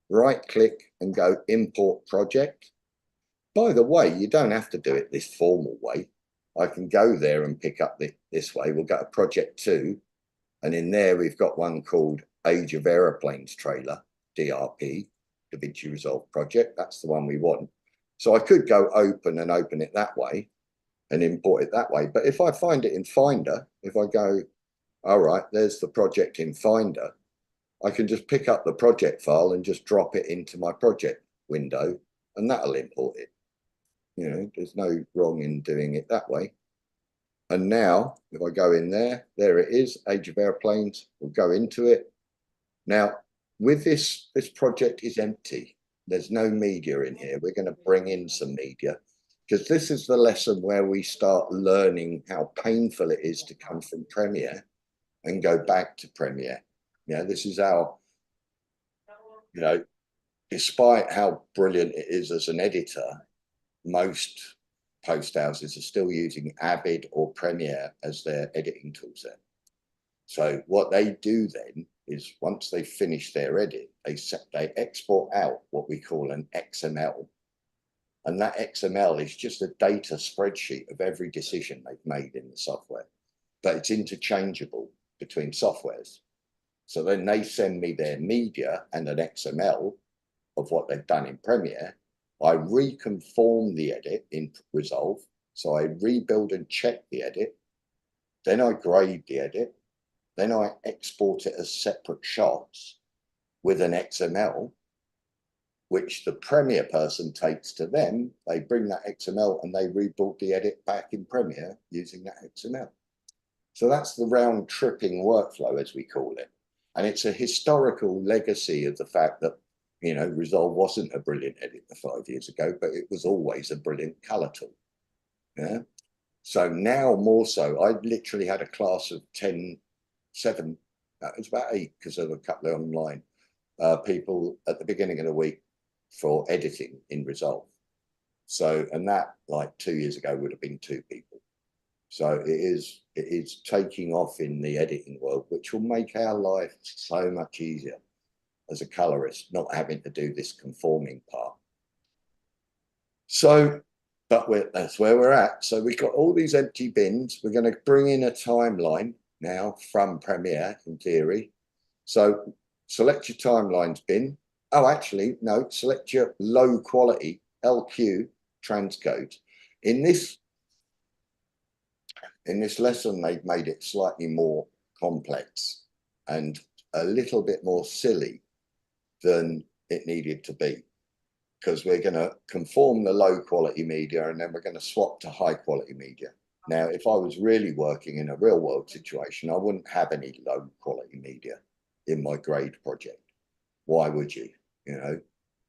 right click and go import project. By the way, you don't have to do it this formal way. I can go there and pick up this way. We'll go to project 2, and in there we've got one called Age of Aeroplanes Trailer, DRP, DaVinci Resolve project. That's the one we want. So I could go open it that way and import it that way. But if I find it in Finder, if I go, all right, there's the project in Finder, I can just pick up the project file and just drop it into my project window, and that'll import it. You know, there's no wrong in doing it that way. And now, if I go in there, there it is, Age of Airplanes. We'll go into it. Now, with this project is empty. There's no media in here. We're going to bring in some media because this is the lesson where we start learning how painful it is to come from Premiere and go back to Premiere. Yeah, this is our, you know, despite how brilliant it is as an editor, most post houses are still using Avid or Premiere as their editing toolset. So what they do then is once they finish their edit, they export out what we call an XML. And that XML is just a data spreadsheet of every decision they've made in the software, but it's interchangeable between softwares. So then they send me their media and an XML of what they've done in Premiere. I reconform the edit in Resolve. So I rebuild and check the edit. Then I grade the edit. Then I export it as separate shots with an XML, which the Premiere person takes to them. They bring that XML and they rebuild the edit back in Premiere using that XML. So that's the round tripping workflow, as we call it. And it's a historical legacy of the fact that, you know, Resolve wasn't a brilliant editor 5 years ago, but it was always a brilliant color tool. Yeah. So now more so, I literally had a class of 7, it was about 8 because there were a couple of online people at the beginning of the week for editing in Resolve. So, and that like 2 years ago would have been 2 people. So it is taking off in the editing world, which will make our life so much easier as a colorist, not having to do this conforming part. So, but that's where we're at. So we've got all these empty bins. We're going to bring in a timeline now from Premiere in theory. So select your timelines bin. Oh, actually, no, select your low quality LQ transcode. In this lesson, they've made it slightly more complex and a little bit more silly than it needed to be, because we're going to conform the low quality media and then we're going to swap to high quality media. Now, if I was really working in a real world situation, I wouldn't have any low quality media in my grade project. Why would you? You know,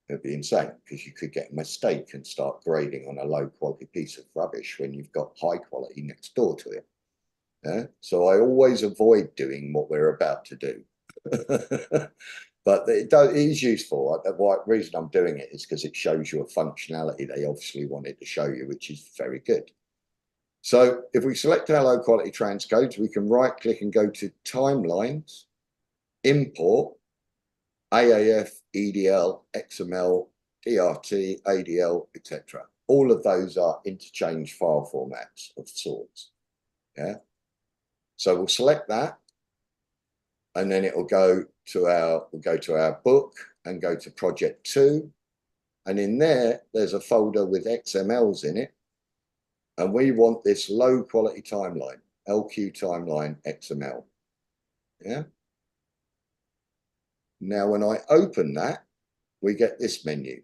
it'd be insane because you could get a mistake and start grading on a low quality piece of rubbish when you've got high quality next door to it. Yeah? So I always avoid doing what we're about to do. But it is useful. The reason I'm doing it is because it shows you a functionality they obviously wanted to show you, which is very good. So if we select our low quality transcodes, we can right click and go to timelines, import, AAF, EDL, XML, DRT, ADL, etc. All of those are interchange file formats of sorts. Yeah. So we'll select that, and then it will go to our book and go to project 2. And in there's a folder with XMLs in it. And we want this low quality timeline, LQ timeline XML. Yeah. Now, when I open that, we get this menu.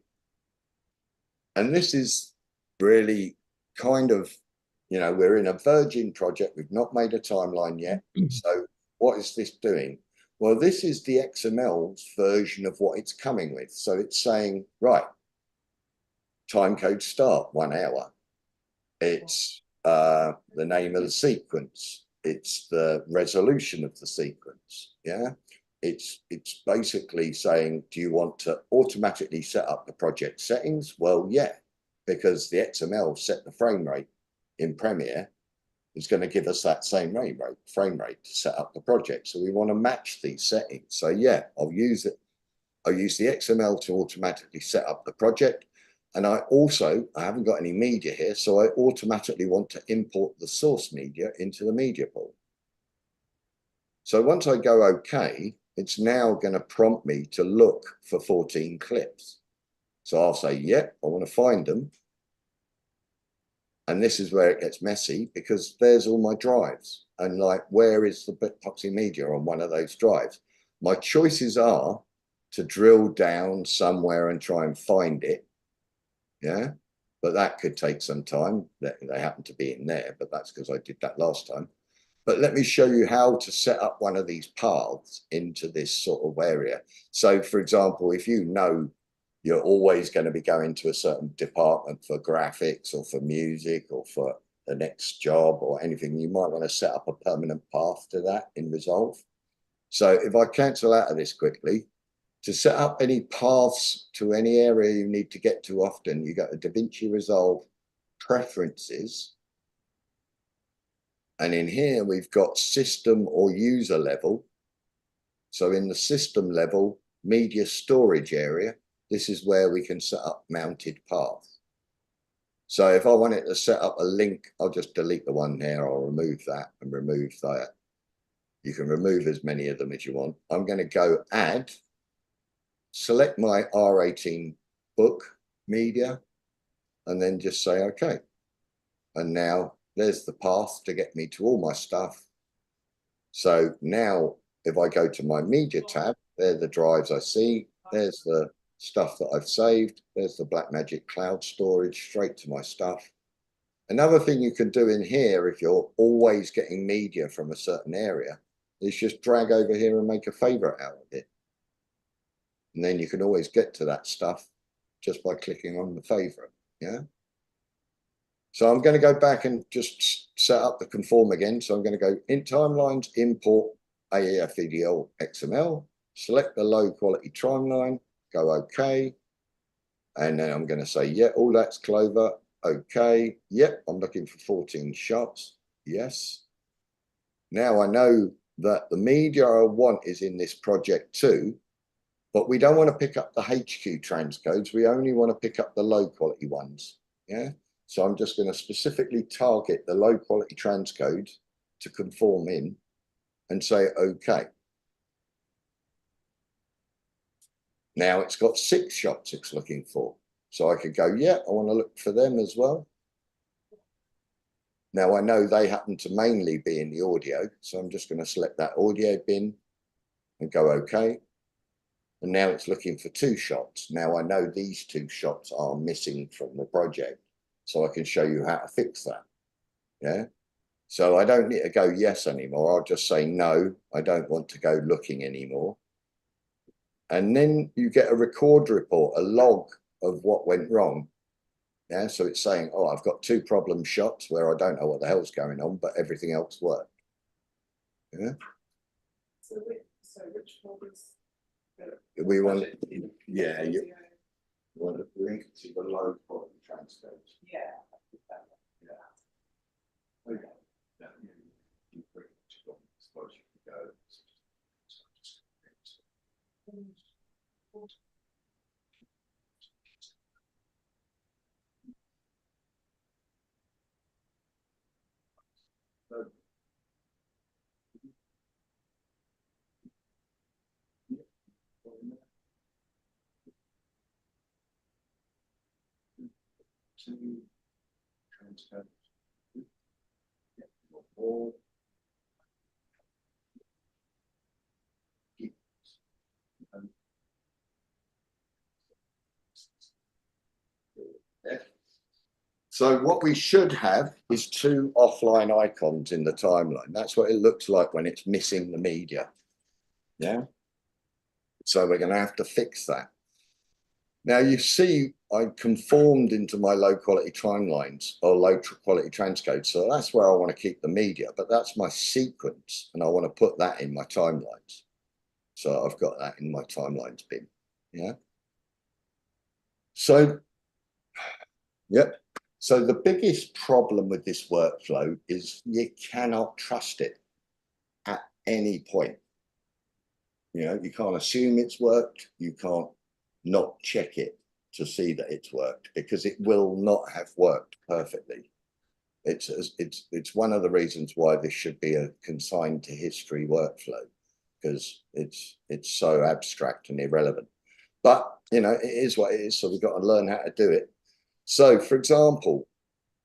And this is really kind of, you know, we're in a virgin project. We've not made a timeline yet. So what is this doing? Well, this is the XML's version of what it's coming with. So it's saying, right, timecode start 1 hour. It's the name of the sequence. It's the resolution of the sequence. Yeah. It's basically saying, do you want to automatically set up the project settings? Well, yeah, because the XML set the frame rate in Premiere is going to give us that same frame rate to set up the project. So we want to match these settings. So yeah, I'll use it. I'll use the XML to automatically set up the project. And I haven't got any media here, so I automatically want to import the source media into the media pool. So once I go OK, it's now going to prompt me to look for 14 clips. So I'll say, yep, I want to find them. And this is where it gets messy because there's all my drives. And like, where is the Bitboxy media on one of those drives? My choices are to drill down somewhere and try and find it. Yeah. but that could take some time. They happen to be in there, but that's because I did that last time. But let me show you how to set up one of these paths into this sort of area. So for example, if you know you're always going to be going to a certain department for graphics or for music or for the next job or anything, you might want to set up a permanent path to that in Resolve. So if I cancel out of this quickly, to set up any paths to any area you need to get to often, you go to DaVinci Resolve Preferences. And in here, we've got system or user level. So in the system level, media storage area, this is where we can set up mounted paths. So if I wanted to set up a link, I'll just delete the one there. I'll remove that and remove that. You can remove as many of them as you want. I'm going to go add, select my R18 book media, and then just say, okay. And now there's the path to get me to all my stuff. So now if I go to my media tab, there are the drives I see. There's the stuff that I've saved. There's the Blackmagic cloud storage straight to my stuff. Another thing you can do in here, if you're always getting media from a certain area, is just drag over here and make a favorite out of it. And then you can always get to that stuff just by clicking on the favorite. Yeah. So I'm going to go back and just set up the conform again. So I'm going to go in timelines, import AEF EDL XML, select the low quality timeline, go OK. And then I'm going to say, yeah, all that's Clover. OK. Yep, I'm looking for 14 shots. Yes. Now I know that the media I want is in this project too, but we don't want to pick up the HQ transcodes. We only want to pick up the low quality ones. Yeah. So I'm just going to specifically target the low quality transcode to conform in and say, okay. Now it's got 6 shots it's looking for. So I could go, yeah, I want to look for them as well. Now I know they happen to mainly be in the audio. So I'm just going to select that audio bin and go, okay. And now it's looking for 2 shots. Now I know these 2 shots are missing from the project. So I can show you how to fix that. Yeah. So I don't need to go yes anymore. I'll just say no, I don't want to go looking anymore. And then you get a record report, a log of what went wrong. Yeah. So it's saying, oh, I've got 2 problem shots where I don't know what the hell's going on, but everything else worked. Yeah. So which one is? We want, yeah, you want to link to the low quality transcodes. Yeah. Okay. Yeah, you pretty much got as far as you can go. Transcodes. So what we should have is 2 offline icons in the timeline. That's what it looks like when it's missing the media. Yeah. So we're going to have to fix that. Now you see I conformed into my low quality timelines or low quality transcodes. So that's where I want to keep the media, but that's my sequence and I want to put that in my timelines. So I've got that in my timelines bin. Yeah. So, yep. So the biggest problem with this workflow is you cannot trust it at any point. You know, you can't assume it's worked. You can't not check it to see that it's worked because it will not have worked perfectly. It's one of the reasons why this should be a consigned to history workflow because it's so abstract and irrelevant. But you know, it is what it is. So we've got to learn how to do it. So, for example,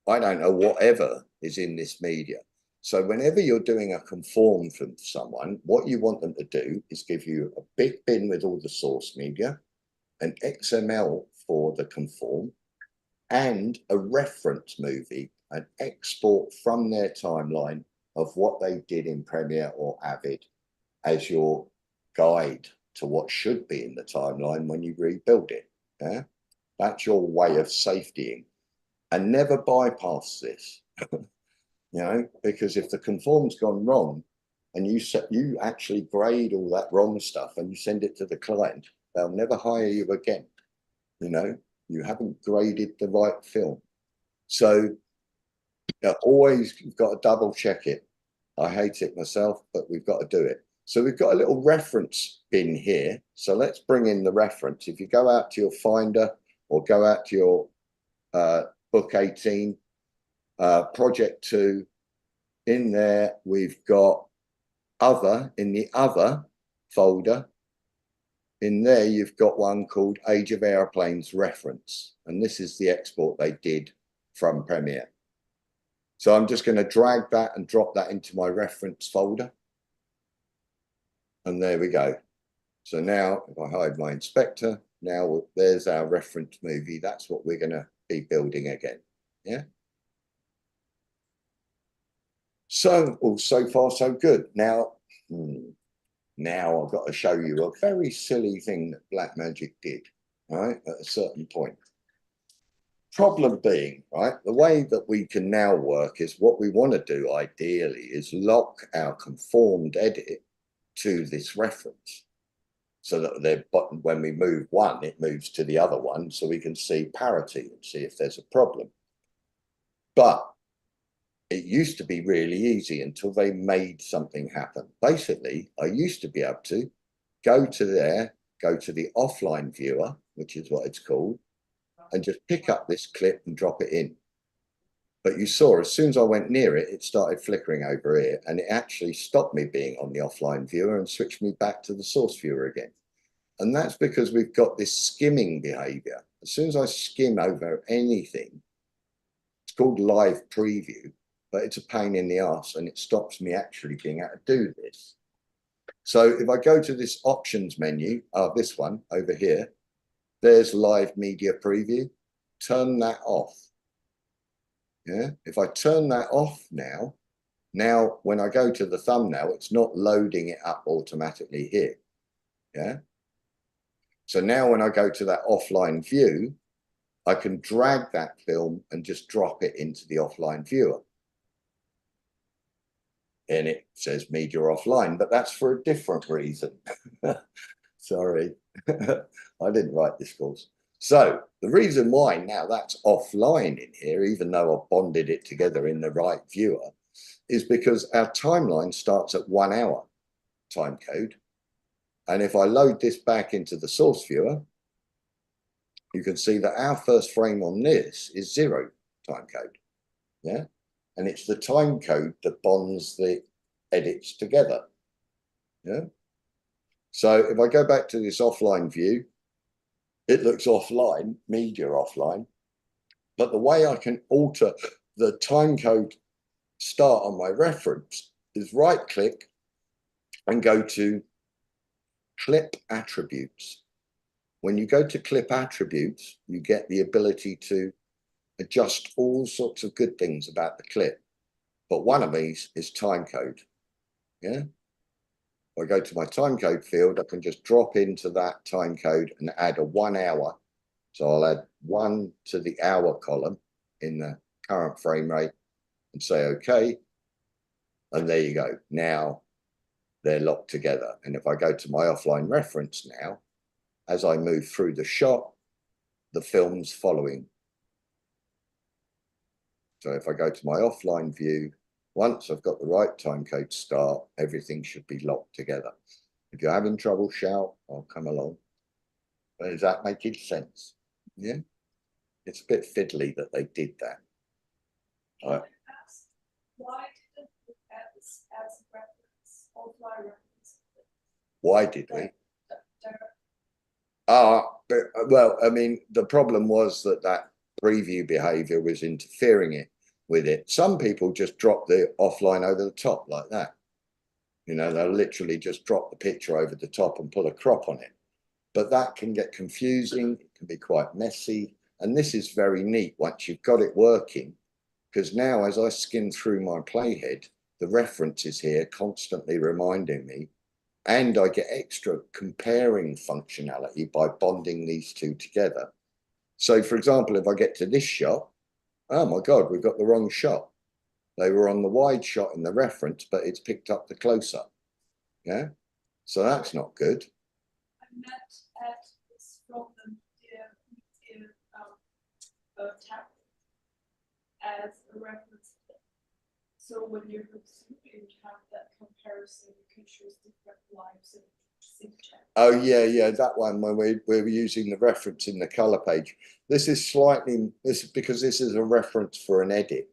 I don't know whatever is in this media. So whenever you're doing a conform from someone, what you want them to do is give you a big bin with all the source media, an XML for the conform, and a reference movie, an export from their timeline of what they did in Premiere or Avid as your guide to what should be in the timeline when you rebuild it. Yeah, that's your way of safetying, and never bypass this. You know, because if the conform's gone wrong and you actually grade all that wrong stuff and you send it to the client, they'll never hire you again. You know, you haven't graded the right film. So always you've got to double check it. I hate it myself, but we've got to do it. So we've got a little reference bin here. So let's bring in the reference. If you go out to your Finder or go out to your Book 18, Project 2, in there we've got other, in the other folder. In there you've got one called Age of Airplanes Reference, and this is the export they did from Premiere. So I'm just going to drag that and drop that into my reference folder. And there we go. So now if I hide my inspector, now there's our reference movie. That's what we're going to be building again. Yeah. So, so far so good. Now I've got to show you a very silly thing that Blackmagic did, right, at a certain point. Problem being, right, the way that we can now work is what we want to do ideally is lock our conformed edit to this reference so that when we move one, it moves to the other one so we can see parity and see if there's a problem. But it used to be really easy until they made something happen. Basically, I used to be able to go to the offline viewer, which is what it's called, and just pick up this clip and drop it in. But you saw, as soon as I went near it, it started flickering over here, and it actually stopped me being on the offline viewer and switched me back to the source viewer again. And that's because we've got this skimming behavior. As soon as I skim over anything, it's called live preview, but it's a pain in the ass and it stops me actually being able to do this. So if I go to this options menu, this one over here, there's live media preview, turn that off. Yeah, if I turn that off now when I go to the thumbnail, it's not loading it up automatically here. Yeah. So now when I go to that offline view, I can drag that film and just drop it into the offline viewer. And it says media offline, but that's for a different reason. Sorry, I didn't write this course. So the reason why now that's offline in here, even though I've bonded it together in the right viewer, is because our timeline starts at 1 hour time code. And if I load this back into the source viewer, you can see that our first frame on this is 0 time code. Yeah. And it's the time code that bonds the edits together. Yeah. So if I go back to this offline view, it looks offline, media offline. But the way I can alter the time code start on my reference is right click and go to clip attributes. When you go to clip attributes, you get the ability to adjust all sorts of good things about the clip. But one of these is time code. Yeah. If I go to my time code field, I can just drop into that time code and add a 1 hour. So I'll add 1 to the hour column in the current frame rate and say, okay. And there you go. Now they're locked together. And if I go to my offline reference now, as I move through the shot, the film's following. So if I go to my offline view, once I've got the right time code start, everything should be locked together. If you're having trouble, shout, I'll come along. But does that make sense? Yeah. It's a bit fiddly that they did that. Why didn't we have this as a reference, offline reference? Why did we? Well, I mean, the problem was that preview behavior was interfering with it. Some people just drop the offline over the top like that. You know, they'll literally just drop the picture over the top and put a crop on it. But that can get confusing, it can be quite messy, And this is very neat once you've got it working, because now as I skim through my playhead, the reference is here constantly reminding me, and I get extra comparing functionality by bonding these two together. So for example, if I get to this shot, oh my God, we've got the wrong shot. They were on the wide shot in the reference, but it's picked up the close-up. Yeah, so that's not good. I met at this from the tab as a reference. So when you zoom in, you have that comparison, you can choose different lives and sync chat. Oh yeah, that one when we're using the reference in the color page. This is because this is a reference for an edit.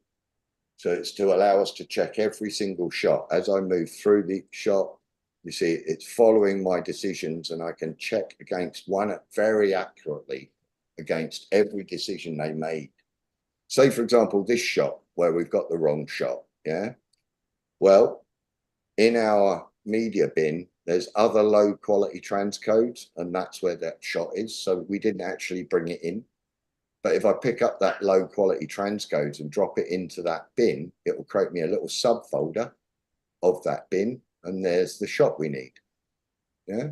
So it's to allow us to check every single shot. As I move through the shot, you see it's following my decisions, and I can check against one very accurately against every decision they made. Say, for example, this shot where we've got the wrong shot. Yeah. Well, in our media bin, there's other low quality transcodes, and that's where that shot is. So we didn't actually bring it in. But if I pick up that low quality transcodes and drop it into that bin, it will create me a little subfolder of that bin, and there's the shot we need. Yeah.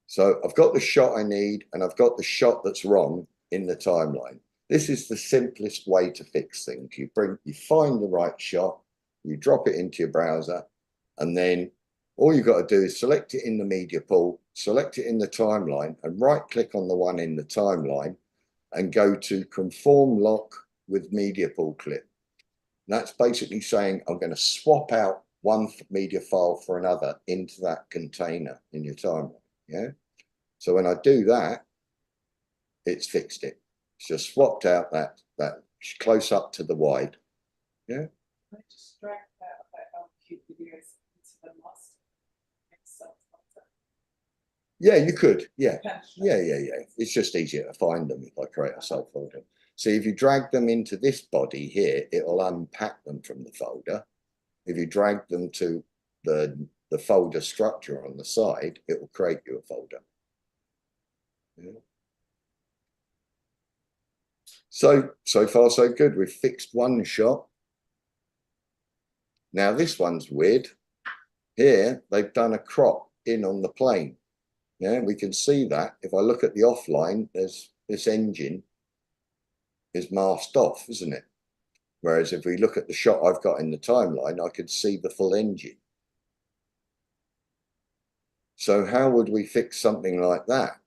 So I've got the shot I need, and I've got the shot that's wrong in the timeline. This is the simplest way to fix things. You find the right shot, you drop it into your browser, and then all you've got to do is select it in the media pool, select it in the timeline, and right click on the one in the timeline and go to conform lock with media pool clip. And that's basically saying I'm going to swap out one media file for another into that container in your timeline. Yeah. So when I do that, it's fixed it. It's just swapped out that close up to the wide. Yeah. I just drag that cute videos into the master. Yeah, you could. Yeah. It's just easier to find them if I create a subfolder. So if you drag them into this body here, it'll unpack them from the folder. If you drag them to the folder structure on the side, it will create you a folder. Yeah. So far so good. We've fixed one shot. Now this one's weird. Here they've done a crop in on the plane. Yeah, we can see that if I look at the offline, there's this engine is masked off, isn't it? Whereas if we look at the shot I've got in the timeline, I could see the full engine. So how would we fix something like that?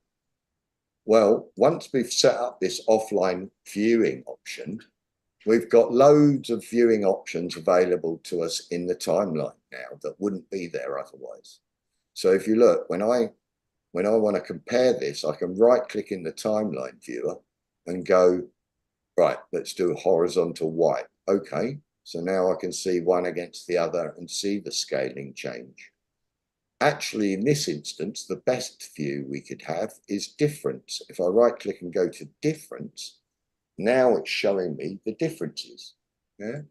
Well, once we've set up this offline viewing option, we've got loads of viewing options available to us in the timeline now that wouldn't be there otherwise. So if you look, when I want to compare this, I can right click in the timeline viewer and go, right, let's do a horizontal wipe. Okay, so now I can see one against the other and see the scaling change. Actually, in this instance, the best view we could have is difference. If I right click and go to difference, now it's showing me the differences. Yeah.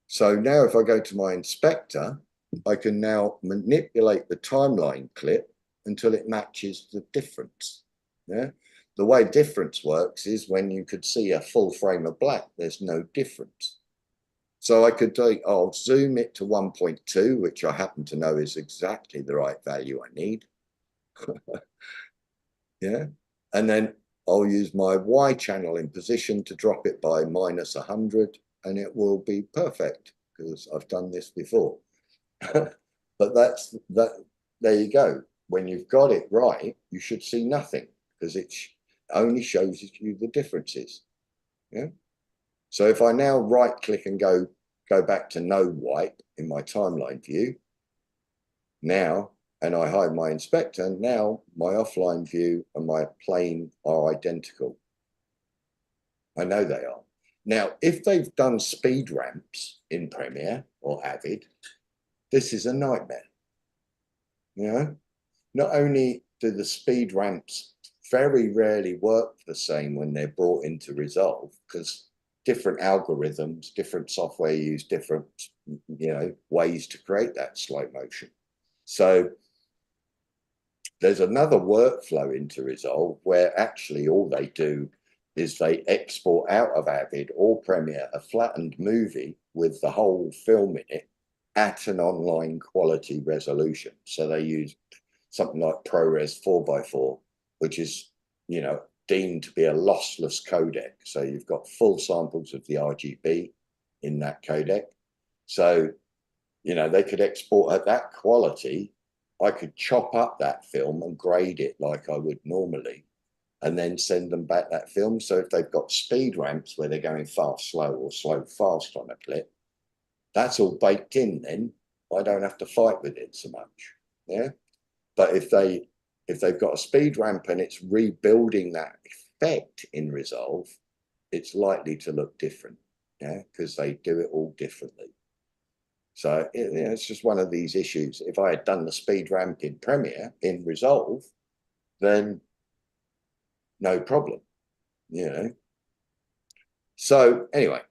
So now if I go to my inspector, I can now manipulate the timeline clip until it matches the difference. Yeah. The way difference works is when you could see a full frame of black, there's no difference. So I could do, I'll zoom it to 1.2, which I happen to know is exactly the right value I need. Yeah. And then I'll use my Y channel in position to drop it by -100, and it will be perfect because I've done this before. But there you go. When you've got it right, you should see nothing because it only shows you the differences. Yeah. So if I now right click and go back to no wipe in my timeline view now, and I hide my inspector, now my offline view and my plane are identical. I know they are. Now, if they've done speed ramps in Premiere or Avid, this is a nightmare. You know, not only do the speed ramps very rarely work the same when they're brought into Resolve, because different algorithms, different software use different, ways to create that slow motion. So there's another workflow into Resolve where actually all they do is they export out of Avid or Premiere a flattened movie with the whole film in it at an online quality resolution. So they use something like ProRes 4x4, which is, you know, deemed to be a lossless codec. So you've got full samples of the RGB in that codec. So, you know, they could export at that quality. I could chop up that film and grade it like I would normally, and then send them back that film. So if they've got speed ramps where they're going fast, slow, or slow, fast on a clip, that's all baked in then. I don't have to fight with it so much. Yeah. But if they've got a speed ramp and it's rebuilding that effect in Resolve, it's likely to look different. Yeah, because they do it all differently. So it's just one of these issues. If I had done the speed ramp in Premiere in Resolve, then no problem, you know. So anyway,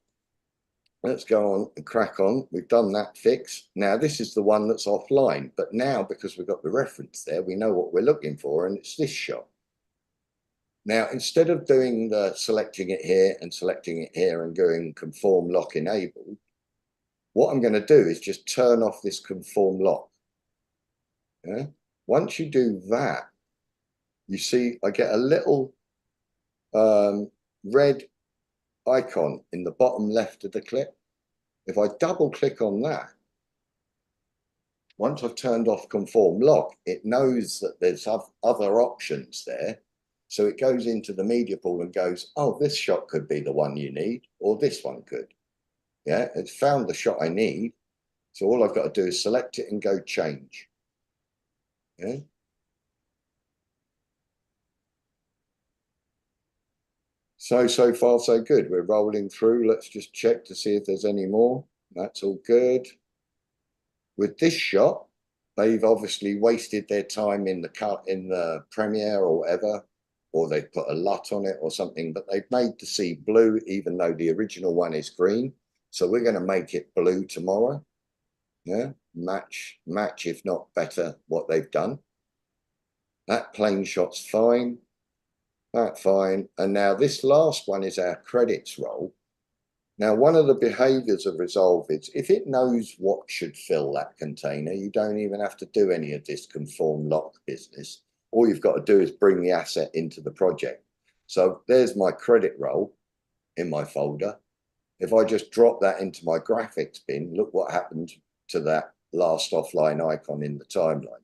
let's go on and crack on. We've done that fix. Now this is the one that's offline, but now because we've got the reference there, we know what we're looking for, and it's this shot. Now, instead of doing the selecting it here and selecting it here and going conform lock enabled, what I'm going to do is just turn off this conform lock. Yeah? Once you do that, you see I get a little red icon in the bottom left of the clip. If I double click on that, once I've turned off conform lock, it knows that there's other options there. So it goes into the media pool and goes, oh, this shot could be the one you need, or this one could. Yeah, it's found the shot I need. So all I've got to do is select it and go change. Yeah. So far, so good. We're rolling through. Let's just check to see if there's any more. That's all good. With this shot, they've obviously wasted their time in the Premiere or whatever, or they've put a LUT on it or something, but they've made the sea blue, even though the original one is green. So we're going to make it blue tomorrow. Yeah, match, if not better, what they've done. That plane shot's fine. That's fine. And now this last one is our credits roll. Now, one of the behaviors of Resolve is if it knows what should fill that container, you don't even have to do any of this conform lock business. All you've got to do is bring the asset into the project. So there's my credit roll in my folder. If I just drop that into my graphics bin, look what happened to that last offline icon in the timeline.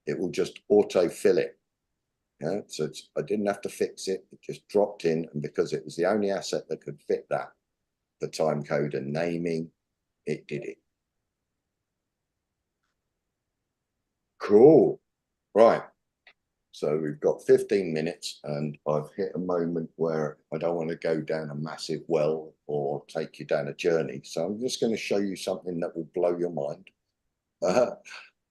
It will just auto-fill it. Yeah, so I didn't have to fix it. It just dropped in, and because it was the only asset that could fit that, the time code and naming, it did it. Cool. Right. So we've got 15 minutes, and I've hit a moment where I don't want to go down a massive well or take you down a journey. So I'm just going to show you something that will blow your mind.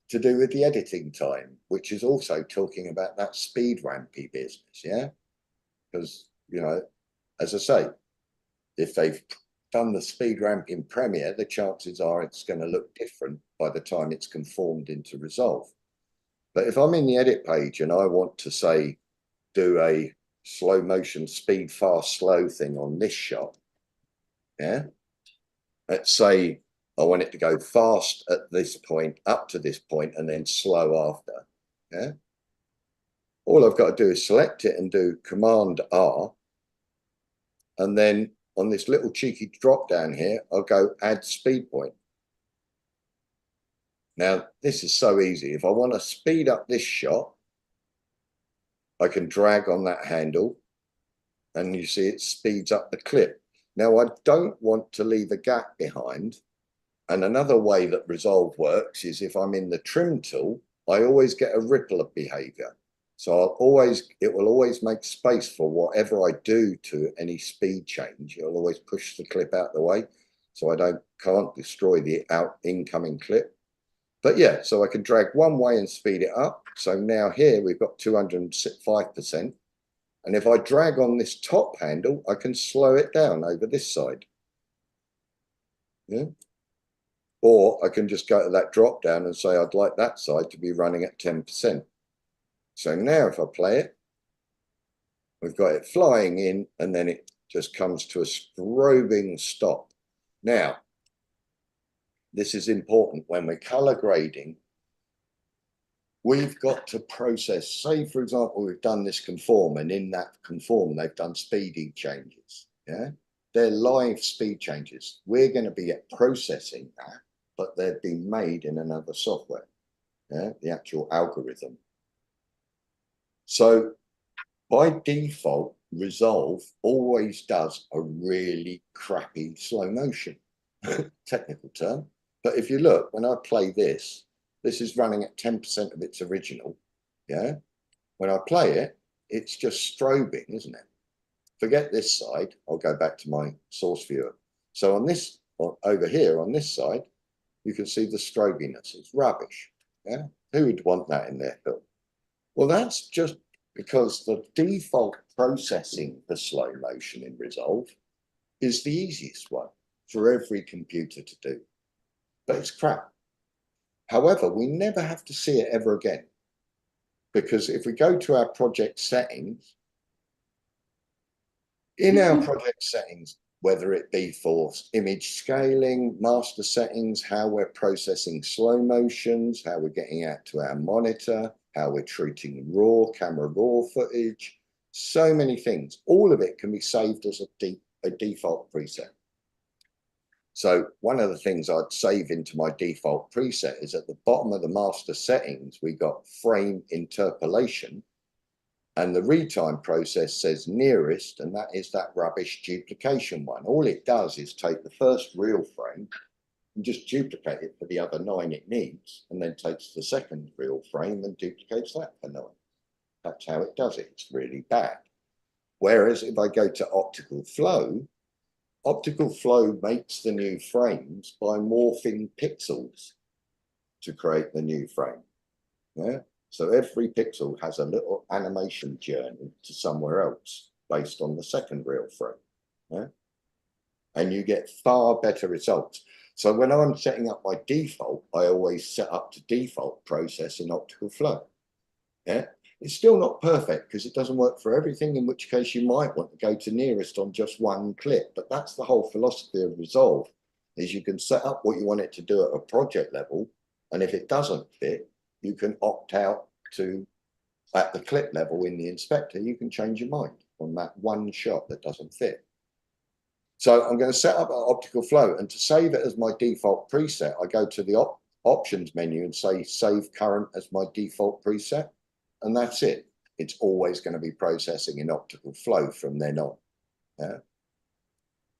To do with the editing time, which is also talking about that speed rampy business, yeah? Because, you know, as I say, if they've done the speed ramp in Premiere, the chances are it's going to look different by the time it's conformed into Resolve. But if I'm in the edit page and I want to say, do a slow motion speed fast slow thing on this shot, yeah? Let's say I want it to go fast at this point, up to this point, and then slow after. Yeah. All I've got to do is select it and do Command R. And then on this little cheeky drop down here, I'll go add speed point. Now, this is so easy. If I want to speed up this shot, I can drag on that handle and you see it speeds up the clip. Now, I don't want to leave a gap behind. And another way that Resolve works is if I'm in the trim tool, I always get a ripple of behavior. So it will always make space for whatever I do to any speed change. It'll always push the clip out the way so I can't destroy the incoming clip. But yeah, so I can drag one way and speed it up. So now here we've got 205%. And if I drag on this top handle, I can slow it down over this side. Yeah. Or I can just go to that drop down and say, I'd like that side to be running at 10%. So now if I play it, we've got it flying in and then it just comes to a strobing stop. Now, this is important when we're color grading. We've got to process, say, for example, we've done this conform, and in that conform, they've done speeding changes. Yeah, they're live speed changes. We're going to be processing that, but they've been made in another software. Yeah, the actual algorithm. So by default, Resolve always does a really crappy slow motion, technical term. But if you look, when I play this, this is running at 10% of its original. Yeah. When I play it, it's just strobing, isn't it? Forget this side. I'll go back to my source viewer. So on this, over here on this side, you can see the strobiness. It's rubbish. Yeah. Who would want that in their film? Well, that's just because the default processing for slow motion in Resolve is the easiest one for every computer to do. But it's crap. However, we never have to see it ever again. Because if we go to our project settings, in our project settings, whether it be for image scaling, master settings, how we're processing slow motions, how we're getting out to our monitor, how we're treating camera raw footage, so many things. All of it can be saved as a default preset. So one of the things I'd save into my default preset is at the bottom of the master settings, we got frame interpolation, and the retime process says nearest, and that is that rubbish duplication one. All it does is take the first real frame and just duplicate it for the other 9 it needs, and then takes the second real frame and duplicates that for 9. That's how it does it. It's really bad. Whereas if I go to optical flow makes the new frames by morphing pixels to create the new frame. Yeah. So every pixel has a little animation journey to somewhere else based on the second real frame. Yeah. And you get far better results. So when I'm setting up my default, I always set up to default process in optical flow. Yeah. It's still not perfect because it doesn't work for everything, in which case you might want to go to nearest on just one clip. But that's the whole philosophy of Resolve, is you can set up what you want it to do at a project level. And if it doesn't fit, you can opt out to, at the clip level in the inspector, you can change your mind on that one shot that doesn't fit. So I'm going to set up an optical flow, and to save it as my default preset, I go to the options menu and say save current as my default preset. And that's it. It's always going to be processing in optical flow from then on. Yeah.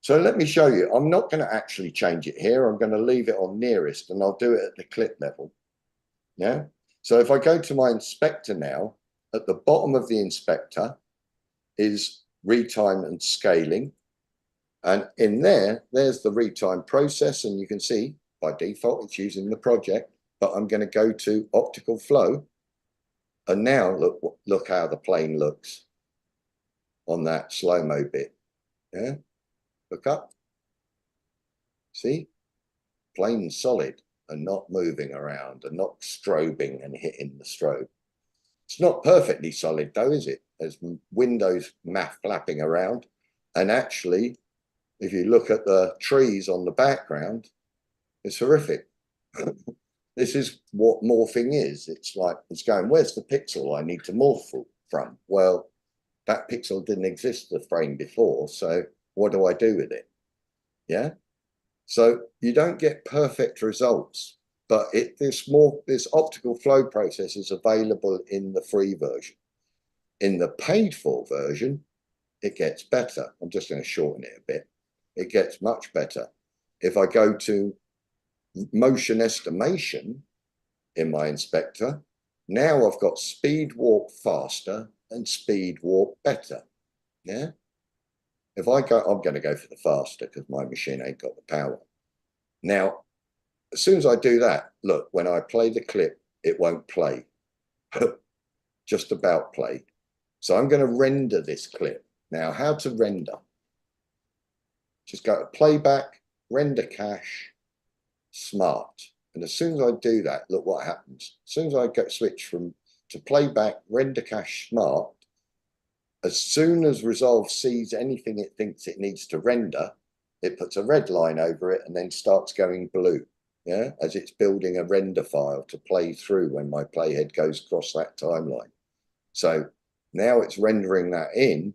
So let me show you. I'm not going to actually change it here. I'm going to leave it on nearest, and I'll do it at the clip level. Yeah. So if I go to my inspector now, at the bottom of the inspector is retime and scaling. And in there, there's the retime process. And you can see by default, it's using the project, but I'm going to go to optical flow. And now look how the plane looks on that slow-mo bit. Yeah, look up. See, plain solid and not moving around and not strobing and hitting the strobe. It's not perfectly solid though, is it? There's windows flapping around. And actually, if you look at the trees on the background, it's horrific. This is what morphing is. It's like, it's going, where's the pixel I need to morph from? Well, that pixel didn't exist the frame before, so what do I do with it? Yeah. So you don't get perfect results, but this optical flow process is available in the free version. In the paid for version, it gets better. I'm just going to shorten it a bit. It gets much better. If I go to motion estimation in my inspector, now I've got speed warp faster and speed warp better. Yeah. If I go, I'm going to go for the faster because my machine ain't got the power. Now, as soon as I do that, look, when I play the clip, it won't play. Just about play. So I'm going to render this clip. Now, how to render? Just go to playback, render cache, smart. And as soon as I do that, look what happens. As soon as I switch from to play back render cache smart, as soon as Resolve sees anything it thinks it needs to render, it puts a red line over it and then starts going blue. Yeah, as it's building a render file to play through when my playhead goes across that timeline. So now it's rendering that in,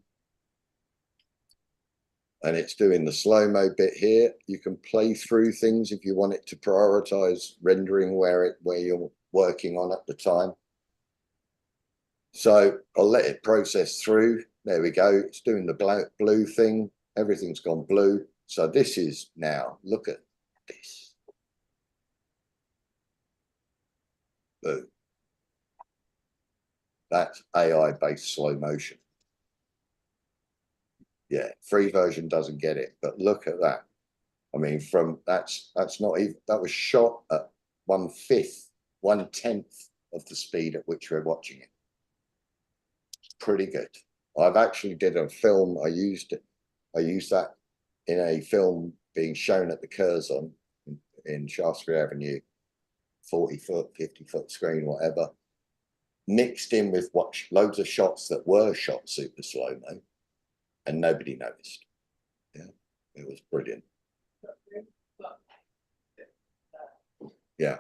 and it's doing the slow-mo bit here. You can play through things if you want it to prioritize rendering where you're working on at the time. So I'll let it process through. There we go. It's doing the blue thing. Everything's gone blue. So this is now, look at this. Boom. That's AI-based slow motion. Yeah, free version doesn't get it, but look at that. I mean, that's not even, that was shot at 1/5, 1/10 of the speed at which we're watching it. It's pretty good. I've actually did a film. I used that in a film being shown at the Curzon in Shaftesbury Avenue, 40-foot, 50-foot screen, whatever, mixed in with loads of shots that were shot super slow-mo, and nobody noticed. Yeah, it was brilliant. Yeah.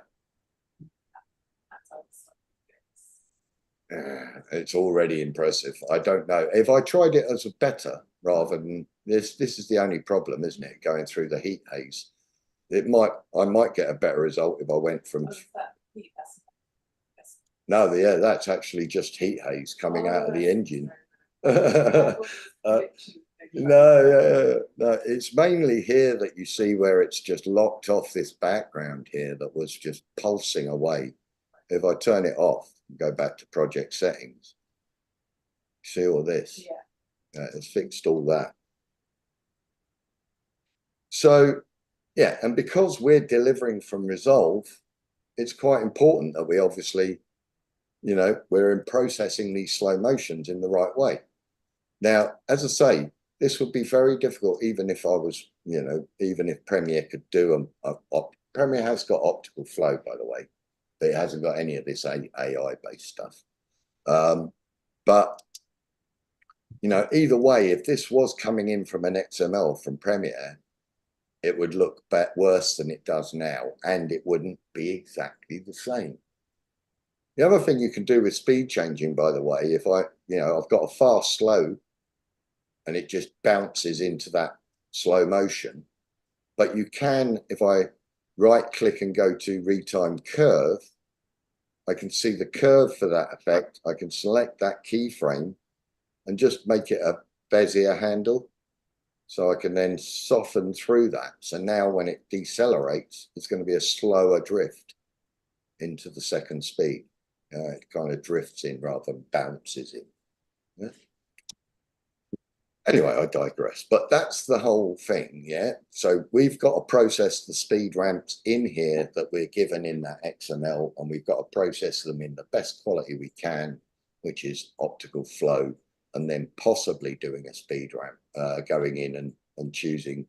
It's already impressive. I don't know if I tried it as a beta rather than this. This is the only problem, isn't it? Going through the heat haze, I might get a better result if I went from. No, yeah, that's actually just heat haze coming out of the engine. No, it's mainly here that you see where it's just locked off this background here that was just pulsing away. If I turn it off and go back to project settings, see all this? Yeah. It's fixed all that. So, yeah, and because we're delivering from Resolve, it's quite important that we obviously, you know, we're in processing these slow motions in the right way. Now, as I say, this would be very difficult, even if I was, you know, even if Premiere could do Premiere has got optical flow, by the way, but it hasn't got any of this AI-based stuff. But, you know, either way, if this was coming in from an XML from Premiere, it would look worse than it does now, and it wouldn't be exactly the same. The other thing you can do with speed changing, by the way, if I've got a fast slow and it just bounces into that slow motion, but you can, if I right click and go to retime curve, I can see the curve for that effect. I can select that keyframe and just make it a Bezier handle. So I can then soften through that. So now when it decelerates, it's going to be a slower drift into the second speed. It kind of drifts in rather than bounces in. Yeah. Anyway, I digress, but that's the whole thing, yeah? So we've got to process the speed ramps in here that we're given in that XML, and we've got to process them in the best quality we can, which is optical flow, and then possibly doing a speed ramp, going in and choosing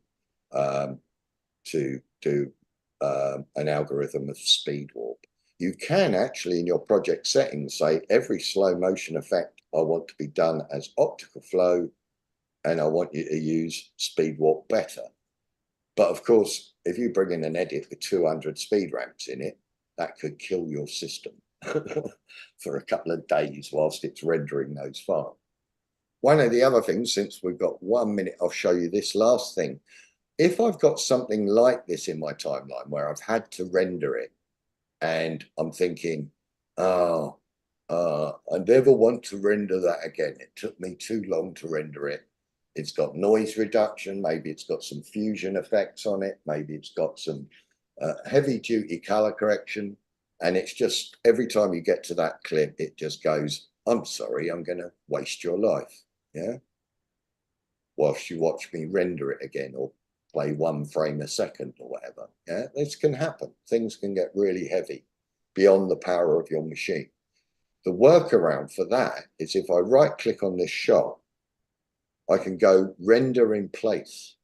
to do an algorithm of speed warp. You can actually, in your project settings, say every slow motion effect I want to be done as optical flow, and I want you to use speed warp better. But of course, if you bring in an edit with 200 speed ramps in it, that could kill your system for a couple of days whilst it's rendering those files. One of the other things, since we've got 1 minute, I'll show you this last thing. If I've got something like this in my timeline where I've had to render it and I'm thinking, I never want to render that again. It took me too long to render it. It's got noise reduction. Maybe it's got some fusion effects on it. Maybe it's got some heavy duty color correction. And it's just every time you get to that clip, it just goes, I'm sorry, I'm going to waste your life. Yeah. Whilst you watch me render it again or play 1 frame a second or whatever. Yeah. This can happen. Things can get really heavy beyond the power of your machine. The workaround for that is if I right click on this shot, I can go render in place.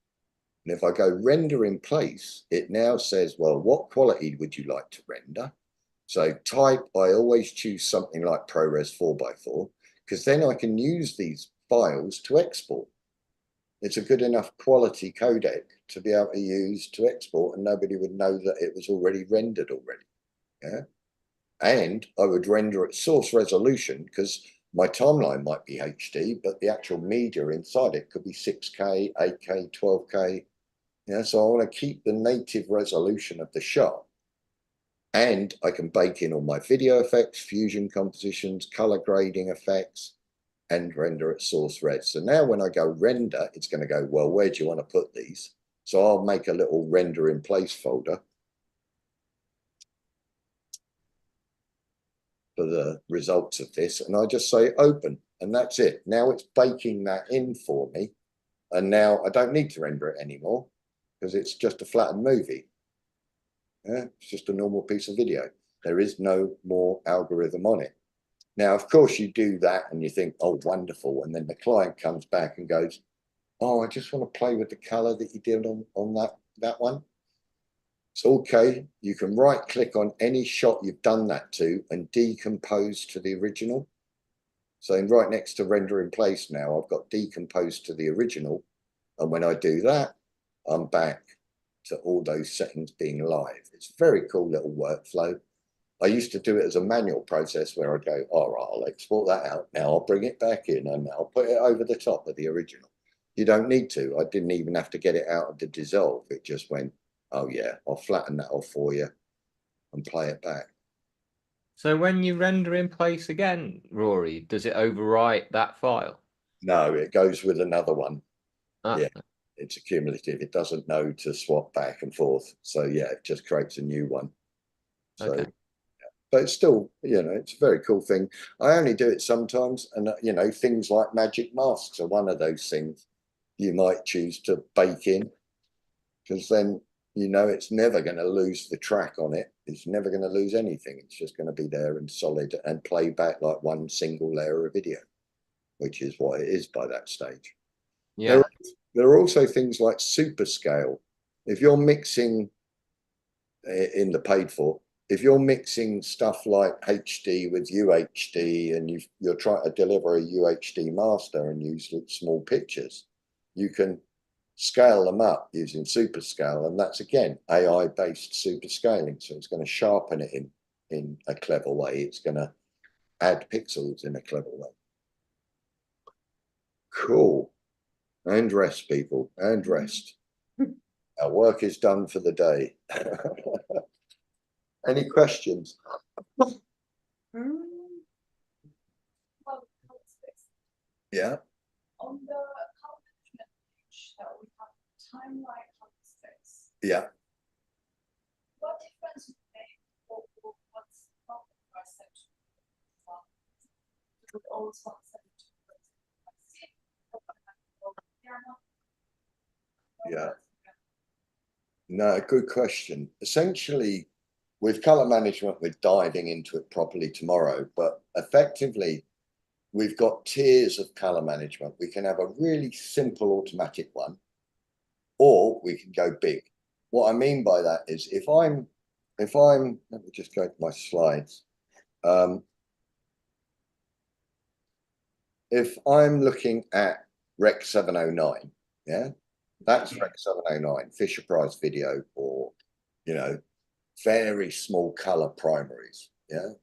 And if I go render in place, it now says, well, what quality would you like to render? So type, I always choose something like ProRes 4x4 because then I can use these files to export. It's a good enough quality codec to be able to use to export, and nobody would know that it was already rendered already. Yeah. And I would render at source resolution because my timeline might be HD, but the actual media inside it could be 6K, 8K, 12K. Yeah, so I want to keep the native resolution of the shot. And I can bake in all my video effects, fusion compositions, color grading effects, and render at source res. So now when I go render, it's going to go, well, where do you want to put these? So I'll make a little render in place folder for the results of this. And I just say open, and that's it. Now it's baking that in for me. And now I don't need to render it anymore because it's just a flattened movie. Yeah, it's just a normal piece of video. There is no more algorithm on it. Now, of course, you do that and you think, oh, wonderful. And then the client comes back and goes, oh, I just want to play with the color that you did on that one. It's okay. You can right click on any shot you've done that to and decompose to the original. So right next to render in place now, I've got decomposed to the original. And when I do that, I'm back to all those settings being live. It's a very cool little workflow. I used to do it as a manual process where I'd go, all right, I'll export that out. Now I'll bring it back in and I'll put it over the top of the original. You don't need to. I didn't even have to get it out of the dissolve. It just went, oh yeah, I'll flatten that off for you and play it back. So when you render in place again, Rory, does it overwrite that file? No, it goes with another one. Ah. Yeah, it's a cumulative. It doesn't know to swap back and forth. So yeah, it just creates a new one. So, Okay. but it's still, you know, it's a very cool thing. I only do it sometimes. And, you know, things like magic masks are one of those things you might choose to bake in because then, you know, it's never going to lose the track on it. It's never going to lose anything. It's just going to be there and solid and play back like one single layer of video, which is what it is by that stage. Yeah. There are also things like super scale. If you're mixing in the paid for, if you're mixing stuff like HD with UHD and you're trying to deliver a UHD master and use small pictures, you can scale them up using super scale. And that's, again, AI-based super scaling. So it's going to sharpen it in a clever way. It's going to add pixels in a clever way. Cool. And rest, people, and rest. Our work is done for the day. Any questions? Well, Yeah. on the color management page that we have timeline color space, Yeah. what difference would it make or what's the problem by section? Would always want section. Yeah. No, good question. Essentially, with color management, we're diving into it properly tomorrow, but effectively, we've got tiers of color management. We can have a really simple automatic one, or we can go big. What I mean by that is if I'm, let me just go to my slides. If I'm looking at Rec 709, yeah, that's Rec 709, Fisher Price video, or, you know, very small color primaries. Yeah,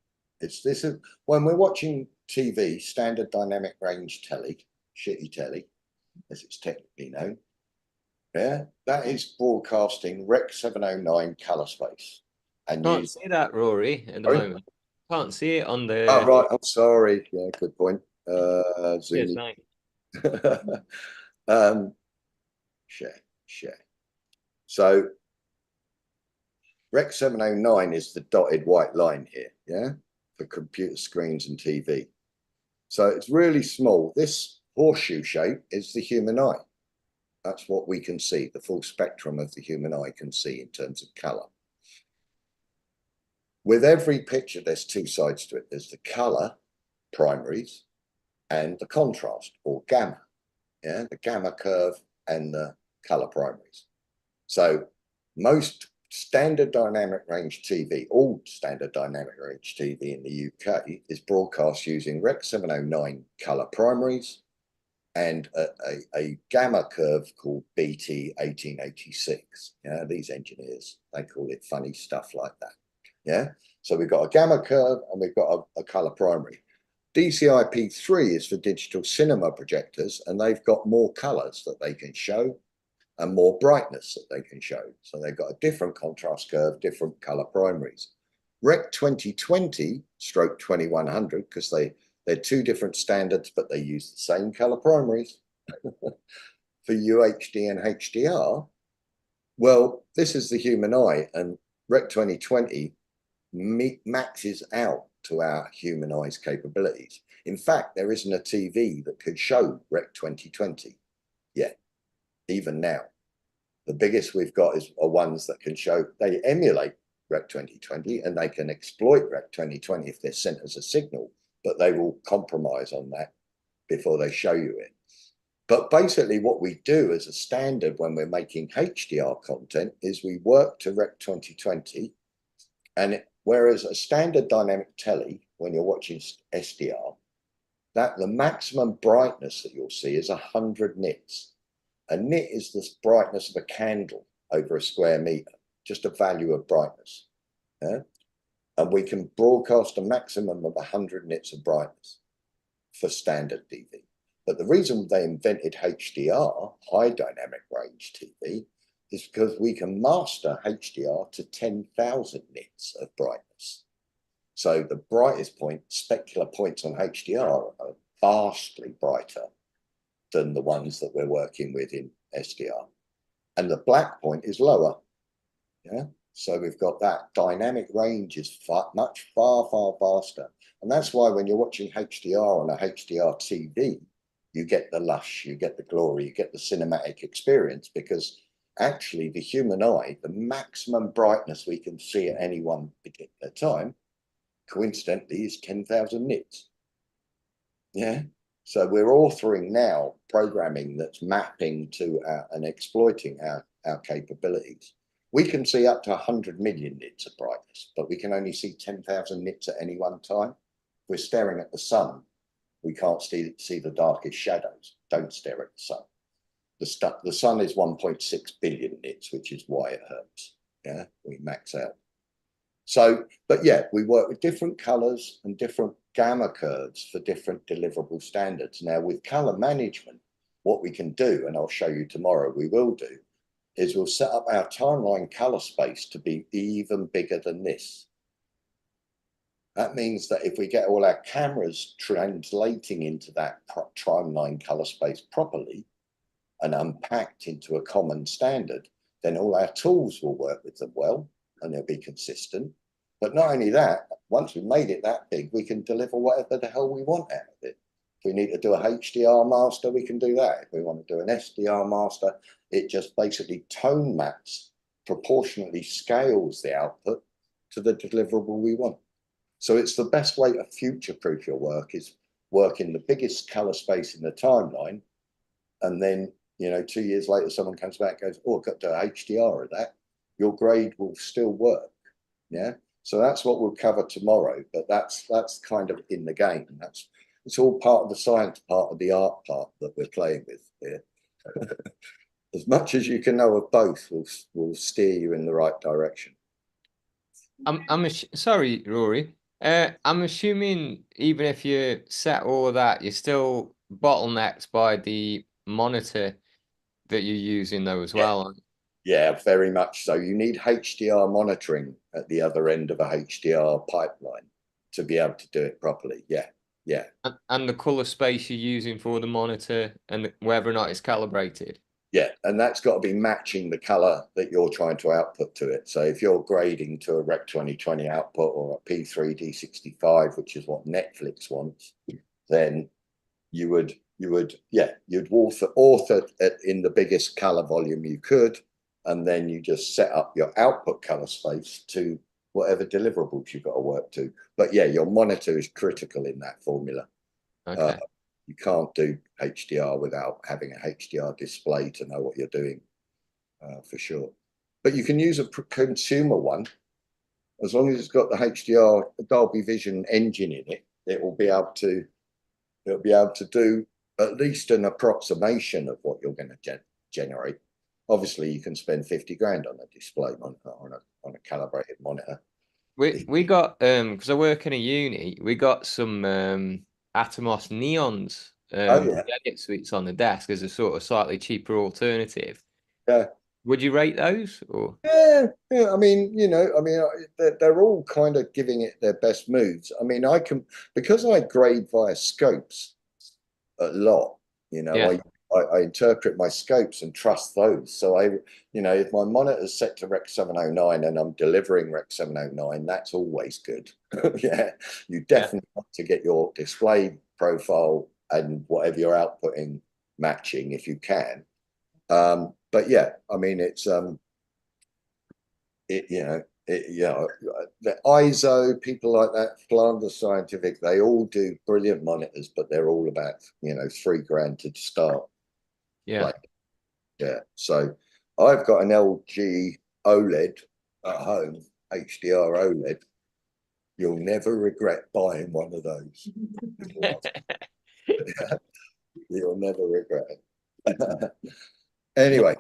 this is when we're watching TV, standard dynamic range telly, shitty telly, as it's technically known. Yeah, that is broadcasting Rec 709 color space. And Can't you see that, Rory, at the Sorry? moment. Can't see it on the. Oh right, I'm sorry. Yeah, good point. Yes, Zoom. thanks. Share. So Rec 709 is the dotted white line here, yeah, for computer screens and TV. So it's really small. This horseshoe shape is the human eye. That's what we can see, the full spectrum of the human eye can see in terms of color. With every picture, there's two sides to it. There's the color primaries and the contrast, or gamma, yeah, the gamma curve and the color primaries. So most standard dynamic range TV, all standard dynamic range TV in the UK is broadcast using Rec 709 colour primaries and a gamma curve called BT 1886. Yeah, these engineers, they call it funny stuff like that. Yeah, so we've got a gamma curve and we've got a colour primary. DCI-P3 is for digital cinema projectors, and they've got more colours that they can show and more brightness that they can show. So they've got a different contrast curve, different colour primaries. Rec 2020 stroke 2100, because they're two different standards, but they use the same colour primaries for UHD and HDR. Well, this is the human eye, and Rec 2020 maxes out to our human eye's capabilities. In fact, there isn't a TV that could show Rec 2020 yet, even now. The biggest we've got are ones that can show, they emulate Rec 2020 and they can exploit Rec 2020 if they're sent as a signal, but they will compromise on that before they show you it. But basically what we do as a standard when we're making HDR content is we work to Rec 2020, and whereas a standard dynamic telly, when you're watching SDR, that the maximum brightness that you'll see is 100 nits. A nit is the brightness of a candle over a square meter, just a value of brightness. Yeah? And we can broadcast a maximum of 100 nits of brightness for standard TV. But the reason they invented HDR, high dynamic range TV, is because we can master HDR to 10,000 nits of brightness. So the brightest point, specular points on HDR are vastly brighter than the ones that we're working with in SDR. And the black point is lower. Yeah. So we've got that dynamic range is far faster. And that's why when you're watching HDR on a HDR TV, you get the lush, you get the glory, you get the cinematic experience, because actually the human eye, the maximum brightness we can see at any one particular time, coincidentally, is 10,000 nits. Yeah. So we're authoring now programming that's mapping to and exploiting our capabilities. We can see up to 100 million nits of brightness, but we can only see 10,000 nits at any one time. If we're staring at the sun, we can't see the darkest shadows. Don't stare at the sun. The sun is 1.6 billion nits, which is why it hurts. Yeah, we max out. So, but yeah, we work with different colors and different gamma curves for different deliverable standards. Now, with color management, what we can do, and I'll show you tomorrow, we will do, is we'll set up our timeline color space to be even bigger than this. That means that if we get all our cameras translating into that timeline color space properly and unpacked into a common standard, then all our tools will work with them well and they'll be consistent. But not only that, once we've made it that big, we can deliver whatever the hell we want out of it. If we need to do a HDR master, we can do that. If we want to do an SDR master, it just basically tone maps, proportionately scales the output to the deliverable we want. So it's the best way to future-proof your work, is work in the biggest color space in the timeline. And then, you know, 2 years later, someone comes back and goes, oh, I've got to do a HDR of that. Your grade will still work. Yeah. So that's what we'll cover tomorrow, but that's kind of in the game. It's all part of the science part of the art part that we're playing with here. As much as you can know of both will steer you in the right direction. Sorry, Rory. I'm assuming even if you set all of that, you're still bottlenecked by the monitor that you're using though as well. Yeah, very much so. You need HDR monitoring at the other end of a HDR pipeline to be able to do it properly. Yeah, yeah. And the color space you're using for the monitor and whether or not it's calibrated. Yeah, and that's got to be matching the color that you're trying to output to it. So if you're grading to a Rec 2020 output or a P3 D65, which is what Netflix wants, then you'd author it in the biggest color volume you could, and then you just set up your output color space to whatever deliverables you've got to work to. But yeah, your monitor is critical in that formula. Okay. You can't do HDR without having a HDR display to know what you're doing, for sure. but you can use a consumer one as long as it's got the HDR Dolby Vision engine in it. It will be able to do at least an approximation of what you're going to generate. Obviously, you can spend 50 grand on a display monitor, on a calibrated monitor. We got because I work in a uni, we got some Atomos neons edit suites on the desk as a sort of slightly cheaper alternative. Yeah. Would you rate those or? Yeah. I mean, they're all kind of giving it their best moves. I mean, because I grade via scopes a lot, I interpret my scopes and trust those. So if my monitor's set to Rec 709 and I'm delivering Rec 709, that's always good. Yeah, you definitely want to get your display profile and whatever you're outputting matching if you can. But yeah, I mean, it's the ISO people like that, Flanders Scientific, they all do brilliant monitors, but they're all about $3 grand to start. Yeah. Yeah. So I've got an LG OLED at home, HDR OLED. You'll never regret buying one of those. You'll never regret it. Anyway,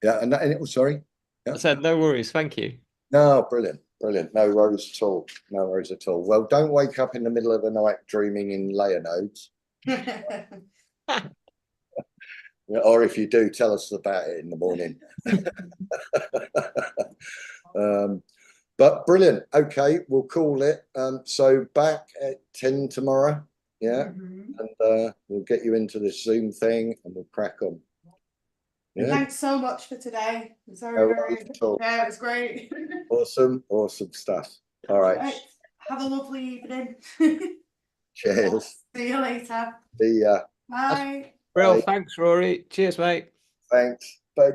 yeah, and it was sorry. Yeah. I said no worries, thank you. No, brilliant. No worries at all. No worries at all. Well, don't wake up in the middle of the night dreaming in layer nodes. Or if you do, tell us about it in the morning. But brilliant. Okay, we'll call it. So back at 10 tomorrow. Yeah. And we'll get you into this Zoom thing and we'll crack on. Yeah. Thanks so much for today. It was great. Awesome stuff. All right. Have a lovely evening. Cheers. See you later. See ya. Bye. Well, Bye. thanks, Rory. Cheers, mate. Thanks. Bye.